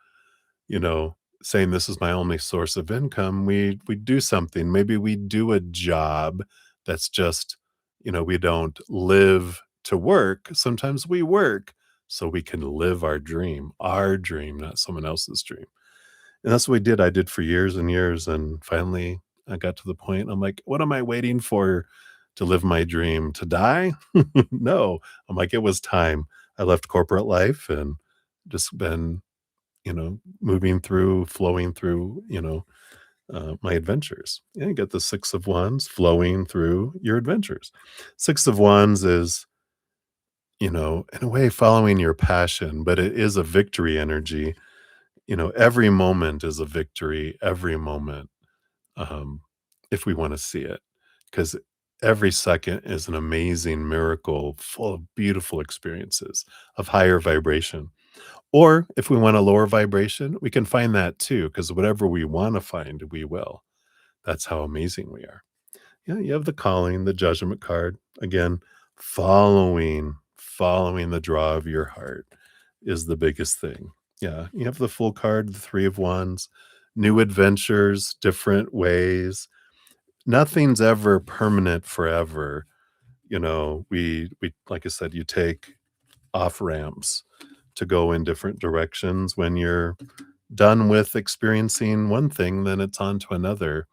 you know, saying this is my only source of income, we do something. Maybe we do a job that's just, we don't live to work. Sometimes we work so we can live our dream, not someone else's dream. And that's what we did. I did for years and years. And finally, I got to the point, I'm like, what am I waiting for to live my dream? To die? No. I'm like, it was time. I left corporate life and just been, moving through, flowing through, my adventures. Yeah, you get the Six of Wands flowing through your adventures. Six of Wands is, in a way, following your passion, but it is a victory energy. Every moment is a victory, every moment, um, if we want to see it, because every second is an amazing miracle full of beautiful experiences of higher vibration. Or if we want a lower vibration, we can find that too, because whatever we want to find, we will. That's how amazing we are. Yeah, you have the calling, the judgment card. Again, following the draw of your heart is the biggest thing. Yeah, you have the full card, the Three of Wands, new adventures, different ways. Nothing's ever permanent forever. We like I said, you take off ramps to go in different directions. When you're done with experiencing one thing, then it's on to another.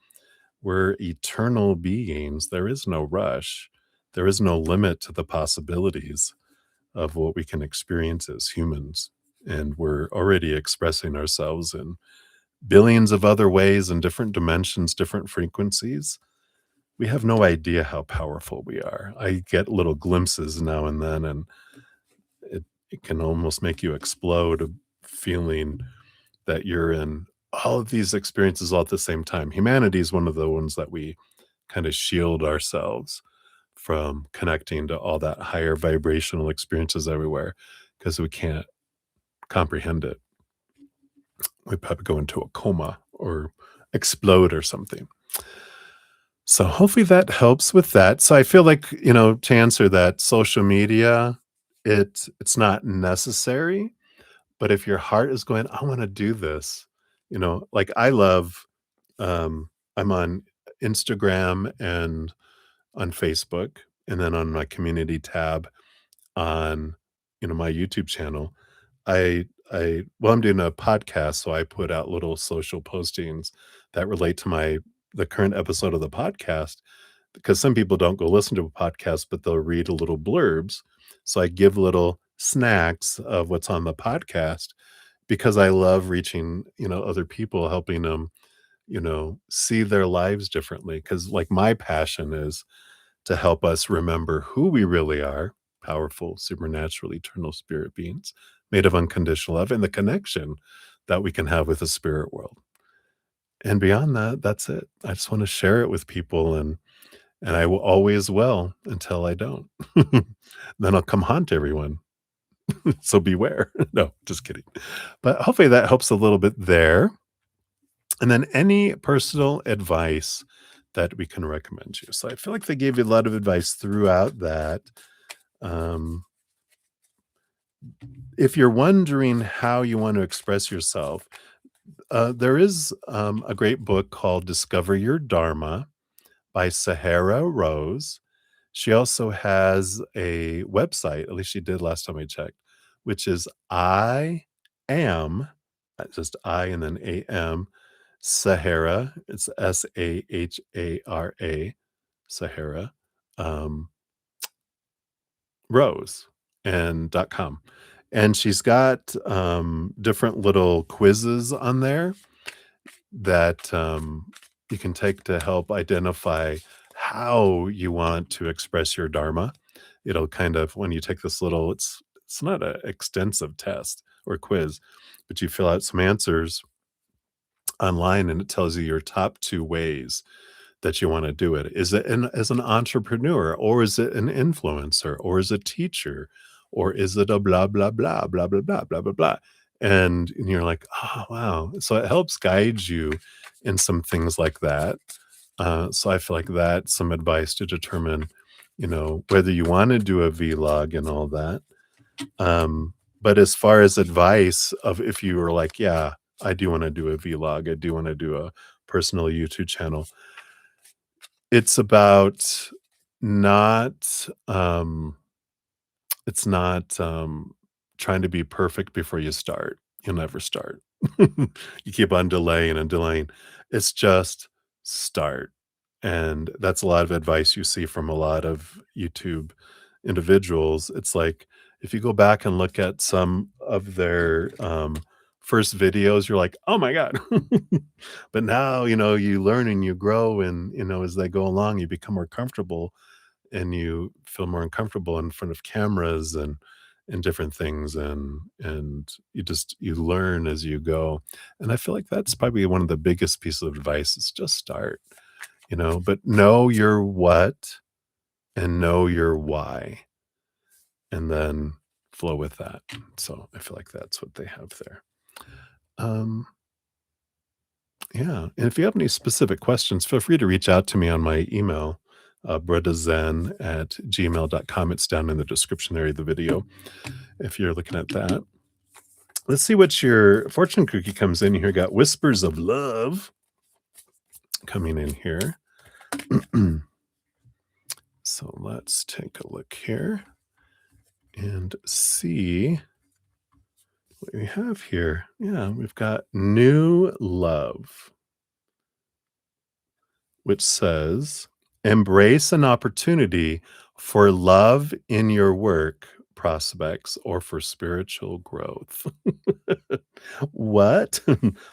We're eternal beings. There is no rush. There is no limit to the possibilities of what we can experience as humans. And we're already expressing ourselves in billions of other ways and different dimensions, different frequencies. We have no idea how powerful we are. I get little glimpses now and then, and it can almost make you explode, a feeling that you're in all of these experiences all at the same time. Humanity is one of the ones that we kind of shield ourselves from connecting to all that higher vibrational experiences everywhere because we can't comprehend it. We probably go into a coma or explode or something. So hopefully that helps with that. So I feel like, to answer that, social media, it's not necessary, But if your heart is going, "I wanna do this," like I love, I'm on Instagram and on Facebook, and then on my community tab on, my YouTube channel. I'm doing a podcast, so I put out little social postings that relate to the current episode of the podcast, because some people don't go listen to a podcast, but they'll read a little blurbs. So I give little snacks of what's on the podcast because I love reaching, other people, helping them, see their lives differently. Because like my passion is to help us remember who we really are, powerful, supernatural, eternal spirit beings made of unconditional love, and the connection that we can have with the spirit world. And beyond that, that's it. I just want to share it with people, and I will always will until I don't. Then I'll come haunt everyone. So beware. No, just kidding. But hopefully that helps a little bit there. And then any personal advice that we can recommend you. So I feel like they gave you a lot of advice throughout that. Um, if you're wondering how you want to express yourself, there is a great book called Discover Your Dharma by Sahara Rose. She also has a website, at least she did last time I checked, which is I am, just I and then AM, Sahara. It's Sahara, Sahara, um, Rose and .com. And she's got different little quizzes on there that you can take to help identify how you want to express your dharma. It'll kind of, when you take this little, it's not an extensive test or quiz, but you fill out some answers online and it tells you your top two ways that you want to do it. Is it as an entrepreneur, or is it an influencer, or is it a teacher, or is it a blah blah blah blah blah blah blah blah blah? And you're like, oh wow. So it helps guide you in some things like that. So I feel like that's some advice to determine, whether you want to do a vlog and all that. But as far as advice of, if you were like, yeah, I do want to do a vlog, I do want to do a personal YouTube channel, it's about not, it's not, trying to be perfect before you start. You'll never start. You keep on delaying and delaying. It's just start. And that's a lot of advice you see from a lot of YouTube individuals. It's like, if you go back and look at some of their, first videos, you're like, "Oh my god." But now, you learn and you grow and, as they go along, you become more comfortable and you feel more uncomfortable in front of cameras and different things, and you learn as you go. And I feel like that's probably one of the biggest pieces of advice is just start, but know your what and know your why, and then flow with that. So I feel like that's what they have there. Um, yeah, and if you have any specific questions, feel free to reach out to me on my email, bruddaZEN@gmail.com. It's down in the description area of the video if you're looking at that. Let's see what your fortune cookie comes in here. Got Whispers of Love coming in here. So let's take a look here and see what we have here. Yeah, we've got New Love, which says, embrace an opportunity for love in your work prospects or for spiritual growth. What?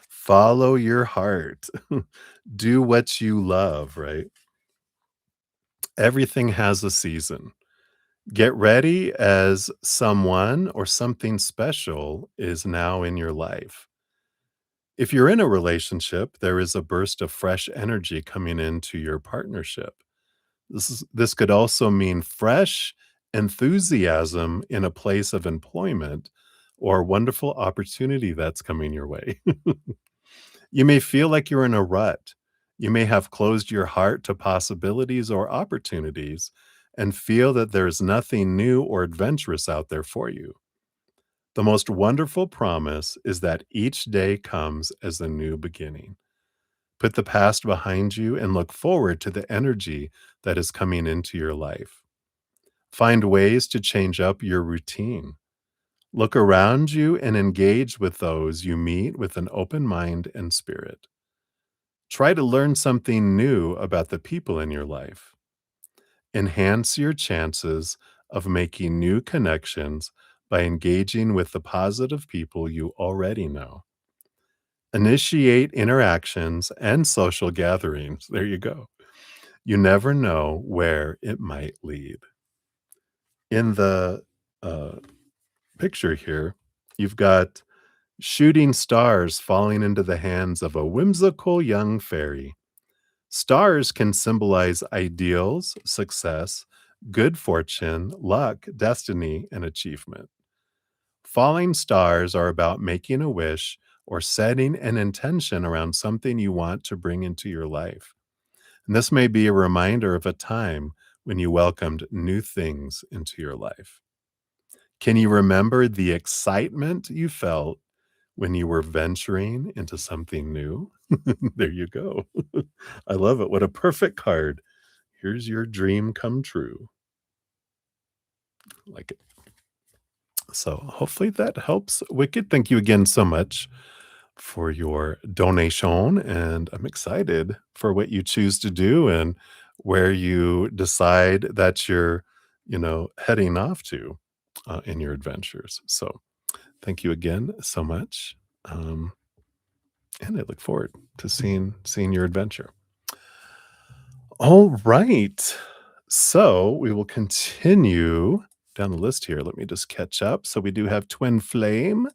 Follow your heart. Do what you love, right? Everything has a season. Get ready as someone or something special is now in your life. If you're in a relationship, there is a burst of fresh energy coming into your partnership. This could also mean fresh enthusiasm in a place of employment or wonderful opportunity that's coming your way. You may feel like you're in a rut. You may have closed your heart to possibilities or opportunities and feel that there's nothing new or adventurous out there for you. The most wonderful promise is that each day comes as a new beginning. Put the past behind you and look forward to the energy that is coming into your life. Find ways to change up your routine. Look around you and engage with those you meet with an open mind and spirit. Try to learn something new about the people in your life. Enhance your chances of making new connections by engaging with the positive people you already know. Initiate interactions and social gatherings. There you go. You never know where it might lead. In the uh, picture here, you've got shooting stars falling into the hands of a whimsical young fairy. Stars can symbolize ideals, success, good fortune, luck, destiny, and achievement. Falling stars are about making a wish or setting an intention around something you want to bring into your life. And this may be a reminder of a time when you welcomed new things into your life. Can you remember the excitement you felt when you were venturing into something new? There you go. I love it. What a perfect card. Here's your dream come true. Like it. So hopefully that helps. Wicked. Thank you again so much for your donation. And I'm excited for what you choose to do and where you decide that you're, heading off to in your adventures. So thank you again so much. Um, and I look forward to seeing your adventure. All right. So we will continue down the list here. Let me just catch up. So we do have Twin Flame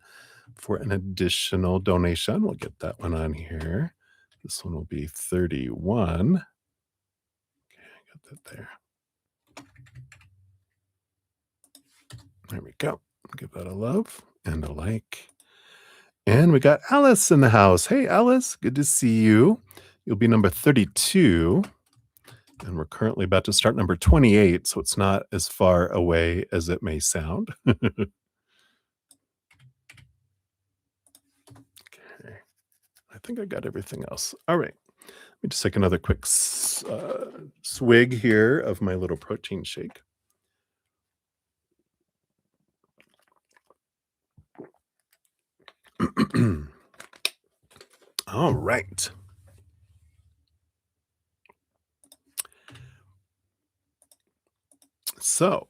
for an additional donation. We'll get that one on here. This one will be 31. Okay, I got that there. There we go. Give that a love and a like. And we got Alice in the house. Hey, Alice, good to see you. You'll be number 32. And we're currently about to start number 28, so it's not as far away as it may sound. Okay. I think I got everything else. All right. Let me just take another quick swig here of my little protein shake. All right. So,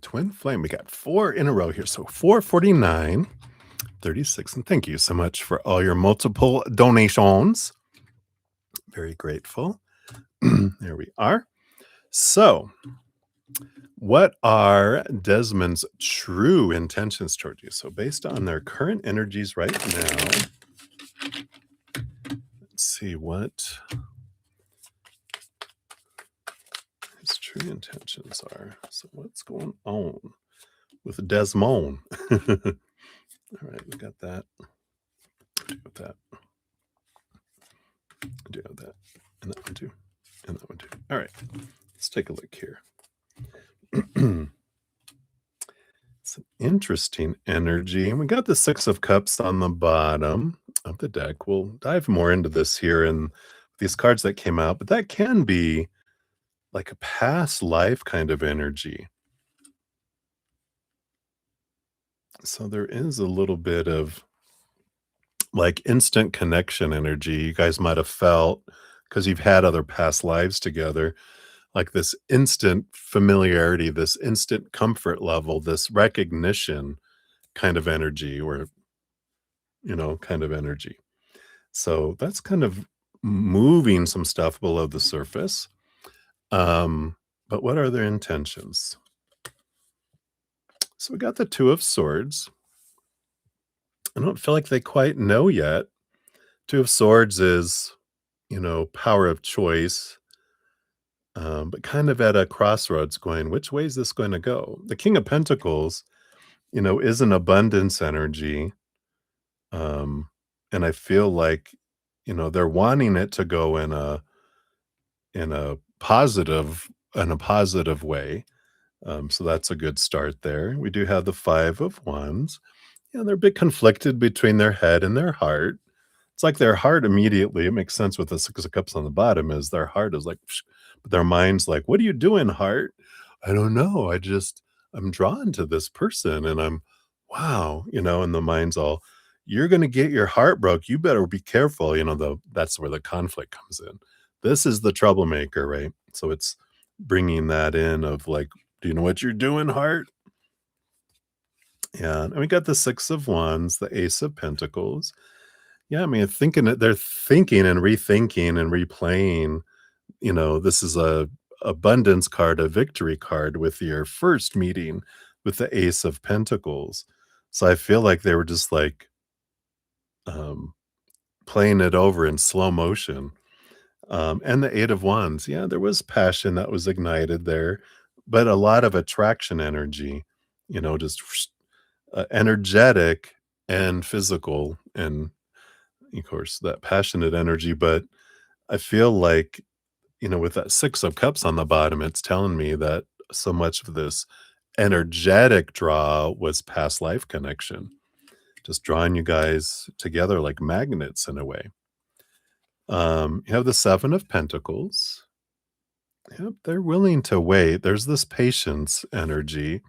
Twin Flame, we got 4 in a row here. So 449, 36, and thank you so much for all your multiple donations. Very grateful. There we are. So, what are Desmond's true intentions toward you? So, based on their current energies right now, let's see what his true intentions are. So, what's going on with Desmond? All right, we got that. Do with that. Do that. And that one too. And that one too. All right, let's take a look here. It's an interesting energy. And we got the 6 of Cups on the bottom of the deck. We'll dive more into this here in these cards that came out, but that can be like a past life kind of energy. So there is a little bit of like instant connection energy you guys might have felt because you've had other past lives together, like this instant familiarity, this instant comfort level, this recognition kind of energy or, kind of energy. So that's kind of moving some stuff below the surface. But what are their intentions? So we got the 2 of Swords. I don't feel like they quite know yet. 2 of Swords is, power of choice, but kind of at a crossroads going, which way is this going to go? The King of Pentacles, is an abundance energy. And I feel like, they're wanting it to go in a positive way. So that's a good start there. We do have the 5 of Wands. they're a bit conflicted between their head and their heart. It's like their heart immediately it makes sense with the 6 of cups on the bottom is their heart is like, "Psh," but their mind's like, "What are you doing, heart?" "I don't know. I'm drawn to this person, and I'm wow," and the mind's all, "You're gonna get your heart broke. You better be careful," that's where the conflict comes in. This is the troublemaker, right? So it's bringing that in of like, "Do you know what you're doing, heart?" Yeah, and we got the 6 of Wands, the Ace of Pentacles. Yeah, I mean, thinking that they're thinking and rethinking and replaying, this is a abundance card, a victory card with your first meeting with the Ace of Pentacles. So I feel like they were just like um, playing it over in slow motion. And the Eight of Wands, yeah, there was passion that was ignited there, but a lot of attraction energy, just energetic and physical and of course, that passionate energy, but I feel like, with that 6 of cups on the bottom, it's telling me that so much of this energetic draw was past life connection, just drawing you guys together like magnets in a way. You have the 7 of Pentacles. Yep, they're willing to wait. There's this patience energy.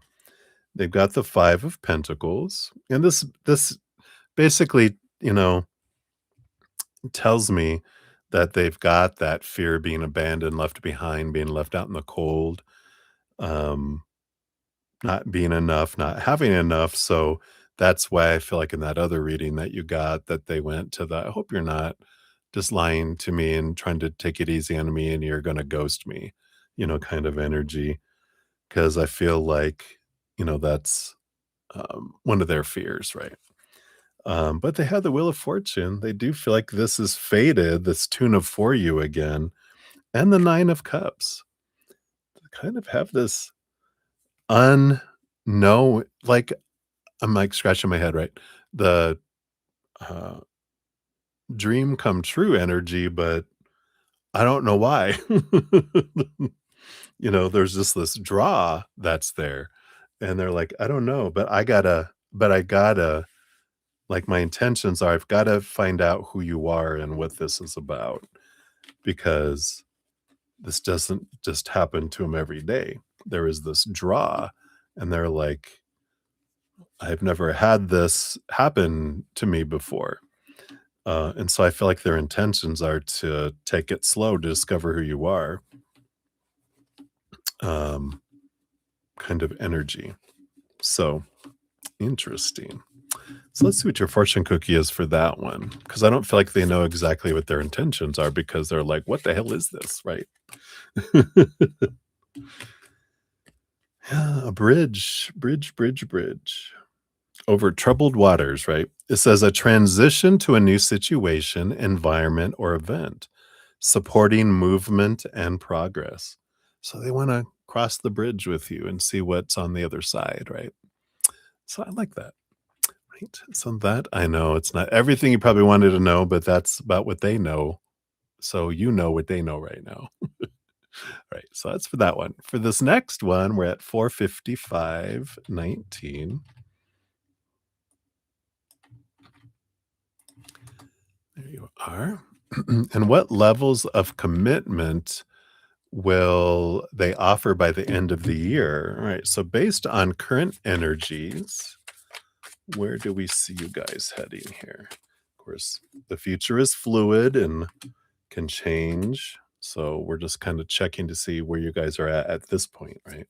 They've got the 5 of Pentacles, and this basically, tells me that they've got that fear of being abandoned, left behind, being left out in the cold, um, not being enough, not having enough. So that's why I feel like in that other reading that you got that they went to the I hope you're not just lying to me and trying to take it easy on me and you're gonna ghost me, kind of energy. Cause I feel like, that's one of their fears, right? But they have the Wheel of Fortune. They do feel like this is fated, this tune of for you again, and the Nine of Cups. They kind of have this like I'm like scratching my head, right? The uh, dream come true energy, but I don't know why. There's just this draw that's there. And they're like, I don't know, but I gotta, like, my intentions are I've gotta find out who you are and what this is about because this doesn't just happen to them every day. There is this draw, and they're like, I've never had this happen to me before. And so I feel like their intentions are to take it slow to discover who you are, um, kind of energy. So interesting. So let's see what your fortune cookie is for that one. Because I don't feel like they know exactly what their intentions are because they're like, what the hell is this? Right. Yeah, a bridge. Over troubled waters, right? It says a transition to a new situation, environment, or event, supporting movement and progress. So they want to cross the bridge with you and see what's on the other side, right? So I like that, right? So that I know it's not everything you probably wanted to know, but that's about what they know. So you know what they know right now. Right. So that's for that one. For this next one, we're at 455.19. There you are. And what levels of commitment will they offer by the end of the year? All right. So, based on current energies, where do we see you guys heading here? Of course, the future is fluid and can change. So, we're just kind of checking to see where you guys are at this point, right?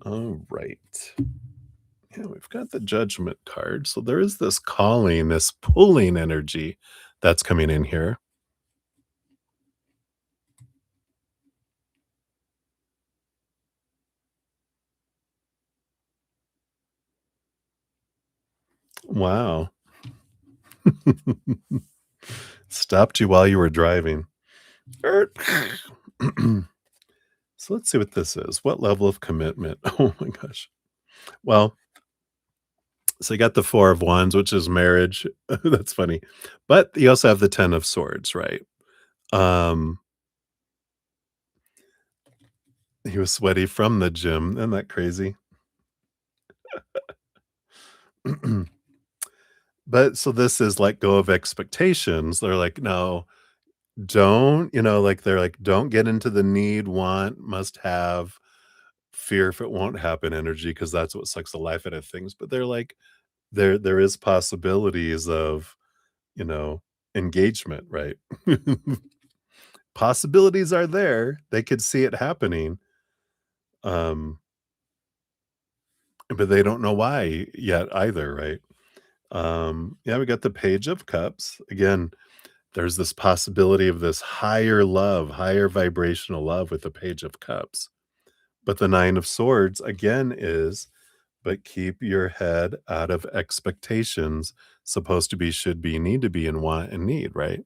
All right. Yeah, we've got the judgment card. So, there is this calling, this pulling energy that's coming in here. Wow. Stopped you while you were driving. Er So let's see what this is. What level of commitment? Oh my gosh. Well, so you got the 4 of Wands, which is marriage. That's funny. But you also have the 10 of Swords, right? Um, he was sweaty from the gym. Isn't that crazy? But so this is let go of expectations. They're like, "No, don't," like, they're like, "Don't get into the need, want, must have, fear if it won't happen energy, because that's what sucks the life out of things." But they're like, there is possibilities of, you know, engagement, right? Possibilities are there. They could see it happening, um, but they don't know why yet either, right? Yeah, we got the Page of Cups. Again, there's this possibility of this higher love, higher vibrational love with the Page of Cups. But the Nine of Swords again is, but keep your head out of expectations, supposed to be, should be, need to be, and want and need, right?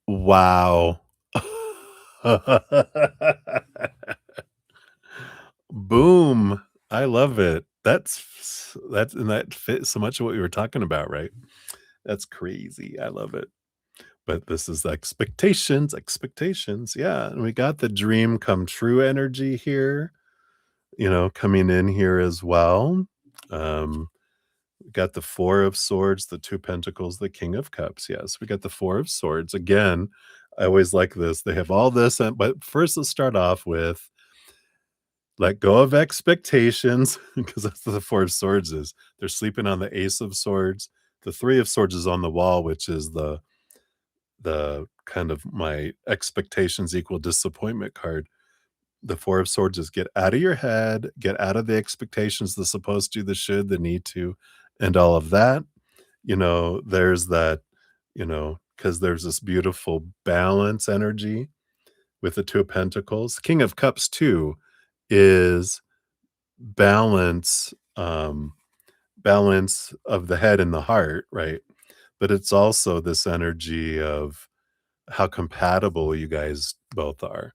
Wow. Boom. I love it. That's and that fits so much of what we were talking about, right? That's crazy. I love it. But this is expectations, expectations. Yeah, and we got the dream come true energy here, coming in here as well. We got the Four of Swords, the Two Pentacles, the King of Cups. Yes, we got the Four of Swords. Again, I always like this. They have all this, but first let's start off with let go of expectations, because that's what the Four of Swords is. They're sleeping on the Ace of Swords. The Three of Swords is on the wall, which is the kind of my expectations equal disappointment card. The Four of Swords is get out of your head, get out of the expectations, the supposed to, the should, the need to, and all of that. There's that, because there's this beautiful balance energy with the Two of Pentacles. King of Cups, too, is balance, balance of the head and the heart, right? But it's also this energy of how compatible you guys both are,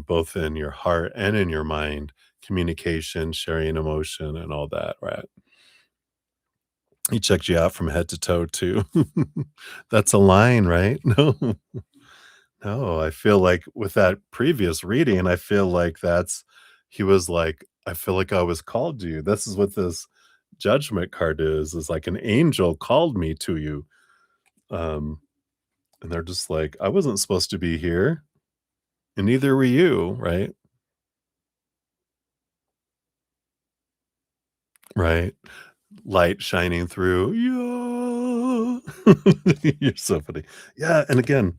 both in your heart and in your mind, communication, sharing emotion, and all that, right? He checked you out from head to toe too. That's a line, right? No, no, I feel like with that previous reading, I feel like he was like, I feel like I was called to you. This is what this judgment card is like an angel called me to you. Um, and they're just like, I wasn't supposed to be here, and neither were you, right? Right. Light shining through. Yeah. You're so funny. Yeah, and again,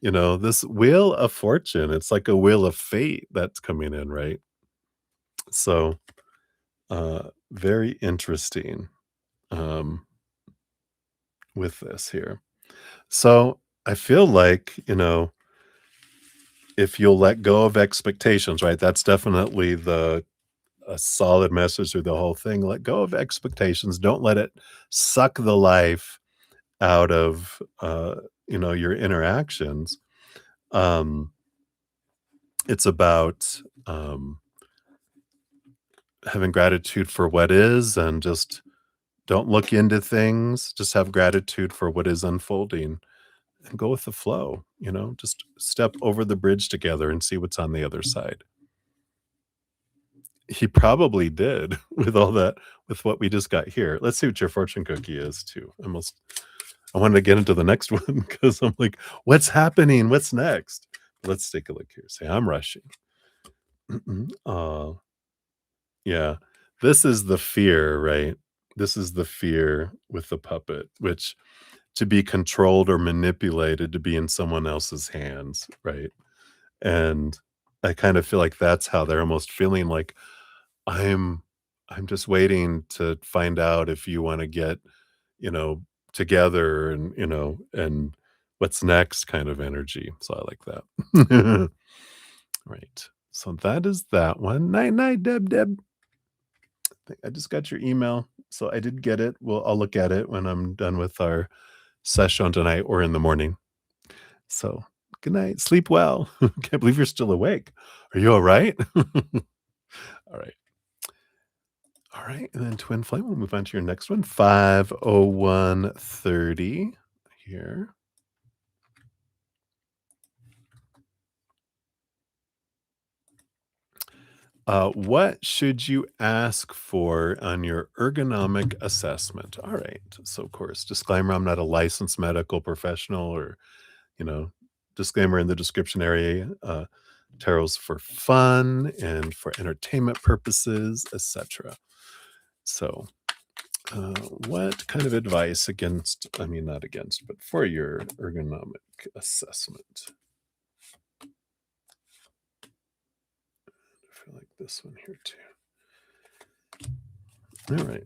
this wheel of fortune, it's like a wheel of fate that's coming in, right? So, very interesting, um, with this here. So, I feel like, if you'll let go of expectations, right? That's definitely the a solid message through the whole thing. Let go of expectations. Don't let it suck the life out of, your interactions. Um, it's about, having gratitude for what is, and just don't look into things. Just have gratitude for what is unfolding and go with the flow, just step over the bridge together and see what's on the other side. He probably did with all that, with what we just got here. Let's see what your fortune cookie is too. I wanted to get into the next one because I'm like, what's happening? What's next? Let's take a look here. Say, I'm rushing. Oh, yeah. This is the fear, right? This is the fear with the puppet, which to be controlled or manipulated to be in someone else's hands, right? And I kind of feel like that's how they're almost feeling like I'm I'm just waiting to find out if you want to get, you know, together, and what's next kind of energy. So I like that. Right. So that is that one. Night night, Deb Deb. I just got your email. So I did get it. Well, I'll look at it when I'm done with our session tonight or in the morning. So good night. Sleep well. Can't believe you're still awake. Are you all right? All right. All right. And then twin flame. We'll move on to your next one. 50130 here. What should you ask for on your ergonomic assessment? All right. So, of course, disclaimer, I'm not a licensed medical professional or, you know, disclaimer in the description area. Tarot's for fun and for entertainment purposes, etc. So, what kind of advice against, I mean, not against, but for your ergonomic assessment? I feel like this one here too. All right.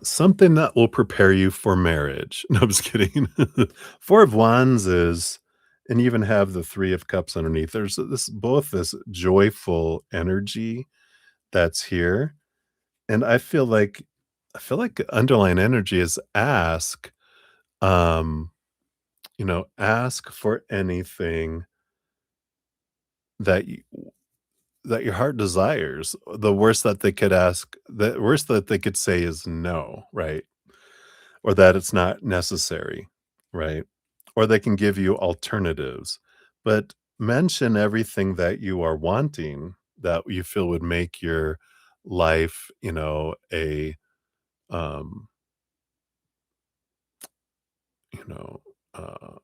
Something that will prepare you for marriage. No, I'm just kidding. Four of Wands is, and you even have the Three of Cups underneath. There's this both this joyful energy that's here, and I feel like the underlying energy is ask, um, ask for anything that you, that your heart desires. The worst that they could say is no, right? Or that it's not necessary, right? Or they can give you alternatives. But mention everything that you are wanting that you feel would make your life, um, you know, uh,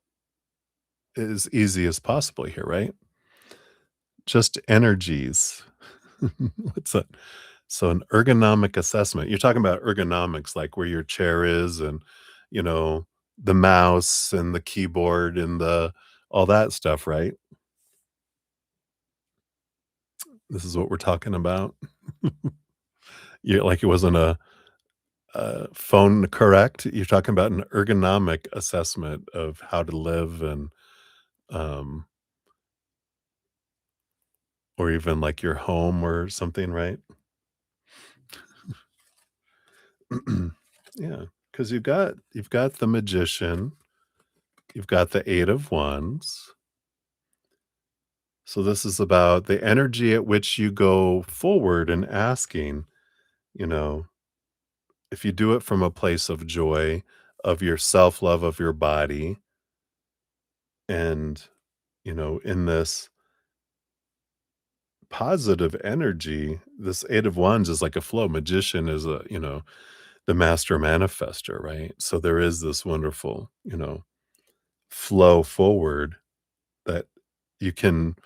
as easy as possible here, right? Just energies. What's that? So an ergonomic assessment. You're talking about ergonomics, like where your chair is and, you know, the mouse and the keyboard and the all that stuff, right? This is what we're talking about. You like it wasn't a phone correct. You're talking about an ergonomic assessment of how to live and um or even like your home or something, right? Yeah, because you've got the magician, you've got the Eight of Wands. So this is about the energy at which you go forward and asking, you know, if you do it from a place of joy, of your self-love of your body, and, in this positive energy, this Eight of Wands is like a flow. Magician is the master manifester, right? So there is this wonderful, flow forward that you can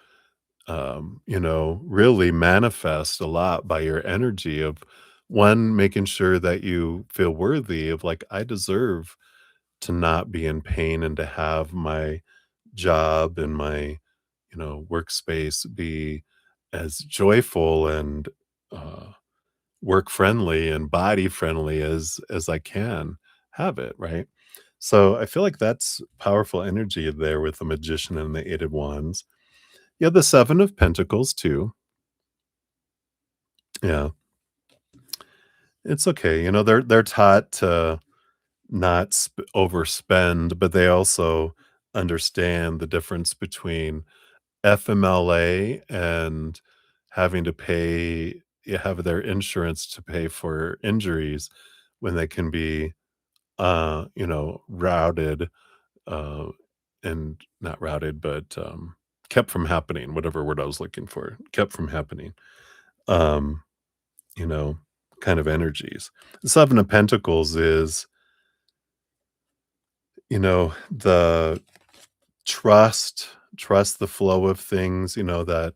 really manifest a lot by your energy of one, making sure that you feel worthy of like, I deserve to not be in pain and to have my job and my, workspace be as joyful and uh, work friendly and body friendly as I can have it, right? So I feel like that's powerful energy there with the magician and the Eight of Wands. Yeah, the Seven of Pentacles too. Yeah, it's okay. They're taught to not overspend, but they also understand the difference between FMLA and having to pay have their insurance to pay for injuries when they can be, routed, uh, and not routed, but, kept from happening, whatever word I was looking for, kept from happening. Um, you know, kind of energies. The Seven of Pentacles is, the trust the flow of things, that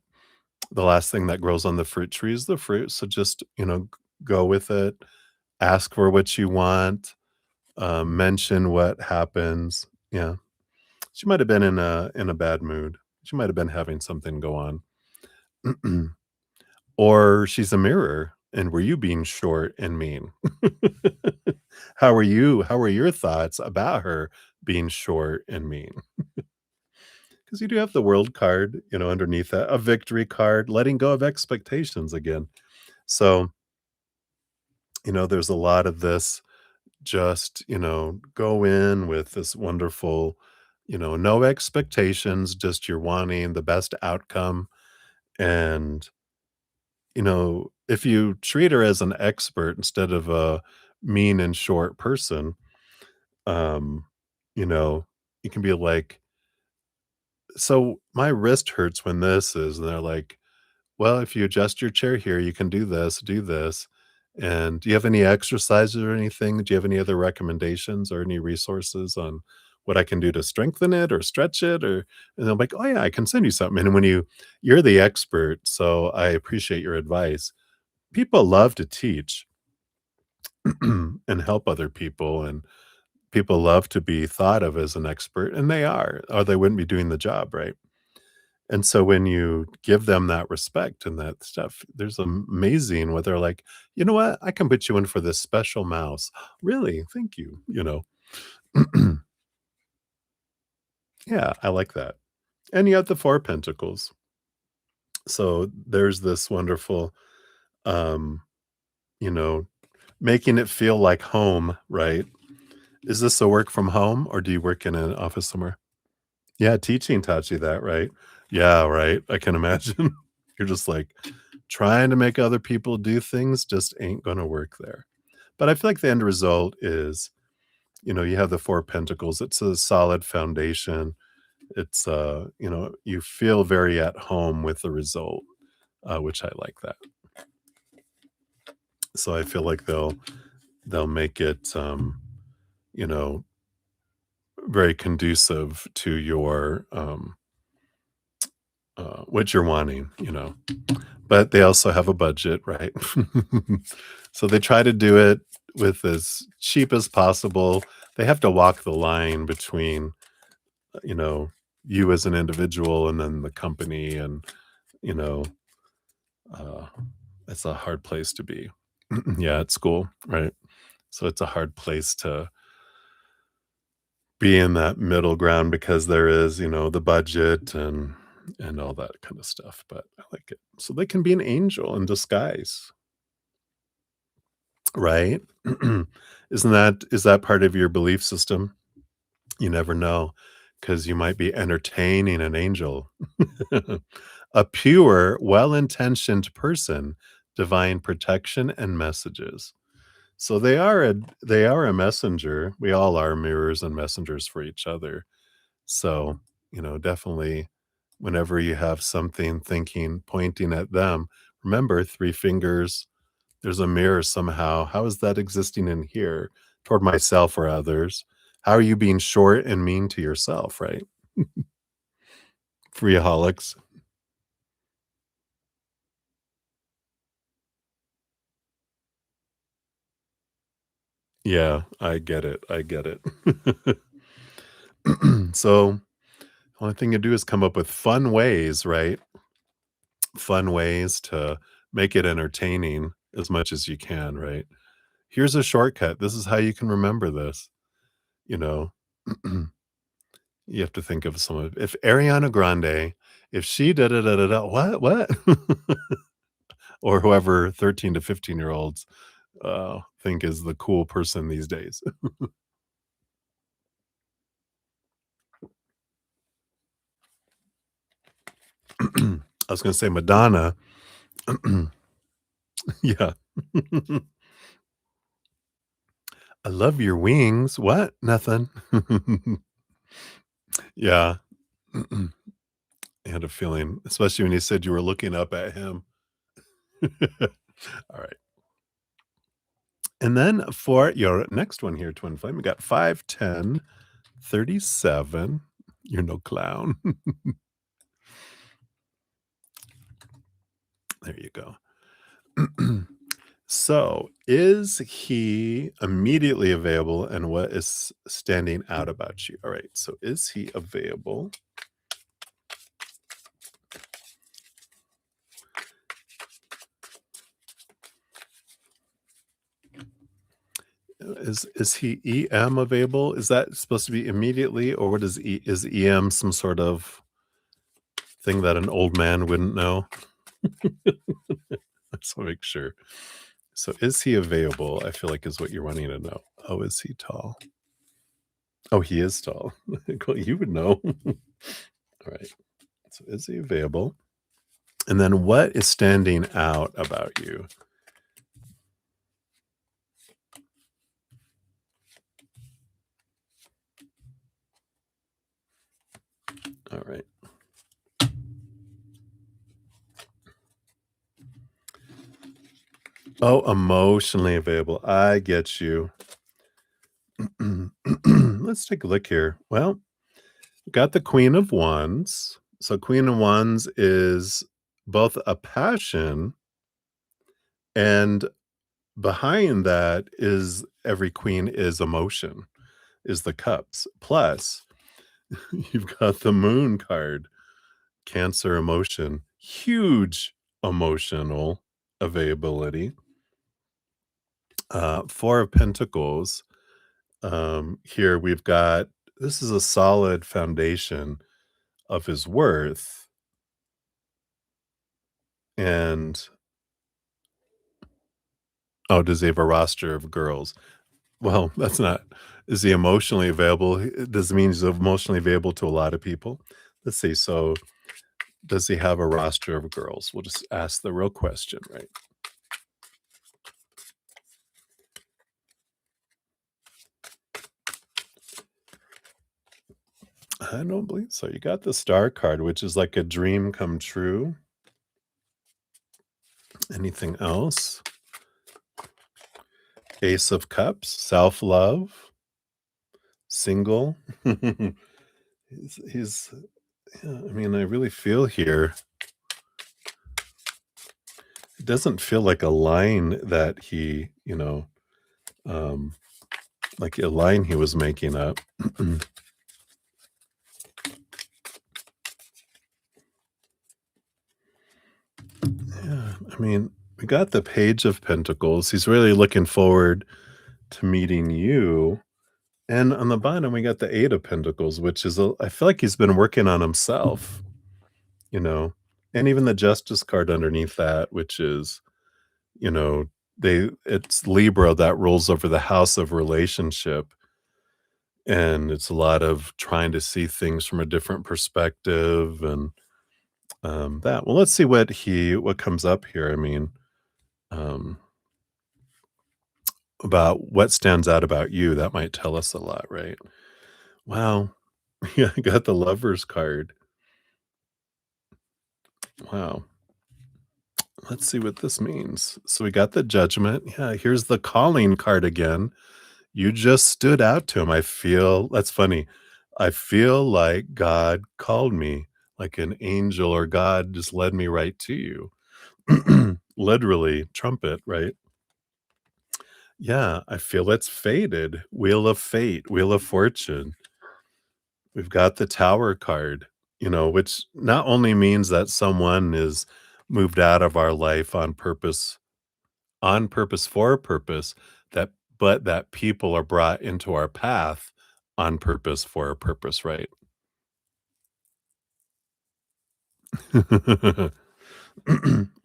the last thing that grows on the fruit tree is the fruit. So just, go with it, ask for what you want, mention what happens. Yeah. She might have been in a bad mood. She might have been having something go on. Or she's a mirror, and were you being short and mean? How are you? How are your thoughts about her being short and mean? Because you do have the world card, underneath that, a victory card, letting go of expectations again. So, there's a lot of this just, go in with this wonderful, no expectations, just you're wanting the best outcome. And if you treat her as an expert instead of a mean and short person, um, you know, you can be like, so my wrist hurts when this is, and they're like, well, if you adjust your chair here, you can do this. And do you have any exercises or anything? Do you have any other recommendations or any resources on what I can do to strengthen it or stretch it? Or and I'm like, oh yeah, I can send you something. And when you're the expert, so I appreciate your advice. People love to teach and help other people, and people love to be thought of as an expert, and they are, or they wouldn't be doing the job, right? And so when you give them that respect and that stuff, there's amazing what they're like, "You know what? I can put you in for this special mouse." "Really? Thank you." You know? Yeah, I like that. And you have the 4 pentacles. So there's this wonderful, um, you know, making it feel like home, right? Is this a work from home, or do you work in an office somewhere? Yeah, teaching taught you that, right? Yeah, right. I can imagine. You're just like, trying to make other people do things just ain't gonna work there. But I feel like the end result is, you have the 4 pentacles. It's a solid foundation. It's, you feel very at home with the result, which I like that. So I feel like they'll make it, you know, very conducive to your, what you're wanting. But they also have a budget, right? So they try to do it with as cheap as possible. They have to walk the line between, you know, you as an individual and then the company and, you know, uh, it's a hard place to be. Yeah, at school, right? So it's a hard place to be in that middle ground because there is, the budget and all that kind of stuff, but I like it. So they can be an angel in disguise. Right? Is that part of your belief system? You never know, because you might be entertaining an angel. A pure, well-intentioned person, divine protection and messages. So they are a messenger. We all are mirrors and messengers for each other. So, definitely whenever you have something thinking, pointing at them, remember 3 fingers, there's a mirror somehow. How is that existing in here toward myself or others? How are you being short and mean to yourself, right? Freeholics. Yeah, I get it. I get it. So, only thing you do is come up with fun ways, right? Fun ways to make it entertaining as much as you can, right? Here's a shortcut. This is how you can remember this, you know? You have to think of some of if Ariana Grande, if she da da da da da what? Or whoever 13 to 15-year-olds, think is the cool person these days. I was gonna say Madonna. Yeah. "I love your wings." "What?" "Nothing." Yeah. I had a feeling, especially when you said you were looking up at him. Alright. And then for your next one here, Twin Flame, we got 5, 10, 37. You're no clown. There you go. So, is he immediately available, and what is standing out about you? All right. So, is he available? Is he EM available? Is that supposed to be immediately, or what is EM some sort of thing that an old man wouldn't know? Let's make sure. So, is he available? I feel like is what you're wanting to know. Oh, is he tall? Oh, he is tall. Cool, you would know. All right. So, is he available? And then what is standing out about you? All right. Oh, emotionally available. I get you. Let's take a look here. Well, we got the Queen of Wands. So, Queen of Wands is both a passion, and behind that is every queen is emotion, is the cups. Plus, you've got the Moon card, Cancer emotion, huge emotional availability. Four of Pentacles. Here we've got this is a solid foundation of his worth. And oh, does he have a roster of girls? Well, that's not is he emotionally available? Does it mean he's emotionally available to a lot of people? Let's see. So, does he have a roster of girls? We'll just ask the real question, right? I don't believe so. You got the Star card, which is like a dream come true. Anything else? Ace of Cups, self love, single. he's yeah, I mean, I really feel here it doesn't feel like a line that he, um, like a line he was making up. Yeah, I mean, we got the Page of Pentacles. He's really looking forward to meeting you. And on the bottom, we got the Eight of Pentacles, which is, I feel like he's been working on himself, you know, and even the Justice card underneath that, which is, you know, it's Libra that rules over the house of relationship. And it's a lot of trying to see things from a different perspective and that. Well, let's see what comes up here. I mean, um, about what stands out about you, that might tell us a lot, right? Wow. Yeah, I got the Lovers card. Wow. Let's see what this means. So we got the Judgment. Yeah, here's the Calling card again. You just stood out to him. I feel that's funny. I feel like God called me, like an angel or God just led me right to you. Literally, trumpet, right? Yeah, I feel it's fated. Wheel of Fate, Wheel of Fortune. We've got the Tower card, which not only means that someone is moved out of our life on purpose for a purpose, that but that people are brought into our path on purpose for a purpose, right?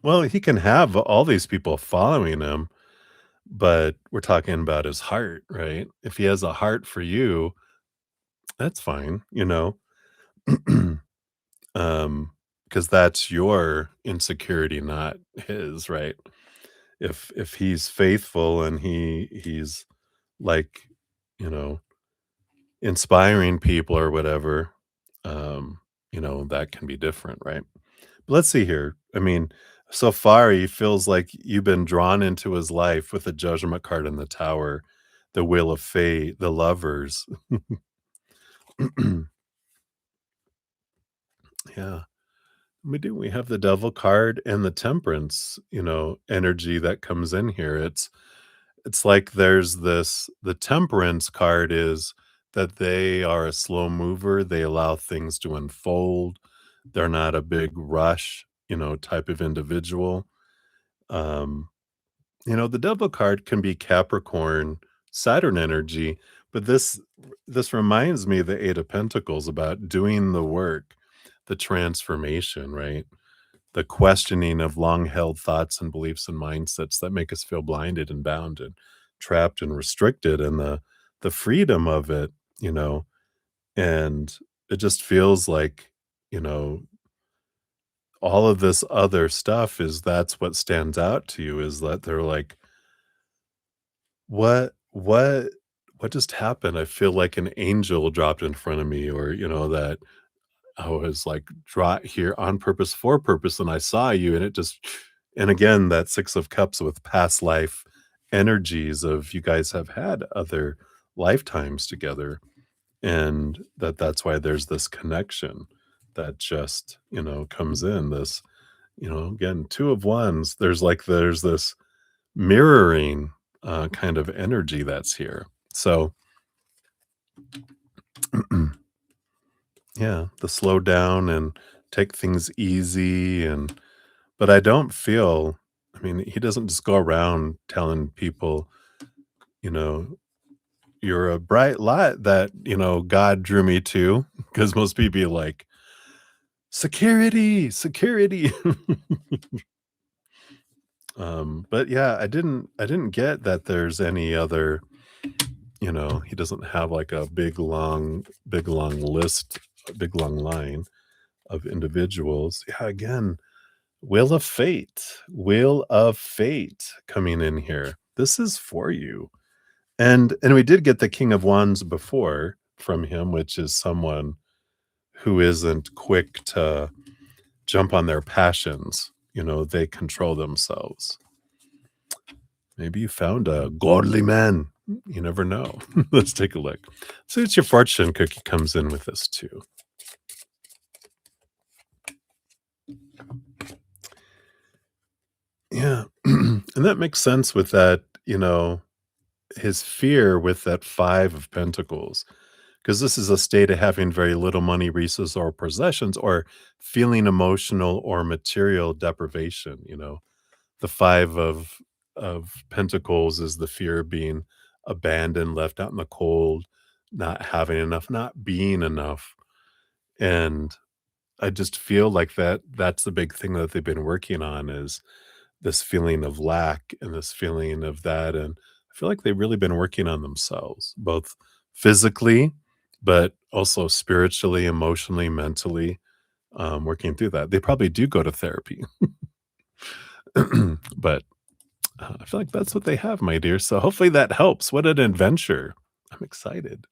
Well, he can have all these people following him, but we're talking about his heart, right? If he has a heart for you, that's fine. Um, because that's your insecurity, not his, right? If he's faithful and he's like, you know, inspiring people or whatever, that can be different, right? But let's see here. I mean, so far he feels like you've been drawn into his life with the Judgment card in the Tower, the Wheel of Fate, the Lovers. Yeah. We have the Devil card and the Temperance, energy that comes in here. It's like there's the Temperance card is that they are a slow mover, they allow things to unfold. They're not a big rush, type of individual. Um, the Devil card can be Capricorn, Saturn energy, but this reminds me of the Eight of Pentacles about doing the work, the transformation, right? The questioning of long held thoughts and beliefs and mindsets that make us feel blinded and bound and trapped and restricted, and the freedom of it, you know and it just feels like, you know all of this other stuff is that's what stands out to you, is that they're like, what just happened? I feel like an angel dropped in front of me, or that I was like, draw here on purpose for purpose, and I saw you, and it just And again, that 6 of Cups with past life energies of you guys have had other lifetimes together, and that's why there's this connection that just, comes in this, again, 2 of Wands, there's this mirroring, kind of energy that's here. So, yeah, the slow down and take things easy but I don't feel I mean, he doesn't just go around telling people, you know, "You're a bright light that, God drew me to," because most people be like, "Security, security." But yeah, I didn't get that there's any other, he doesn't have like a big long list, a big long line of individuals. Yeah, again, Wheel of Fate coming in here. This is for you. And we did get the King of Wands before from him, which is someone who isn't quick to jump on their passions. They control themselves. Maybe you found a godly man. You never know. Let's take a look. So it's your fortune cookie comes in with this too. Yeah. And that makes sense with that, his fear with that 5 of Pentacles, because this is a state of having very little money, resources, or possessions, or feeling emotional or material deprivation. The 5 of Pentacles is the fear of being abandoned, left out in the cold, not having enough, not being enough. And I just feel like that's the big thing that they've been working on is this feeling of lack and this feeling of that, and I feel like they've really been working on themselves, both physically, but also spiritually, emotionally, mentally, working through that. They probably do go to therapy, but I feel like that's what they have, my dear. So hopefully that helps. What an adventure! I'm excited.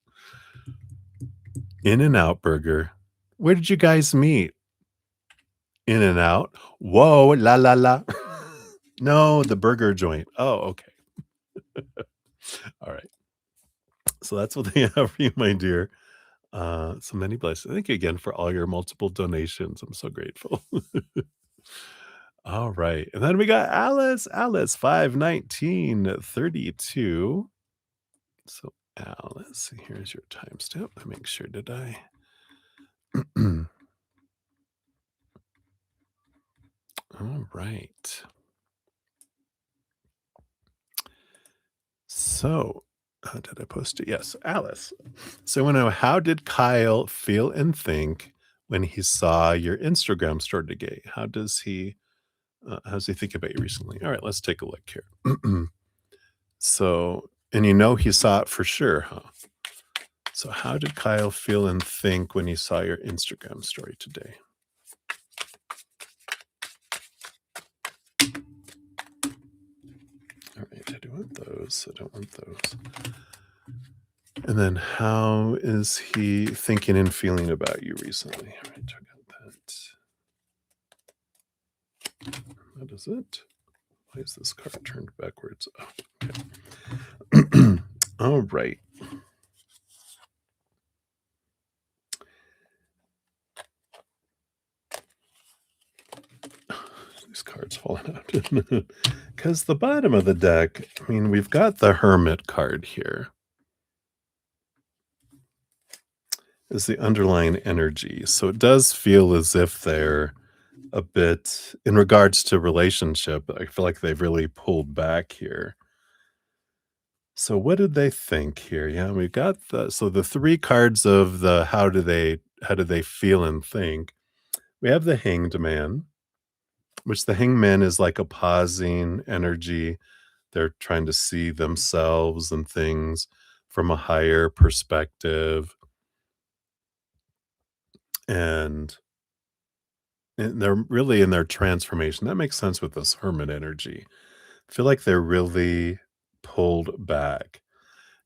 In and Out Burger. Where did you guys meet? In and Out. Whoa, la la la. No, the burger joint. Oh, okay. All right. So that's what they have for you, my dear. So many blessings. Thank you again for all your multiple donations. I'm so grateful. All right. And then we got Alice 51932. So Alice, here's your timestamp. Let me make sure, did I? All right. So, did I post it? Yes, Alice. So, I want to know, how did Kyle feel and think when he saw your Instagram story today? How does he think about you recently? All right, let's take a look here. So, and he saw it for sure, huh? So, how did Kyle feel and think when he saw your Instagram story today? All right, I do want those. I don't want those. And then, how is he thinking and feeling about you recently? All right, I got that. That is it. Why is this card turned backwards? Oh, okay. All right. These cards falling out. Because the bottom of the deck, I mean, we've got the Hermit card here. Is the underlying energy. So it does feel as if they're a bit, in regards to relationship, I feel like they've really pulled back here. So what did they think here? Yeah, we've got the 3 cards of the how do they feel and think. We have the Hanged Man, which the Hanged Man is like a pausing energy. They're trying to see themselves and things from a higher perspective. And they're really in their transformation. That makes sense with this Hermit energy. I feel like they're really pulled back.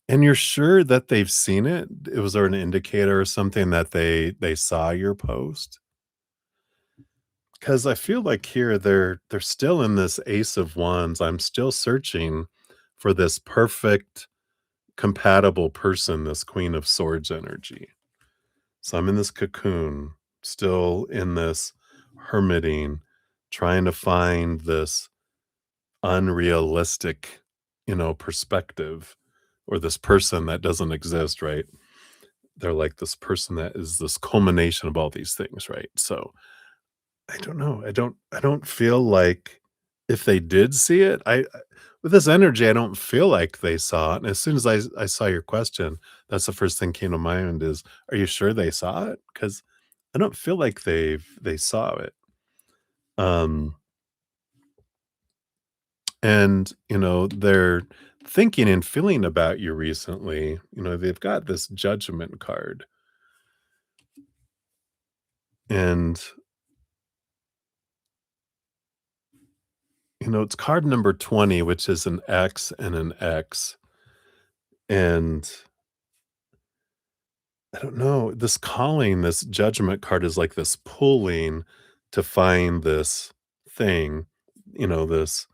And you're sure that they've seen it? Was there an indicator or something that they saw your post? 'cause I feel like here they're still in this Ace of Wands. I'm still searching for this perfect compatible person, this Queen of Swords energy. So I'm in this cocoon, still in this hermiting, trying to find this unrealistic, perspective or this person that doesn't exist, right? They're like this person that is this culmination of all these things, right? So I don't know. I don't feel like if they did see it, with this energy, I don't feel like they saw it. And as soon as I saw your question, that's the first thing came to mind is, are you sure they saw it? Because I don't feel like they saw it. Um, and they're thinking and feeling about you recently. They've got this judgment card. And it's card number 20, which is an X and an X. And I don't know, this calling, this judgment card is like this pulling to find this thing, this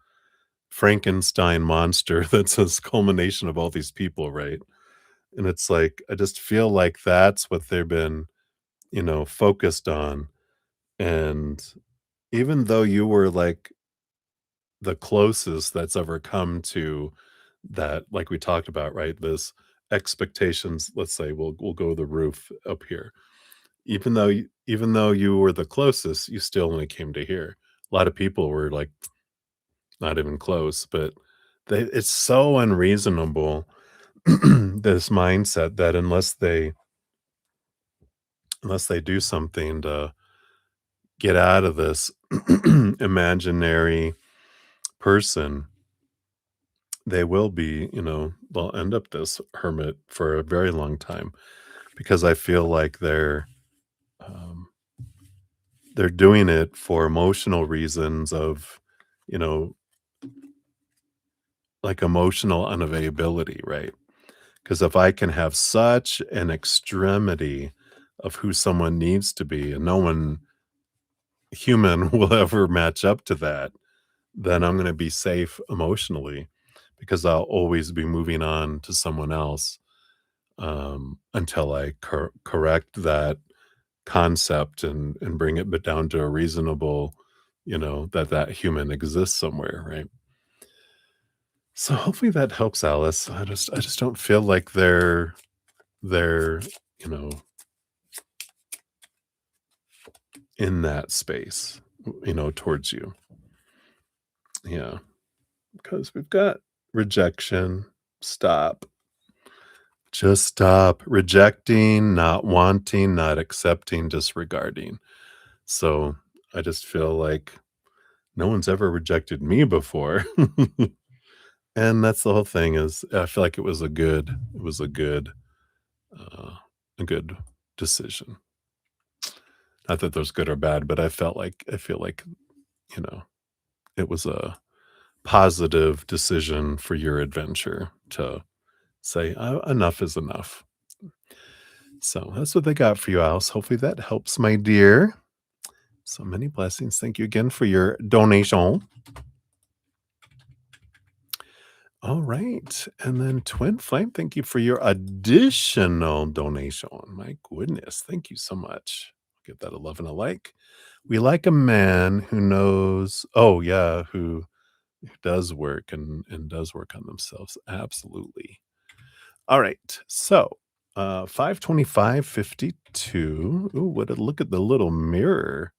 Frankenstein monster that's this culmination of all these people, right? And it's like, I just feel like that's what they've been, focused on. And even though you were like the closest that's ever come to that, like we talked about, right? This expectations, let's say we'll go the roof up here. Even though you were the closest, you still only came to here. A lot of people were like not even close, but it's so unreasonable this mindset that unless they do something to get out of this imaginary person, they will be, they'll end up this hermit for a very long time because I feel like um, they're doing it for emotional reasons of, you know, like emotional unavailability, right? Because if I can have such an extremity of who someone needs to be and no one human will ever match up to that, then I'm going to be safe emotionally because I'll always be moving on to someone else until I correct that concept and bring it but down to a reasonable, that human exists somewhere, right? So hopefully that helps, Alice. I just don't feel like they're you know in that space, towards you. Yeah, because we've got rejection. Stop. Just stop rejecting, not wanting, not accepting, disregarding. So I just feel like no one's ever rejected me before. And that's the whole thing is I feel like uh, a good decision. Not that there's good or bad, but I feel like, you know, it was a positive decision for your adventure to say, enough is enough. So that's what they got for you, Alice. Hopefully that helps, my dear. So many blessings. Thank you again for your donation. All right. And then Twin Flame, thank you for your additional donation. My goodness. Thank you so much. Give that a love and a like. We like a man who knows, oh, yeah, who does work and does work on themselves. Absolutely. All right. So 525.52. Ooh, look at the little mirror.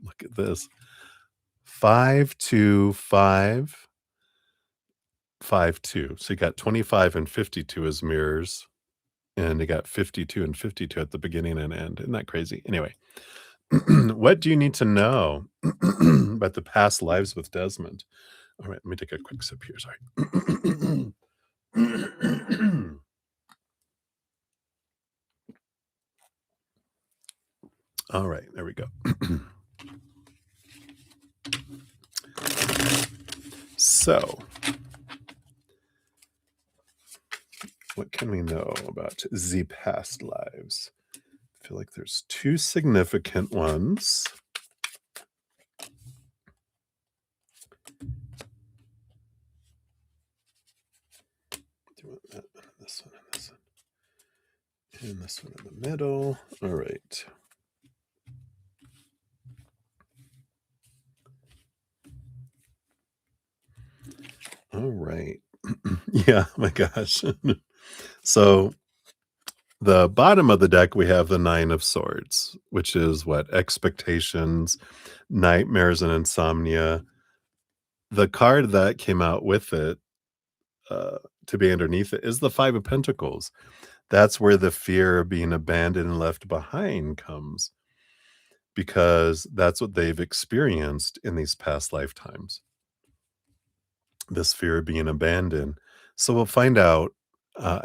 Look at this. 52552. So you got 25 and 52 as mirrors, and you got 52 and 52 at the beginning and end. Isn't that crazy? Anyway, what do you need to know about the past lives with Desmond? All right, let me take a quick sip here. Sorry. All right, there we go. So, what can we know about the past lives? I feel like there's two significant ones. And this one in the middle. All right. All right. Yeah, my gosh. So the bottom of the deck, we have the Nine of Swords, which is what? Expectations, nightmares, and insomnia. The card that came out with it, uh, to be underneath it, is the Five of Pentacles. That's where the fear of being abandoned and left behind comes, because that's what they've experienced in these past lifetimes, this fear of being abandoned. So we'll find out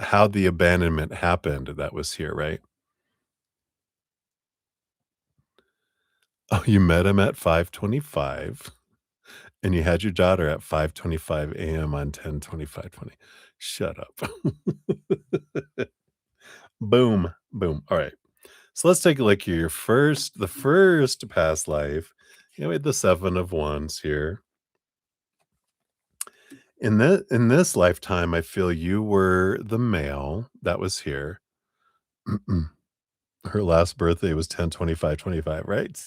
how the abandonment happened that was here, right? Oh, you met him at 5:25 and you had your daughter at 5:25 AM on 10/25/20. Shut up. Boom, boom. All right. So let's take a look here. The first past life, we had the 7 of Wands here. In this lifetime, I feel you were the male that was here. Her last birthday was 10/25/25, right?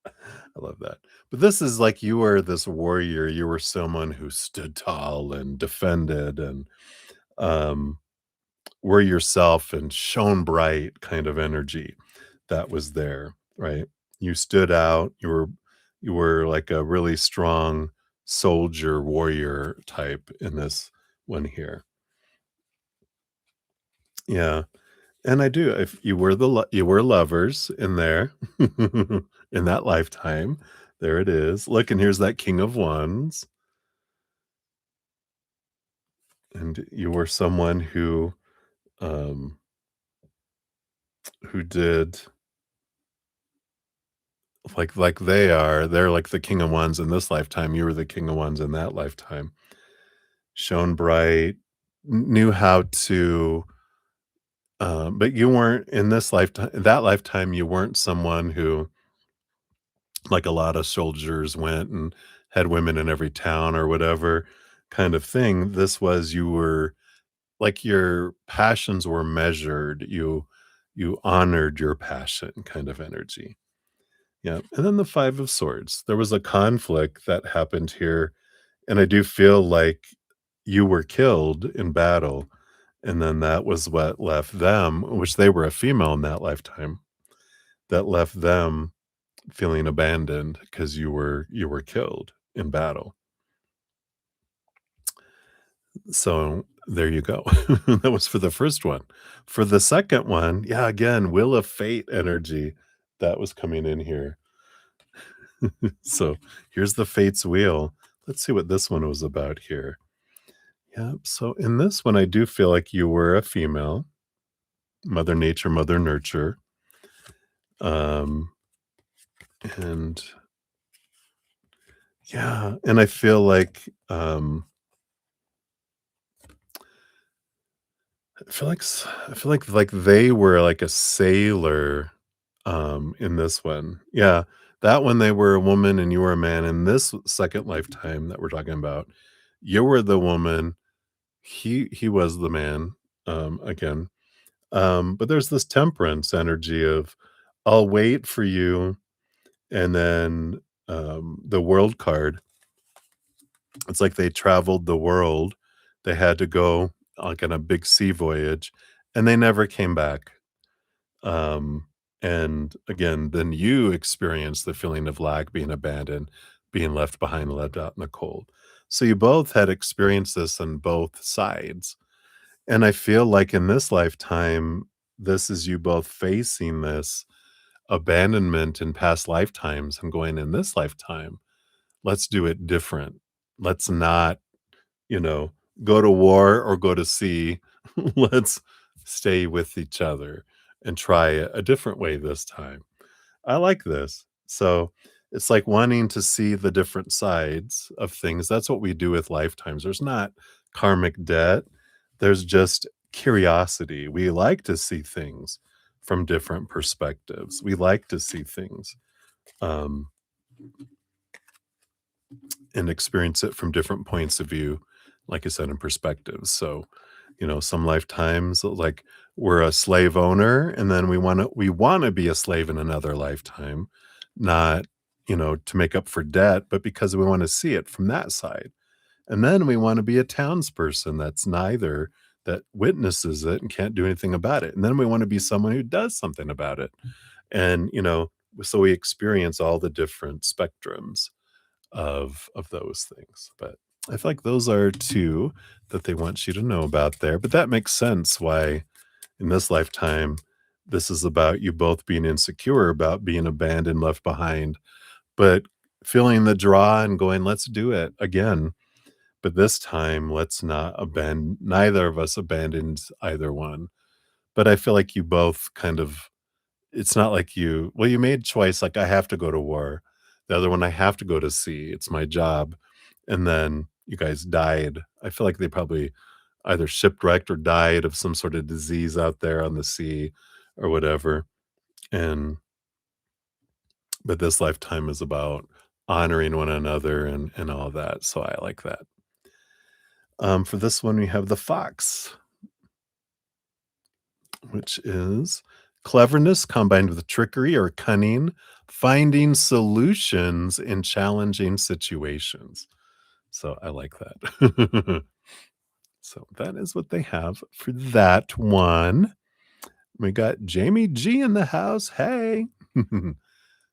I love that. But this is like you were this warrior. You were someone who stood tall and defended and um, were yourself and shone bright kind of energy that was there, right? You stood out. You were like a really strong soldier, warrior type in this one here. Yeah. And I do. If you were you were lovers in there in that lifetime. There it is. Look, and here's that King of Wands. And you were someone um who did like they're like the King of Wands in this lifetime. You were the King of Wands in that lifetime. Shone bright, knew how to but you weren't in this lifetime, that lifetime, you weren't someone who, like a lot of soldiers went and had women in every town or whatever kind of thing. This was you were like your passions were measured. You honored your passion kind of energy. Yeah. And then the 5 of Swords. There was a conflict that happened here, and I do feel like you were killed in battle, and then that was what left them, which they were a female in that lifetime, that left them feeling abandoned because you were killed in battle. So there you go. That was for the first one. For the second one, yeah, again, Wheel of Fate energy that was coming in here. So here's the Fates wheel. Let's see what this one was about here. Yeah. So in this one, I do feel like you were a female, Mother Nature, Mother Nurture. Um, and yeah, and I feel like I feel like they were like a sailor, in this one. Yeah, that one they were a woman and you were a man. In this second lifetime that we're talking about, you were the woman, he was the man, again. But there's this temperance energy of, "I'll wait for you," and then, the world card, it's like they traveled the world. They had to go, like, on a big sea voyage, and they never came back. And again, then you experience the feeling of lack, being abandoned, being left behind, left out in the cold. So you both had experienced this on both sides. And I feel like in this lifetime, this is you both facing this abandonment in past lifetimes and going, in this lifetime, let's do it different. Let's not, you know, go to war or go to sea. Let's stay with each other and try a different way this time. I like this. So it's like wanting to see the different sides of things. That's what we do with lifetimes. There's not karmic debt, there's just curiosity. We like to see things from different perspectives. We like to see things um, and experience it from different points of view, like I said, in perspectives. So, some lifetimes, like we're a slave owner, and then we wanna be a slave in another lifetime, not, to make up for debt, but because we wanna see it from that side. And then we wanna be a townsperson that's neither, that witnesses it and can't do anything about it. And then we wanna be someone who does something about it. And, so we experience all the different spectrums of those things. But I feel like those are 2 that they want you to know about there. But that makes sense why in this lifetime, this is about you both being insecure about being abandoned, left behind, but feeling the draw and going, "Let's do it again." But this time, let's not abandon neither of us abandons either one. But I feel like you both kind of, it's not like you made choice, like, I have to go to war. The other one, I have to go to sea. It's my job. And then you guys died. I feel like they probably either shipwrecked or died of some sort of disease out there on the sea or whatever. And but this lifetime is about honoring one another and all that. So I like that. For this one, we have the fox, which is cleverness combined with trickery or cunning, finding solutions in challenging situations. So I like that. So that is what they have for that one. We got Jamie G in the house. Hey.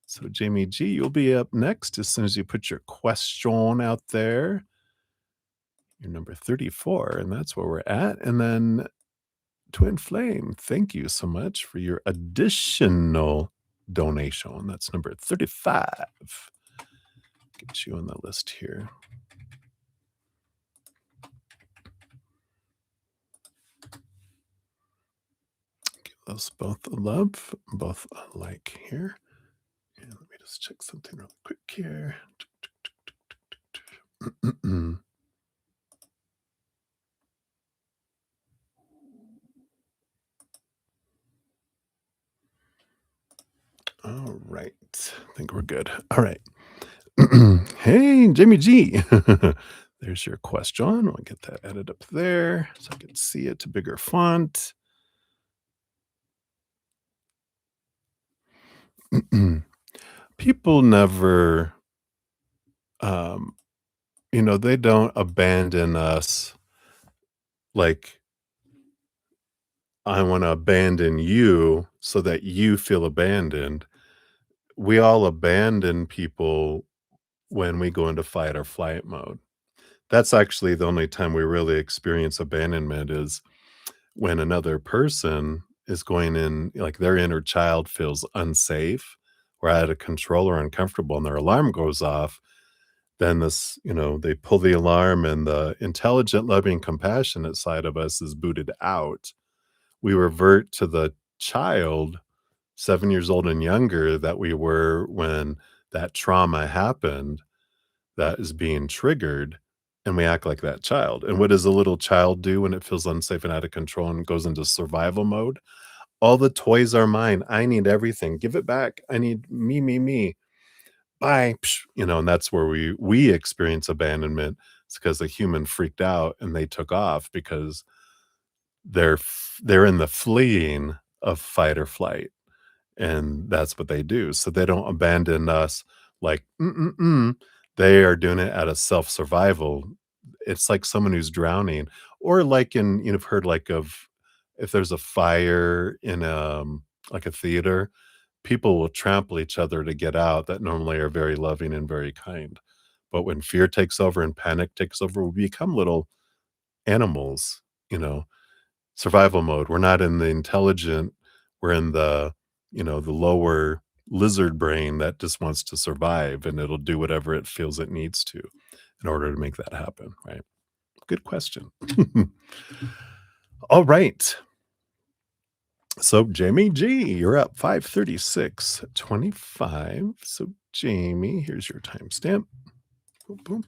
So Jamie G, you'll be up next as soon as you put your question out there. You're number 34, and that's where we're at. And then Twin Flame, thank you so much for your additional donation. That's number 35. Get you on the list here. Give those both a love, both a like here. And let me just check something real quick here. All right. I think we're good. All right. Hey, Jimmy G. There's your question. I'll get that added up there so I can see it to bigger font. People never, um, they don't abandon us like, I want to abandon you so that you feel abandoned. We all abandon people when we go into fight or flight mode. That's actually the only time we really experience abandonment is when another person is going in, like their inner child feels unsafe or out of control or uncomfortable and their alarm goes off. Then they pull the alarm and the intelligent, loving, compassionate side of us is booted out. We revert to the child 7 years old and younger that we were when that trauma happened that is being triggered, and we act like that child. And what does a little child do when it feels unsafe and out of control and goes into survival mode? All the toys are mine. I need everything. Give it back. I need me, me, me. Bye. Psh, and that's where we experience abandonment. It's because the human freaked out and they took off because they're in the fleeing of fight or flight. And that's what they do. So they don't abandon us like, they are doing it out of self-survival. It's like someone who's drowning or like you've heard like of if there's a fire in, like a theater, people will trample each other to get out that normally are very loving and very kind. But when fear takes over and panic takes over, we become little animals, you know, survival mode. We're not in the intelligent, we're in the lower lizard brain that just wants to survive and it'll do whatever it feels it needs to in order to make that happen, right? Good question. All right. So Jamie G, you're up 5:36:25. So Jamie, here's your timestamp. Boom, boom.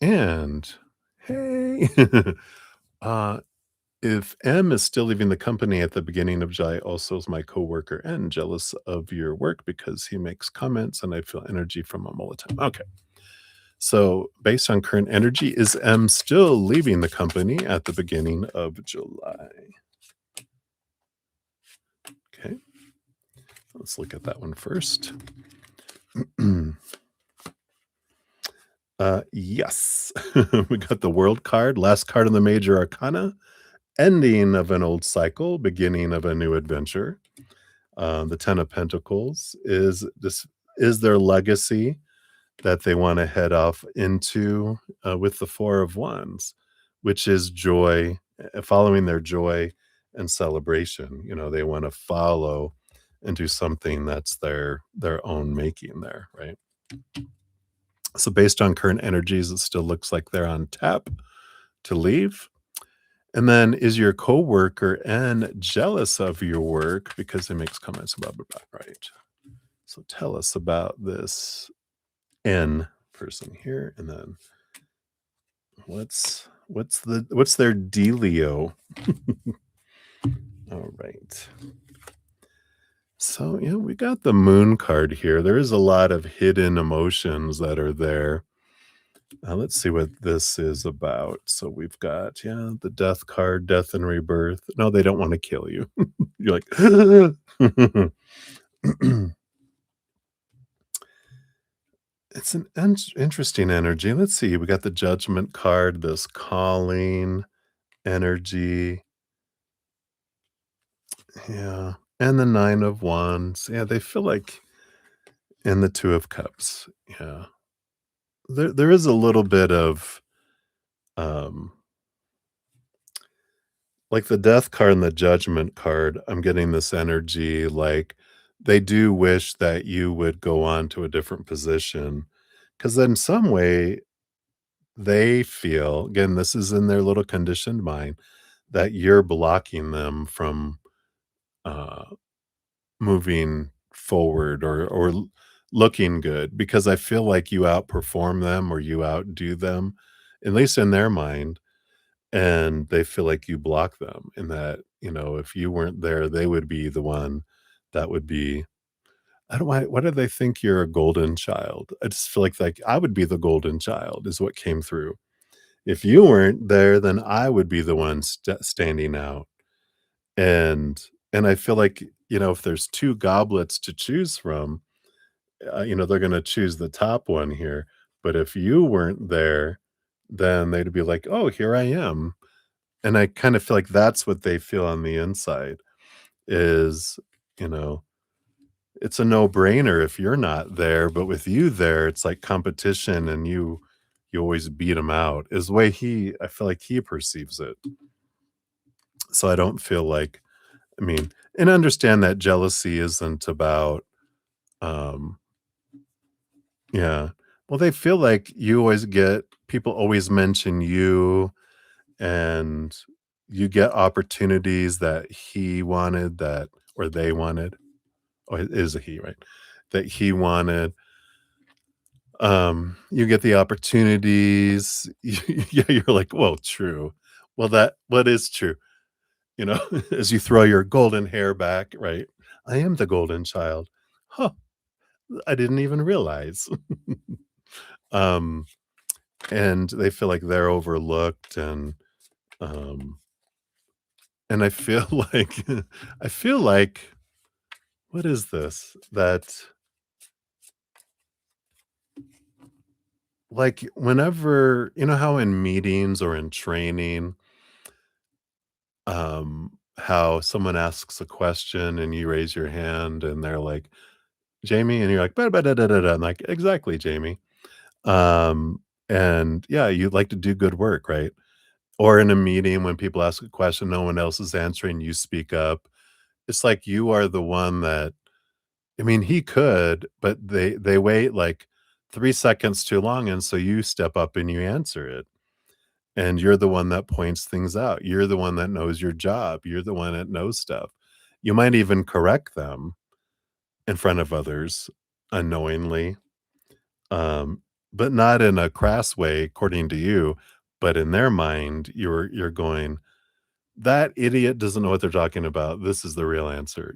And hey, uh, if M is still leaving the company at the beginning of July, also is my coworker and jealous of your work because he makes comments and I feel energy from him all the time. Okay. So based on current energy, is M still leaving the company at the beginning of July? let's look at that one first. Yes. We got the World card, last card in the Major Arcana, ending of an old cycle, beginning of a new adventure. The Ten of Pentacles is their legacy that they wanna head off into, with the Four of Wands, which is joy, following their joy and celebration. They wanna follow and do something that's their own making there, right? So based on current energies, it still looks like they're on tap to leave. And then is your coworker N jealous of your work because it makes comments about right? So tell us about this N person here, and then what's their dealio? All right. So yeah, we got the Moon card here. There is a lot of hidden emotions that are there. Let's see what this is about. So we've got, yeah, the Death card, death and rebirth. No, they don't want to kill you. You're like, it's an interesting energy. Let's see. We got the Judgment card, this calling energy. Yeah. And the Nine of Wands. Yeah, they feel like, and the Two of Cups. Yeah. There is a little bit of um like the Death card and the Judgment card. I'm getting this energy like they do wish that you would go on to a different position, because in some way they feel, again, this is in their little conditioned mind, that you're blocking them from uh moving forward or looking good, because I feel like you outperform them or you outdo them, at least in their mind, and they feel like you block them, and that, if you weren't there, they would be the one that would be, I don't, why do they think you're a golden child? I just feel like I would be the golden child is what came through. If you weren't there, then I would be the one standing out. And I feel like, if there's 2 goblets to choose from, they're gonna choose the top one here, but if you weren't there, then they'd be like, "Oh, here I am." And I kind of feel like that's what they feel on the inside is, you know, it's a no-brainer if you're not there, but with you there, it's like competition and you always beat him out, is the way I feel like he perceives it. So I don't feel like, I mean, and understand that jealousy isn't about, um yeah. Well, they feel like you always get people always mention you, and you get opportunities that he wanted, that, or they wanted, or it is a he, right? That he wanted. You get the opportunities. Yeah, you're like, well, true. Well, what is true? You know, as you throw your golden hair back, right? I am the golden child. Huh. I didn't even realize. um, and they feel like they're overlooked, um, and I feel like I feel like, what is this? That, like, whenever, how in meetings or in training, how someone asks a question and you raise your hand and they're like, "Jamie," and you're like, "Ba, ba, da, da, da, da." I'm like, "Exactly, Jamie." And yeah, you'd like to do good work, right? Or in a meeting when people ask a question, no one else is answering, you speak up. It's like you are the one that, I mean, he could, but they wait like 3 seconds too long, and so you step up and you answer it. And you're the one that points things out. You're the one that knows your job. You're the one that knows stuff. You might even correct them in front of others unknowingly, um, but not in a crass way according to you, but in their mind, you're going, "That idiot doesn't know what they're talking about. This is the real answer."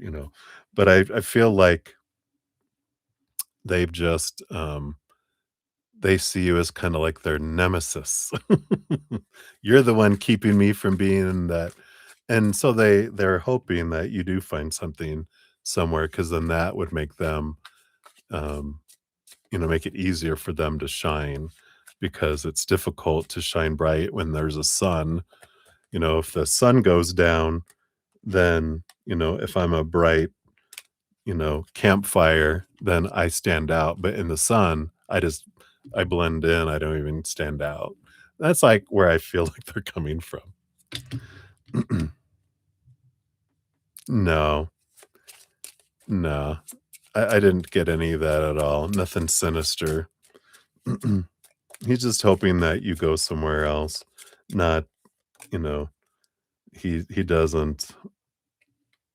But I feel like they've just, they see you as kinda like their nemesis. You're the one keeping me from being in that, and so they're hoping that you do find something somewhere, because then that would make them, um, make it easier for them to shine, because it's difficult to shine bright when there's a sun. If the sun goes down, then, if I'm a bright, campfire, then I stand out. But in the sun, I blend in. I don't even stand out. That's like where I feel like they're coming from. No, no, I didn't get any of that at all. Nothing sinister. He's just hoping that you go somewhere else. Not, you know, he doesn't.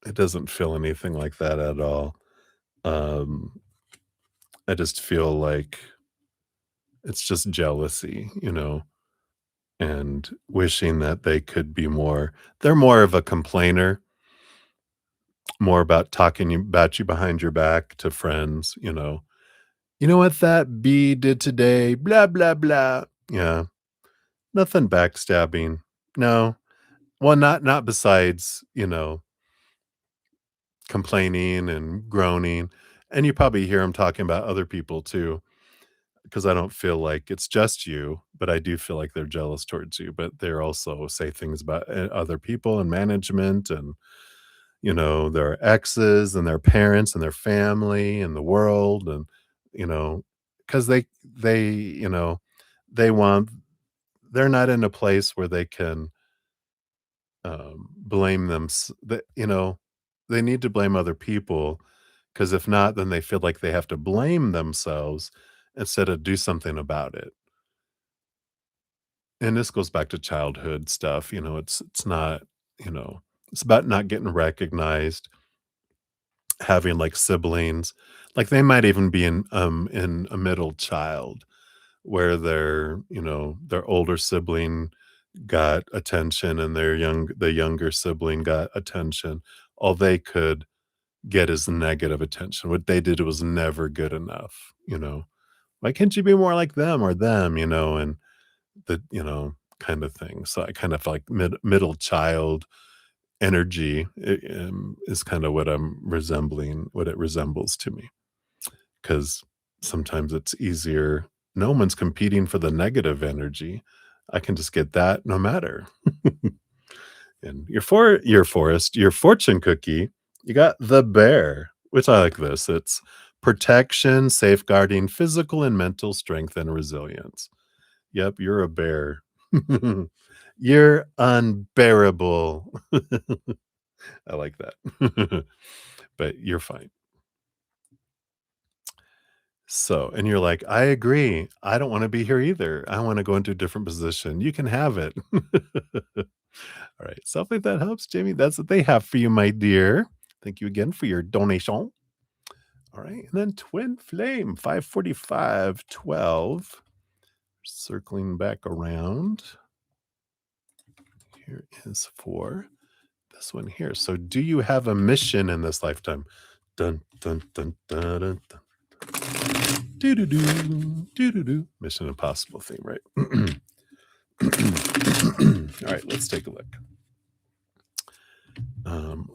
It doesn't feel anything like that at all. Um, I just feel like it's just jealousy, and wishing that they could be more. They're more of a complainer, more about talking about you behind your back to friends. You know what that bee did today? Blah blah blah. Yeah, nothing backstabbing. No, well, not besides complaining and groaning, and you probably hear them talking about other people too. Because I don't feel like it's just you, but I do feel like they're jealous towards you. But they're also say things about other people and management, and their exes and their parents and their family and the world, and you know because they want they're not in a place where they can blame they need to blame other people, because if not, then they feel like they have to blame themselves instead of do something about it. And this goes back to childhood stuff. It's not, you know it's about not getting recognized, having, like, siblings. Like, they might even be in a middle child where their older sibling got attention, and the younger sibling got attention. All they could get is negative attention. What they did was never good enough. "Why can't you be more like them or them?" And kind of thing. So I kind of feel like middle child energy is kind of what it resembles to me. Because sometimes it's easier. No one's competing for the negative energy. I can just get that no matter. And your fortune cookie, you got the bear, which I like this. It's protection, safeguarding physical and mental strength and resilience. Yep, you're a bear. You're unbearable. I like that. But you're fine. So, and you're like, "I agree. I don't wanna be here either. I wanna go into a different position. You can have it." All right. So hopefully that helps, Jamie. That's what they have for you, my dear. Thank you again for your donation. All right. And then Twin Flame, 54512. Circling back around. Here is for this one here. So, do you have a mission in this lifetime? Dun dun dun dun dun dun. Do do do do do do. Mission Impossible theme, right? All right, let's take a look. Um,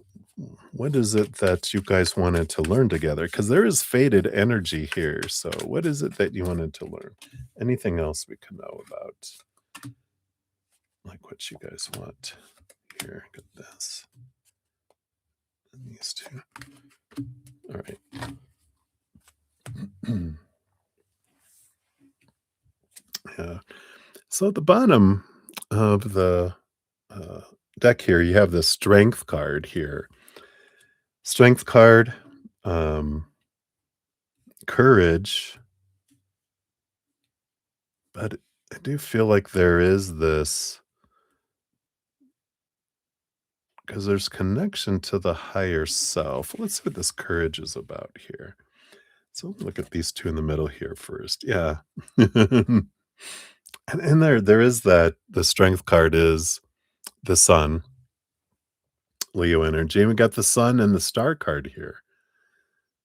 what is it that you guys wanted to learn together? Because there is faded energy here. So, what is it that you wanted to learn? Anything else we can know about? Like what you guys want? Here, get this. And these two. All right. Yeah. So at the bottom of the uh, deck here, you have the strength card here. Strength card, um, courage, but I do feel like there is this, because there's connection to the higher self. Let's see what this courage is about here. So look at these two in the middle here first. Yeah. And there is that the strength card is the sun, Leo energy. And we got the sun and the star card here.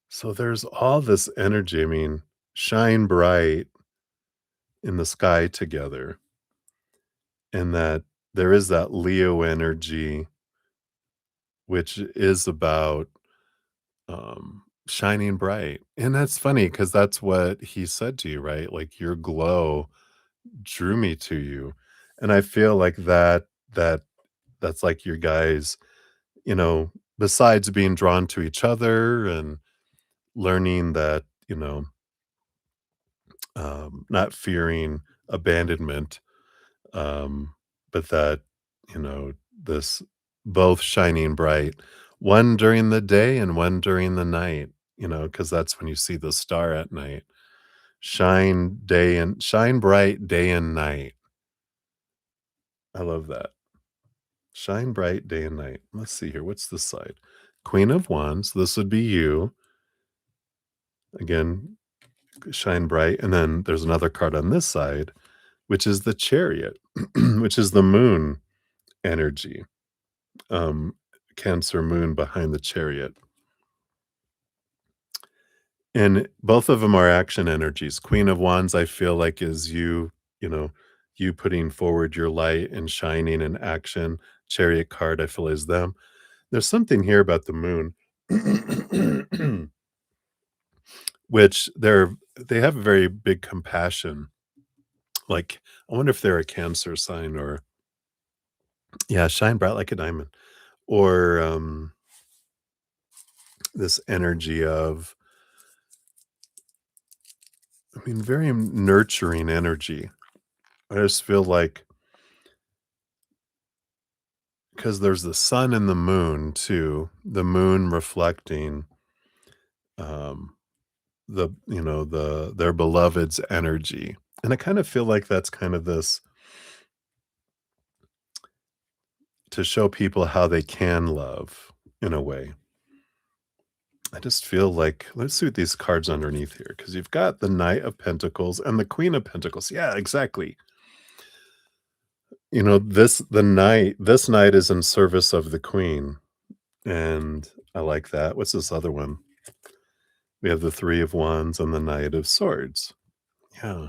So there's all this energy. I mean, shine bright in the sky together. And that there is that Leo energy, which is about shining bright. And that's funny because that's what he said to you, right? Like, your glow drew me to you. And I feel like that's like your guys, besides being drawn to each other and learning that, not fearing abandonment, um, but that, you know, this both shining bright, one during the day and one during the night, because that's when you see the star at night. Shine bright day and night. I love that. Shine bright day and night. Let's see here. What's this side? Queen of Wands. This would be you. Again, shine bright. And then there's another card on this side, which is the Chariot, which is the moon energy. Um, Cancer moon behind the Chariot. And both of them are action energies. Queen of Wands, I feel like, is you know, you putting forward your light and shining in action. Chariot card, I feel, is them. There's something here about the moon, which they have a very big compassion. Like, I wonder if they're a Cancer sign or, yeah, shine bright like a diamond, or this energy of, I mean, very nurturing energy. I just feel like, because there's the sun and the moon too, the moon reflecting um their beloved's energy. And I kind of feel like that's kind of this, to show people how they can love in a way. I just feel like, let's see what these cards underneath here, because you've got the Knight of Pentacles and the Queen of Pentacles. Yeah, exactly. This knight is in service of the Queen, and I like that. What's this other one? We have the Three of Wands and the Knight of Swords. Yeah.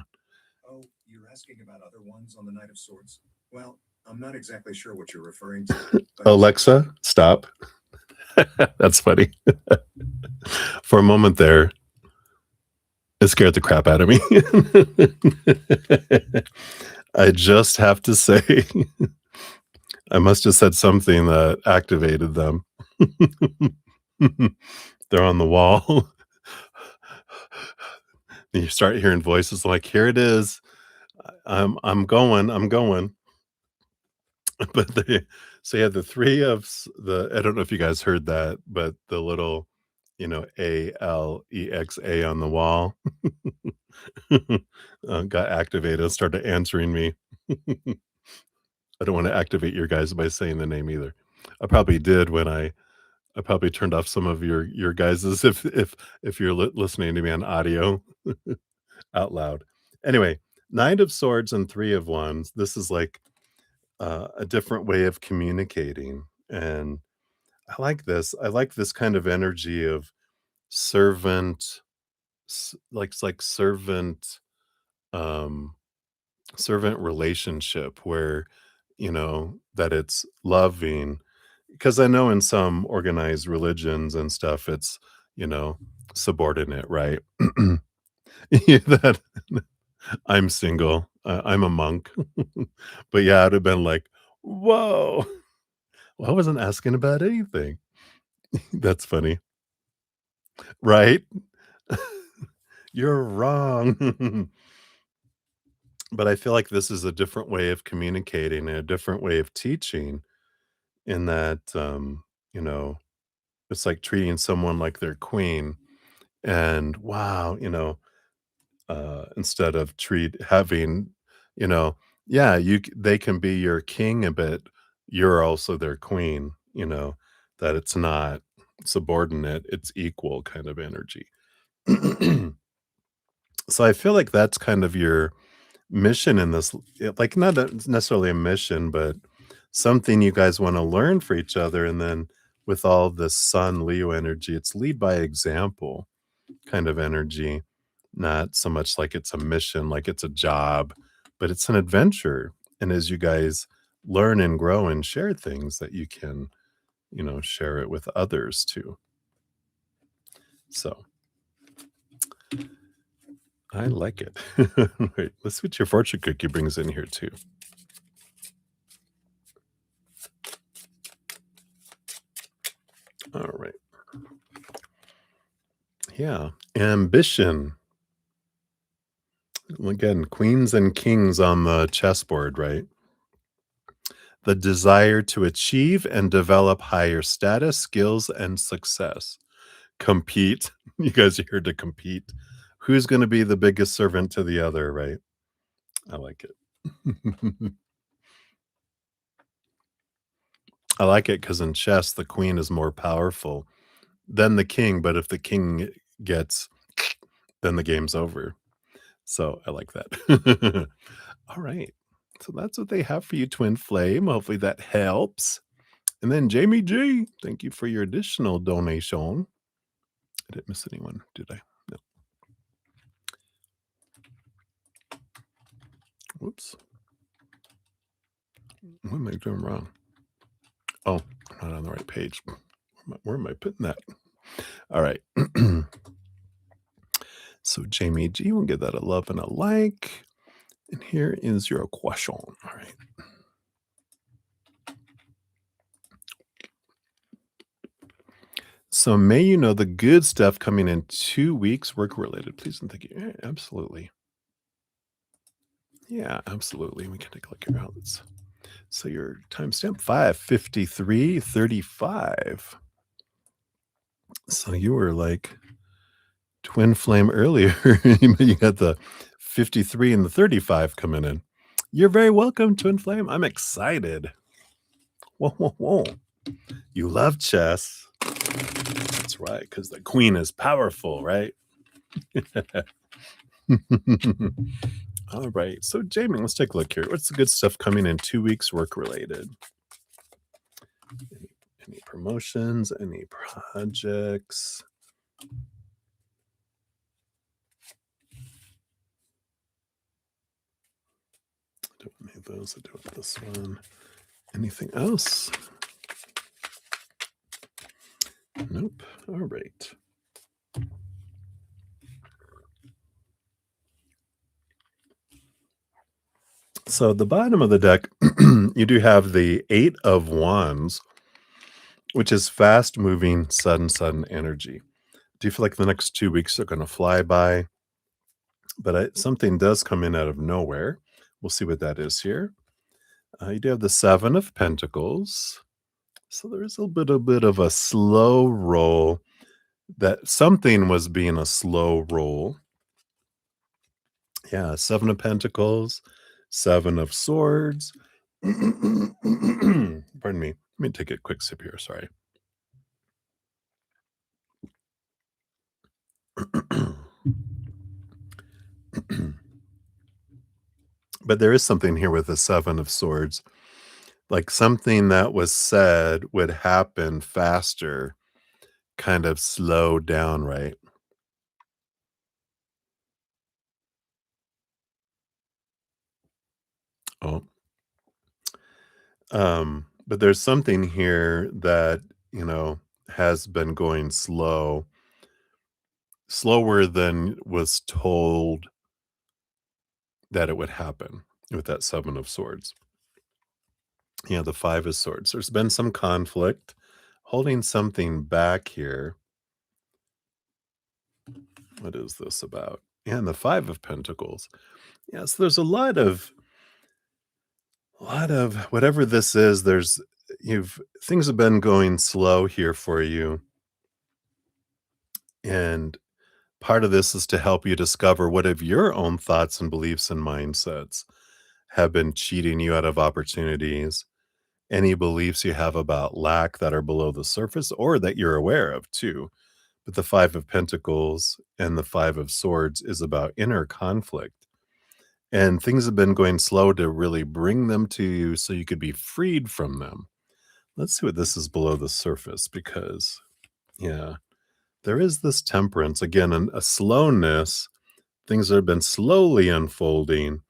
Oh, you're asking about other ones on the Knight of Swords? Well, I'm not exactly sure what you're referring to. Alexa, stop. That's funny. For a moment there, it scared the crap out of me. I just have to say, I must have said something that activated them. They're on the wall. You start hearing voices like, "Here it is. I'm going." But so you have the three of I don't know if you guys heard that, but the little, Alexa on the wall got activated and started answering me. I don't want to activate your guys by saying the name either. I probably did when I probably turned off some of your guys's if you're listening to me on audio out loud. Anyway, Nine of Swords and Three of Wands. This is like a different way of communicating, and I like this. I like this kind of energy of servant, like it's like um, servant relationship where that it's loving. Because I know in some organized religions and stuff, it's you know subordinate, right? That I'm single. I'm a monk. But yeah, I'd have been like, whoa. Well, I wasn't asking about anything. That's funny, right? You're wrong. But I feel like this is a different way of communicating and a different way of teaching, in that, you know, it's like treating someone like their queen. And wow, instead of treat having, you know, yeah, they can be your king, but you're also their queen, that it's not subordinate, it's equal kind of energy. So I feel like that's kind of your mission in this, like, not necessarily a mission, but something you guys want to learn for each other. And then with all this Sun Leo energy, it's lead by example kind of energy, not so much like it's a mission, like it's a job, but it's an adventure. And as you guys learn and grow and share things, that you can, share it with others too. So I like it. Wait, let's see what your fortune cookie brings in here too. All right. Yeah. Ambition. Again, queens and kings on the chessboard, right? The desire to achieve and develop higher status, skills, and success. Compete. You guys are here to compete. Who's going to be the biggest servant to the other, right? I like it. I like it because in chess, the queen is more powerful than the king. But if the king gets, then the game's over. So I like that. All right. So that's what they have for you, Twin Flame. Hopefully that helps. And then Jamie G, thank you for your additional donation. I didn't miss anyone, did I? No. Whoops. What am I doing wrong? Oh, I'm not on the right page. Where am I putting that? All right. So Jamie G, we'll give that a love and a like. And here is your question. All right. So may you know the good stuff coming in 2 weeks, work related, please and thank you. Yeah, absolutely. Yeah, absolutely. We can take a look here. So your timestamp 5:53:35. So you were like twin flame earlier. You got the 53 and the 35 coming in. You're very welcome, twin flame. I'm excited. Whoa, whoa, whoa. You love chess. That's right, because the queen is powerful, right? All right. So, Jamie, let's take a look here. What's the good stuff coming in 2 weeks work related? Any promotions? Any projects? Do any of those? I do it this one. Anything else? Nope. All right. So at the bottom of the deck, you do have the 8 of Wands, which is fast moving, sudden energy. Do you feel like the next 2 weeks are going to fly by? But something does come in out of nowhere. We'll see what that is here. You do have the 7 of Pentacles. So there's a bit of a slow roll. That something was being a slow roll. Yeah, 7 of Pentacles, 7 of Swords. Pardon me. Let me take a quick sip here. Sorry. But there is something here with the 7 of Swords. Like something that was said would happen faster, kind of slowed down, right? Oh. But there's something here that, has been going slower than was told that it would happen with that 7 of Swords. Yeah, the 5 of Swords. There's been some conflict, holding something back here. What is this about? Yeah, and the 5 of Pentacles. Yeah, so there's a lot of whatever this is, things have been going slow here for you. And part of this is to help you discover what of your own thoughts and beliefs and mindsets have been cheating you out of opportunities. Any beliefs you have about lack that are below the surface or that you're aware of too. But the 5 of Pentacles and the 5 of Swords is about inner conflict. And things have been going slow to really bring them to you so you could be freed from them. Let's see what this is below the surface because, yeah, there is this temperance, again, a slowness, things that have been slowly unfolding.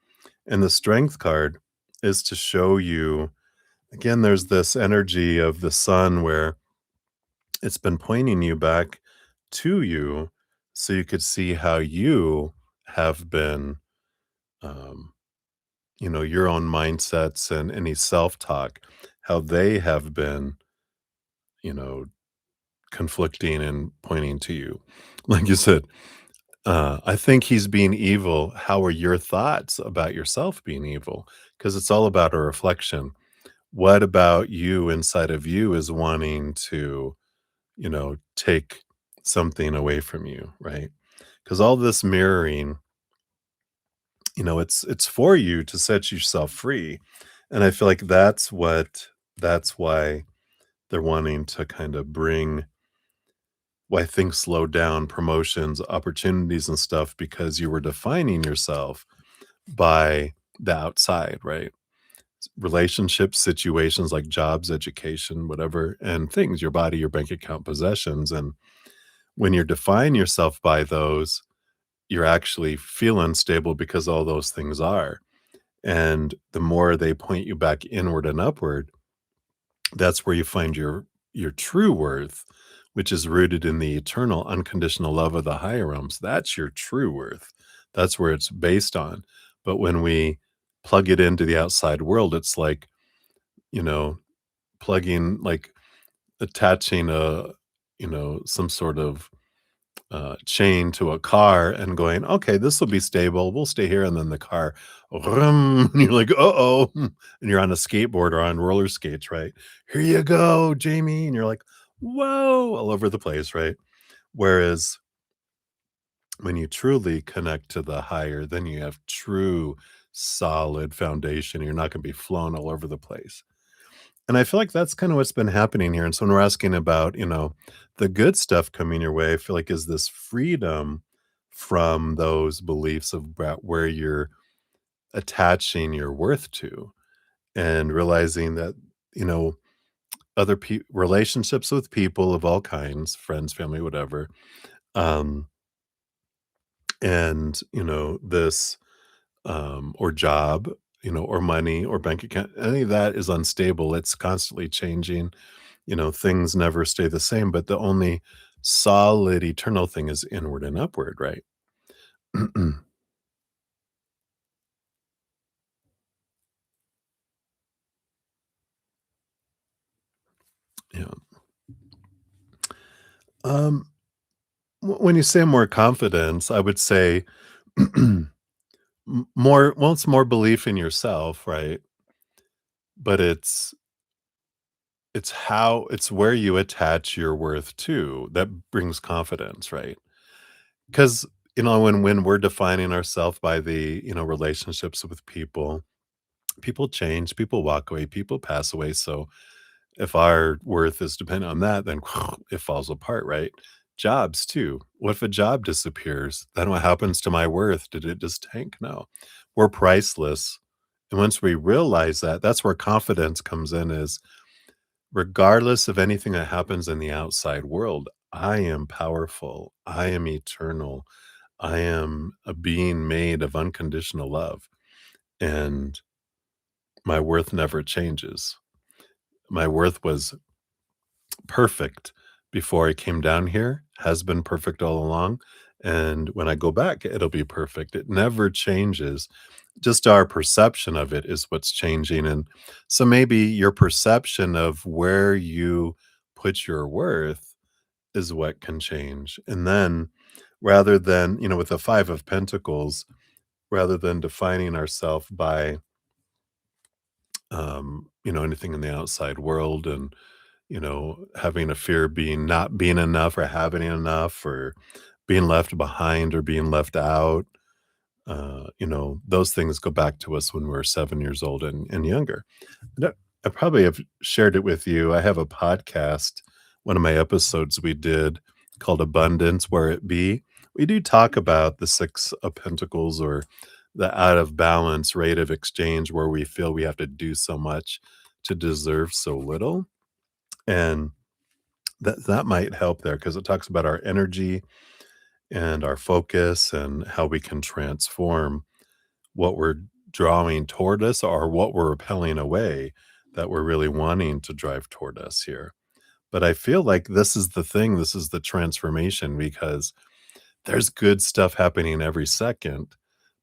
And the Strength card is to show you, again, there's this energy of the sun where it's been pointing you back to you so you could see how you have been, um, your own mindsets and any self-talk, how they have been, you know, conflicting and pointing to you. Like you said, I think he's being evil. How are your thoughts about yourself being evil? Because it's all about a reflection. What about you inside of you is wanting to, take something away from you, right? Because all this mirroring, it's for you to set yourself free. And I feel like that's why they're wanting to kind of bring why things slow down, promotions, opportunities and stuff, because you were defining yourself by the outside, right? Relationships, situations like jobs, education, whatever, and things, your body, your bank account, possessions. And when you're defining yourself by those, you're actually feel unstable because all those things are. And the more they point you back inward and upward, that's where you find your true worth, which is rooted in the eternal unconditional love of the higher realms. That's your true worth. That's where it's based on. But when we plug it into the outside world, it's like, you know, plugging like attaching some sort of chain to a car and going, okay, this will be stable. We'll stay here. And then the car, vroom, and you're like, oh, and you're on a skateboard or on roller skates, right? Here you go, Jamie. And you're like, whoa, all over the place, right? Whereas when you truly connect to the higher, then you have true solid foundation. You're not going to be flown all over the place. And I feel like that's kind of what's been happening here. And so when we're asking about, the good stuff coming your way, I feel like is this freedom from those beliefs about where you're attaching your worth to and realizing that, you know, other relationships with people of all kinds, friends, family, whatever, um, and, this, or job, or money or bank account, any of that is unstable. It's constantly changing. Things never stay the same, but the only solid eternal thing is inward and upward, right? Yeah. Um, when you say more confidence, I would say more, well, it's more belief in yourself, right? But it's where you attach your worth to that brings confidence, right? Because when we're defining ourselves by the relationships with people, people change, people walk away, people pass away. So if our worth is dependent on that, then it falls apart, right? Jobs too. What if a job disappears? Then what happens to my worth? Did it just tank? No. We're priceless. And once we realize that, that's where confidence comes in is regardless of anything that happens in the outside world, I am powerful. I am eternal. I am a being made of unconditional love. And my worth never changes. My worth was perfect before I came down here, has been perfect all along, and when I go back, it'll be perfect. It never changes. Just our perception of it is what's changing, and so maybe your perception of where you put your worth is what can change, and then rather than, with the 5 of Pentacles, rather than defining ourselves by, anything in the outside world and having a fear being not being enough or having enough or being left behind or being left out. Those things go back to us when we're 7 years old and younger. I probably have shared it with you. I have a podcast, one of my episodes we did called Abundance Where It Be. We do talk about the 6 of Pentacles or the out of balance rate of exchange where we feel we have to do so much to deserve so little. And that might help there because it talks about our energy and our focus and how we can transform what we're drawing toward us or what we're repelling away that we're really wanting to drive toward us here. But I feel like this is the thing, this is the transformation because there's good stuff happening every second,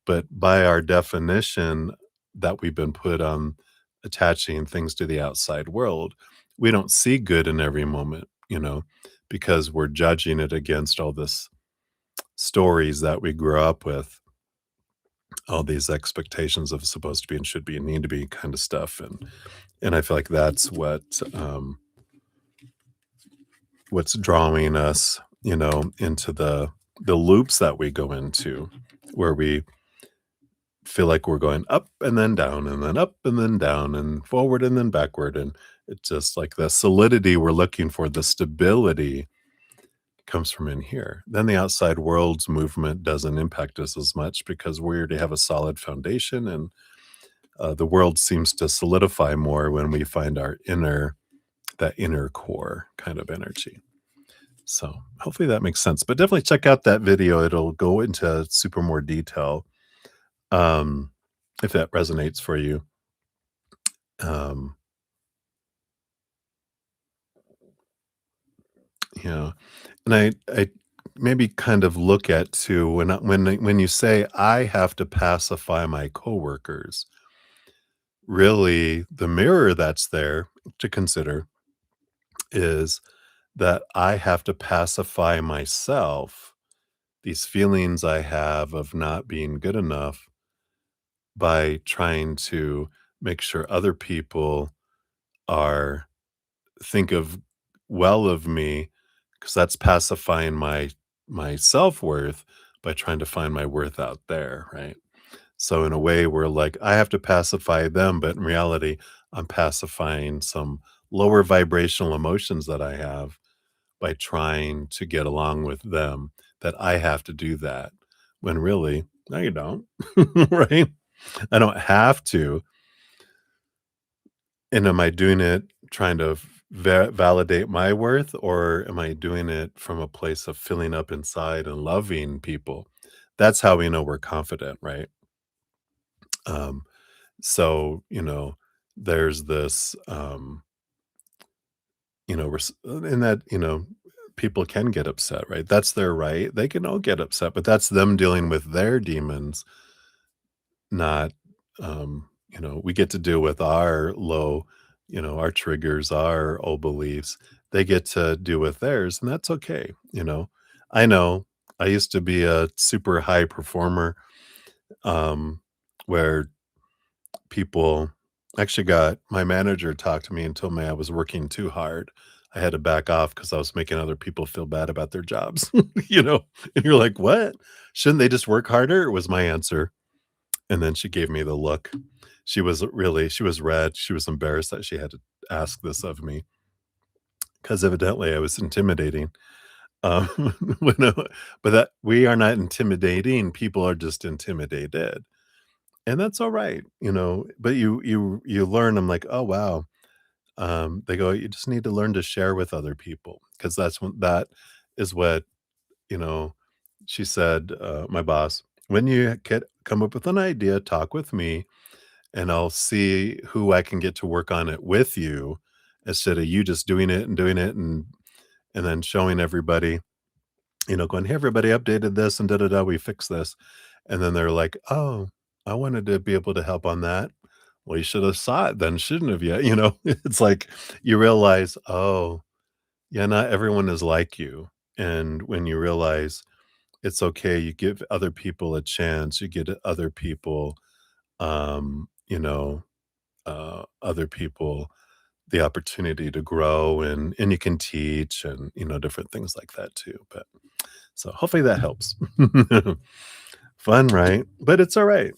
but by our definition that we've been put on attaching things to the outside world, we don't see good in every moment, because we're judging it against all this stories that we grew up with, all these expectations of supposed to be and should be and need to be kind of stuff. And I feel like that's what's drawing us, into the loops that we go into, where we feel like we're going up and then down and then up and then down and forward and then backward. And it's just like the solidity we're looking for, the stability comes from in here. Then the outside world's movement doesn't impact us as much because we already have a solid foundation, and the world seems to solidify more when we find that inner core kind of energy. So hopefully that makes sense, but definitely check out that video. It'll go into super more detail, if that resonates for you. Um, yeah, and I maybe kind of look at too when you say I have to pacify my coworkers, really the mirror that's there to consider is that I have to pacify myself, these feelings I have of not being good enough, by trying to make sure other people are think of well of me, because that's pacifying my self-worth by trying to find my worth out there, right? So in a way, we're like, I have to pacify them, but in reality, I'm pacifying some lower vibrational emotions that I have by trying to get along with them, that I have to do that. When really, no, you don't, right? I don't have to. And am I doing it trying to validate my worth, or am I doing it from a place of filling up inside and loving people? That's how we know we're confident, right? Um, so, there's this, and that, people can get upset, right? That's their right. They can all get upset, but that's them dealing with their demons, not, we get to deal with our low, our triggers, our old beliefs. They get to deal with theirs, and that's okay. I know I used to be a super high performer, um, where people actually got my manager talked to me and told me I was working too hard. I had to back off because I was making other people feel bad about their jobs, and you're like, what? Shouldn't they just work harder? Was my answer. And then she gave me the look. She was red. She was embarrassed that she had to ask this of me because evidently I was intimidating. Um, when but that we are not intimidating, people are just intimidated. And that's all right, but you learn, I'm like, "Oh, wow." They go, "You just need to learn to share with other people, because that is what," you know, she said, my boss, "When you come up with an idea, talk with me, and I'll see who I can get to work on it with you, instead of you just doing it and doing it and then showing everybody, going, 'Hey, everybody, updated this and da da da, we fixed this.'" And then they're like, "Oh, I wanted to be able to help on that." Well, you should have saw it then, shouldn't have you? It's like you realize, oh, yeah, not everyone is like you. And when you realize it's okay, you give other people a chance, you get other people, um, you know, other people the opportunity to grow, and you can teach, and different things like that too. But so hopefully that helps. Fun, right? But it's all right.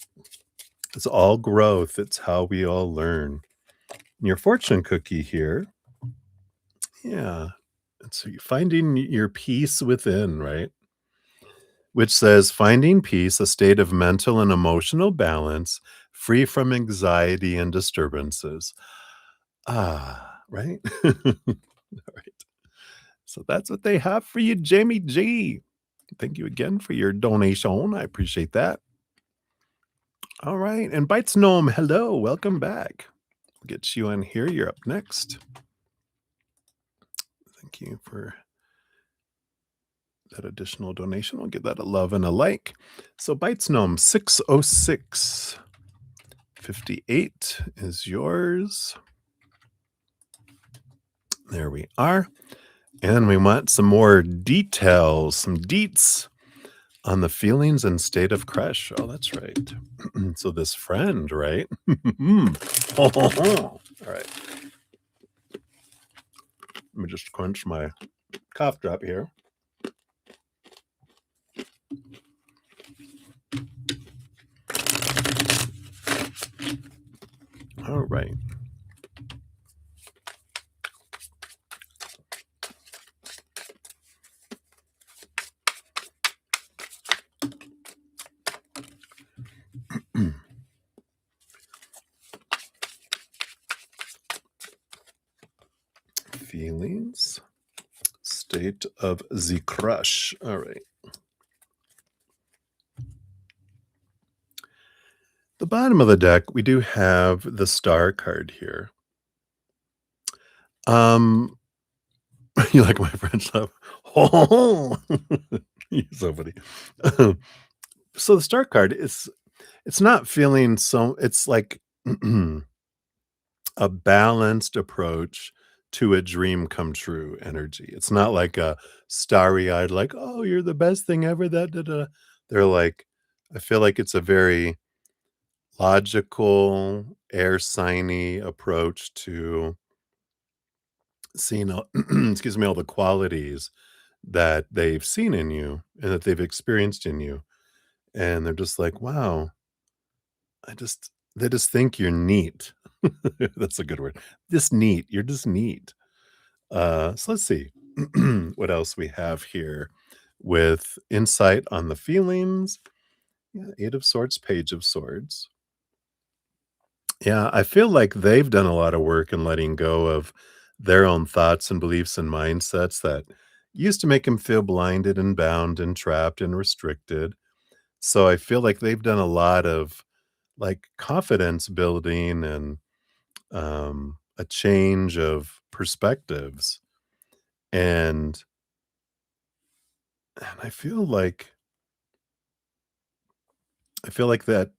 It's all growth. It's how we all learn. Your fortune cookie here. Yeah. It's finding your peace within, right? Which says finding peace, a state of mental and emotional balance, free from anxiety and disturbances. Ah, right? All right. So that's what they have for you, Jamie G. Thank you again for your donation. I appreciate that. All right. And Bites Gnome, hello. Welcome back. We'll get you in here. You're up next. Thank you for that additional donation. We'll give that a love and a like. So Bites Gnome 60658 is yours. There we are. And we want some more details, some deets on the feelings and state of crush. Oh, that's right. So this friend, right? All right. Let me just crunch my cough drop here. All right. Feelings, state of the crush. All right. The bottom of the deck, we do have the star card here. Um, you like my French love? Oh, you're so funny. So the star card is it's not feeling so it's like a balanced approach to a dream come true energy. It's not like a starry-eyed, like, "Oh, you're the best thing ever, that da da." They're like I feel like it's a very logical, air signy approach to seeing all excuse me, all the qualities that they've seen in you and that they've experienced in you. And they're just like, "Wow, they just think you're neat." That's a good word. Just neat. You're just neat. So let's see what else we have here with insight on the feelings. Yeah, Eight of Swords, Page of Swords. Yeah, I feel like they've done a lot of work in letting go of their own thoughts and beliefs and mindsets that used to make them feel blinded and bound and trapped and restricted. So I feel like they've done a lot of like confidence building and a change of perspectives. And and I feel like that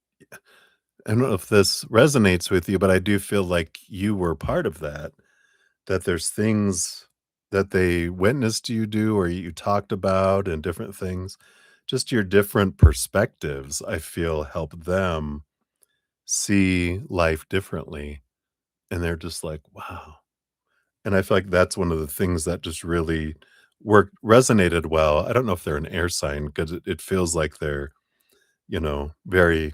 I don't know if this resonates with you, but I do feel like you were part of that. That there's things that they witnessed you do or you talked about and different things. Just your different perspectives, I feel, help them see life differently. And they're just like, wow. And I feel like that's one of the things that just really worked, resonated well. I don't know if they're an air sign because it feels like they're, very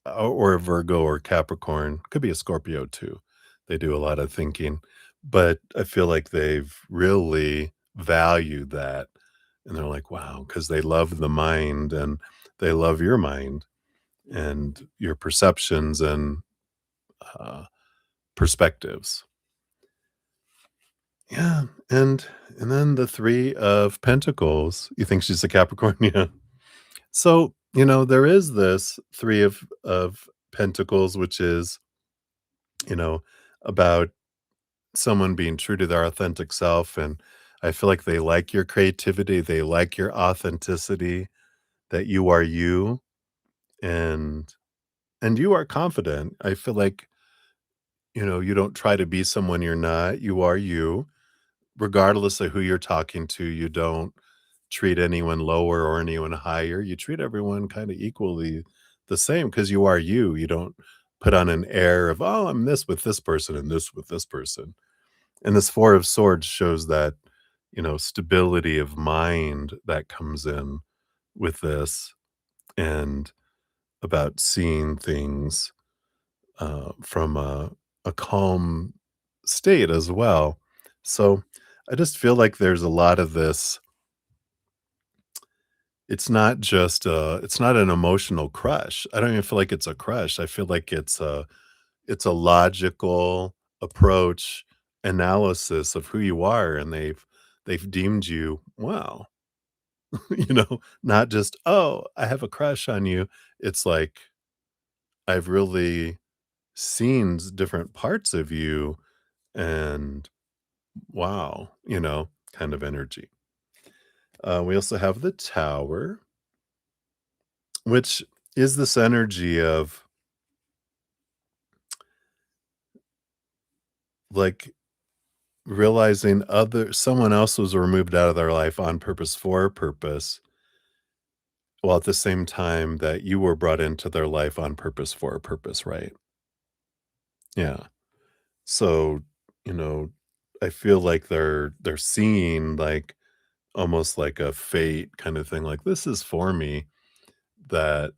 or a Virgo or Capricorn, could be a Scorpio too. They do a lot of thinking, but I feel like they've really valued that, and they're like, "Wow," because they love the mind and they love your mind and your perceptions and, uh, perspectives. Yeah, and then the 3 of Pentacles. You think she's a Capricorn? Yeah. So, there is this 3 of Pentacles, which is, you know, about someone being true to their authentic self, and I feel like they like your creativity, they like your authenticity, that you are you, and you are confident. I feel like, you don't try to be someone you're not, you are you, regardless of who you're talking to, you don't treat anyone lower or anyone higher, you treat everyone kinda equally the same because you are you, you don't put on an air of, "Oh, I'm this with this person and this with this person." And this 4 of Swords shows that, stability of mind that comes in with this and about seeing things, from a calm state as well. So, I just feel like there's a lot of this it's not an emotional crush. I don't even feel like it's a crush. I feel like it's a logical approach, analysis of who you are, and they've deemed you, wow, not just, "Oh, I have a crush on you." It's like, I've really seen different parts of you, and wow, kind of energy. We also have the Tower, which is this energy of like realizing someone else was removed out of their life on purpose for a purpose, while at the same time that you were brought into their life on purpose for a purpose, right? Yeah. So, you know, I feel like they're seeing like almost like a fate kind of thing, like this is for me that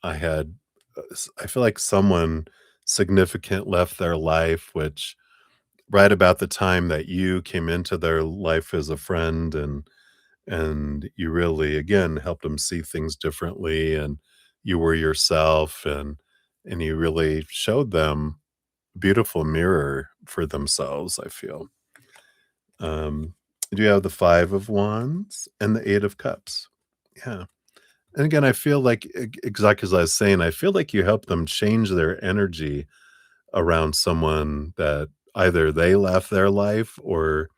I had I feel like someone significant left their life, which right about the time that you came into their life as a friend and you really again helped them see things differently and you were yourself and you really showed them a beautiful mirror for themselves, I feel. Um you have the 5 of Wands and the 8 of Cups. Yeah. And again, I feel like exactly as I was saying, I feel like you help them change their energy around someone that either they left their life or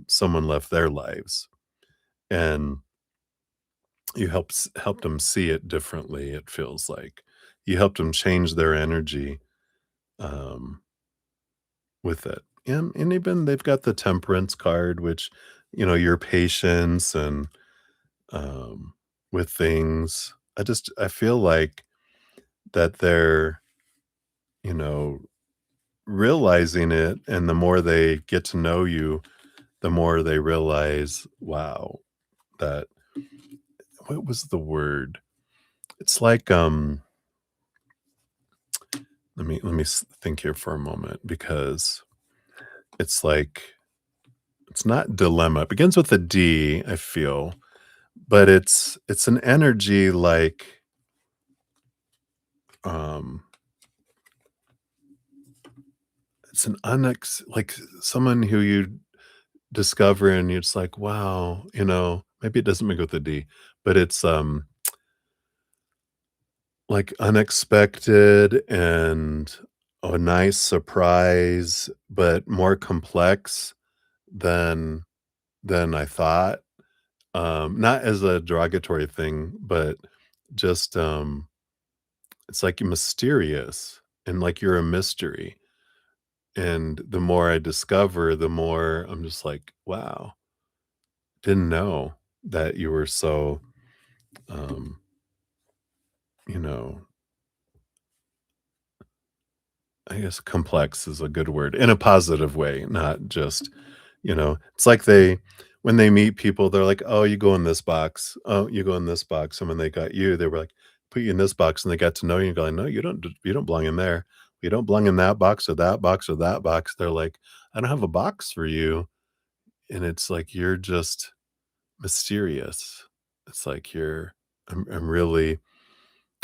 someone left their lives, and you helped them see it differently. It feels like you helped them change their energy um, with it, and even they've got the Temperance card, which your patience and um, with things. I feel like that they're you know realizing it, and the more they get to know you, the more they realize, wow, that what was the word? It's like, let me think here for a moment because it's like it's not dilemma. It begins with a D, I feel, but it's an energy like um it's an like someone who you discover and you're just like, wow, maybe it doesn't begin with a D, but it's like unexpected and a nice surprise, but more complex than I thought. Not as a derogatory thing, but just, it's like mysterious and like you're a mystery. And the more I discover, the more I'm just like, wow, didn't know that you were so, um, you know, I guess complex is a good word in a positive way, not just, it's like when they meet people, they're like, oh, you go in this box. Oh, you go in this box. And when they got you, they were like, put you in this box and they got to know you and go, no, you don't belong in there. You don't belong in that box or that box or that box. They're like, I don't have a box for you. And it's like, you're just mysterious. It's like I'm really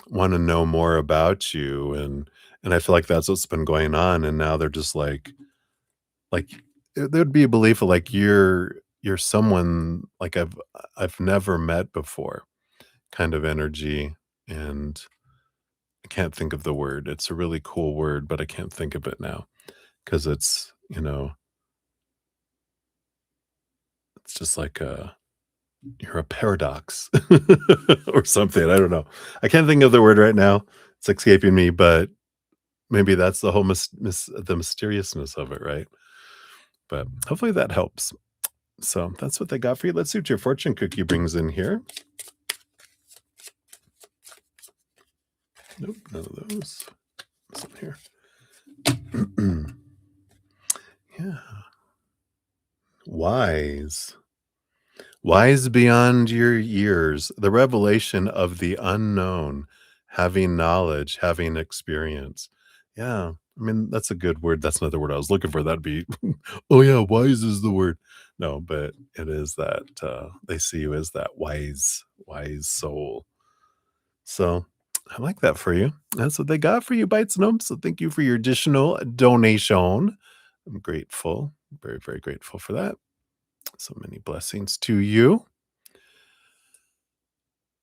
want to know more about you and I feel like that's what's been going on and now they're just like there'd be a belief of like you're someone like I've never met before kind of energy, and I can't think of the word. It's a really cool word, but I can't think of it now because it's just like you're a paradox or something. I don't know. I can't think of the word right now. It's escaping me, but maybe that's the whole the mysteriousness of it, right? But hopefully that helps. So that's what they got for you. Let's see what your fortune cookie brings in here. Nope, none of those. What's in here? Yeah. Wise. Wise beyond your years. The revelation of the unknown. Having knowledge, having experience. Yeah. I mean, that's a good word. That's not the word I was looking for. That'd be, oh yeah, wise is the word. No, but it is that they see you as that wise soul. So I like that for you. That's what they got for you, Bites and Umps. So thank you for your additional donation. I'm grateful, very, very grateful for that. So many blessings to you.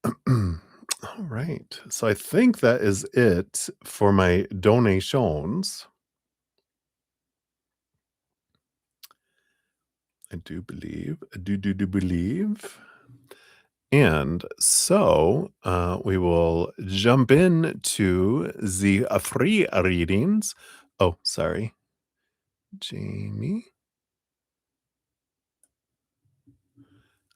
All right. So I think that is it for my donations. I do believe. I do believe. And so we will jump in to the free readings. Oh, sorry, Jamie.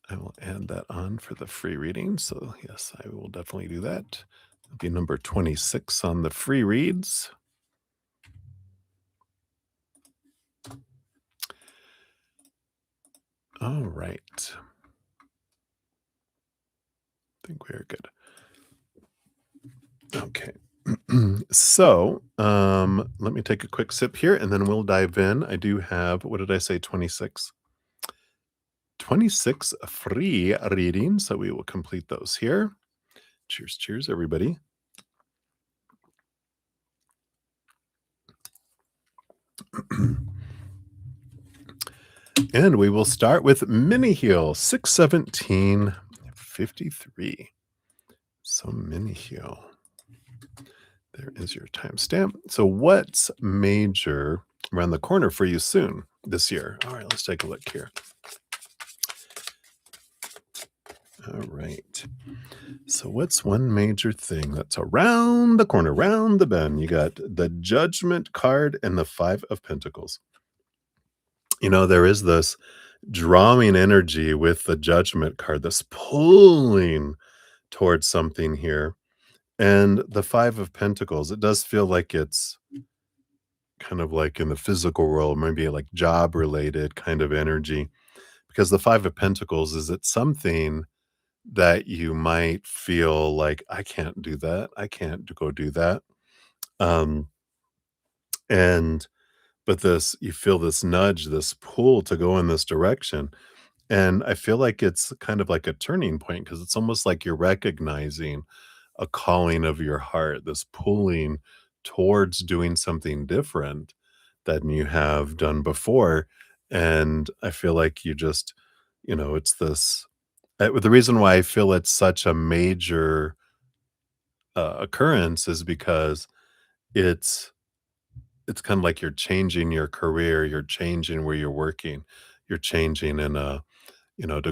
I will add that on for the free reading. So, yes, I will definitely do that. It'll be number 26 on the free reads. All right. I think we're good. Okay. So, let me take a quick sip here and then we'll dive in. I do have, what did I say, 26? 26 free readings. So we will complete those here. Cheers, cheers, everybody. And we will start with Mini Heal 61753. So Mini Heal. There is your timestamp. So what's major around the corner for you soon this year? All right, let's take a look here. All right. So what's one major thing that's around the corner, around the bend? You got the Judgment card and the Five of Pentacles. You know, there is this drawing energy with the Judgment card, this pulling towards something here. And the Five of Pentacles, it does feel like it's kind of like in the physical world, maybe like job related kind of energy. Because the Five of Pentacles is it's something that you might feel like, I can't do that. I can't go do that. Um, and but this, you feel this nudge, this pull to go in this direction. And I feel like it's kind of like a turning point because it's almost like you're recognizing a calling of your heart, this pulling towards doing something different than you have done before. And I feel like you just, it's this. The reason why I feel it's such a major occurrence is because it's it's kind of like you're changing your career, you're changing where you're working, you're changing in to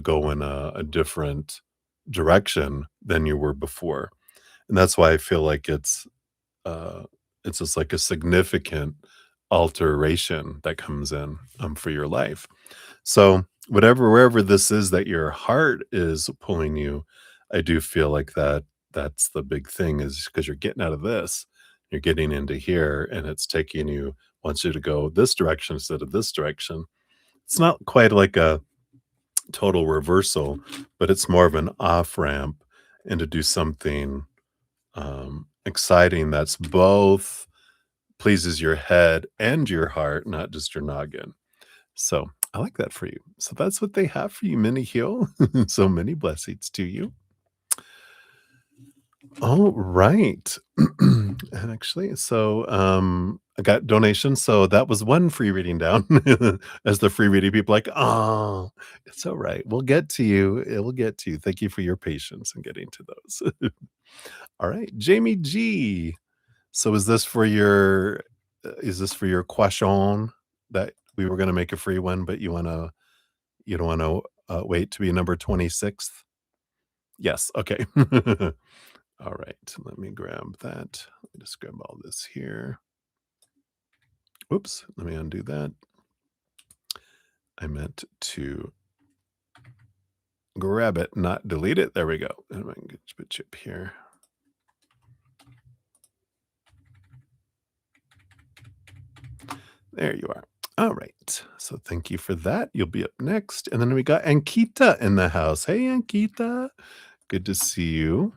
go in a different direction than you were before. And that's why I feel like it's just like a significant alteration that comes in for your life. So wherever this is that your heart is pulling you, I do feel like that's the big thing is because you're getting out of this, you're getting into here, and it's taking you wants you to go this direction instead of this direction. It's not quite like a total reversal, but it's more of an off ramp and to do something exciting that's both pleases your head and your heart, not just your noggin. So I like that for you. So that's what they have for you, Mini Heal. So many blessings to you. All right. And actually, so I got donations. So that was one free reading down. As the free reading people like, oh, it's all right. We'll get to you. It will get to you. Thank you for your patience in getting to those. All right. Jamie G. So is this for your question that we were gonna make a free one, but you don't wanna, wait to be number 26th? Yes, okay. All right, let me grab that. Let me just grab all this here. Oops, let me undo that. I meant to grab it, not delete it. There we go. And I can get a chip here. There you are. All right. So thank you for that. You'll be up next. And then we got Ankita in the house. Hey, Ankita. Good to see you.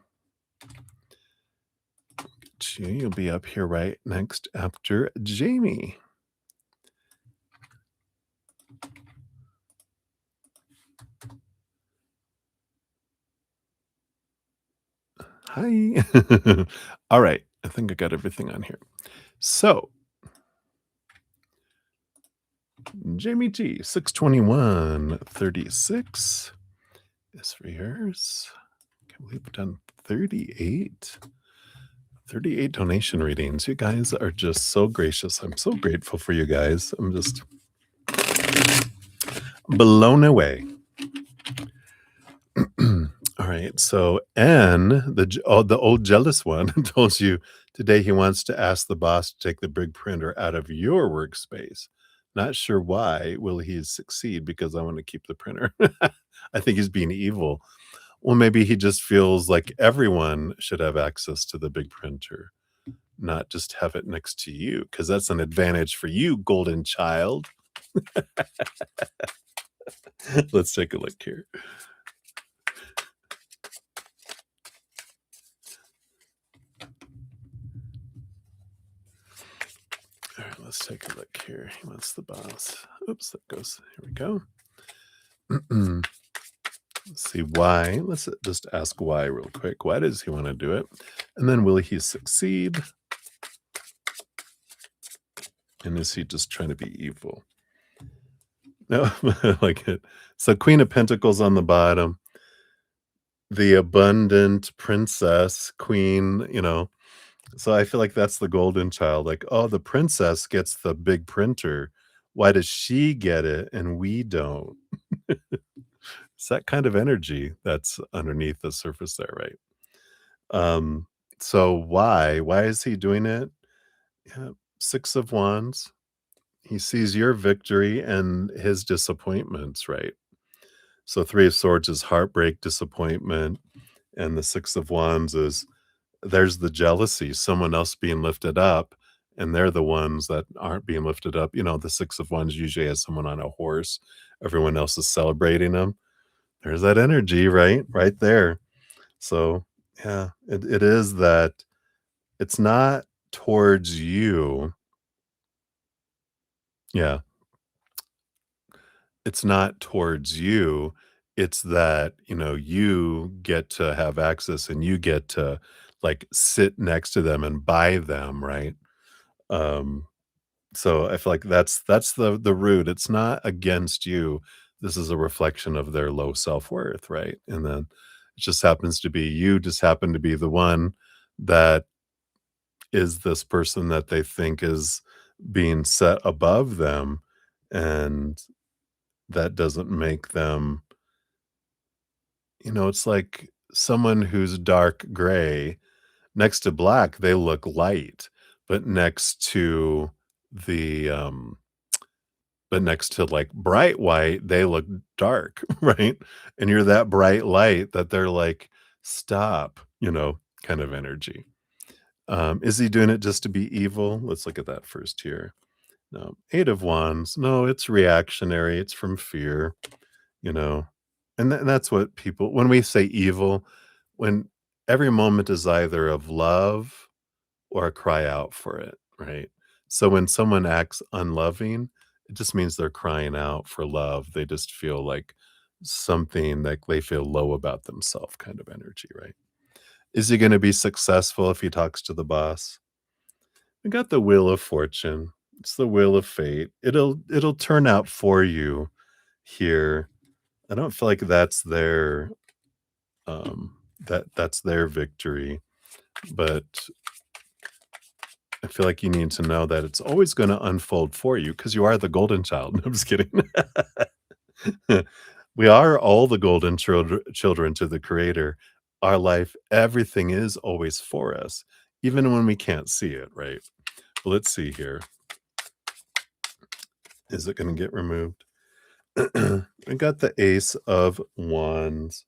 You'll be up here right next after Jamie. Hi. All right. I think I got everything on here. So, Jamie T, 62136 is for yours. Can't believe we've done 38. 38 donation readings. You guys are just so gracious. I'm so grateful for you guys. I'm blown away. All right. So N, the old jealous one, told you today he wants to ask the boss to take the big printer out of your workspace. Not sure why. Will he succeed? Because I want to keep the printer. I think he's being evil. Well, maybe he just feels like everyone should have access to the big printer, not just have it next to you, because that's an advantage for you, golden child. Let's take a look here. All right, let's take a look here. He wants the boss. Oops, that goes. Here we go. Let's see why. Let's just ask why real quick. Why does he want to do it? And then will he succeed? And is he just trying to be evil? No, I like it. So Queen of Pentacles on the bottom, the abundant princess, queen, So I feel like that's the golden child. Like, oh, the princess gets the big printer. Why does she get it and we don't? It's that kind of energy that's underneath the surface there, right? So why? Why is he doing it? Yeah, 6 of Wands. He sees your victory and his disappointments, right? So 3 of Swords is heartbreak, disappointment, and the 6 of Wands is there's the jealousy, someone else being lifted up, and they're the ones that aren't being lifted up. The 6 of Wands usually has someone on a horse. Everyone else is celebrating them. There's that energy, right? Right there. So, yeah, it is that it's not towards you. Yeah. It's not towards you. It's that, you get to have access and you get to, like, sit next to them and buy them, right? Um, so I feel like that's the root. It's not against you. This is a reflection of their low self-worth, right? And then it just happens to be you just happen to be the one that is this person that they think is being set above them, and that doesn't make them it's like someone who's dark gray, next to black, they look light, but the, um next to, like, bright white, they look dark, right? And you're that bright light that they're like, "Stop," kind of energy. Is he doing it just to be evil? Let's look at that first here. No. 8 of Wands. No, it's reactionary. It's from fear, you know? And that's what people when we say evil, when every moment is either of love or a cry out for it, right? So when someone acts unloving, it just means they're crying out for love. They just feel like something like they feel low about themselves kind of energy, right? Is he gonna be successful if he talks to the boss? We got the Wheel of Fortune. It's the Wheel of Fate. It'll turn out for you here. I don't feel like that's that's their victory, but I feel like you need to know that it's always gonna unfold for you because you are the golden child. I'm just kidding. We are all the golden children to the creator. Our life, everything is always for us, even when we can't see it, right? Let's see here. Is it gonna get removed? I got the Ace of Wands.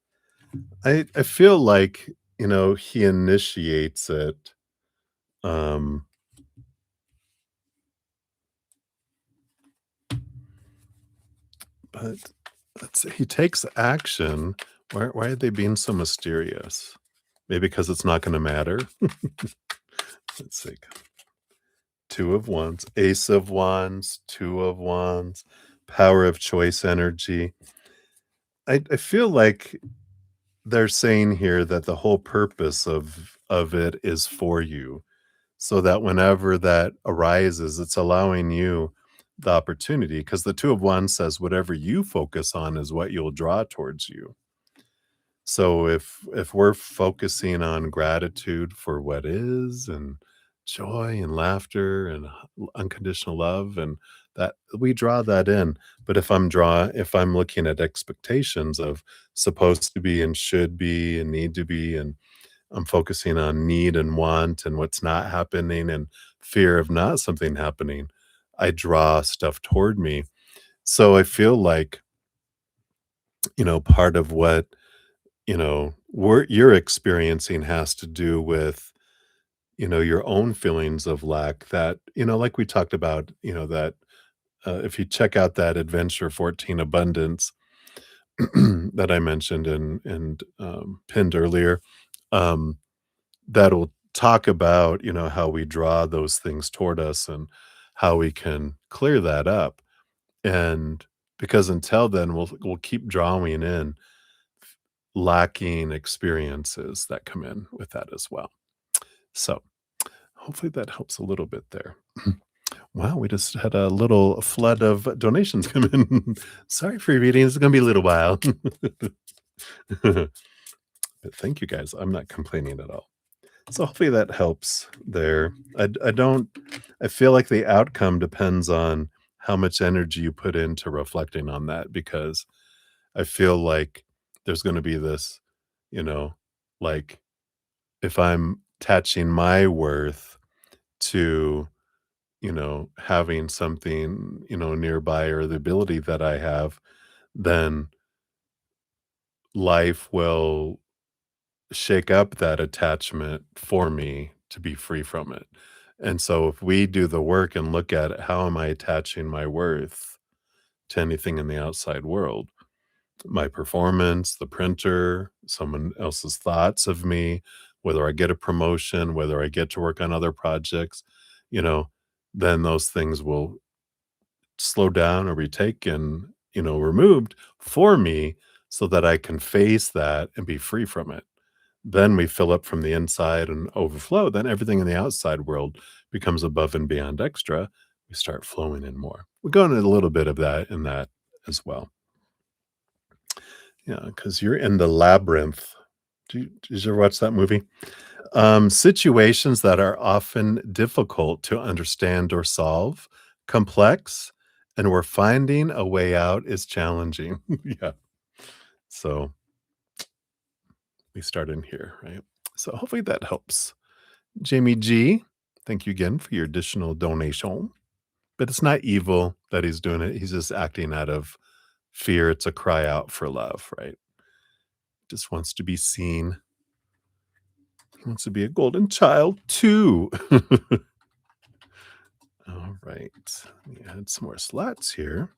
I feel like, he initiates it. Um, but let's see, he takes action. Why are they being so mysterious? Maybe because it's not gonna matter? Let's see. 2 of Wands, Ace of Wands, 2 of Wands, Power of Choice energy. I feel like they're saying here that the whole purpose of it is for you, so that whenever that arises, it's allowing you the opportunity. Because the 2 of Wands says whatever you focus on is what you'll draw towards you. So if we're focusing on gratitude for what is and joy and laughter and unconditional love and that we draw that in. But if I'm looking at expectations of supposed to be and should be and need to be, and I'm focusing on need and want and what's not happening and fear of not something happening, I draw stuff toward me. So I feel like, part of what, you're experiencing has to do with, your own feelings of lack that, like we talked about, that if you check out that Adventure 14 Abundance that I mentioned and pinned earlier, um, that'll talk about, how we draw those things toward us and how we can clear that up. And because until then, we'll keep drawing in lacking experiences that come in with that as well. So hopefully that helps a little bit there. Wow, we just had a little flood of donations come in. Sorry for your reading. It's going to be a little while. But thank you guys. I'm not complaining at all. So hopefully that helps there. I feel like the outcome depends on how much energy you put into reflecting on that, because I feel like there's going to be this, you know, like if I'm attaching my worth to, having something, nearby, or the ability that I have, then life will shake up that attachment for me to be free from it. And so if we do the work and look at it, how am I attaching my worth to anything in the outside world? My performance, the printer, someone else's thoughts of me, whether I get a promotion, whether I get to work on other projects, you know, then those things will slow down or be taken, removed for me so that I can face that and be free from it. Then we fill up from the inside and overflow. Then everything in the outside world becomes above and beyond extra. We start flowing in more. We're going into a little bit of that in that as well. Yeah, because you're in the labyrinth. Did you ever watch that movie? Situations that are often difficult to understand or solve, complex, and where finding a way out is challenging. Yeah. So we start in here, right? So hopefully that helps. Jamie G, thank you again for your additional donation. But it's not evil that he's doing it. He's just acting out of fear. It's a cry out for love, right? Just wants to be seen. He wants to be a golden child too. All right. Let me add some more slots here.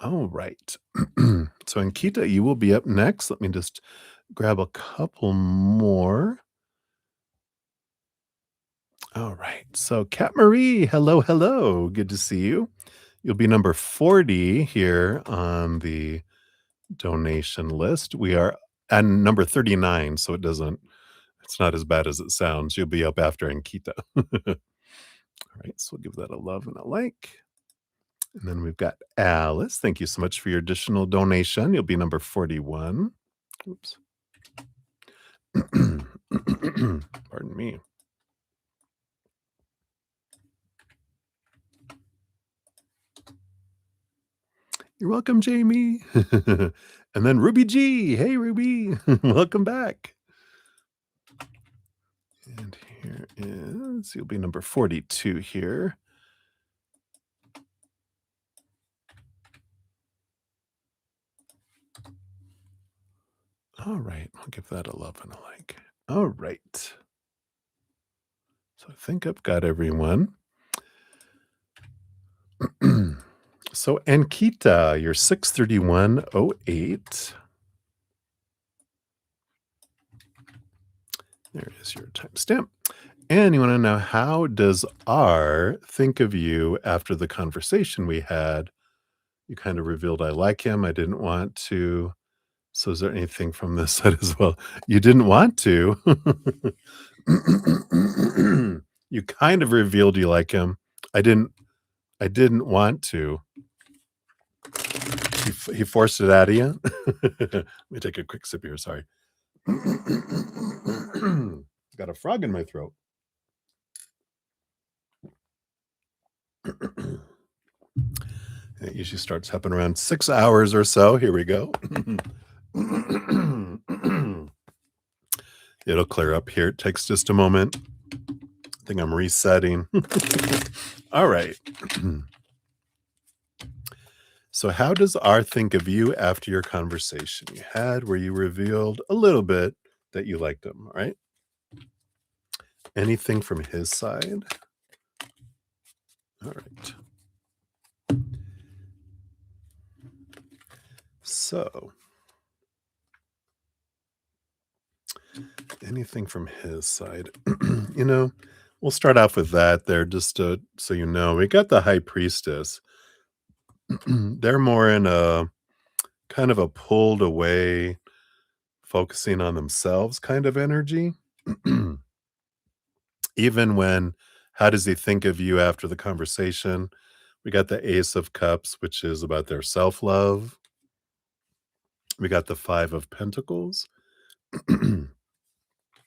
All right. So, Ankita, you will be up next. Let me just grab a couple more. All right. So, Kat Marie, hello, hello. Good to see you. You'll be number 40 here on the donation list. We are at number 39, so it's not as bad as it sounds. You'll be up after Ankita. All right. So, we'll give that a love and a like. And then we've got Alice. Thank you so much for your additional donation. You'll be number 41. Oops. Pardon me. You're welcome, Jamie. And then Ruby G. Hey, Ruby. Welcome back. And here is, you'll be number 42 here. All right. I'll give that a love and a like. All right. So I think I've got everyone. So Ankita, you're 63108. There is your timestamp. And you want to know, how does R think of you after the conversation we had? You kind of revealed I like him. I didn't want to. So is there anything from this side as well? You didn't want to. You kind of revealed you like him. I didn't want to. He forced it out of you. Let me take a quick sip here. Sorry. Got a frog in my throat. It usually starts happening around 6 hours or so. Here we go. It'll clear up here. It takes just a moment. I think I'm resetting. All right. So, how does R think of you after your conversation you had where you revealed a little bit that you liked him? All right. Anything from his side? All right. So, anything from his side? you know, we'll start off with that there just so you know. We got the high priestess. They're more in a kind of a pulled away, focusing on themselves kind of energy. Even when, how does he think of you after the conversation? We got the Ace of Cups, which is about their self love. We got the Five of Pentacles,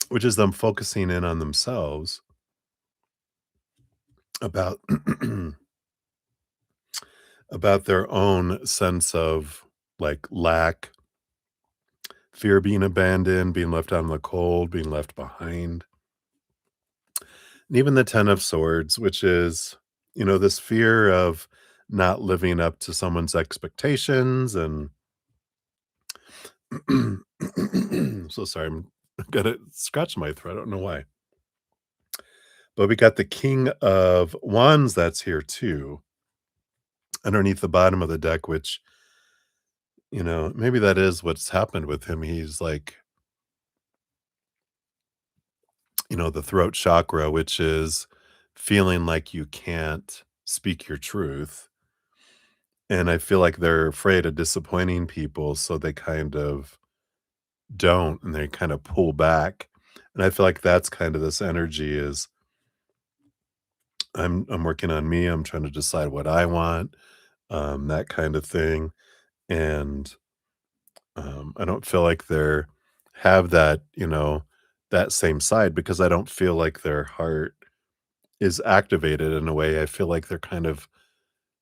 which is them focusing in on themselves about about their own sense of like lack, fear of being abandoned, being left out in the cold, being left behind. And even the 10 of Swords, which is, this fear of not living up to someone's expectations. And so sorry, I got to scratch my throat. I don't know why. But we got the King of Wands that's here too, underneath the bottom of the deck, which, maybe that is what's happened with him. He's like, the throat chakra, which is feeling like you can't speak your truth. And I feel like they're afraid of disappointing people, so they kind of don't, and they kind of pull back. And I feel like that's kind of this energy is I'm working on me. I'm trying to decide what I want, that kind of thing. And I don't feel like they're have that, that same side because I don't feel like their heart is activated in a way. I feel like they're kind of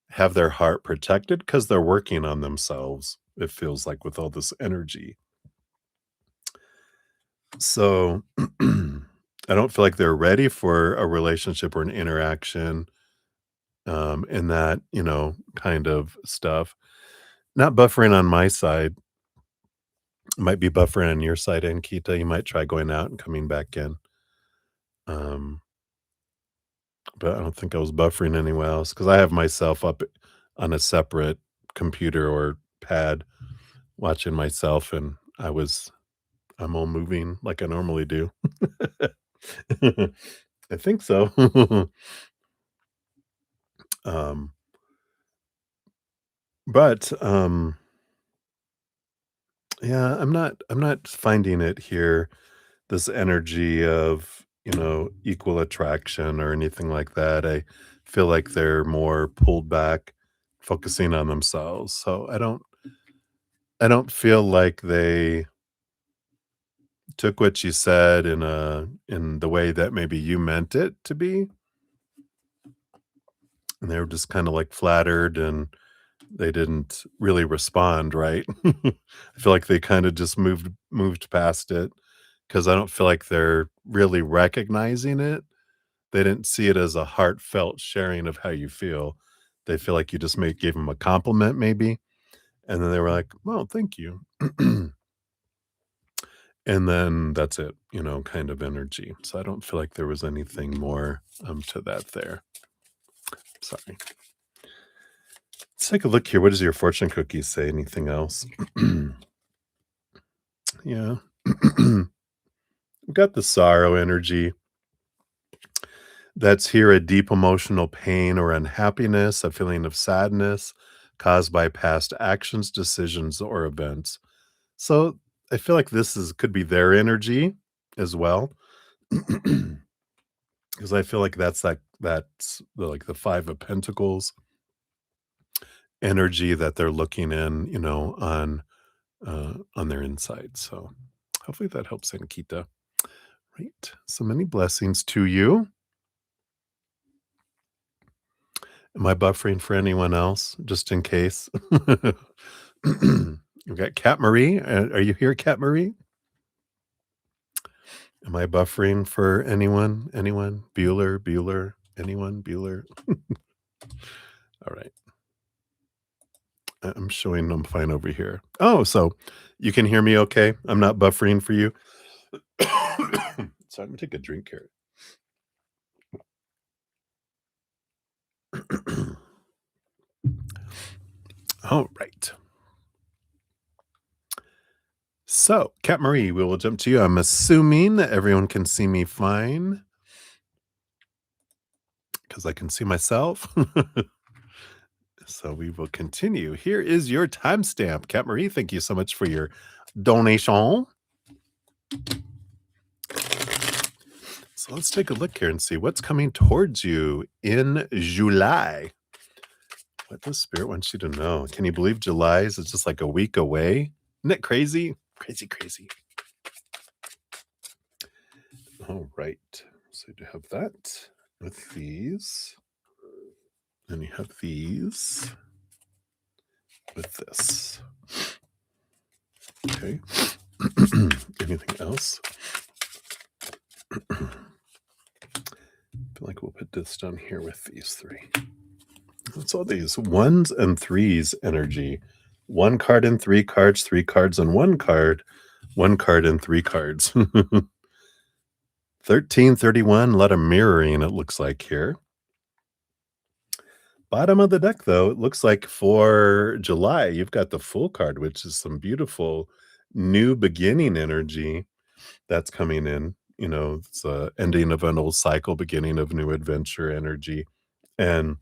have their heart protected because they're working on themselves. It feels like with all this energy. So I don't feel like they're ready for a relationship or an interaction, in that, kind of stuff. Not buffering on my side. Might be buffering on your side, and Kita. You might try going out and coming back in. Um, but I don't think I was buffering anywhere else because I have myself up on a separate computer or pad watching myself, and I'm all moving like I normally do. I think so. um, but yeah, I'm not finding it here. This energy of, equal attraction or anything like that. I feel like they're more pulled back, focusing on themselves. So I don't feel like they took what you said in the way that maybe you meant it to be. And they were just kind of like flattered and they didn't really respond, right? I feel like they kind of just moved past it because I don't feel like they're really recognizing it. They didn't see it as a heartfelt sharing of how you feel. They feel like you just gave them a compliment maybe, and then they were like, "Well, thank you." And then that's it, kind of energy. So I don't feel like there was anything more, to that there. Sorry. Let's take a look here. What does your fortune cookie say? Anything else? Yeah. We got the sorrow energy. That's here a deep emotional pain or unhappiness, a feeling of sadness caused by past actions, decisions, or events. So I feel like this is could be their energy as well. Because I feel like that's like the Five of Pentacles energy that they're looking in, on their inside. So hopefully that helps, Ankita. Right. So many blessings to you. Am I buffering for anyone else, just in case? We've got Cat Marie. Are you here, Cat Marie? Am I buffering for anyone? Anyone? Bueller? Anyone? Bueller? All right. I'm showing I'm fine over here. Oh, so you can hear me okay? I'm not buffering for you? So I'm gonna take a drink here. All right. So, Cat Marie, we will jump to you. I'm assuming that everyone can see me fine because I can see myself. So we will continue. Here is your timestamp. Cat Marie, thank you so much for your donation. So let's take a look here and see what's coming towards you in July. What does Spirit want you to know? Can you believe July is just like a week away? Isn't it crazy? Crazy, crazy. All right. So you have that with these. And you have these with this. Okay. Anything else? I feel like we'll put this down here with these three. What's all these? 1s and 3s energy. 1 card and 3 cards, 3 cards and 1 card, 1 card and 3 cards. 13, 31, a lot of mirroring it looks like here. Bottom of the deck, though, it looks like for July, you've got the full card, which is some beautiful new beginning energy that's coming in. You know, it's a ending of an old cycle, beginning of new adventure energy. And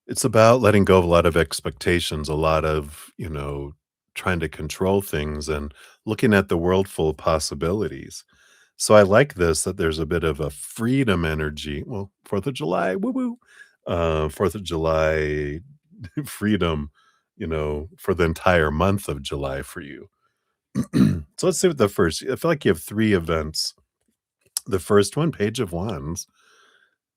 it's about letting go of a lot of expectations, a lot of, trying to control things and looking at the world full of possibilities. So I like this, that there's a bit of a freedom energy. Well, 4th of July, woo woo. 4th of July freedom, for the entire month of July for you. So let's see what the first, I feel like you have 3 events. The first one, Page of Wands.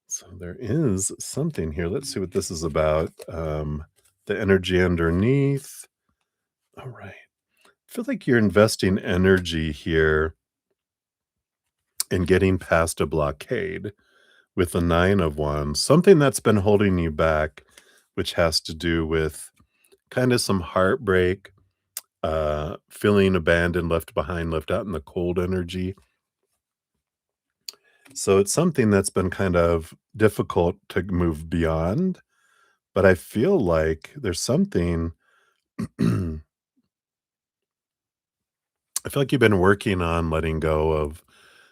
So there is something here. Let's see what this is about. The energy underneath. All right. I feel like you're investing energy here in getting past a blockade with the 9 of Wands, something that's been holding you back, which has to do with kind of some heartbreak, feeling abandoned, left behind, left out in the cold energy. So it's something that's been kind of difficult to move beyond, but I feel like there's something I feel like you've been working on letting go of,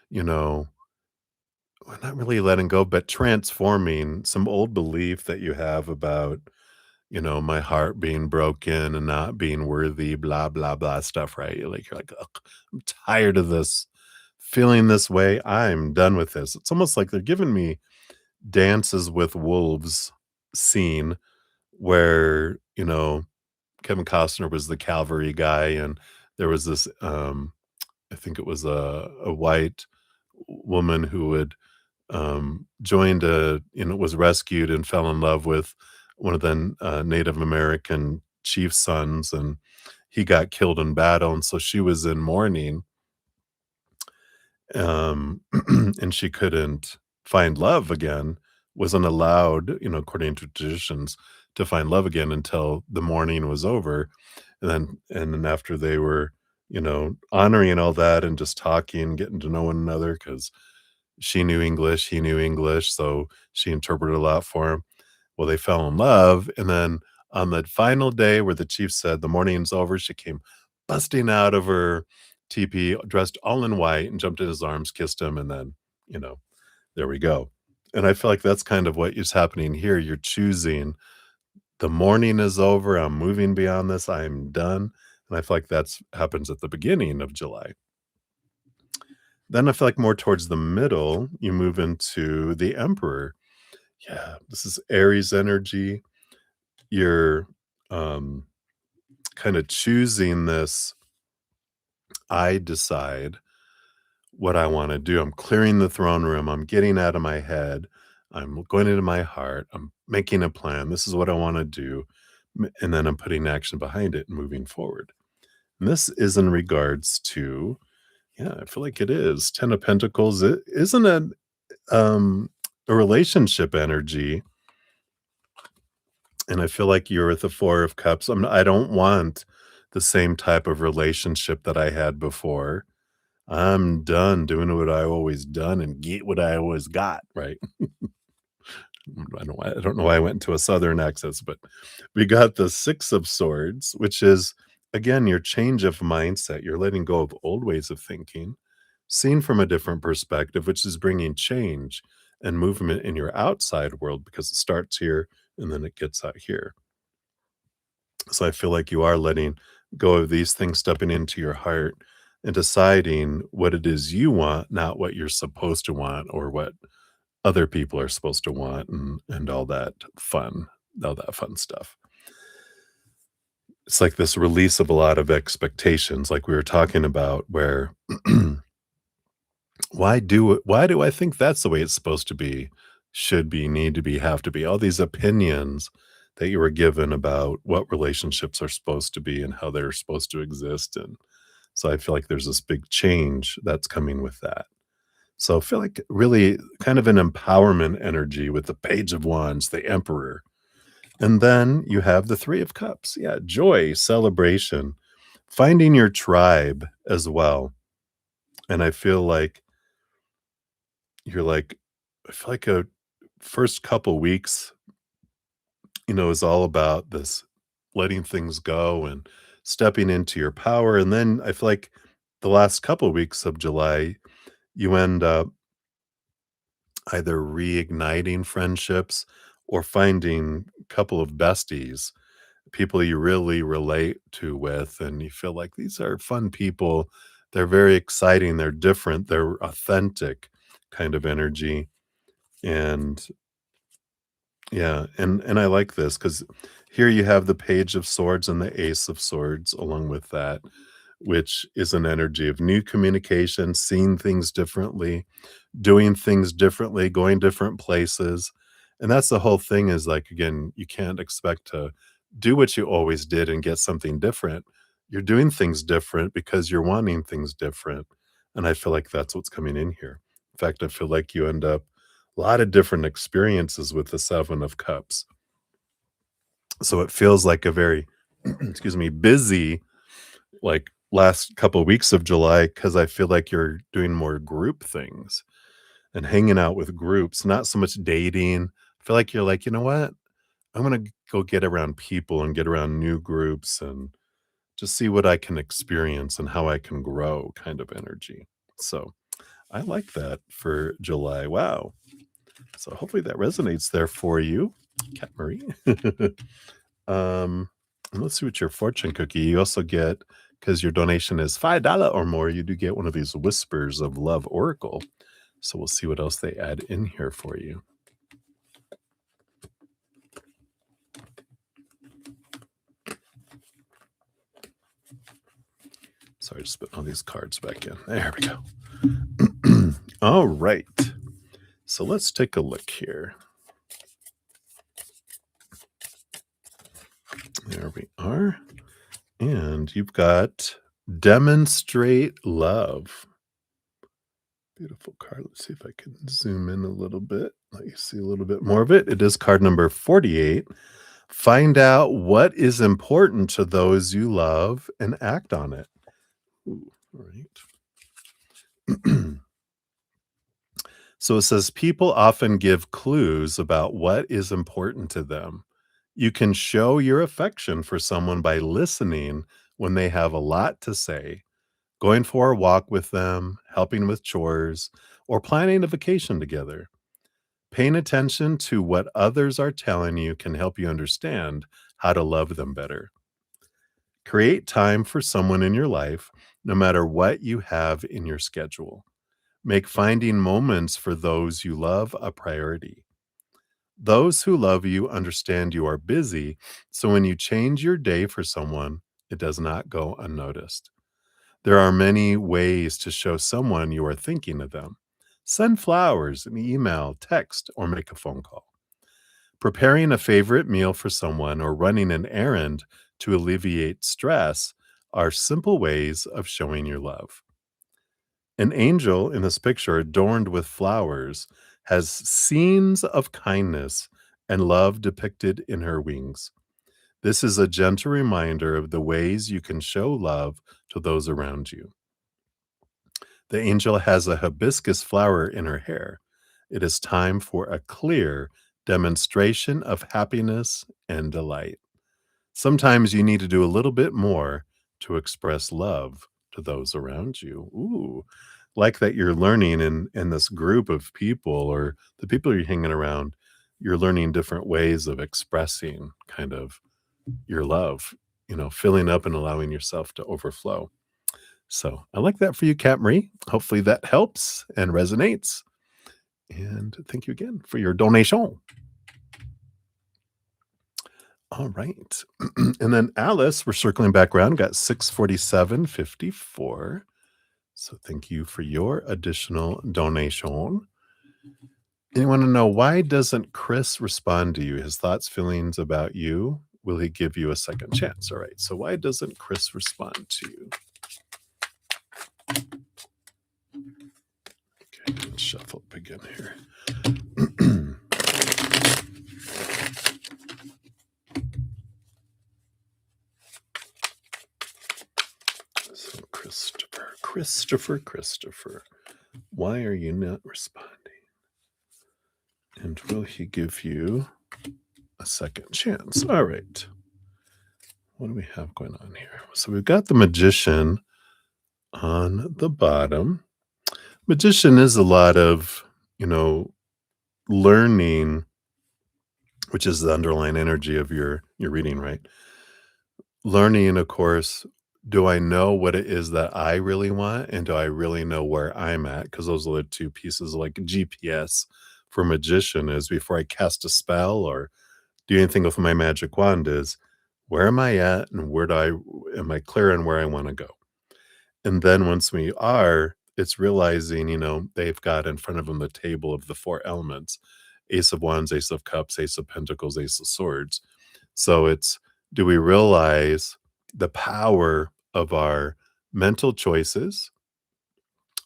you know, well, not really letting go, but transforming some old belief that you have about, my heart being broken and not being worthy, blah, blah, blah stuff, right? You're like, "Ugh, I'm tired of this, feeling this way. I'm done with this." It's almost like they're giving me Dances with Wolves scene where, Kevin Costner was the cavalry guy and there was this, I think it was a white woman who had joined was rescued and fell in love with one of the Native American chief's sons, and he got killed in battle, and so she was in mourning, and she couldn't find love again, wasn't allowed, according to traditions, to find love again until the mourning was over, and then after they were, honoring all that and just talking, getting to know one another, because she knew English, he knew English, so she interpreted a lot for him. Well, they fell in love, and then on the final day where the chief said, "The morning's over," she came busting out of her teepee, dressed all in white, and jumped in his arms, kissed him, and then, you know, there we go. And I feel like that's kind of what is happening here. You're choosing, the morning is over, I'm moving beyond this, I'm done, and I feel like that's happens at the beginning of July. Then I feel like more towards the middle, you move into the Emperor. Yeah, this is Aries energy. You're, um, kinda choosing this, "I decide what I wanna do. I'm clearing the throne room. I'm getting out of my head. I'm going into my heart. I'm making a plan. This is what I want to do. And then I'm putting action behind it and moving forward. And this is in regards to, yeah, I feel like it is. 10 of Pentacles. It isn't a relationship energy. And I feel like you're with the Four of Cups. I don't want the same type of relationship that I had before. I'm done doing what I always done and get what I always got, right? I don't know why I went into a southern accent, but we got the Six of Swords, which is again your change of mindset. You're letting go of old ways of thinking, seen from a different perspective, which is bringing change and movement in your outside world because it starts here and then it gets out here. So I feel like you are letting go of these things, stepping into your heart and deciding what it is you want, not what you're supposed to want or what other people are supposed to want and all that fun stuff. It's like this release of a lot of expectations, like we were talking about, where why do I think that's the way it's supposed to be, should be, need to be, have to be? All these opinions that you were given about what relationships are supposed to be and how they're supposed to exist. And so I feel like there's this big change that's coming with that. So I feel like really kind of an empowerment energy with the Page of Wands, the Emperor. And then you have the Three of Cups. Yeah, joy, celebration, finding your tribe as well. And I feel like you're like, I feel like a first couple weeks, is all about this letting things go and stepping into your power. And then I feel like the last couple weeks of July, you end up either reigniting friendships or finding a couple of besties, people you really relate to with, and you feel like these are fun people. They're very exciting, they're different, they're authentic kind of energy. And yeah, and I like this because here you have the Page of Swords and the Ace of Swords along with that, which is an energy of new communication, seeing things differently, doing things differently, going different places. And that's the whole thing is like, again, you can't expect to do what you always did and get something different. You're doing things different because you're wanting things different. And I feel like that's what's coming in here. In fact, I feel like you end up a lot of different experiences with the Seven of Cups. So it feels like a very, excuse me, busy, like last couple of weeks of July, because I feel like you're doing more group things and hanging out with groups, not so much dating. I feel like you're like, you know what? I'm gonna go get around people and get around new groups and just see what I can experience and how I can grow kind of energy. So I like that for July. Wow. So hopefully that resonates there for you, Cat Marie. And let's see what your fortune cookie. You also get, because your donation is $5 or more, you do get one of these Whispers of Love Oracle. So we'll see what else they add in here for you. Sorry, just put all these cards back in. There we go. All right. So let's take a look here. There we are. And you've got Demonstrate Love. Beautiful card. Let's see if I can zoom in a little bit. Let you see a little bit more of it. It is card number 48. Find out what is important to those you love and act on it. Ooh, all right. So it says people often give clues about what is important to them. You can show your affection for someone by listening when they have a lot to say, going for a walk with them, helping with chores, or planning a vacation together. Paying attention to what others are telling you can help you understand how to love them better. Create time for someone in your life, no matter what you have in your schedule. Make finding moments for those you love a priority. Those who love you understand you are busy, so when you change your day for someone, it does not go unnoticed. There are many ways to show someone you are thinking of them. Send flowers, an email, text, or make a phone call. Preparing a favorite meal for someone or running an errand to alleviate stress are simple ways of showing your love. An angel in this picture, adorned with flowers, has scenes of kindness and love depicted in her wings. This is a gentle reminder of the ways you can show love to those around you. The angel has a hibiscus flower in her hair. It is time for a clear demonstration of happiness and delight. Sometimes you need to do a little bit more to express love to those around you. Ooh, like that you're learning in this group of people or the people you're hanging around, you're learning different ways of expressing kind of your love, filling up and allowing yourself to overflow. So I like that for you, Kat Marie. Hopefully that helps and resonates. And thank you again for your donation. All right. And then Alice, we're circling back around, got 647.54. So thank you for your additional donation. And you want to know, why doesn't Chris respond to you? His thoughts, feelings about you? Will he give you a second chance? All right. So why doesn't Chris respond to you? Okay, let's shuffle up again here. So Christopher, why are you not responding? And will he give you a second chance? All right. What do we have going on here? So we've got the Magician on the bottom. Magician is a lot of, learning, which is the underlying energy of your reading, right? Learning, of course, do I know what it is that I really want? And do I really know where I'm at? Because those are the two pieces, like GPS for Magician is before I cast a spell or do anything with my magic wand is, where am I at and am I clear on where I want to go? And then once we are, it's realizing, they've got in front of them the table of the four elements: Ace of Wands, Ace of Cups, Ace of Pentacles, Ace of Swords. So it's, do we realize the power of our mental choices,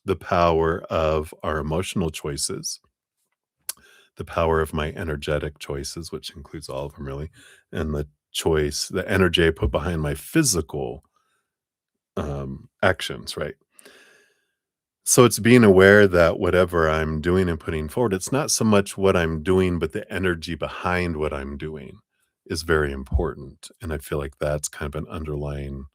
the power of our emotional choices, the power of my energetic choices, which includes all of them really, and the energy I put behind my physical actions, right? So it's being aware that whatever I'm doing and putting forward, it's not so much what I'm doing, but the energy behind what I'm doing is very important. And I feel like that's kind of an underlying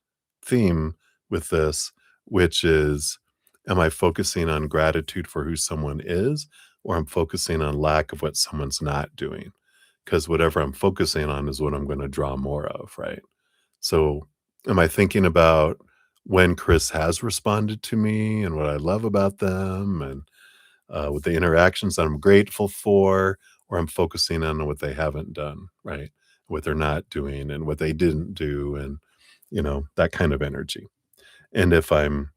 theme with this, which is, am I focusing on gratitude for who someone is, or I'm focusing on lack of what someone's not doing? Because whatever I'm focusing on is what I'm going to draw more of, right? So am I thinking about when Chris has responded to me and what I love about them and with the interactions that I'm grateful for, or I'm focusing on what they haven't done, right? What they're not doing and what they didn't do, and that kind of energy. And if I'm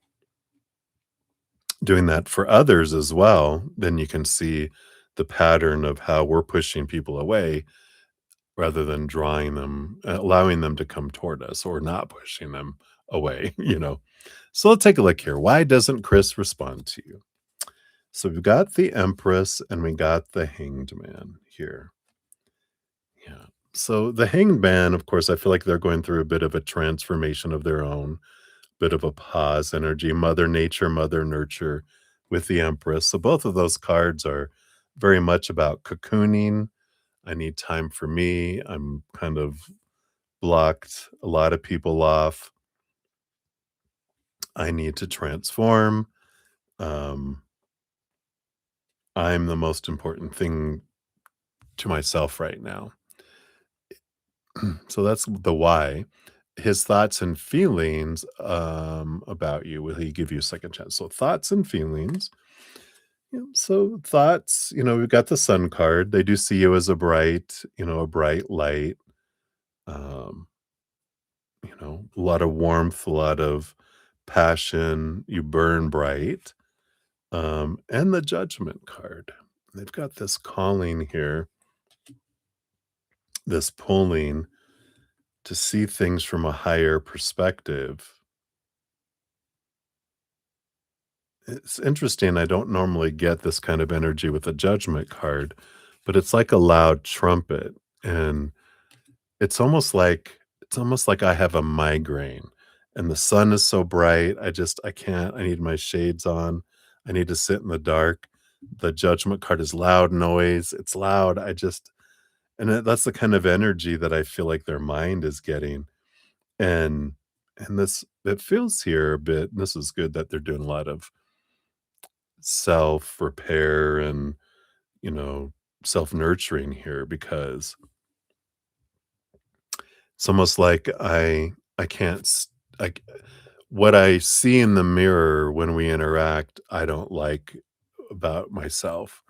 doing that for others as well, then you can see the pattern of how we're pushing people away rather than drawing them, allowing them to come toward us or not pushing them away. So let's take a look here. Why doesn't Chris respond to you? So we've got the Empress and we got the Hanged Man here. Yeah. So the Hanged Man, of course, I feel like they're going through a bit of a transformation of their own, bit of a pause energy, Mother Nature, Mother Nurture with the Empress. So both of those cards are very much about cocooning. I need time for me. I'm kind of blocked a lot of people off. I need to transform. Um, I'm the most important thing to myself right now. So that's the why. His thoughts and feelings about you. Will he give you a second chance? So thoughts and feelings. Yeah, so thoughts, we've got the Sun card. They do see you as a bright light. Um, a lot of warmth, a lot of passion. You burn bright. and the Judgment card. They've got this calling here, this pulling to see things from a higher perspective. It's interesting, I don't normally get this kind of energy with a Judgment card, but it's like a loud trumpet, and it's almost like I have a migraine, and the sun is so bright, I can't, I need my shades on, I need to sit in the dark. The Judgment card is loud noise, it's loud, that's the kind of energy that I feel like their mind is getting, and this it feels here a bit, and this is good that they're doing a lot of self-repair and, you know, self-nurturing here because it's almost like I can't s I c what I see in the mirror when we interact, I don't like about myself,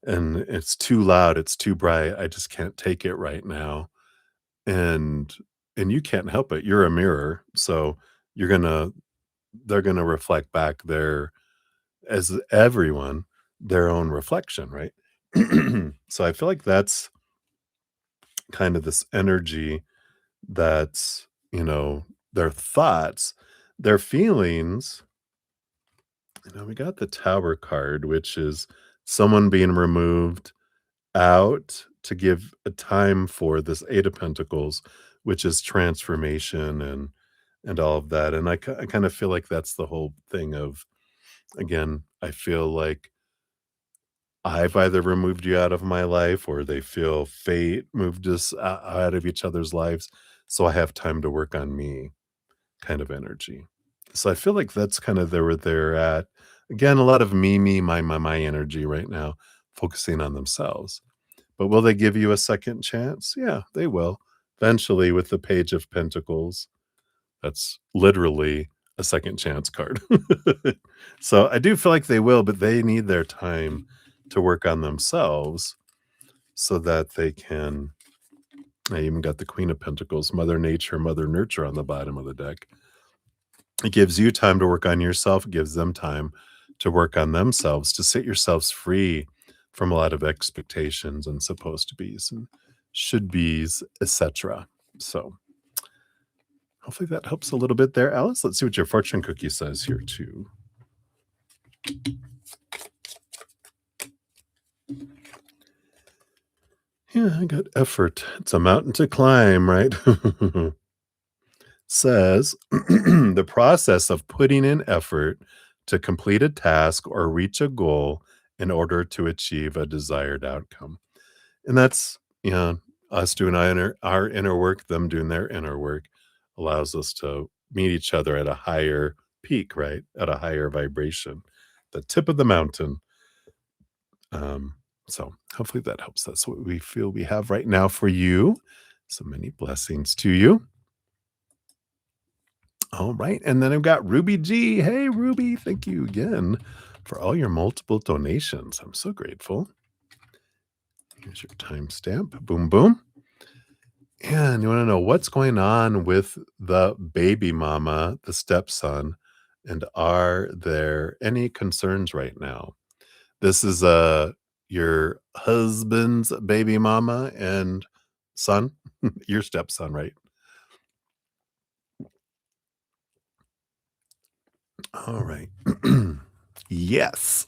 and it's too loud, it's too bright, I just can't take it right now, and you can't help it, you're a mirror, so you're gonna they're gonna reflect back their as everyone, their own reflection, right? So I feel like that's kind of this energy that's, their thoughts, their feelings. We got the Tower card, which is someone being removed out to give a time for this Eight of Pentacles, which is transformation and all of that. And I kind of feel like that's the whole thing of, again, I feel like I've either removed you out of my life or they feel fate moved us out of each other's lives. So I have time to work on me kind of energy. So I feel like that's kind of where they're at. Again, a lot of me, my energy right now, focusing on themselves. But will they give you a second chance? Yeah, they will. Eventually, with the Page of Pentacles, that's literally a second chance card. So I do feel like they will, but they need their time to work on themselves so that they can. I even got the Queen of Pentacles, Mother Nature, Mother Nurture on the bottom of the deck. It gives you time to work on yourself. It gives them time to work on themselves, to set yourselves free from a lot of expectations and supposed to be's and should be's, etc. So hopefully that helps a little bit there, Alice. Let's see what your fortune cookie says here too. Yeah, I got effort. It's a mountain to climb, right? Says the process of putting in effort to complete a task or reach a goal in order to achieve a desired outcome. And that's, us doing our inner work, them doing their inner work allows us to meet each other at a higher peak, right? At a higher vibration, the tip of the mountain. Um, so hopefully that helps. That's what we feel we have right now for you. So many blessings to you. All right. And then I've got Ruby G. Hey, Ruby. Thank you again for all your multiple donations. I'm so grateful. Here's your timestamp. Boom, boom. And you want to know what's going on with the baby mama, the stepson, and are there any concerns right now? This is your husband's baby mama and son, your stepson, right? All right. Yes.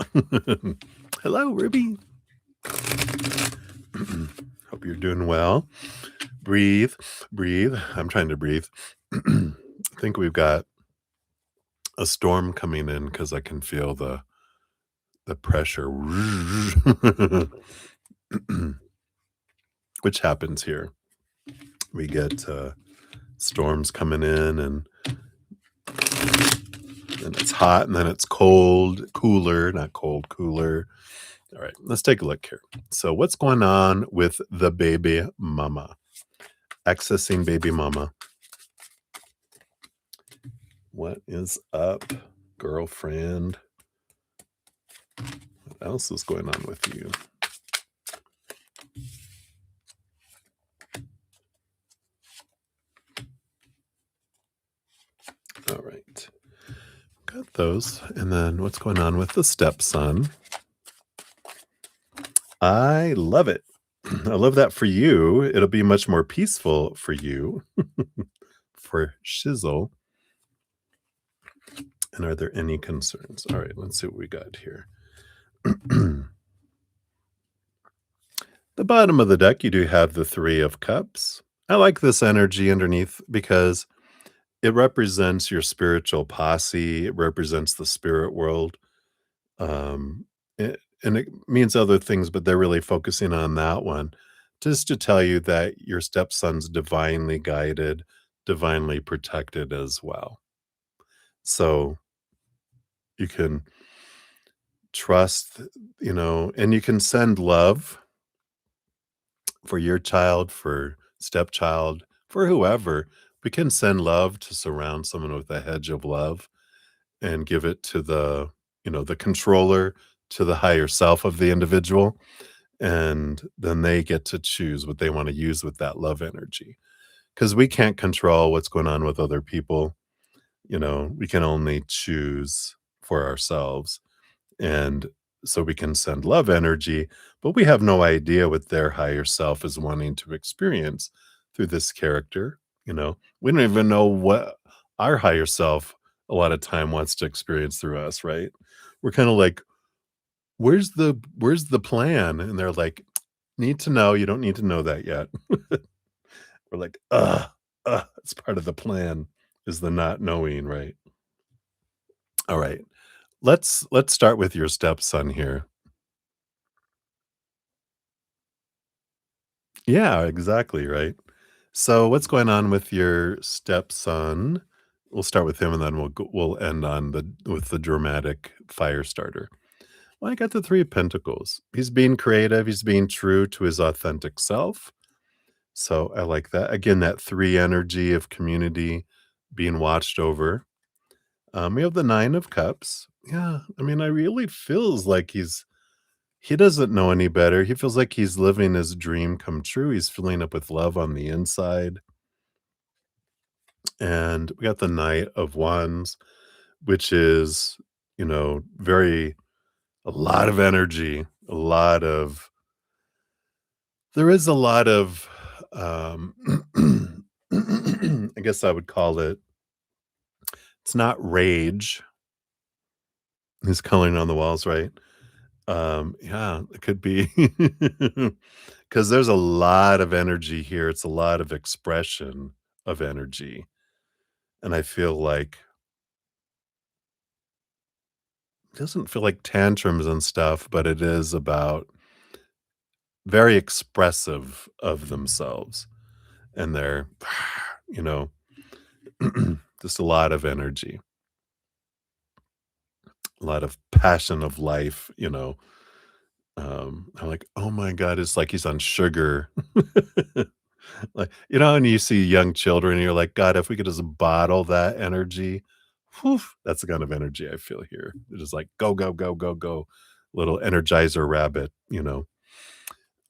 Hello, Ruby. Hope you're doing well. Breathe, breathe. I'm trying to breathe. I think we've got a storm coming in because I can feel the pressure, which happens here. We get storms coming in, and it's hot, and then it's cold, cooler, not cold, cooler. All right, let's take a look here. So, what's going on with the baby mama? Accessing baby mama. What is up, girlfriend? What else is going on with you? All right. got those. And then what's going on with the stepson? I love it. I love that for you. It'll be much more peaceful for you, for Shizzle. And are there any concerns? All right, let's see what we got here. The bottom of the deck, you do have the Three of Cups. I like this energy underneath because it represents your spiritual posse. It represents the spirit world. And it means other things, but they're really focusing on that one. Just to tell you that your stepson's divinely guided, divinely protected as well. So you can trust, and you can send love for your child, for stepchild, for whoever. We can send love to surround someone with a hedge of love and give it to the controller, to the higher self of the individual. And then they get to choose what they want to use with that love energy. Because we can't control what's going on with other people. We can only choose for ourselves. And so we can send love energy, but we have no idea what their higher self is wanting to experience through this character. We don't even know what our higher self a lot of time wants to experience through us, right? We're kind of like, where's the plan? And they're like, need to know. You don't need to know that yet. We're like, it's part of the plan is the not knowing, right? All right. Let's start with your stepson here. Yeah, exactly, right? So what's going on with your stepson? We'll start with him and then we'll end on the dramatic fire starter. Well, I got the 3 of Pentacles. He's being creative, he's being true to his authentic self. So I like that. Again, that 3 energy of community being watched over. We have the 9 of Cups. Yeah, I mean, I really feels like he doesn't know any better. He feels like he's living his dream come true. He's filling up with love on the inside. And we got the Knight of Wands, which is, very a lot of energy, a lot of there is a lot of um I guess I would call it's not rage. He's coloring on the walls, right? Yeah, it could be because there's a lot of energy here. It's a lot of expression of energy. And I feel like it doesn't feel like tantrums and stuff, but it is about very expressive of themselves. And they're, you know, just a lot of energy, a lot of passion of life. I'm like, oh my God, it's like he's on sugar. Like, and you see young children, and you're like, God, if we could just bottle that energy, whew, that's the kind of energy I feel here. It's just like go, go, go, go, go, little energizer rabbit.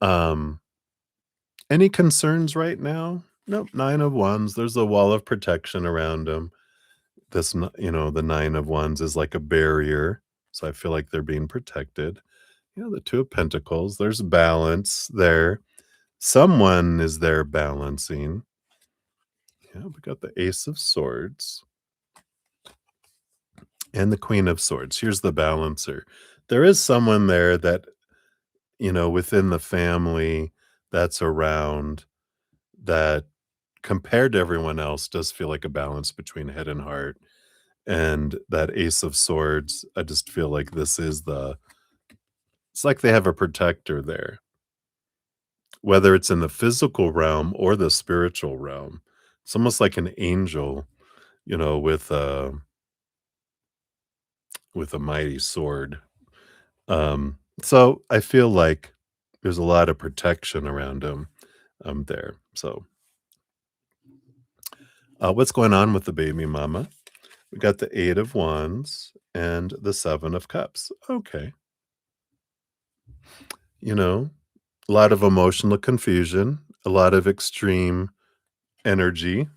Um, any concerns right now? Nope, 9 of Wands. There's a wall of protection around him. The 9 of Wands is like a barrier. So I feel like they're being protected. The 2 of Pentacles. There's balance there. Someone is there balancing. Yeah, we got the Ace of Swords and the Queen of Swords. Here's the balancer. There is someone there that, within the family that's around that compared to everyone else does feel like a balance between head and heart. And that Ace of Swords, I just feel like it's like they have a protector there, whether it's in the physical realm or the spiritual realm. It's almost like an angel, with a mighty sword. So I feel like there's a lot of protection around him there. So what's going on with the baby mama? We got the 8 of Wands and the 7 of Cups. Okay. A lot of emotional confusion, a lot of extreme energy.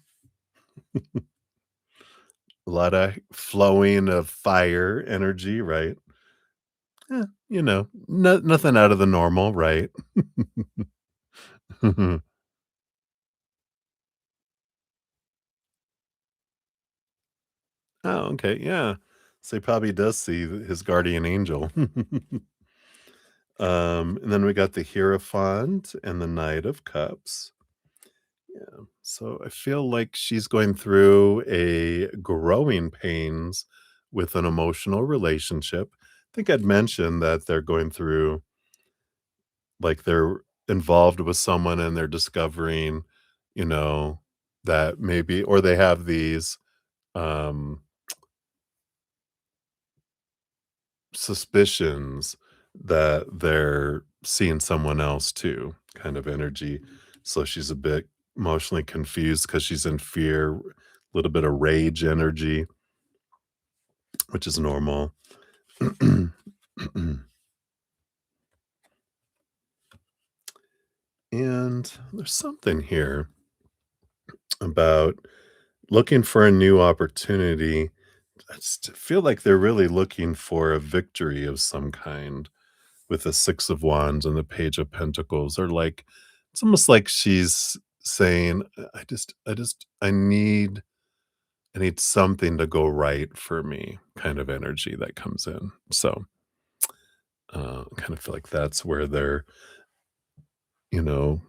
A lot of flowing of fire energy, right? Nothing out of the normal, right? Oh, okay, yeah. So he probably does see his guardian angel. And then we got the Hierophant and the Knight of Cups. Yeah. So I feel like she's going through a growing pains with an emotional relationship. I think I'd mentioned that they're going through, like, they're involved with someone and they're discovering, you know, that maybe, or they have these um suspicions that they're seeing someone else too, kind of energy. So she's a bit emotionally confused because she's in fear, a little bit of rage energy, which is normal. And there's something here about looking for a new opportunity. I just feel like they're really looking for a victory of some kind with the Six of Wands and the Page of Pentacles. Or like, it's almost like she's saying, I need something to go right for me," kind of energy that comes in. So, I kind of feel like that's where they're, you know,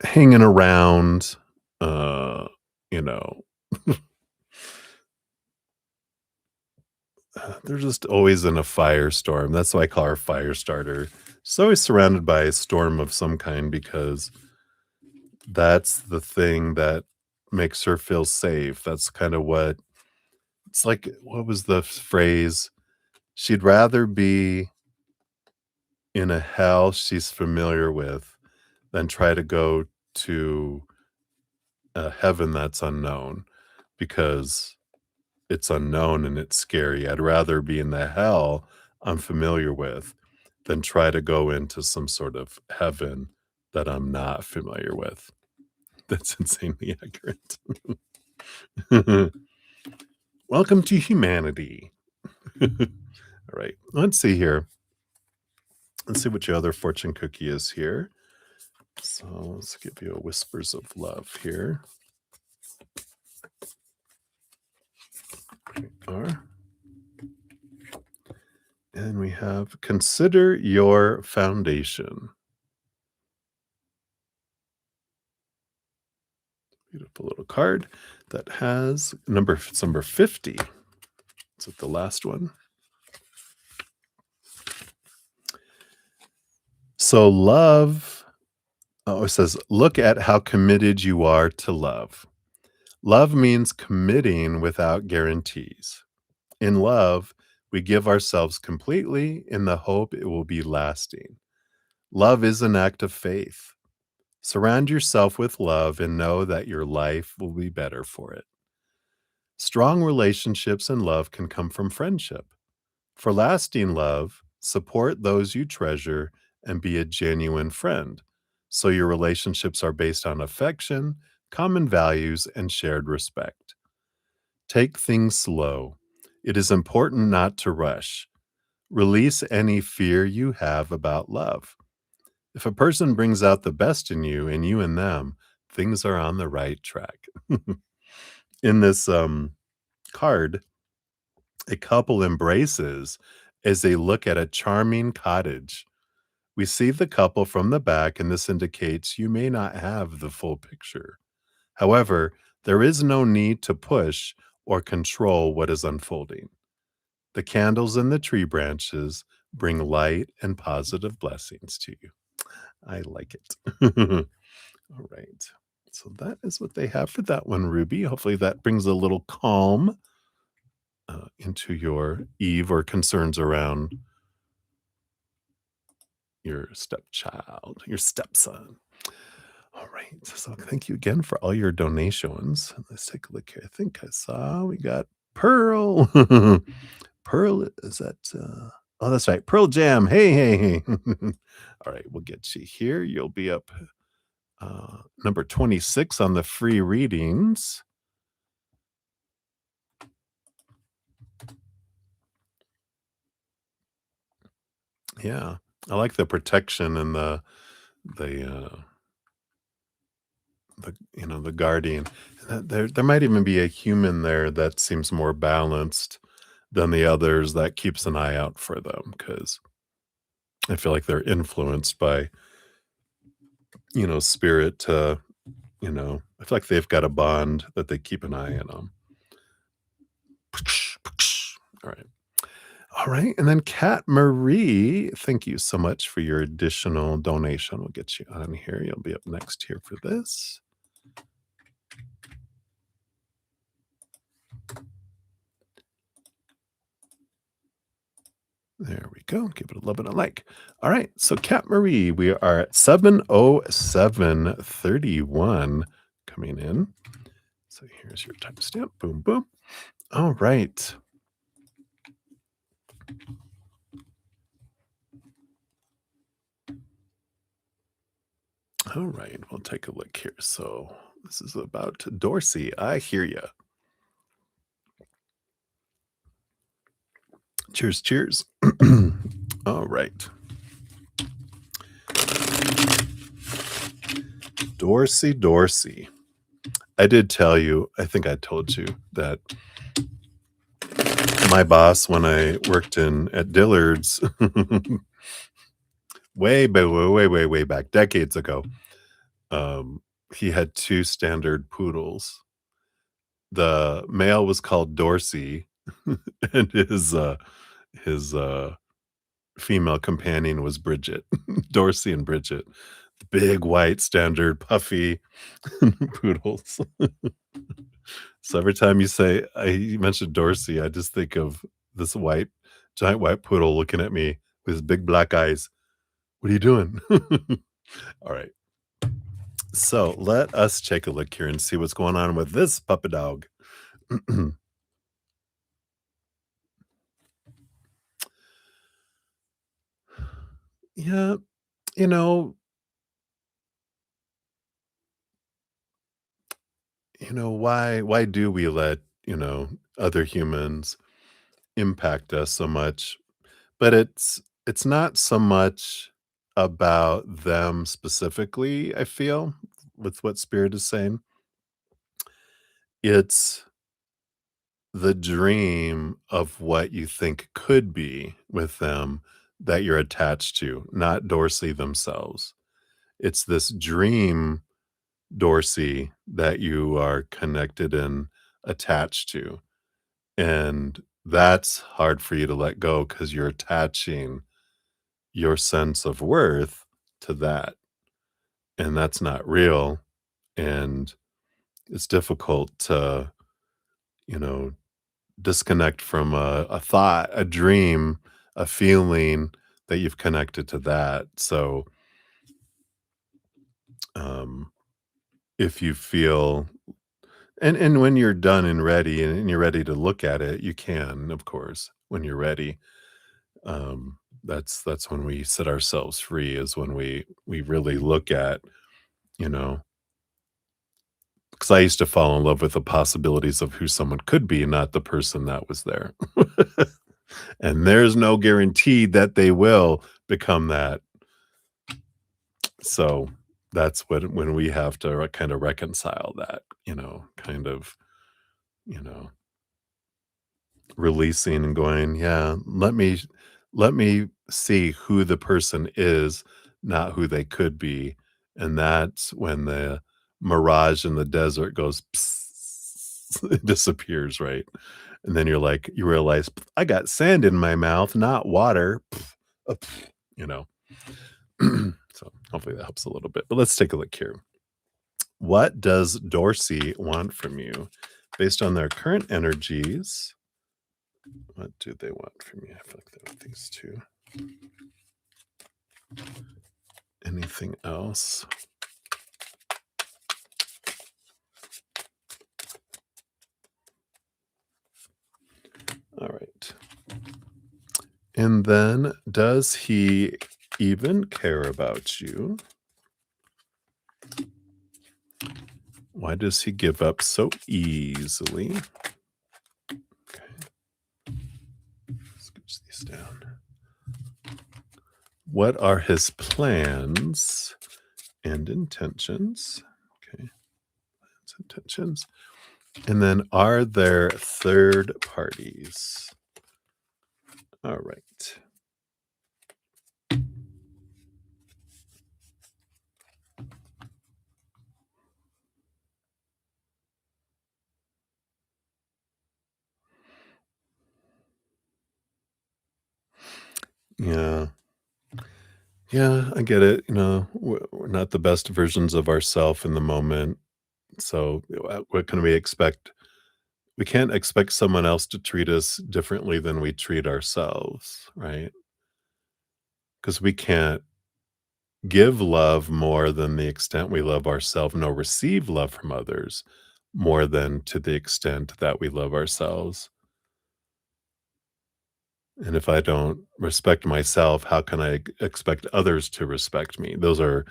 hanging around, uh, you know, they're just always in a firestorm. That's why I call her fire starter. She's always surrounded by a storm of some kind because that's the thing that makes her feel safe. That's kind of what it's like. What was the phrase? She'd rather be in a hell she's familiar with than try to go to a heaven that's unknown, because it's unknown and it's scary. I'd rather be in the hell I'm familiar with than try to go into some sort of heaven that I'm not familiar with. That's insanely accurate. Welcome to humanity. All right, let's see here. Let's see what your other fortune cookie is here. So let's give you a whispers of love here. Are. And we have consider your foundation. Beautiful little card that has it's number 50. It's at the last one. So love, it says, look at how committed you are to love. Love means committing without guarantees. In love, we give ourselves completely in the hope it will be lasting. Love is an act of faith. Surround yourself with love and know that your life will be better for it. Strong relationships and love can come from friendship. For lasting love, support those you treasure and be a genuine friend. So your relationships are based on affection, common values, and shared respect. Take things slow. It is important not to rush. Release any fear you have about love. If a person brings out the best in you and you in them, things are on the right track. In this card, a couple embraces as they look at a charming cottage. We see the couple from the back, and this indicates you may not have the full picture. However, there is no need to push or control what is unfolding. The candles and the tree branches bring light and positive blessings to you. I like it. All right. So that is what they have for that one, Ruby. Hopefully that brings a little calm into your eve or concerns around your stepchild, your stepson. All right. So thank you again for all your donations. Let's take a look here. I think I saw we got Pearl. Pearl, is that oh, that's right. Pearl Jam. Hey, hey, hey. All right, we'll get you here. You'll be up number 26 on the free readings. Yeah. I like the protection and the the guardian. There might even be a human there that seems more balanced than the others that keeps an eye out for them because I feel like they're influenced by, spirit to, I feel like they've got a bond that they keep an eye in on. All right. All right. And then Kat Marie, thank you so much for your additional donation. We'll get you on here. You'll be up next here for this. There we go. Give it a little bit of like. All right. So, Kat Marie, we are at 70731 coming in. So, here's your timestamp. Boom, boom. All right. All right. We'll take a look here. So, this is about Dorsey. I hear you. Cheers, cheers. All right. Dorsey. I did tell you, I think I told you that my boss, when I worked at Dillard's way back, decades ago, he had 2 standard poodles. The male was called Dorsey, and his female companion was Bridget. Dorsey and Bridget. The big, white, standard, puffy poodles. So every time you mentioned Dorsey, I just think of this giant white poodle looking at me with his big black eyes. What are you doing? All right. So let us take a look here and see what's going on with this puppy dog. Yeah, you know, why do we let, other humans impact us so much? But it's not so much about them specifically, I feel, with what Spirit is saying. It's the dream of what you think could be with them that you're attached to, not Dorsey themselves. It's this dream Dorsey that you are connected and attached to. And that's hard for you to let go because you're attaching your sense of worth to that. And that's not real. And it's difficult to, you know, disconnect from a thought, a dream, a feeling that you've connected to that. So, um, if you feel, and when you're done and ready, and you're ready to look at it, you can, of course, when you're ready. That's when we set ourselves free. Is when we really look at, you know, because I used to fall in love with the possibilities of who someone could be, not the person that was there. And there's no guarantee that they will become that. So that's when we have to kind of reconcile that, kind of, you know, releasing and going, yeah, let me see who the person is, not who they could be. And that's when the mirage in the desert goes, it disappears, right? And then you realize, I got sand in my mouth, not water. Uh, you know. So hopefully that helps a little bit. But let's take a look here. What does Dorsey want from you based on their current energies? What do they want from you? I feel like they want these two. Anything else? All right. And then, does he even care about you? Why does he give up so easily? Okay. Scooch these down. What are his plans and intentions? Okay, plans, intentions. And then are there third parties? All right. Yeah. Yeah, I get it. We're not the best versions of ourselves in the moment. So, what can we expect? We can't expect someone else to treat us differently than we treat ourselves, right? Because we can't give love more than the extent we love ourselves, nor receive love from others more than to the extent that we love ourselves. And if I don't respect myself, how can I expect others to respect me? Those are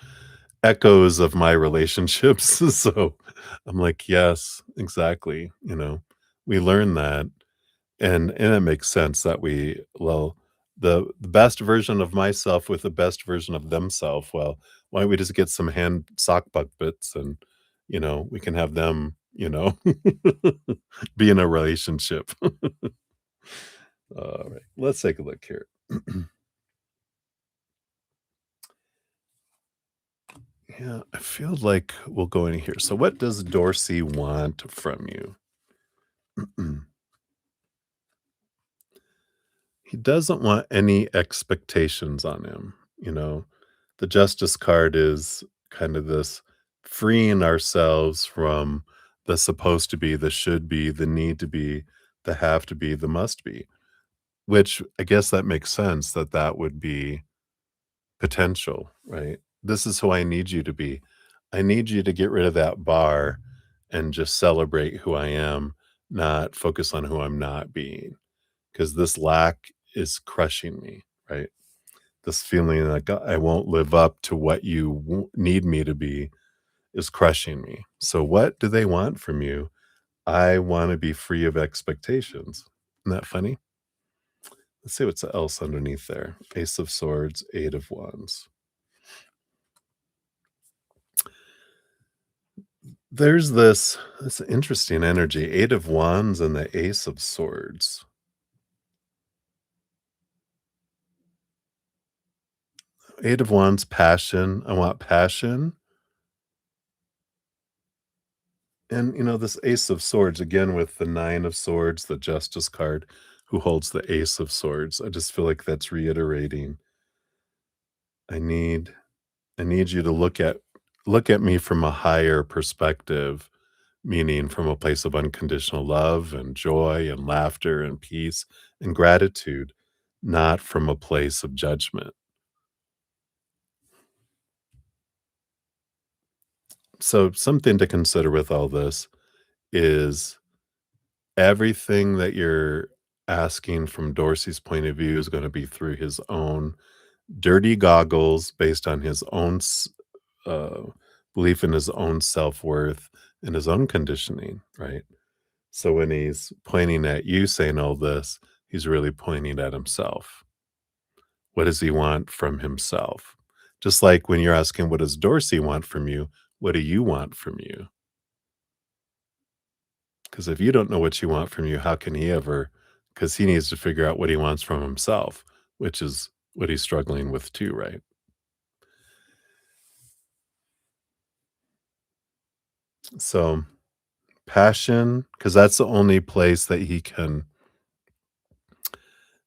echoes of my relationships. So I'm like, yes, exactly. We learn that. And it makes sense that the best version of myself with the best version of themself. Well, why don't we just get some hand sock puppets and we can have them, be in a relationship. All right, let's take a look here. Yeah, I feel like we'll go in here. So, what does Dorsey want from you? He doesn't want any expectations on him. The justice card is kind of this freeing ourselves from the supposed to be, the should be, the need to be, the have to be, the must be, which I guess that makes sense that that would be potential, right? This is who I need you to be. I need you to get rid of that bar and just celebrate who I am, not focus on who I'm not being, because this lack is crushing me, right? This feeling like I won't live up to what you need me to be is crushing me. So, what do they want from you? I want to be free of expectations. Isn't that funny? Let's see what's else underneath there. Ace of Swords, Eight of Wands. There's this interesting energy, Eight of Wands and the Ace of Swords. Eight of Wands, passion. I want passion. And this Ace of Swords, again with the Nine of Swords, the Justice card, who holds the Ace of Swords. I just feel like that's reiterating. I need I need you to look at me from a higher perspective, meaning from a place of unconditional love and joy and laughter and peace and gratitude, not from a place of judgment. So, something to consider with all this is everything that you're asking from Dorsey's point of view is going to be through his own dirty goggles based on his own uh, belief in his own self worth and his own conditioning, right? So when he's pointing at you saying all this, he's really pointing at himself. What does he want from himself? Just like when you're asking, what does Dorsey want from you? What do you want from you? Because if you don't know what you want from you, how can he ever? Because he needs to figure out what he wants from himself, which is what he's struggling with too, right? So, passion, because that's the only place that he can,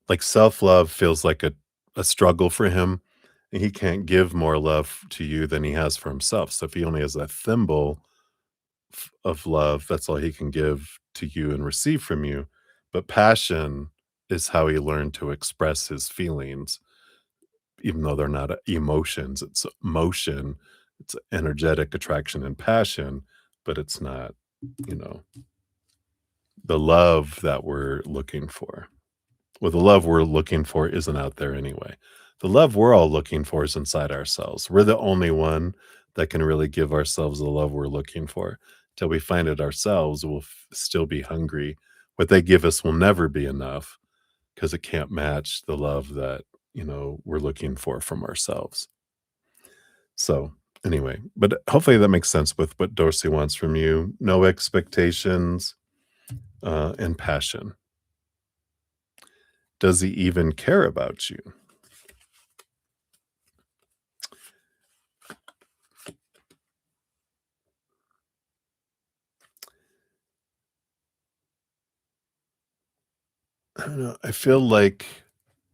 like, self love feels like a struggle for him. And he can't give more love to you than he has for himself. So, if he only has a thimble of love, that's all he can give to you and receive from you. But passion is how he learned to express his feelings, even though they're not emotions. It's motion, it's energetic attraction and passion, but it's not, you know, the love that we're looking for. Well, the love we're looking for isn't out there anyway. The love we're all looking for is inside ourselves. We're the only one that can really give ourselves the love we're looking for. Till we find it ourselves, we'll still be hungry. What they give us will never be enough because it can't match the love that we're looking for from ourselves. So, anyway, but hopefully that makes sense with what Dorsey wants from you. No expectations, and passion. Does he even care about you? I don't know. I feel like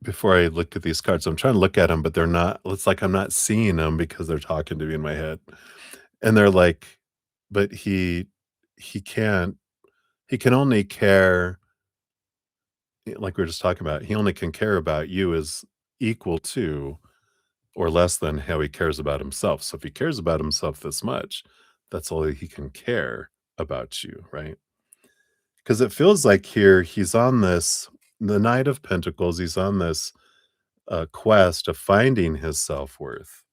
before I look at these cards, I'm trying to look at them, but they're not. It's like I'm not seeing them because they're talking to me in my head, and they're like, but he can't. He can only care, like we are just talking about. He only can care about you as equal to or less than how he cares about himself. So if he cares about himself this much, that's all he can care about you, right? Because it feels like here he's on this, the Knight of Pentacles, he's on this quest of finding his self worth.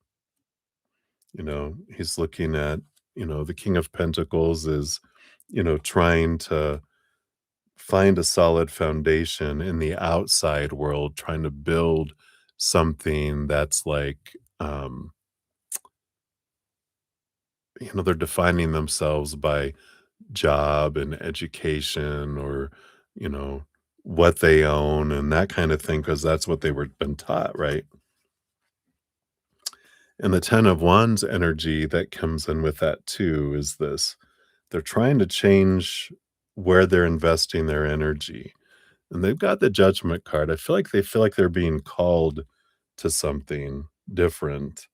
He's looking at, the King of Pentacles is, trying to find a solid foundation in the outside world, trying to build something that's like, they're defining themselves by job and education or, you know, what they own and that kind of thing, because that's what they were been taught, right? And the 10 of Wands energy that comes in with that too is this. They're trying to change where they're investing their energy. And they've got the Judgment card. I feel like they feel like they're being called to something different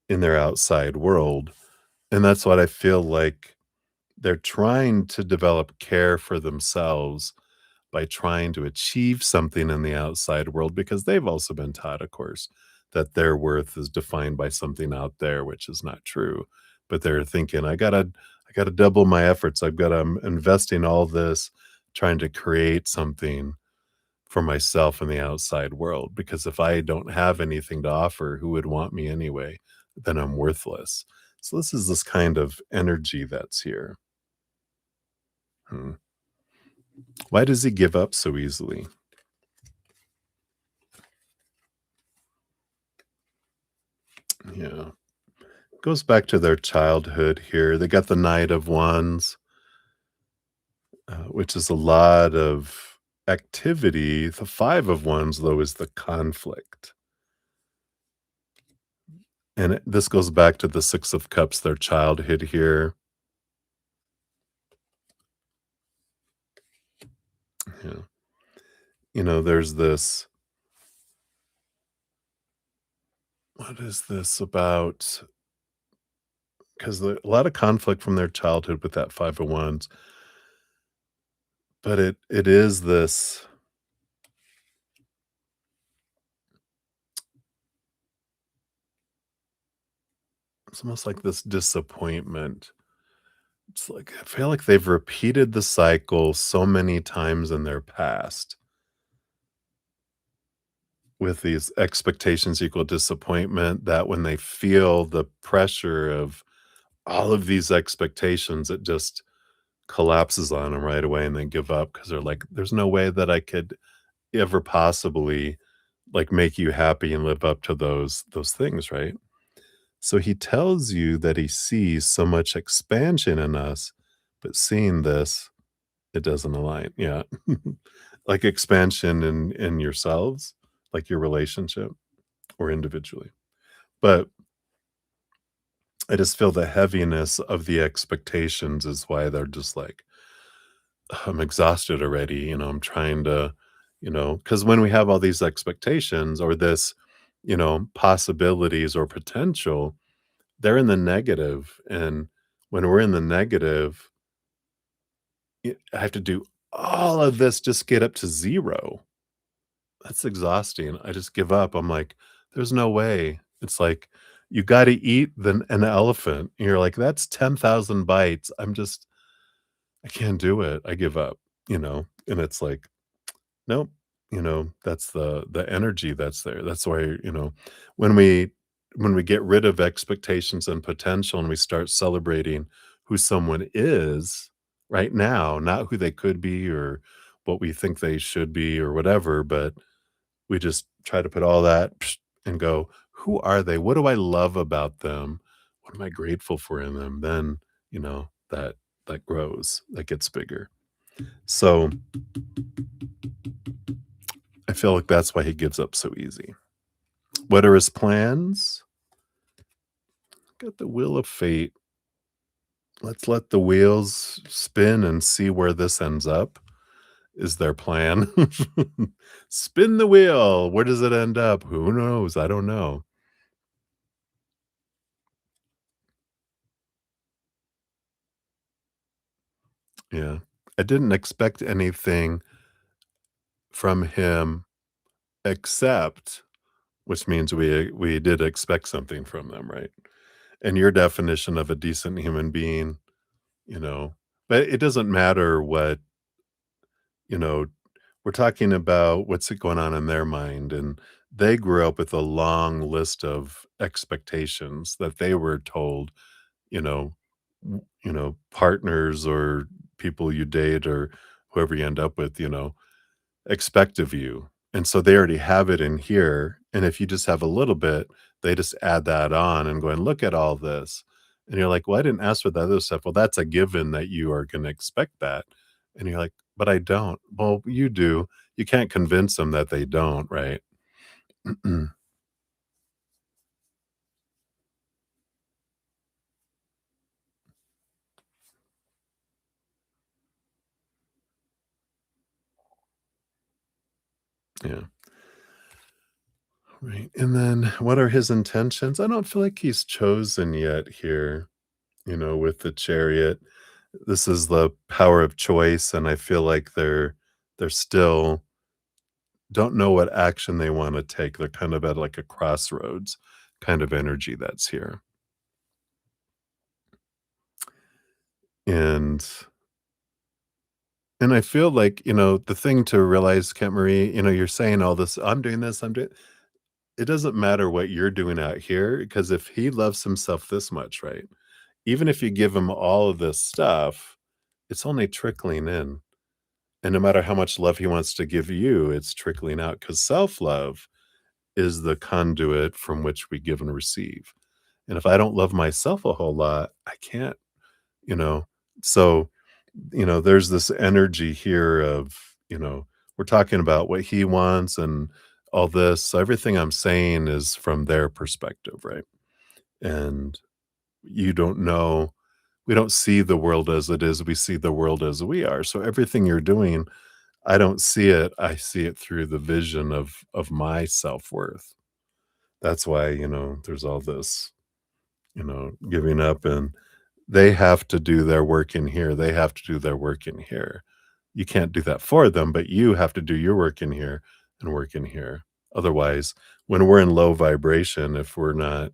in their outside world. And that's what I feel like they're trying to develop care for themselves by trying to achieve something in the outside world because they've also been taught, of course, that their worth is defined by something out there, which is not true. But they're thinking, I gotta double my efforts. I'm investing all this trying to create something for myself in the outside world. Because if I don't have anything to offer, who would want me anyway? Then I'm worthless. So this is this kind of energy that's here. Hmm. Why does he give up so easily? Yeah. Goes back to their childhood here. They got the Knight of Wands, which is a lot of activity. The Five of Wands, though, is the conflict. And this goes back to the Six of Cups, their childhood here. Yeah. There's this. What is this about? Because a lot of conflict from their childhood with that Five of Wands. But it is this. It's almost like this disappointment. It's like I feel like they've repeated the cycle so many times in their past with these expectations equal disappointment that when they feel the pressure of all of these expectations, it just collapses on them right away and they give up because they're like, there's no way that I could ever possibly like make you happy and live up to those things, right? So he tells you that he sees so much expansion in us, but seeing this, it doesn't align. Yeah. Like expansion in yourselves, like your relationship or individually. But I just feel the heaviness of the expectations is why they're just like, I'm exhausted already. I'm trying to, because when we have all these expectations or this, possibilities or potential, they're in the negative. And when we're in the negative, I have to do all of this just get up to zero. That's exhausting. I just give up. I'm like, "There's no way." It's like, you gotta eat an elephant. And you're like, "That's 10,000 bites." I can't do it. I give up, And it's like, nope, that's the energy that's there. That's why, when we when we get rid of expectations and potential and we start celebrating who someone is right now, not who they could be or what we think they should be or whatever, but we just try to put all that and go, who are they? What do I love about them? What am I grateful for in them? Then, that grows, that gets bigger. So I feel like that's why he gives up so easy. What are his plans? Got the wheel of fate. Let's let the wheels spin and see where this ends up, is their plan. Spin the wheel. Where does it end up? Who knows? I don't know. Yeah. I didn't expect anything from him except, which means we did expect something from them, right? And your definition of a decent human being, you know, but it doesn't matter what, you know, we're talking about what's going on in their mind, and they grew up with a long list of expectations that they were told, you know, partners or people you date or whoever you end up with, expect of you. And so they already have it in here. And if you just have a little bit, they just add that on and go and look at all this. And you're like, well, I didn't ask for the other stuff. Well, that's a given that you are going to expect that. And you're like, but I don't. Well, you do. You can't convince them that they don't, right? Yeah. Right. And then what are his intentions? I don't feel like he's chosen yet here, with the chariot. This is the power of choice, and I feel like they're still don't know what action they want to take. They're kind of at like a crossroads kind of energy that's here. And I feel like, the thing to realize, Kent Marie, you're saying all this, I'm doing this, I'm doing it doesn't matter what you're doing out here, because if he loves himself this much, right? Even if you give him all of this stuff, it's only trickling in. And no matter how much love he wants to give you, it's trickling out, because self-love is the conduit from which we give and receive. And if I don't love myself a whole lot, I can't, you know. So, there's this energy here of, we're talking about what he wants and all this. So everything I'm saying is from their perspective, right? And you don't know, we don't see the world as it is, we see the world as we are. So everything you're doing, I don't see it. I see it through the vision of my self-worth. That's why, there's all this, giving up, and they have to do their work in here. They have to do their work in here. You can't do that for them, but you have to do your work in here and work in here. Otherwise, when we're in low vibration, if we're not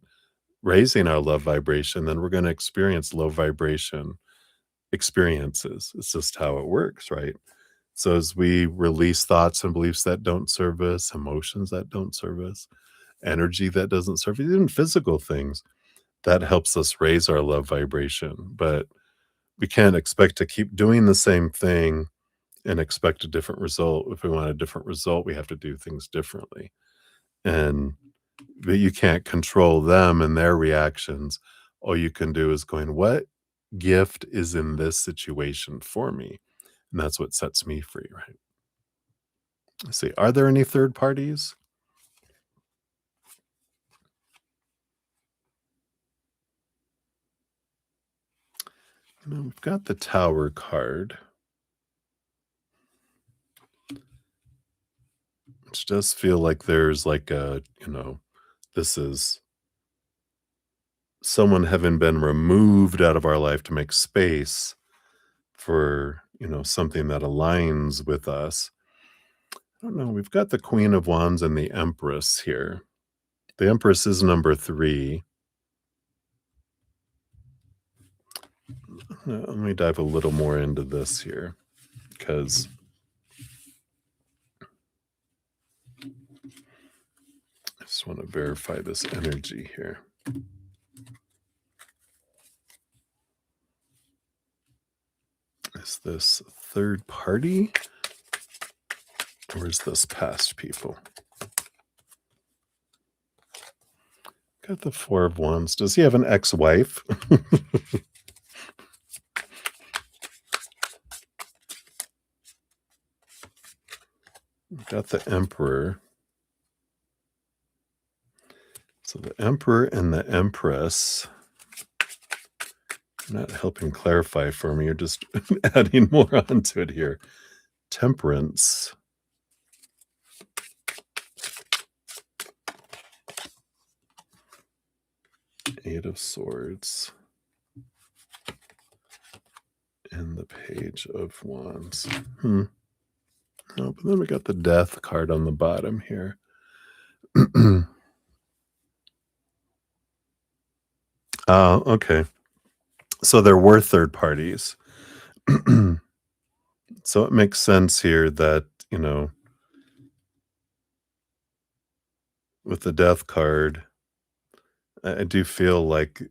raising our love vibration, then we're going to experience low vibration experiences. It's just how it works, right? So as we release thoughts and beliefs that don't serve us, emotions that don't serve us, energy that doesn't serve us, even physical things, that helps us raise our love vibration. But we can't expect to keep doing the same thing and expect a different result. If we want a different result, we have to do things differently. And but you can't control them and their reactions. All you can do is going, what gift is in this situation for me? And that's what sets me free, right? Let's see. Are there any third parties? We've got the Tower card, which does feel like there's like this is someone having been removed out of our life to make space for, something that aligns with us. I don't know. We've got the Queen of Wands and the Empress here. The Empress is number 3. Let me dive a little more into this here, because I just want to verify this energy here. Is this third party, or is this past people? Got the Four of Wands. Does he have an ex-wife? Got the Emperor. So the Emperor and the Empress. You're not helping clarify for me. You're just adding more onto it here. Temperance. Eight of Swords. And the Page of Wands. Oh, but then we got the Death card on the bottom here. Okay. So there were third parties. So it makes sense here that, with the Death card, I do feel like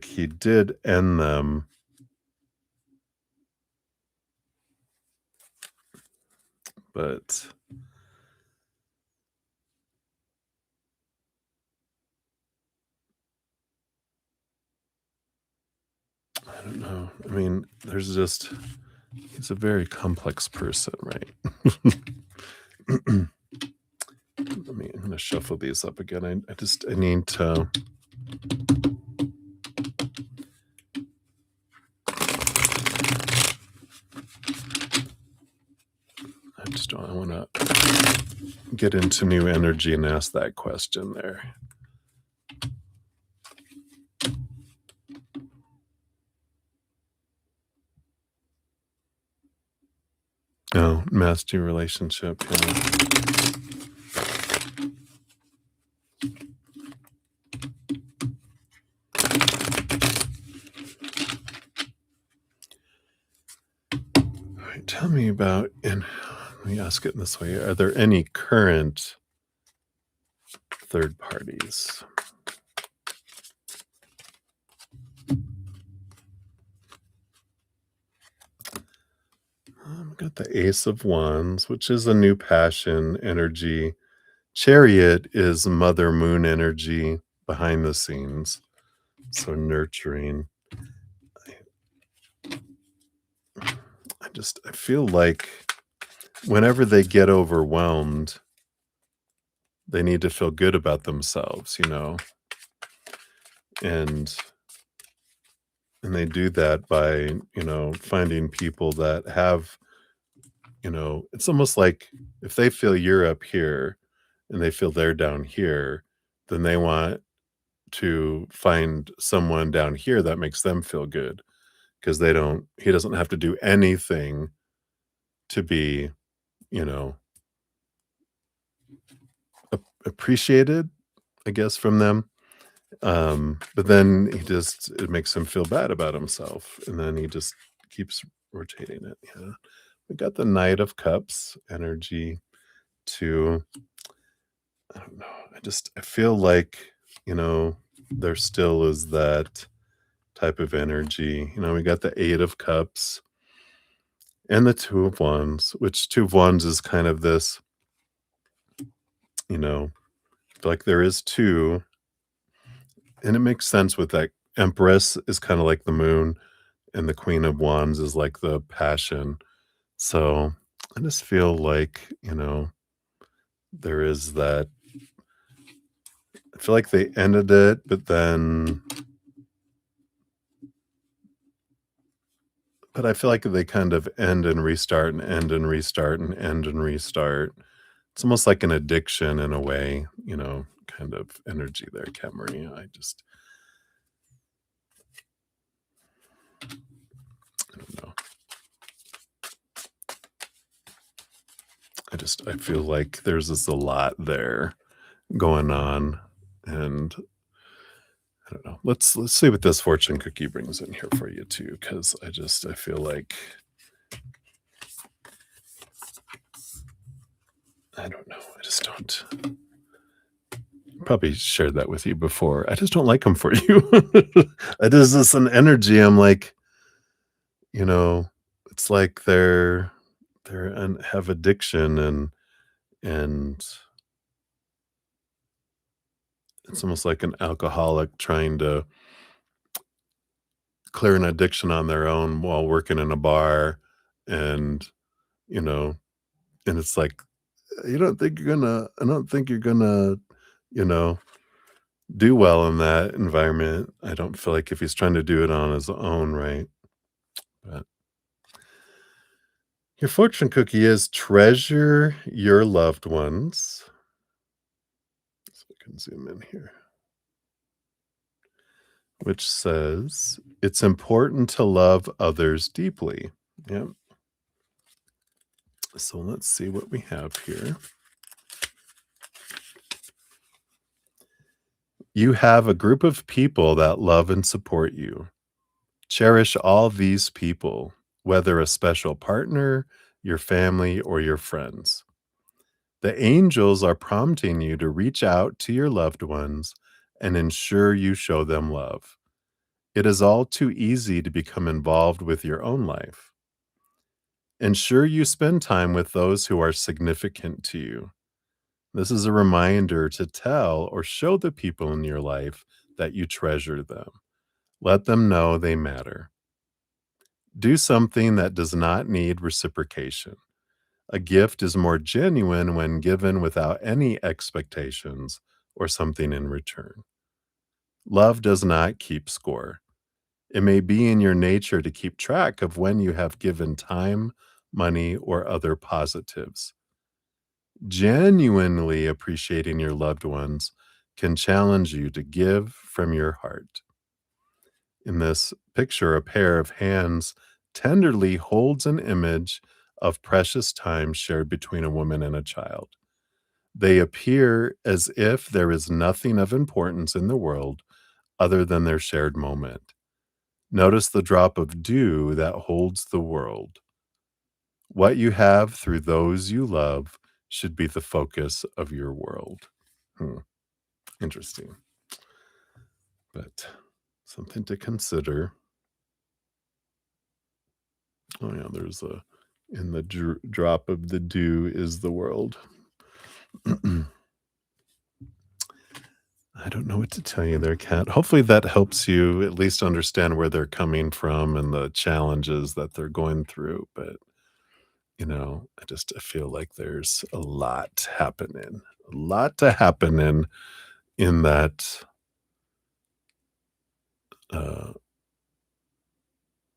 he did end them. But I don't know. I mean, he's a very complex person, right? I'm going to shuffle these up again. I need to. I want to get into new energy and ask that question there. Oh, master relationship. Yeah. All right, tell me about, and let me ask it in this way. Are there any current third parties? Got the Ace of Wands, which is a new passion energy. Chariot is Mother Moon energy behind the scenes. So nurturing. I feel like whenever they get overwhelmed, they need to feel good about themselves, and they do that by, finding people that have, it's almost like if they feel you're up here and they feel they're down here, then they want to find someone down here that makes them feel good, because he doesn't have to do anything to be, appreciated, I guess, from them. But then it makes him feel bad about himself, and then he just keeps rotating it. Yeah. We got the Knight of Cups energy too. I don't know. I feel like, there still is that type of energy. We got the Eight of Cups and the Two of Wands, which Two of Wands is kind of this, like there is two, and it makes sense with that. Empress is kind of like the moon, and the Queen of Wands is like the passion. So I just feel like, there is that. I feel like they ended it, but I feel like they kind of end and restart and end and restart and end and restart. It's almost like an addiction in a way, kind of energy there, Cat Maria. I don't know. I feel like there's just a lot there going on, and I don't know. Let's see what this fortune cookie brings in here for you too, because I feel like, I don't know. I just don't. Probably shared that with you before. I just don't like them for you. There's this an energy. I'm like, it's like they're and have addiction, and It's almost like an alcoholic trying to clear an addiction on their own while working in a bar, and, you know, and it's like, I don't think you're gonna, you know, do well in that environment. I don't feel like if he's trying to do it on his own, right? But your fortune cookie is treasure your loved ones. So I can zoom in here, which says it's important to love others deeply. Yep. So let's see what we have here. You have a group of people that love and support you. Cherish all these people, whether a special partner, your family, or your friends. The angels are prompting you to reach out to your loved ones and ensure you show them love. It is all too easy to become involved with your own life. Ensure you spend time with those who are significant to you. This is a reminder to tell or show the people in your life that you treasure them. Let them know they matter. Do something that does not need reciprocation. A gift is more genuine when given without any expectations or something in return. Love does not keep score. It may be in your nature to keep track of when you have given time, money, or other positives. Genuinely appreciating your loved ones can challenge you to give from your heart. In this picture, a pair of hands tenderly holds an image of precious time shared between a woman and a child. They appear as if there is nothing of importance in the world other than their shared moment. Notice the drop of dew that holds the world. What you have through those you love should be the focus of your world. Interesting. But something to consider. Oh, yeah, there's a, in the drop of the dew is the world. I don't know what to tell you there, Kat. Hopefully that helps you at least understand where they're coming from and the challenges that they're going through. But, I feel like there's a lot happening, a lot to happen in that uh,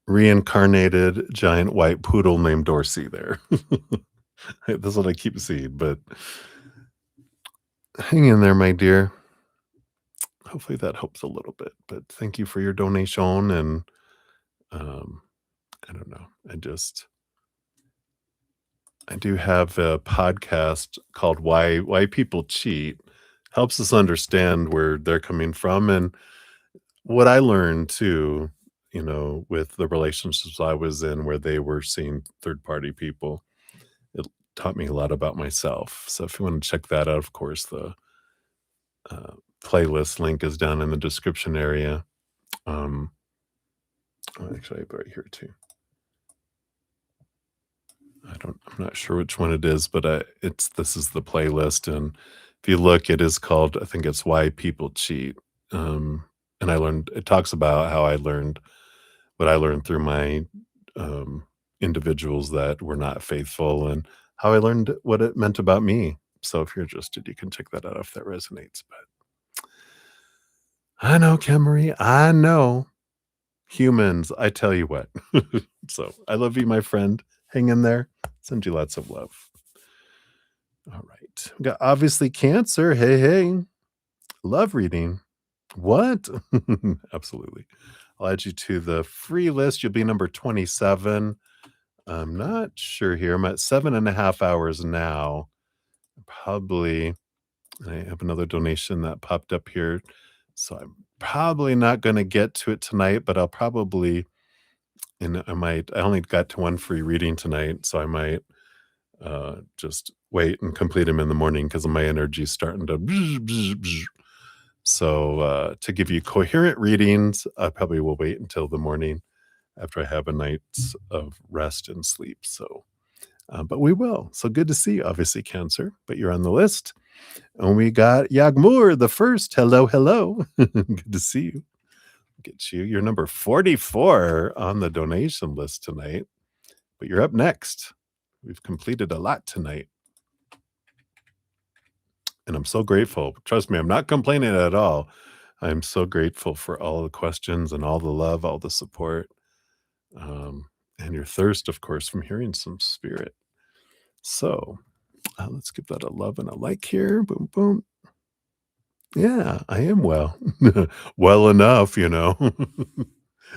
reincarnated giant white poodle named Dorsey there. That's what I keep seeing, but hang in there, my dear. Hopefully that helps a little bit, but thank you for your donation. And um, I don't know. I do have a podcast called Why People Cheat. Helps us understand where they're coming from. And what I learned too, with the relationships I was in where they were seeing third party people, it taught me a lot about myself. So if you want to check that out, of course, the uh, playlist link is down in the description area. Actually, I have it right here too. I'm not sure which one it is, but this is the playlist, and if you look, it is called, I think it's Why People Cheat. And it talks about how what I learned through my um, individuals that were not faithful, and how I learned what it meant about me. So if you're interested, you can check that out if that resonates. But I know, Kemery, I know. Humans, I tell you what. So I love you, my friend. Hang in there. Send you lots of love. All right. We got obviously Cancer. Hey, hey. Love reading. What? Absolutely. I'll add you to the free list. You'll be number 27. I'm not sure here. I'm at 7.5 hours now. I have another donation that popped up here. So I'm probably not going to get to it tonight, but I only got to one free reading tonight. So I might just wait and complete them in the morning because my energy is starting to bzz, bzz, bzz. So to give you coherent readings, I probably will wait until the morning after I have a night's of rest and sleep. So but we will. So good to see you, obviously, Cancer, but you're on the list. And we got Yagmur the first. Hello, hello. Good to see you. Get you. You're number 44 on the donation list tonight, but you're up next. We've completed a lot tonight. And I'm so grateful. Trust me, I'm not complaining at all. I'm so grateful for all the questions and all the love, all the support, and your thirst, of course, from hearing some spirit. So let's give that a love and a like here. Boom, boom. Yeah, I am well. Well enough,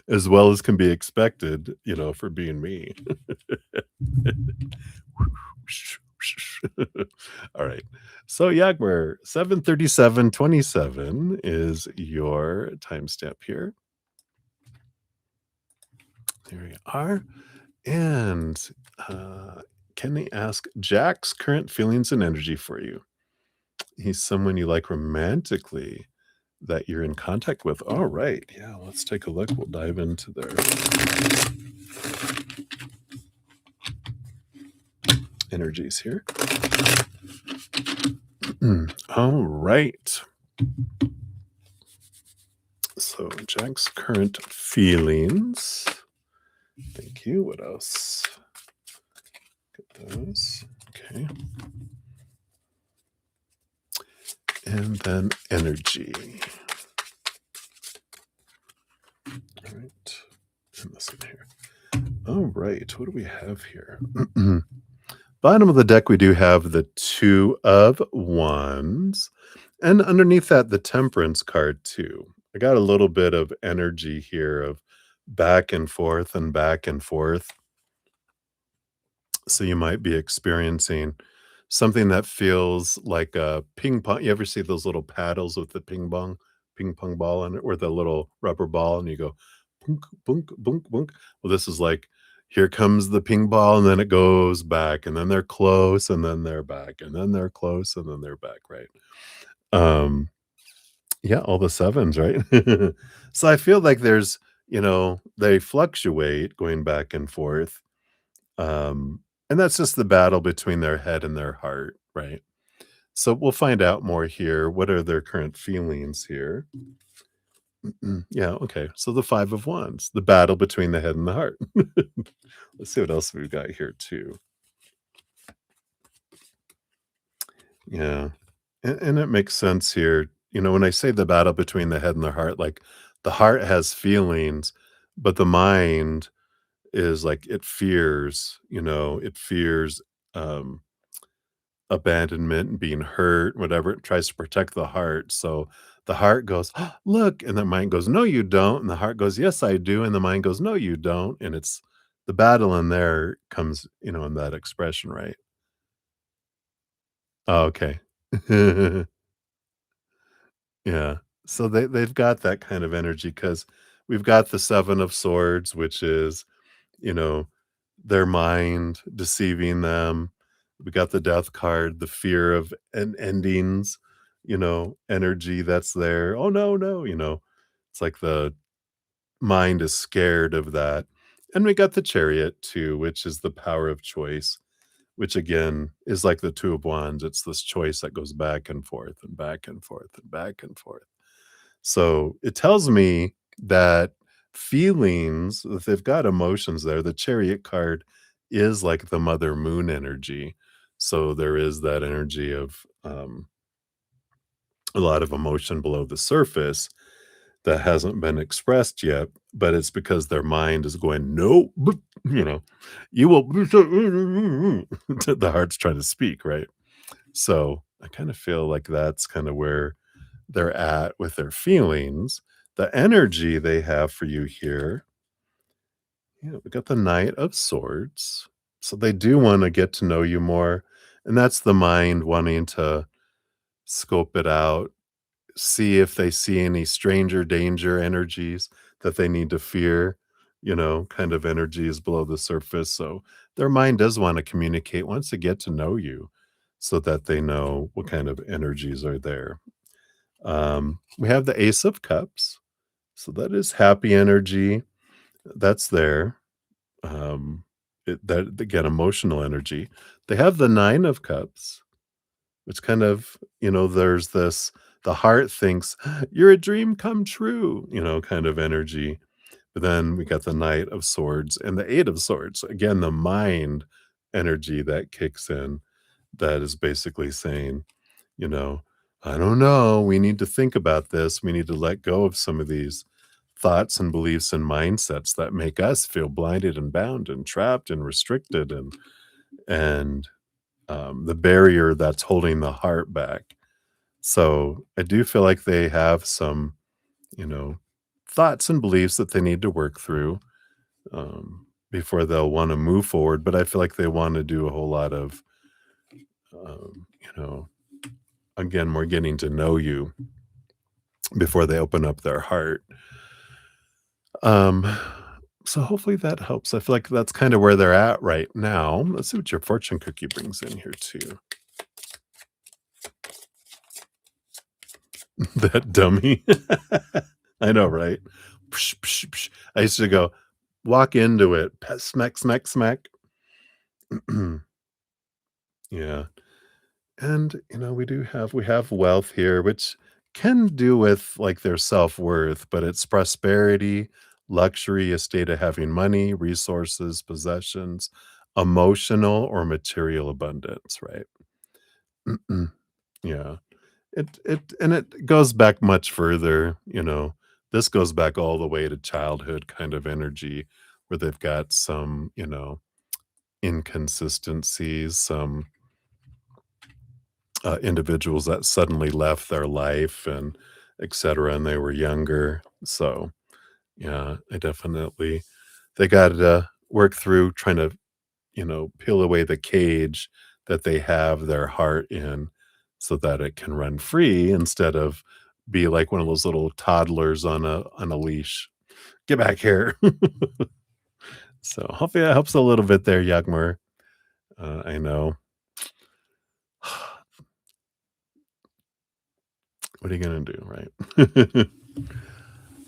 as well as can be expected, for being me. All right. So Yagmer, 7:37:27 is your timestamp here. There you are. And can they ask Jack's current feelings and energy for you? He's someone you like romantically that you're in contact with. All right. Yeah, let's take a look. We'll dive into their energies here. All right. So Jack's current feelings. Thank you. What else? Get those. Okay. And then energy. All right. And this one here. All right. What do we have here? Bottom of the deck, we do have the Two of Wands. And underneath that, the Temperance card, too. I got a little bit of energy here of back and forth and back and forth. So you might be experiencing something that feels like a ping pong. You ever see those little paddles with the ping pong ball in it, or the little rubber ball, and you go bunk, bunk, bunk, bunk. Well, this is like, here comes the ping ball, and then it goes back, and then they're close, and then they're back, and then they're close, and then they're back, right? Yeah, all the sevens, right? So I feel like there's, they fluctuate going back and forth. And that's just the battle between their head and their heart, right? So we'll find out more here. What are their current feelings here? Yeah, okay. So the Five of Wands, the battle between the head and the heart. Let's see what else we've got here too. Yeah. And it makes sense here. When I say the battle between the head and the heart, like the heart has feelings, but the mind is like it fears um abandonment and being hurt, whatever. It tries to protect the heart. So the heart goes, "Oh, look," and the mind goes, "No, you don't." And the heart goes, "Yes, I do." And the mind goes, "No, you don't." And it's the battle in there comes, in that expression, right? Oh, okay. Yeah. So they've got that kind of energy because we've got the Seven of Swords, which is, you know, their mind deceiving them. We got the Death card, the fear of endings, energy that's there. Oh no, no, it's like the mind is scared of that. And we got the Chariot too, which is the power of choice, which again is like the Two of Wands. It's this choice that goes back and forth and back and forth and back and forth. So it tells me that feelings, if they've got emotions there, the Chariot card is like the Mother Moon energy. So there is that energy of a lot of emotion below the surface that hasn't been expressed yet, but it's because their mind is going, no, you know, you will, the heart's trying to speak, right? So I kind of feel like that's kind of where they're at with their feelings. The energy they have for you here, yeah, we got the Knight of Swords. So they do want to get to know you more. And that's the mind wanting to scope it out, see if they see any stranger danger energies that they need to fear, kind of energies below the surface. So their mind does want to communicate, wants to get to know you so that they know what kind of energies are there. We have the Ace of Cups. So that is happy energy. That's there. That again, emotional energy. They have the Nine of Cups. which kind of, there's this, the heart thinks, you're a dream come true, kind of energy. But then we got the Knight of Swords and the Eight of Swords. Again, the mind energy that kicks in, that is basically saying, you know, I don't know. We need to think about this. We need to let go of some of these thoughts and beliefs and mindsets that make us feel blinded and bound and trapped and restricted, and the barrier that's holding the heart back. So I do feel like they have some, you know, thoughts and beliefs that they need to work through, before they'll want to move forward. But I feel like they want to do a whole lot of, um, you know, again, more getting to know you before they open up their heart. Um, so hopefully that helps. I feel like that's kind of where they're at right now. Let's see what your fortune cookie brings in here too. That dummy. I know, right? Psh, psh, psh. I used to go walk into it, smack, smack, smack. Yeah. And we have wealth here, which can do with like their self-worth, but it's prosperity, luxury, a state of having money, resources, possessions, emotional or material abundance, right? Yeah. It goes back much further. This goes back all the way to childhood kind of energy, where they've got some, inconsistencies, some individuals that suddenly left their life and etc. And they were younger. So yeah, they got to work through trying to, peel away the cage that they have their heart in, so that it can run free instead of be like one of those little toddlers on a leash. Get back here. So hopefully that helps a little bit there, Yagmur. I know. What are you gonna do, right?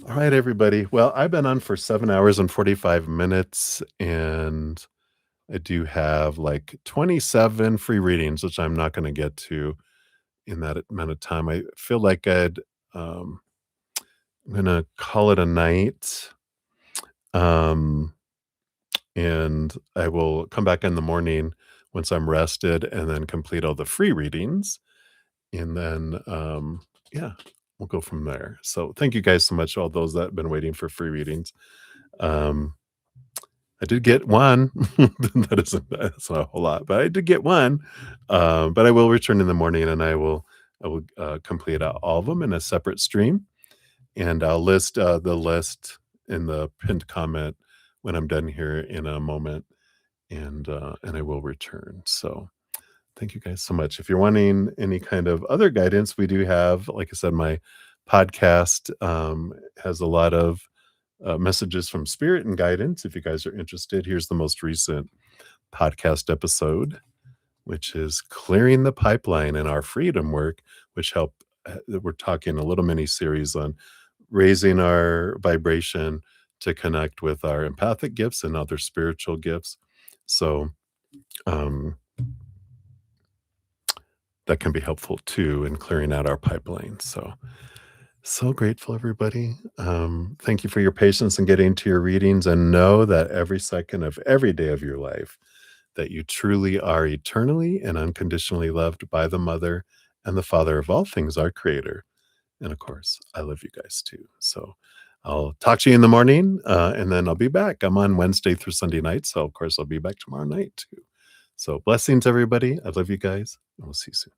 All right, everybody. Well, I've been on for 7 hours and 45 minutes, and I do have like 27 free readings, which I'm not going to get to in that amount of time. I feel like um, I'm going to call it a night. Um, and I will come back in the morning once I'm rested and then complete all the free readings. And then, yeah, we'll go from there. So thank you guys so much, all those that have been waiting for free readings. Um, I did get one. That's not a whole lot, but I did get one. But I will return in the morning, and I will complete all of them in a separate stream, and I'll list the list in the pinned comment when I'm done here in a moment, and I will return. So thank you guys so much. If you're wanting any kind of other guidance, we do have, like I said, my podcast has a lot of messages from spirit and guidance. If you guys are interested, here's the most recent podcast episode, which is clearing the pipeline in our freedom work, which we're talking a little mini series on raising our vibration to connect with our empathic gifts and other spiritual gifts. So um, that can be helpful too in clearing out our pipeline. So grateful, everybody. Thank you for your patience in getting to your readings, and know that every second of every day of your life, that you truly are eternally and unconditionally loved by the Mother and the Father of all things, our Creator. And of course, I love you guys too. So I'll talk to you in the morning, and then I'll be back. I'm on Wednesday through Sunday night. So of course, I'll be back tomorrow night too. So blessings, everybody. I love you guys, and we'll see you soon.